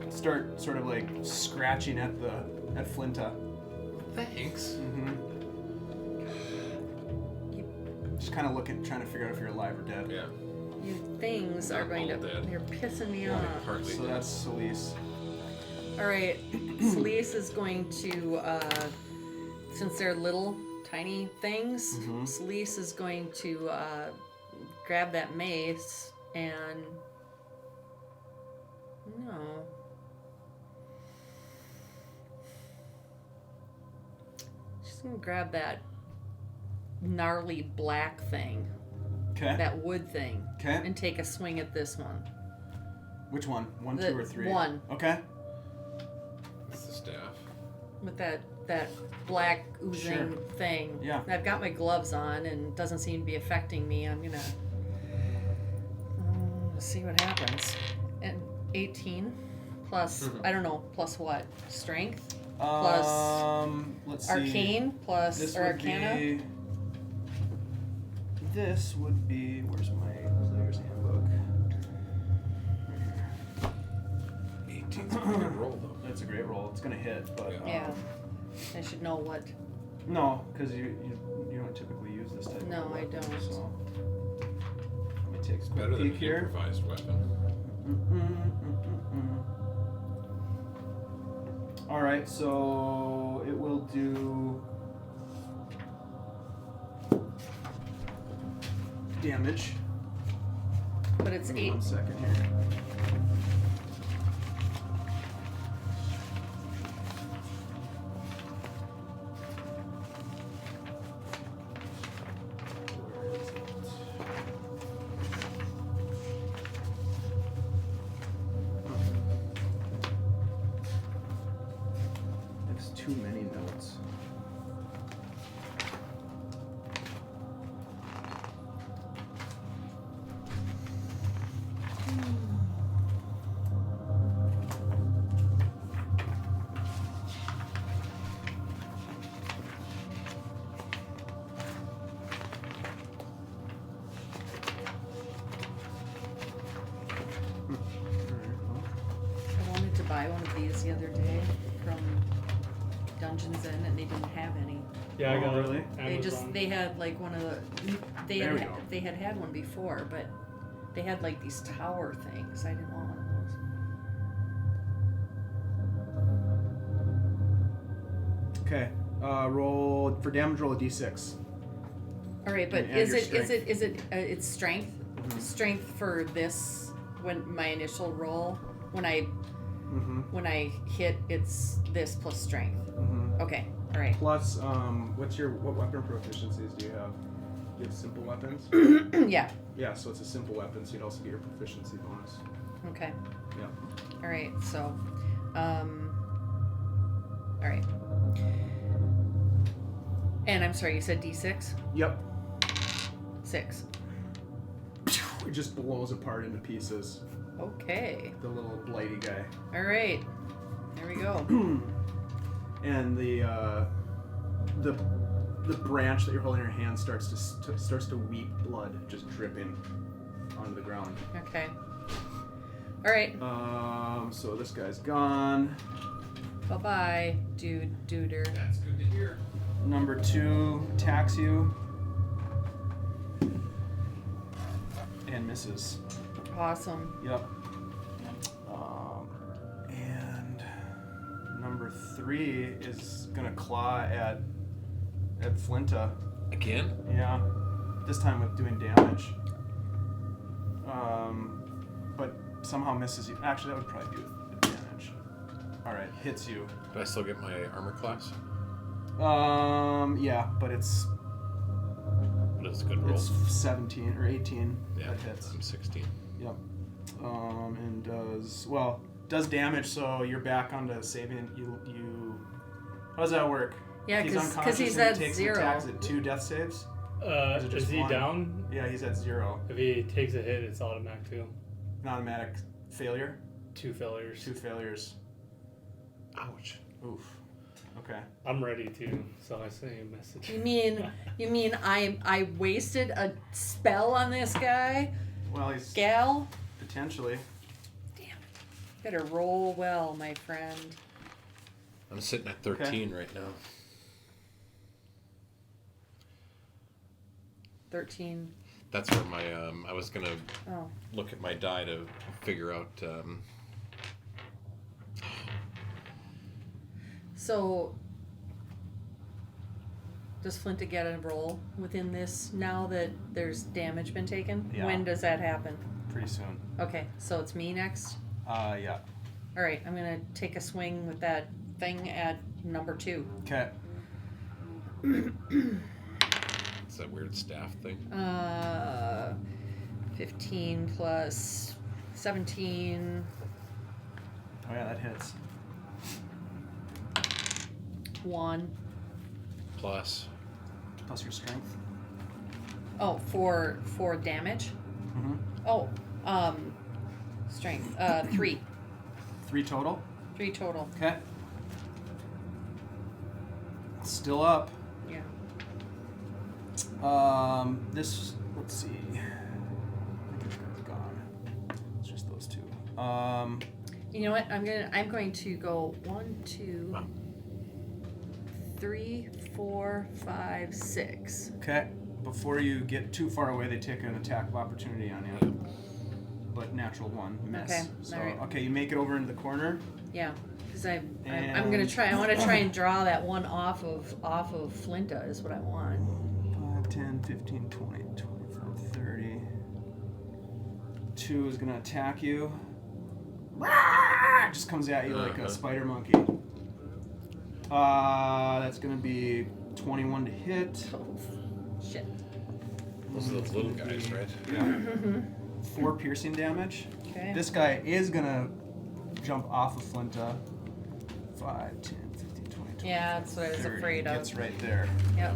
[SPEAKER 1] start sort of like scratching at Flinta.
[SPEAKER 5] Thanks.
[SPEAKER 1] Mm-hmm. Just kind of looking, trying to figure out if you're alive or dead.
[SPEAKER 5] Yeah.
[SPEAKER 2] You things are
[SPEAKER 5] Not
[SPEAKER 2] going to.
[SPEAKER 5] all dead.
[SPEAKER 2] They're pissing me
[SPEAKER 5] Yeah,
[SPEAKER 2] off.
[SPEAKER 5] partly
[SPEAKER 1] So
[SPEAKER 5] dead.
[SPEAKER 1] that's Selise.
[SPEAKER 2] All right, Selise is going to, since they're little, tiny things,
[SPEAKER 1] Mhm.
[SPEAKER 2] Selise is going to grab that mace and no. She's gonna grab that gnarly black thing,
[SPEAKER 1] Okay.
[SPEAKER 2] that wood thing,
[SPEAKER 1] Okay.
[SPEAKER 2] and take a swing at this one.
[SPEAKER 1] Which one? One,
[SPEAKER 2] The
[SPEAKER 1] 2, or 3?
[SPEAKER 2] one.
[SPEAKER 1] Okay.
[SPEAKER 5] It's the staff.
[SPEAKER 2] With that black oozing
[SPEAKER 1] Sure.
[SPEAKER 2] thing.
[SPEAKER 1] Yeah.
[SPEAKER 2] I've got my gloves on and it doesn't seem to be affecting me. I'm gonna see what happens. And 18 plus I don't know, plus what? Strength? Plus
[SPEAKER 1] let's see.
[SPEAKER 2] Arcane plus
[SPEAKER 1] This
[SPEAKER 2] or
[SPEAKER 1] would
[SPEAKER 2] Arcana?
[SPEAKER 1] be. This would be. Where's my player's handbook? Right here.
[SPEAKER 5] 18's a pretty good roll, though.
[SPEAKER 1] That's a great roll. It's gonna hit, but
[SPEAKER 2] Yeah. I should know what.
[SPEAKER 1] no, because you don't typically use this type.
[SPEAKER 2] No,
[SPEAKER 1] of
[SPEAKER 2] I
[SPEAKER 1] weapon,
[SPEAKER 2] don't.
[SPEAKER 1] So let me take a quick
[SPEAKER 5] Better than
[SPEAKER 1] peek here.
[SPEAKER 5] improvised weapon.
[SPEAKER 1] All right, so it will do damage.
[SPEAKER 2] But it's
[SPEAKER 1] Give me
[SPEAKER 2] 8.
[SPEAKER 1] 1 second here. Where is it? There's too many notes.
[SPEAKER 2] I wanted to buy one of these the other day from Dungeons Inn and they didn't have any.
[SPEAKER 3] Yeah, I
[SPEAKER 1] Oh,
[SPEAKER 3] got
[SPEAKER 1] really?
[SPEAKER 3] it.
[SPEAKER 2] They had like one of the
[SPEAKER 1] There we go.
[SPEAKER 2] they had one before, but they had like these tower things. I didn't want one of those.
[SPEAKER 1] Okay. Roll for damage. Roll a d6.
[SPEAKER 2] All right, but
[SPEAKER 1] And add
[SPEAKER 2] is
[SPEAKER 1] your
[SPEAKER 2] it it's strength?
[SPEAKER 1] Mhm.
[SPEAKER 2] Strength for this when my initial roll when
[SPEAKER 1] Mm-hmm.
[SPEAKER 2] I hit it's this plus strength.
[SPEAKER 1] Mm-hmm.
[SPEAKER 2] Okay. All right.
[SPEAKER 1] Plus, what weapon proficiencies do you have? You have simple weapons?
[SPEAKER 2] Yeah.
[SPEAKER 1] Yeah, so it's a simple weapon, so you'd also get your proficiency bonus.
[SPEAKER 2] Okay.
[SPEAKER 1] Yeah.
[SPEAKER 2] All right. So all right. And I'm sorry, you said D6?
[SPEAKER 1] Yep.
[SPEAKER 2] 6.
[SPEAKER 1] It just blows apart into pieces.
[SPEAKER 2] Okay.
[SPEAKER 1] The little blighty guy.
[SPEAKER 2] All right. There we go.
[SPEAKER 1] And the branch that you're holding in your hand starts to weep blood just dripping onto the ground.
[SPEAKER 2] Okay. All right.
[SPEAKER 1] So this guy's gone.
[SPEAKER 2] Bye-bye, duder.
[SPEAKER 5] That's good to hear.
[SPEAKER 1] Number 2 attacks you and misses.
[SPEAKER 2] Awesome.
[SPEAKER 1] Yep. And number 3 is gonna claw at Flinta.
[SPEAKER 5] Again?
[SPEAKER 1] Yeah. This time with doing damage. But somehow misses you. Actually, that would probably be with advantage. All right, hits you.
[SPEAKER 5] Do I still get my armor class?
[SPEAKER 1] Yeah, but it's
[SPEAKER 5] But it's a good roll.
[SPEAKER 1] 17 or 18
[SPEAKER 5] Yeah,
[SPEAKER 1] that hits.
[SPEAKER 5] I'm 16.
[SPEAKER 1] Yep. And does well. does damage, so you're back onto saving. You. How does that work?
[SPEAKER 2] Yeah,
[SPEAKER 1] If he's
[SPEAKER 2] because
[SPEAKER 1] unconscious
[SPEAKER 2] he's
[SPEAKER 1] and
[SPEAKER 2] at
[SPEAKER 1] he takes
[SPEAKER 2] 0.
[SPEAKER 1] an attack, is it 2 death saves? Is it just
[SPEAKER 3] Is he
[SPEAKER 1] 1?
[SPEAKER 3] down?
[SPEAKER 1] Yeah, he's at 0.
[SPEAKER 3] If he takes a hit, it's automatic too.
[SPEAKER 1] An automatic failure.
[SPEAKER 3] 2 failures.
[SPEAKER 1] 2 failures.
[SPEAKER 5] Ouch.
[SPEAKER 1] Oof. Okay.
[SPEAKER 3] I'm ready to, so I send you a message.
[SPEAKER 2] You mean I wasted a spell on this guy?
[SPEAKER 1] Well, he's
[SPEAKER 2] Gal?
[SPEAKER 1] potentially.
[SPEAKER 2] Damn it. Better roll well, my friend.
[SPEAKER 5] I'm sitting at 13 right now.
[SPEAKER 2] 13.
[SPEAKER 5] That's where my I was gonna
[SPEAKER 2] Oh.
[SPEAKER 5] look at my die to figure out.
[SPEAKER 2] So, does Flinta get a roll within this now that there's damage been taken?
[SPEAKER 1] Yeah.
[SPEAKER 2] When does that happen?
[SPEAKER 1] Pretty soon.
[SPEAKER 2] Okay, so it's me next.
[SPEAKER 1] Yeah.
[SPEAKER 2] All right, I'm gonna take a swing with that thing at number 2.
[SPEAKER 1] Okay.
[SPEAKER 5] It's that weird staff thing.
[SPEAKER 2] 15 plus 17.
[SPEAKER 1] Oh yeah, that hits.
[SPEAKER 2] 1.
[SPEAKER 5] Plus.
[SPEAKER 1] Plus your strength.
[SPEAKER 2] Oh, for damage.
[SPEAKER 1] Mm-hmm.
[SPEAKER 2] Oh, strength. 3.
[SPEAKER 1] 3 total.
[SPEAKER 2] 3 total.
[SPEAKER 1] Okay. Still up.
[SPEAKER 2] Yeah.
[SPEAKER 1] This. Let's see. I think this guy's gone. It's just those 2.
[SPEAKER 2] You know what? I'm going to go 1, 2, 3, 4, 5, 6.
[SPEAKER 1] Okay. Before you get too far away, they take an attack of opportunity on you. But natural 1 miss.
[SPEAKER 2] Okay,
[SPEAKER 1] So
[SPEAKER 2] alright.
[SPEAKER 1] okay, you make it over into the corner.
[SPEAKER 2] Yeah, because I'm gonna try. I want to try and draw that one off of Flinta is what I want.
[SPEAKER 1] 5, 10, 15, 20, 25, 30. 2 is gonna attack you. Just comes at you like a spider monkey. That's gonna be 21 to hit.
[SPEAKER 2] Oh, shit.
[SPEAKER 5] Those are those little guys, right?
[SPEAKER 1] Yeah. 4 piercing damage.
[SPEAKER 2] Okay.
[SPEAKER 1] This guy is gonna jump off of Flinta. 5, 10, 15, 20, 20.
[SPEAKER 2] Yeah, that's what I was
[SPEAKER 1] 30.
[SPEAKER 2] afraid of.
[SPEAKER 1] Gets right there.
[SPEAKER 2] Yep.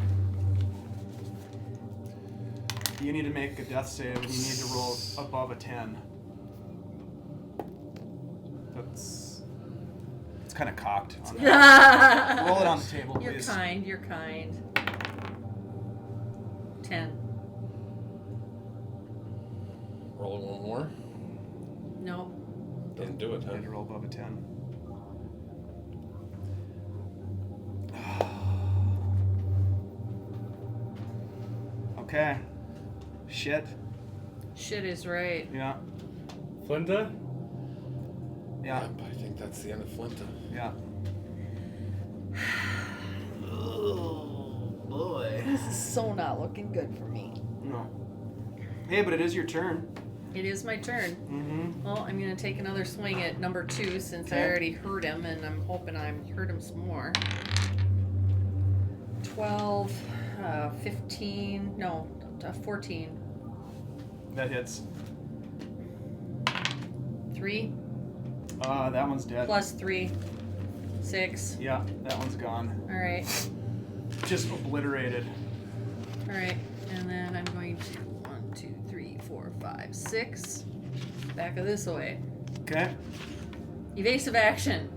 [SPEAKER 1] You need to make a death save and you need to roll above a 10. It's kind of cocked. On that. Roll it on the table,
[SPEAKER 2] You're
[SPEAKER 1] please.
[SPEAKER 2] kind. You're kind. 10.
[SPEAKER 5] Roll one more.
[SPEAKER 2] No.
[SPEAKER 5] Doesn't do it,
[SPEAKER 1] You
[SPEAKER 5] huh?
[SPEAKER 1] need to roll above a 10. Okay. Shit.
[SPEAKER 2] Shit is right.
[SPEAKER 1] Yeah.
[SPEAKER 3] Flinta?
[SPEAKER 1] Yeah.
[SPEAKER 5] Yep, I think that's the end of Flinta.
[SPEAKER 1] Yeah. Oh boy.
[SPEAKER 2] This is so not looking good for me.
[SPEAKER 1] No. Hey, but it is your turn.
[SPEAKER 2] It is my turn.
[SPEAKER 1] Mm-hmm.
[SPEAKER 2] Well, I'm gonna take another swing at number 2 since I
[SPEAKER 1] Okay.
[SPEAKER 2] already hurt him, and I'm hoping I hurt him some more. 12, 15, no, 14.
[SPEAKER 1] That hits.
[SPEAKER 2] 3
[SPEAKER 1] That one's dead.
[SPEAKER 2] plus 3, 6.
[SPEAKER 1] Yeah, that one's gone.
[SPEAKER 2] All right,
[SPEAKER 1] Just obliterated.
[SPEAKER 2] all right, and then I'm going to 1, 2, 3, 4, 5, 6. Back of this way.
[SPEAKER 1] Okay.
[SPEAKER 2] Evasive action.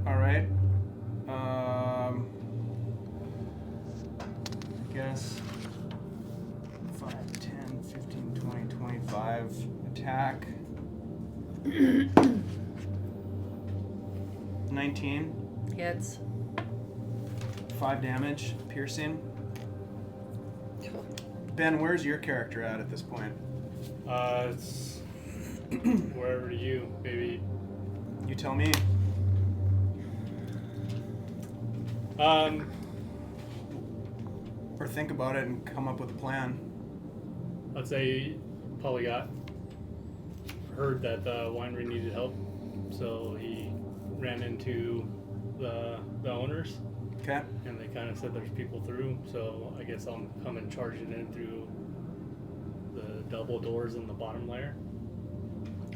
[SPEAKER 1] All right. I guess 5, 10, 15, 20, 25 attack. 19.
[SPEAKER 2] Hits.
[SPEAKER 1] 5 damage, piercing. Ben, where's your character at this point?
[SPEAKER 3] It's wherever you, baby.
[SPEAKER 1] You tell me. Or think about it and come up with a plan.
[SPEAKER 3] I'd say probably heard that the winery needed help, so he ran into the owners,
[SPEAKER 1] Okay.
[SPEAKER 3] and they kind of said there's people through, so I guess I'm coming charging in through the double doors in the bottom layer.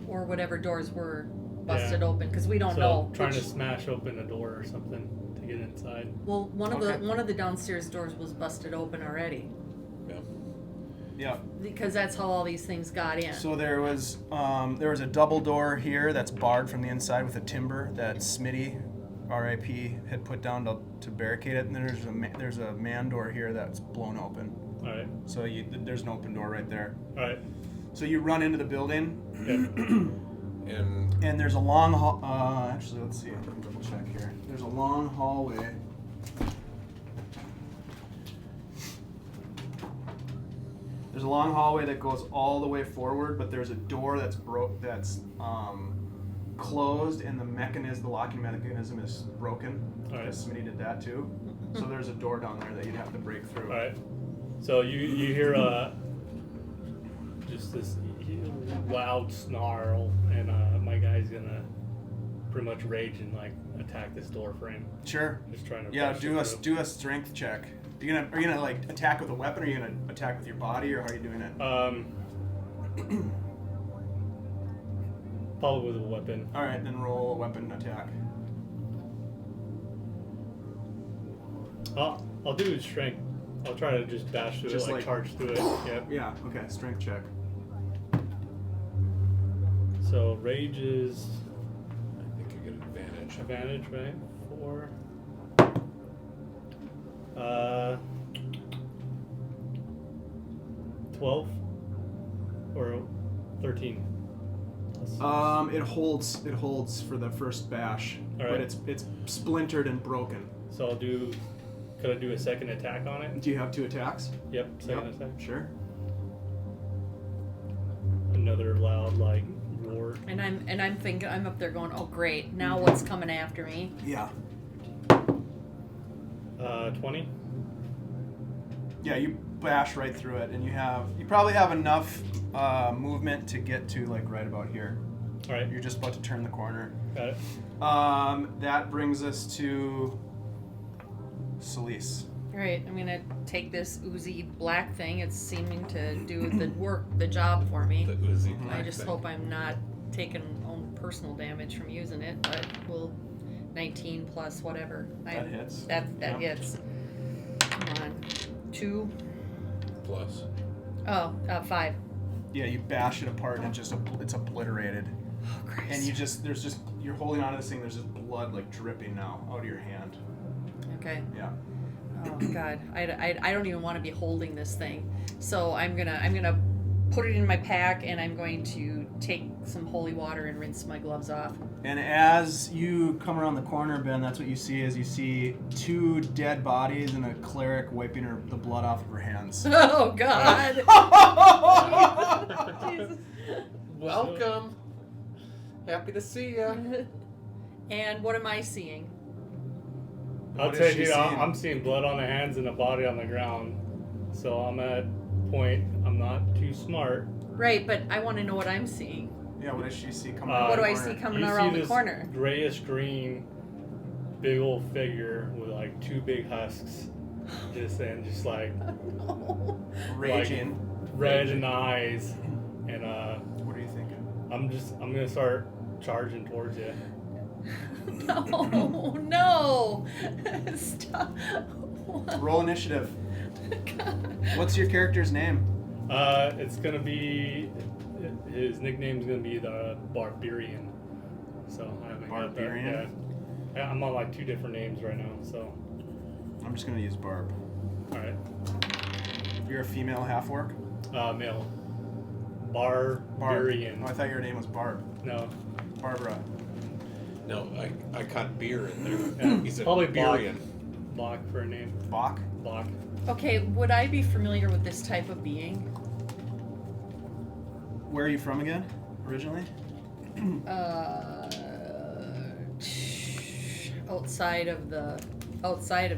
[SPEAKER 2] or whatever doors were busted open, because we don't know.
[SPEAKER 3] Trying to smash open a door or something to get inside.
[SPEAKER 2] Well, one of the downstairs doors was busted open already.
[SPEAKER 1] Yeah.
[SPEAKER 2] Because that's how all these things got in.
[SPEAKER 1] So there was a double door here that's barred from the inside with a timber that Smitty, R.I.P., had put down to barricade it, and then there's a man door here that's blown open.
[SPEAKER 3] All right.
[SPEAKER 1] So there's an open door right there.
[SPEAKER 3] All right.
[SPEAKER 1] So you run into the building,
[SPEAKER 3] Okay.
[SPEAKER 1] and there's a long hall. Actually, let's see. I can double check here. There's a long hallway. There's a long hallway that goes all the way forward, but there's a door that's closed, and the locking mechanism is broken.
[SPEAKER 3] All right.
[SPEAKER 1] Because Smitty did that too. So there's a door down there that you'd have to break through.
[SPEAKER 3] All right. So you hear just this loud snarl, and my guy's gonna pretty much rage and like attack this door frame.
[SPEAKER 1] Sure.
[SPEAKER 3] Just trying to.
[SPEAKER 1] Yeah,
[SPEAKER 3] push
[SPEAKER 1] do
[SPEAKER 3] it through.
[SPEAKER 1] a strength check. Are you gonna like attack with a weapon, or are you gonna attack with your body, or how are you doing it?
[SPEAKER 3] Probably with a weapon.
[SPEAKER 1] All right, then roll a weapon attack.
[SPEAKER 3] I'll do strength. I'll try to just bash through
[SPEAKER 1] Just
[SPEAKER 3] it, like charge through it. Yep.
[SPEAKER 1] Yeah. Okay. Strength check.
[SPEAKER 3] So rage is
[SPEAKER 5] I think you get advantage.
[SPEAKER 3] advantage, right? 4. 12 or 13.
[SPEAKER 1] It holds for the first bash,
[SPEAKER 3] All
[SPEAKER 1] but
[SPEAKER 3] right.
[SPEAKER 1] it's splintered and broken.
[SPEAKER 3] So could I do a second attack on it?
[SPEAKER 1] Do you have 2 attacks?
[SPEAKER 3] Yep, second attack.
[SPEAKER 1] Sure.
[SPEAKER 3] Another loud like roar.
[SPEAKER 2] And I'm thinking, I'm up there going, oh great, now what's coming after me?
[SPEAKER 1] Yeah.
[SPEAKER 3] 20.
[SPEAKER 1] Yeah, you bash right through it, and you probably have enough movement to get to like right about here.
[SPEAKER 3] All right,
[SPEAKER 1] You're just about to turn the corner.
[SPEAKER 3] got it.
[SPEAKER 1] That brings us to Selise.
[SPEAKER 2] Alright, I'm gonna take this oozy black thing. It's seeming to do the job for me.
[SPEAKER 5] The Uzi
[SPEAKER 1] Mhm.
[SPEAKER 2] I
[SPEAKER 5] black
[SPEAKER 2] just
[SPEAKER 5] thing.
[SPEAKER 2] hope I'm not taking own personal damage from using it, but we'll 19 plus whatever.
[SPEAKER 1] That hits.
[SPEAKER 2] That
[SPEAKER 1] Yeah.
[SPEAKER 2] hits. Come on. 2.
[SPEAKER 5] Plus.
[SPEAKER 2] Oh, 5.
[SPEAKER 1] Yeah, you bash it apart, and it's obliterated.
[SPEAKER 2] Oh, Christ.
[SPEAKER 1] And you're holding onto this thing. There's just blood like dripping now out of your hand.
[SPEAKER 2] Okay.
[SPEAKER 1] Yeah.
[SPEAKER 2] Oh God, I don't even want to be holding this thing. So I'm gonna put it in my pack, and I'm going to take some holy water and rinse my gloves off.
[SPEAKER 1] And as you come around the corner, Ben, that's what you see. Is you see 2 dead bodies and a cleric wiping the blood off of her hands.
[SPEAKER 2] Oh God. Jesus.
[SPEAKER 5] Welcome. Happy to see ya.
[SPEAKER 2] And what am I seeing?
[SPEAKER 3] I'll
[SPEAKER 1] What is
[SPEAKER 3] tell
[SPEAKER 1] she
[SPEAKER 3] you,
[SPEAKER 1] seeing?
[SPEAKER 3] I'm seeing blood on the hands and a body on the ground. So I'm at point. I'm not too smart.
[SPEAKER 2] Right, but I want to know what I'm seeing.
[SPEAKER 1] Yeah, what does she see coming
[SPEAKER 3] What
[SPEAKER 1] around
[SPEAKER 2] What
[SPEAKER 1] the
[SPEAKER 2] do I
[SPEAKER 1] corner?
[SPEAKER 2] see coming
[SPEAKER 3] You
[SPEAKER 2] around
[SPEAKER 3] see
[SPEAKER 2] the
[SPEAKER 3] this
[SPEAKER 2] corner?
[SPEAKER 3] grayish green, big old figure with like 2 big husks, just like
[SPEAKER 2] No.
[SPEAKER 1] Raging.
[SPEAKER 3] red in the eyes, and
[SPEAKER 1] What are you thinking?
[SPEAKER 3] I'm gonna start charging towards you.
[SPEAKER 2] No. Stop.
[SPEAKER 1] Roll initiative.
[SPEAKER 2] God.
[SPEAKER 1] What's your character's name?
[SPEAKER 3] It's gonna be his nickname's gonna be the Barbarian. So I haven't got that
[SPEAKER 1] Barbarian?
[SPEAKER 3] yet. I'm on like 2 different names right now. So
[SPEAKER 1] I'm just gonna use Barb.
[SPEAKER 3] all right,
[SPEAKER 1] You're a female half-orc?
[SPEAKER 3] male.
[SPEAKER 1] Barb.
[SPEAKER 3] Barbarian.
[SPEAKER 1] Oh, I thought your name was Barb.
[SPEAKER 3] No,
[SPEAKER 1] Barbara.
[SPEAKER 5] No, I caught beer in there.
[SPEAKER 3] yeah.
[SPEAKER 5] He's a
[SPEAKER 3] probably
[SPEAKER 5] barbarian.
[SPEAKER 3] Bach for a name.
[SPEAKER 1] Bach?
[SPEAKER 3] Bach.
[SPEAKER 2] Okay, would I be familiar with this type of being?
[SPEAKER 1] Where are you from again, originally?
[SPEAKER 2] Outside of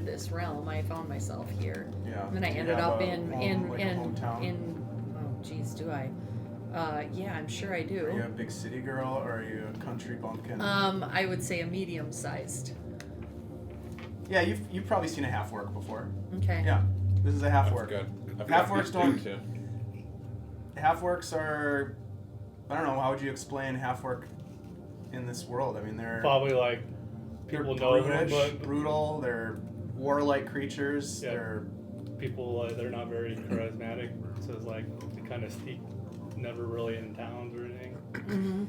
[SPEAKER 2] this realm, I found myself here.
[SPEAKER 1] Yeah.
[SPEAKER 2] And then I
[SPEAKER 1] Do you
[SPEAKER 2] ended
[SPEAKER 1] have
[SPEAKER 2] up
[SPEAKER 1] a
[SPEAKER 2] in
[SPEAKER 1] home, like a hometown?
[SPEAKER 2] oh geez, do I? Yeah, I'm sure I
[SPEAKER 1] Are you a
[SPEAKER 2] do.
[SPEAKER 1] big city girl, or are you a country bumpkin?
[SPEAKER 2] I would say a medium-sized.
[SPEAKER 1] Yeah, you've probably seen a half-orc before.
[SPEAKER 2] Okay.
[SPEAKER 1] Yeah, this is a
[SPEAKER 5] I've
[SPEAKER 1] half-orc.
[SPEAKER 5] got
[SPEAKER 1] Half-orcs
[SPEAKER 5] beer
[SPEAKER 1] don't-
[SPEAKER 5] too.
[SPEAKER 1] Half-orcs are I don't know. How would you explain half-orc in this world? I mean, they're
[SPEAKER 3] Probably like
[SPEAKER 1] they're
[SPEAKER 3] people know them,
[SPEAKER 1] brutish,
[SPEAKER 3] but
[SPEAKER 1] brutal. They're warlike creatures.
[SPEAKER 3] Yeah.
[SPEAKER 1] They're
[SPEAKER 3] people they're not very charismatic. So it's like they kind of sneak, never really in towns or anything.
[SPEAKER 2] Mm-hmm.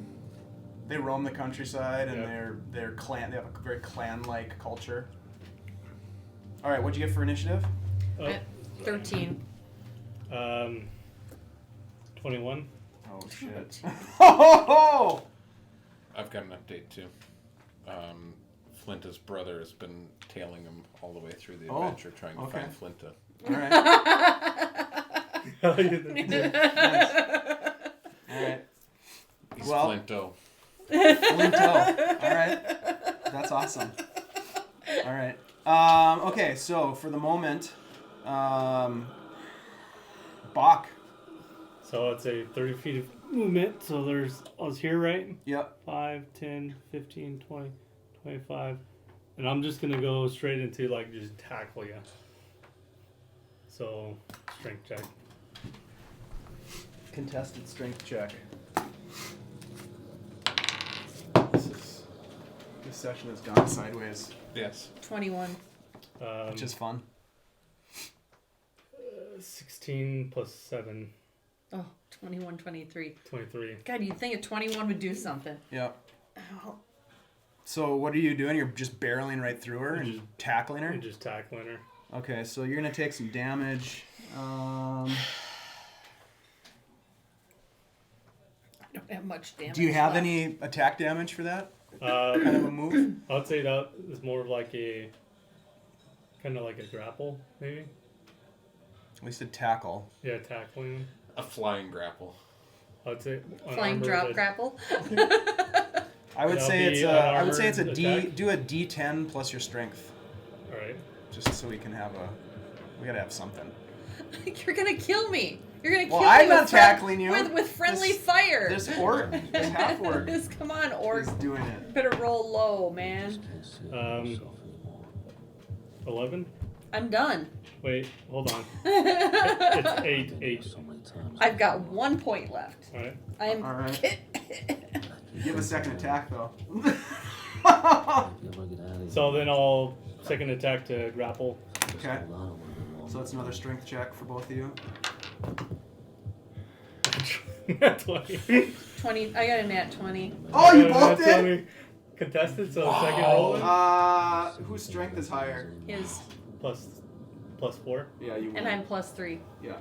[SPEAKER 1] they roam the countryside, and
[SPEAKER 3] Yeah.
[SPEAKER 1] they're clan. They have a very clan-like culture. All right, what'd you get for initiative?
[SPEAKER 3] Oh,
[SPEAKER 2] 13.
[SPEAKER 3] 21.
[SPEAKER 1] Oh shit! Oh!
[SPEAKER 5] I've got an update too. Flinta's brother has been tailing him all the way through the
[SPEAKER 1] Oh,
[SPEAKER 5] adventure, trying to
[SPEAKER 1] okay.
[SPEAKER 5] find Flinta.
[SPEAKER 1] All right.
[SPEAKER 3] Hell yeah.
[SPEAKER 1] All right.
[SPEAKER 5] He's
[SPEAKER 1] Well-
[SPEAKER 5] Flinto.
[SPEAKER 1] Flinto. All right. That's awesome. All right. Okay, so for the moment, Bach.
[SPEAKER 3] So it's a 30 feet of movement. So I was here, right?
[SPEAKER 1] Yep.
[SPEAKER 3] 5, 10, 15, 20, 25. And I'm just going to go straight into, like, just tackle you. So, strength check.
[SPEAKER 1] Contested strength check. This session has gone sideways,
[SPEAKER 5] Yes.
[SPEAKER 2] 21.
[SPEAKER 1] which is fun.
[SPEAKER 3] 16 plus 7,
[SPEAKER 2] Oh, 21, 23.
[SPEAKER 3] 23.
[SPEAKER 2] God, you'd think a 21 would do something.
[SPEAKER 1] Yep.
[SPEAKER 2] Oh,
[SPEAKER 1] So what are you doing? You're just barreling right through her and
[SPEAKER 3] Just-
[SPEAKER 1] tackling her?
[SPEAKER 3] And just tackling her.
[SPEAKER 1] Okay, so you're going to take some damage.
[SPEAKER 2] I don't have much damage.
[SPEAKER 1] Do you have
[SPEAKER 2] left.
[SPEAKER 1] any attack damage for that kind
[SPEAKER 3] Uh,
[SPEAKER 1] of a move?
[SPEAKER 3] I'd say that is more of like a, kind of like a grapple, maybe?
[SPEAKER 1] At least a tackle.
[SPEAKER 3] Yeah, tackling.
[SPEAKER 5] A flying grapple.
[SPEAKER 3] I'd say
[SPEAKER 2] Flying
[SPEAKER 3] unarmored,
[SPEAKER 2] drop
[SPEAKER 3] I'd-
[SPEAKER 2] grapple?
[SPEAKER 1] I would
[SPEAKER 3] That'll
[SPEAKER 1] say
[SPEAKER 3] be
[SPEAKER 1] it's I would say it's a
[SPEAKER 3] unarmored
[SPEAKER 1] D.
[SPEAKER 3] attack.
[SPEAKER 1] Do a D10 plus your strength,
[SPEAKER 3] All right.
[SPEAKER 1] just so we can have a. We gotta have something.
[SPEAKER 2] You're gonna kill me. You're gonna
[SPEAKER 1] Well,
[SPEAKER 2] kill
[SPEAKER 1] I'm
[SPEAKER 2] me
[SPEAKER 1] not
[SPEAKER 2] with
[SPEAKER 1] tackling you.
[SPEAKER 2] with friendly
[SPEAKER 1] This-
[SPEAKER 2] fire.
[SPEAKER 1] This orc, this half orc,
[SPEAKER 2] This- come on, orc.
[SPEAKER 1] is doing it.
[SPEAKER 2] Better roll low, man.
[SPEAKER 3] 11?
[SPEAKER 2] I'm done.
[SPEAKER 3] Wait, hold on. It's 8.
[SPEAKER 2] I've got 1 point left.
[SPEAKER 3] All right.
[SPEAKER 2] I'm.
[SPEAKER 1] All right. You have a second attack though.
[SPEAKER 3] So then I'll second attack to grapple.
[SPEAKER 1] Okay. So that's another strength check for both of you.
[SPEAKER 3] 20.
[SPEAKER 2] 20. I got a nat 20.
[SPEAKER 1] Oh, you both
[SPEAKER 3] That's
[SPEAKER 1] did.
[SPEAKER 3] only contested, so second roll
[SPEAKER 1] Whose strength is higher?
[SPEAKER 2] His.
[SPEAKER 3] plus 4.
[SPEAKER 1] Yeah, you.
[SPEAKER 2] And
[SPEAKER 1] win.
[SPEAKER 2] I'm +3.
[SPEAKER 1] Yeah.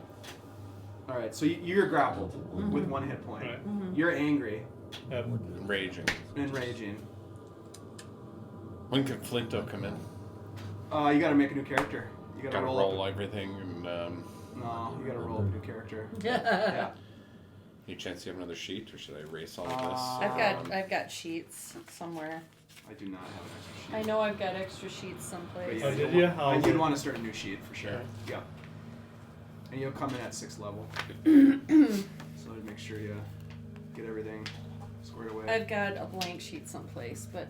[SPEAKER 1] All right. So you're grappled with 1 hit point.
[SPEAKER 3] Right.
[SPEAKER 1] You're angry
[SPEAKER 5] Raging.
[SPEAKER 1] and raging.
[SPEAKER 5] When can Flinto come in?
[SPEAKER 1] You got to make a new character. You got to
[SPEAKER 5] Gotta
[SPEAKER 1] roll.
[SPEAKER 5] roll
[SPEAKER 1] Up.
[SPEAKER 5] everything and
[SPEAKER 1] No, you got to roll up a new character.
[SPEAKER 2] Yeah.
[SPEAKER 1] Yeah.
[SPEAKER 5] any chance you have another sheet, or should I erase all of
[SPEAKER 2] I've got sheets somewhere.
[SPEAKER 1] I do not have an extra sheet.
[SPEAKER 2] I know I've got extra sheets
[SPEAKER 1] But
[SPEAKER 2] someplace.
[SPEAKER 1] yeah,
[SPEAKER 3] Oh, did you? How is
[SPEAKER 1] you'd
[SPEAKER 3] it?
[SPEAKER 1] want to start a new sheet for sure.
[SPEAKER 3] Yeah.
[SPEAKER 1] Yeah. And you'll come in at 6th level. So I'd make sure you get everything squared away.
[SPEAKER 2] I've got a blank sheet someplace, but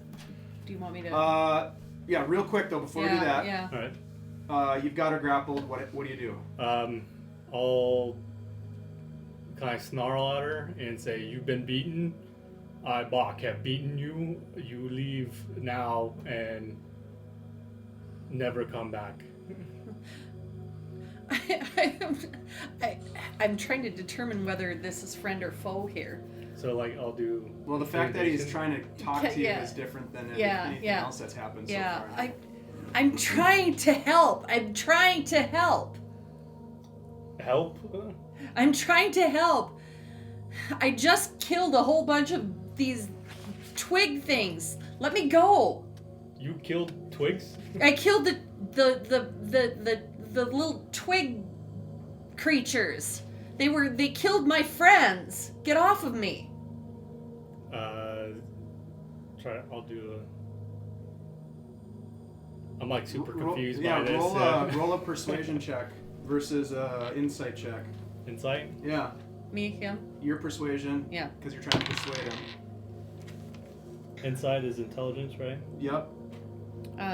[SPEAKER 2] do you want me to?
[SPEAKER 1] Yeah, real quick though, before we do that,
[SPEAKER 2] Yeah.
[SPEAKER 3] All right.
[SPEAKER 1] you've got her grappled. What do you do?
[SPEAKER 3] I'll kind of snarl at her and say, "You've been beaten. I, Bach, have beaten you. You leave now and never come back."
[SPEAKER 2] I'm trying to determine whether this is friend or foe here.
[SPEAKER 3] So, like, I'll do.
[SPEAKER 1] Well, the fact that he's
[SPEAKER 3] intimidation.
[SPEAKER 1] trying to talk to you
[SPEAKER 2] Yeah.
[SPEAKER 1] is different than
[SPEAKER 2] Yeah,
[SPEAKER 1] anything
[SPEAKER 2] yeah.
[SPEAKER 1] else that's happened
[SPEAKER 2] Yeah,
[SPEAKER 1] so far.
[SPEAKER 2] I'm trying to help. I'm trying to help.
[SPEAKER 3] Help?
[SPEAKER 2] I'm trying to help. I just killed a whole bunch of these twig things. Let me go.
[SPEAKER 3] You killed twigs?
[SPEAKER 2] I killed the little twig creatures. They killed my friends. Get off of me.
[SPEAKER 3] I'll do I'm like super
[SPEAKER 1] Roll-
[SPEAKER 3] confused
[SPEAKER 1] yeah,
[SPEAKER 3] by this.
[SPEAKER 1] roll a persuasion check versus insight check.
[SPEAKER 3] Insight?
[SPEAKER 1] Yeah,
[SPEAKER 2] Me, him.
[SPEAKER 1] your persuasion.
[SPEAKER 2] Yeah.
[SPEAKER 1] Because you're trying to persuade him.
[SPEAKER 3] Insight is intelligence, right?
[SPEAKER 1] Yep.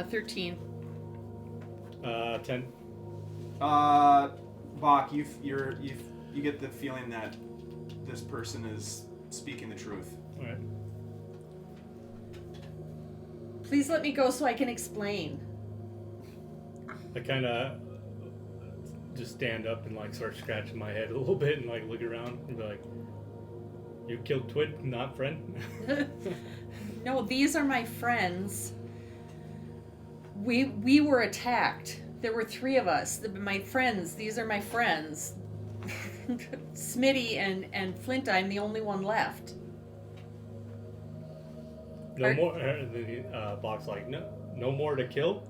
[SPEAKER 2] 13.
[SPEAKER 3] 10.
[SPEAKER 1] Bach, you get the feeling that this person is speaking the truth.
[SPEAKER 3] All right.
[SPEAKER 2] Please let me go so I can explain.
[SPEAKER 3] I kind of just stand up and like start scratching my head a little bit and like look around and be like, "You killed Twid, not friend."
[SPEAKER 2] No, these are my friends. We were attacked. There were 3 of us. My friends. These are my friends. Smitty and Flinta. I'm the only one left.
[SPEAKER 3] No more. The box like no more to kill.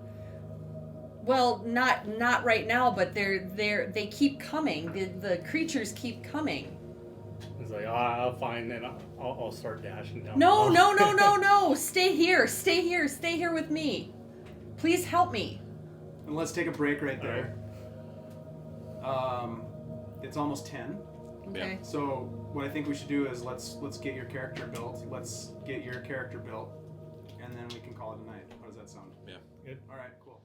[SPEAKER 2] Well, not right now, but they keep coming. The creatures keep coming.
[SPEAKER 3] It's like, I'll find and I'll start dashing down.
[SPEAKER 2] No, no, no, no, no! Stay here! Stay here! Stay here with me! Please help me!
[SPEAKER 1] And let's take a break right there. It's almost 10.
[SPEAKER 2] Okay.
[SPEAKER 1] So what I think we should do is let's get your character built. Let's get your character built, and then we can call it a night. How does that sound?
[SPEAKER 5] Yeah.
[SPEAKER 3] Good.
[SPEAKER 1] All right, cool.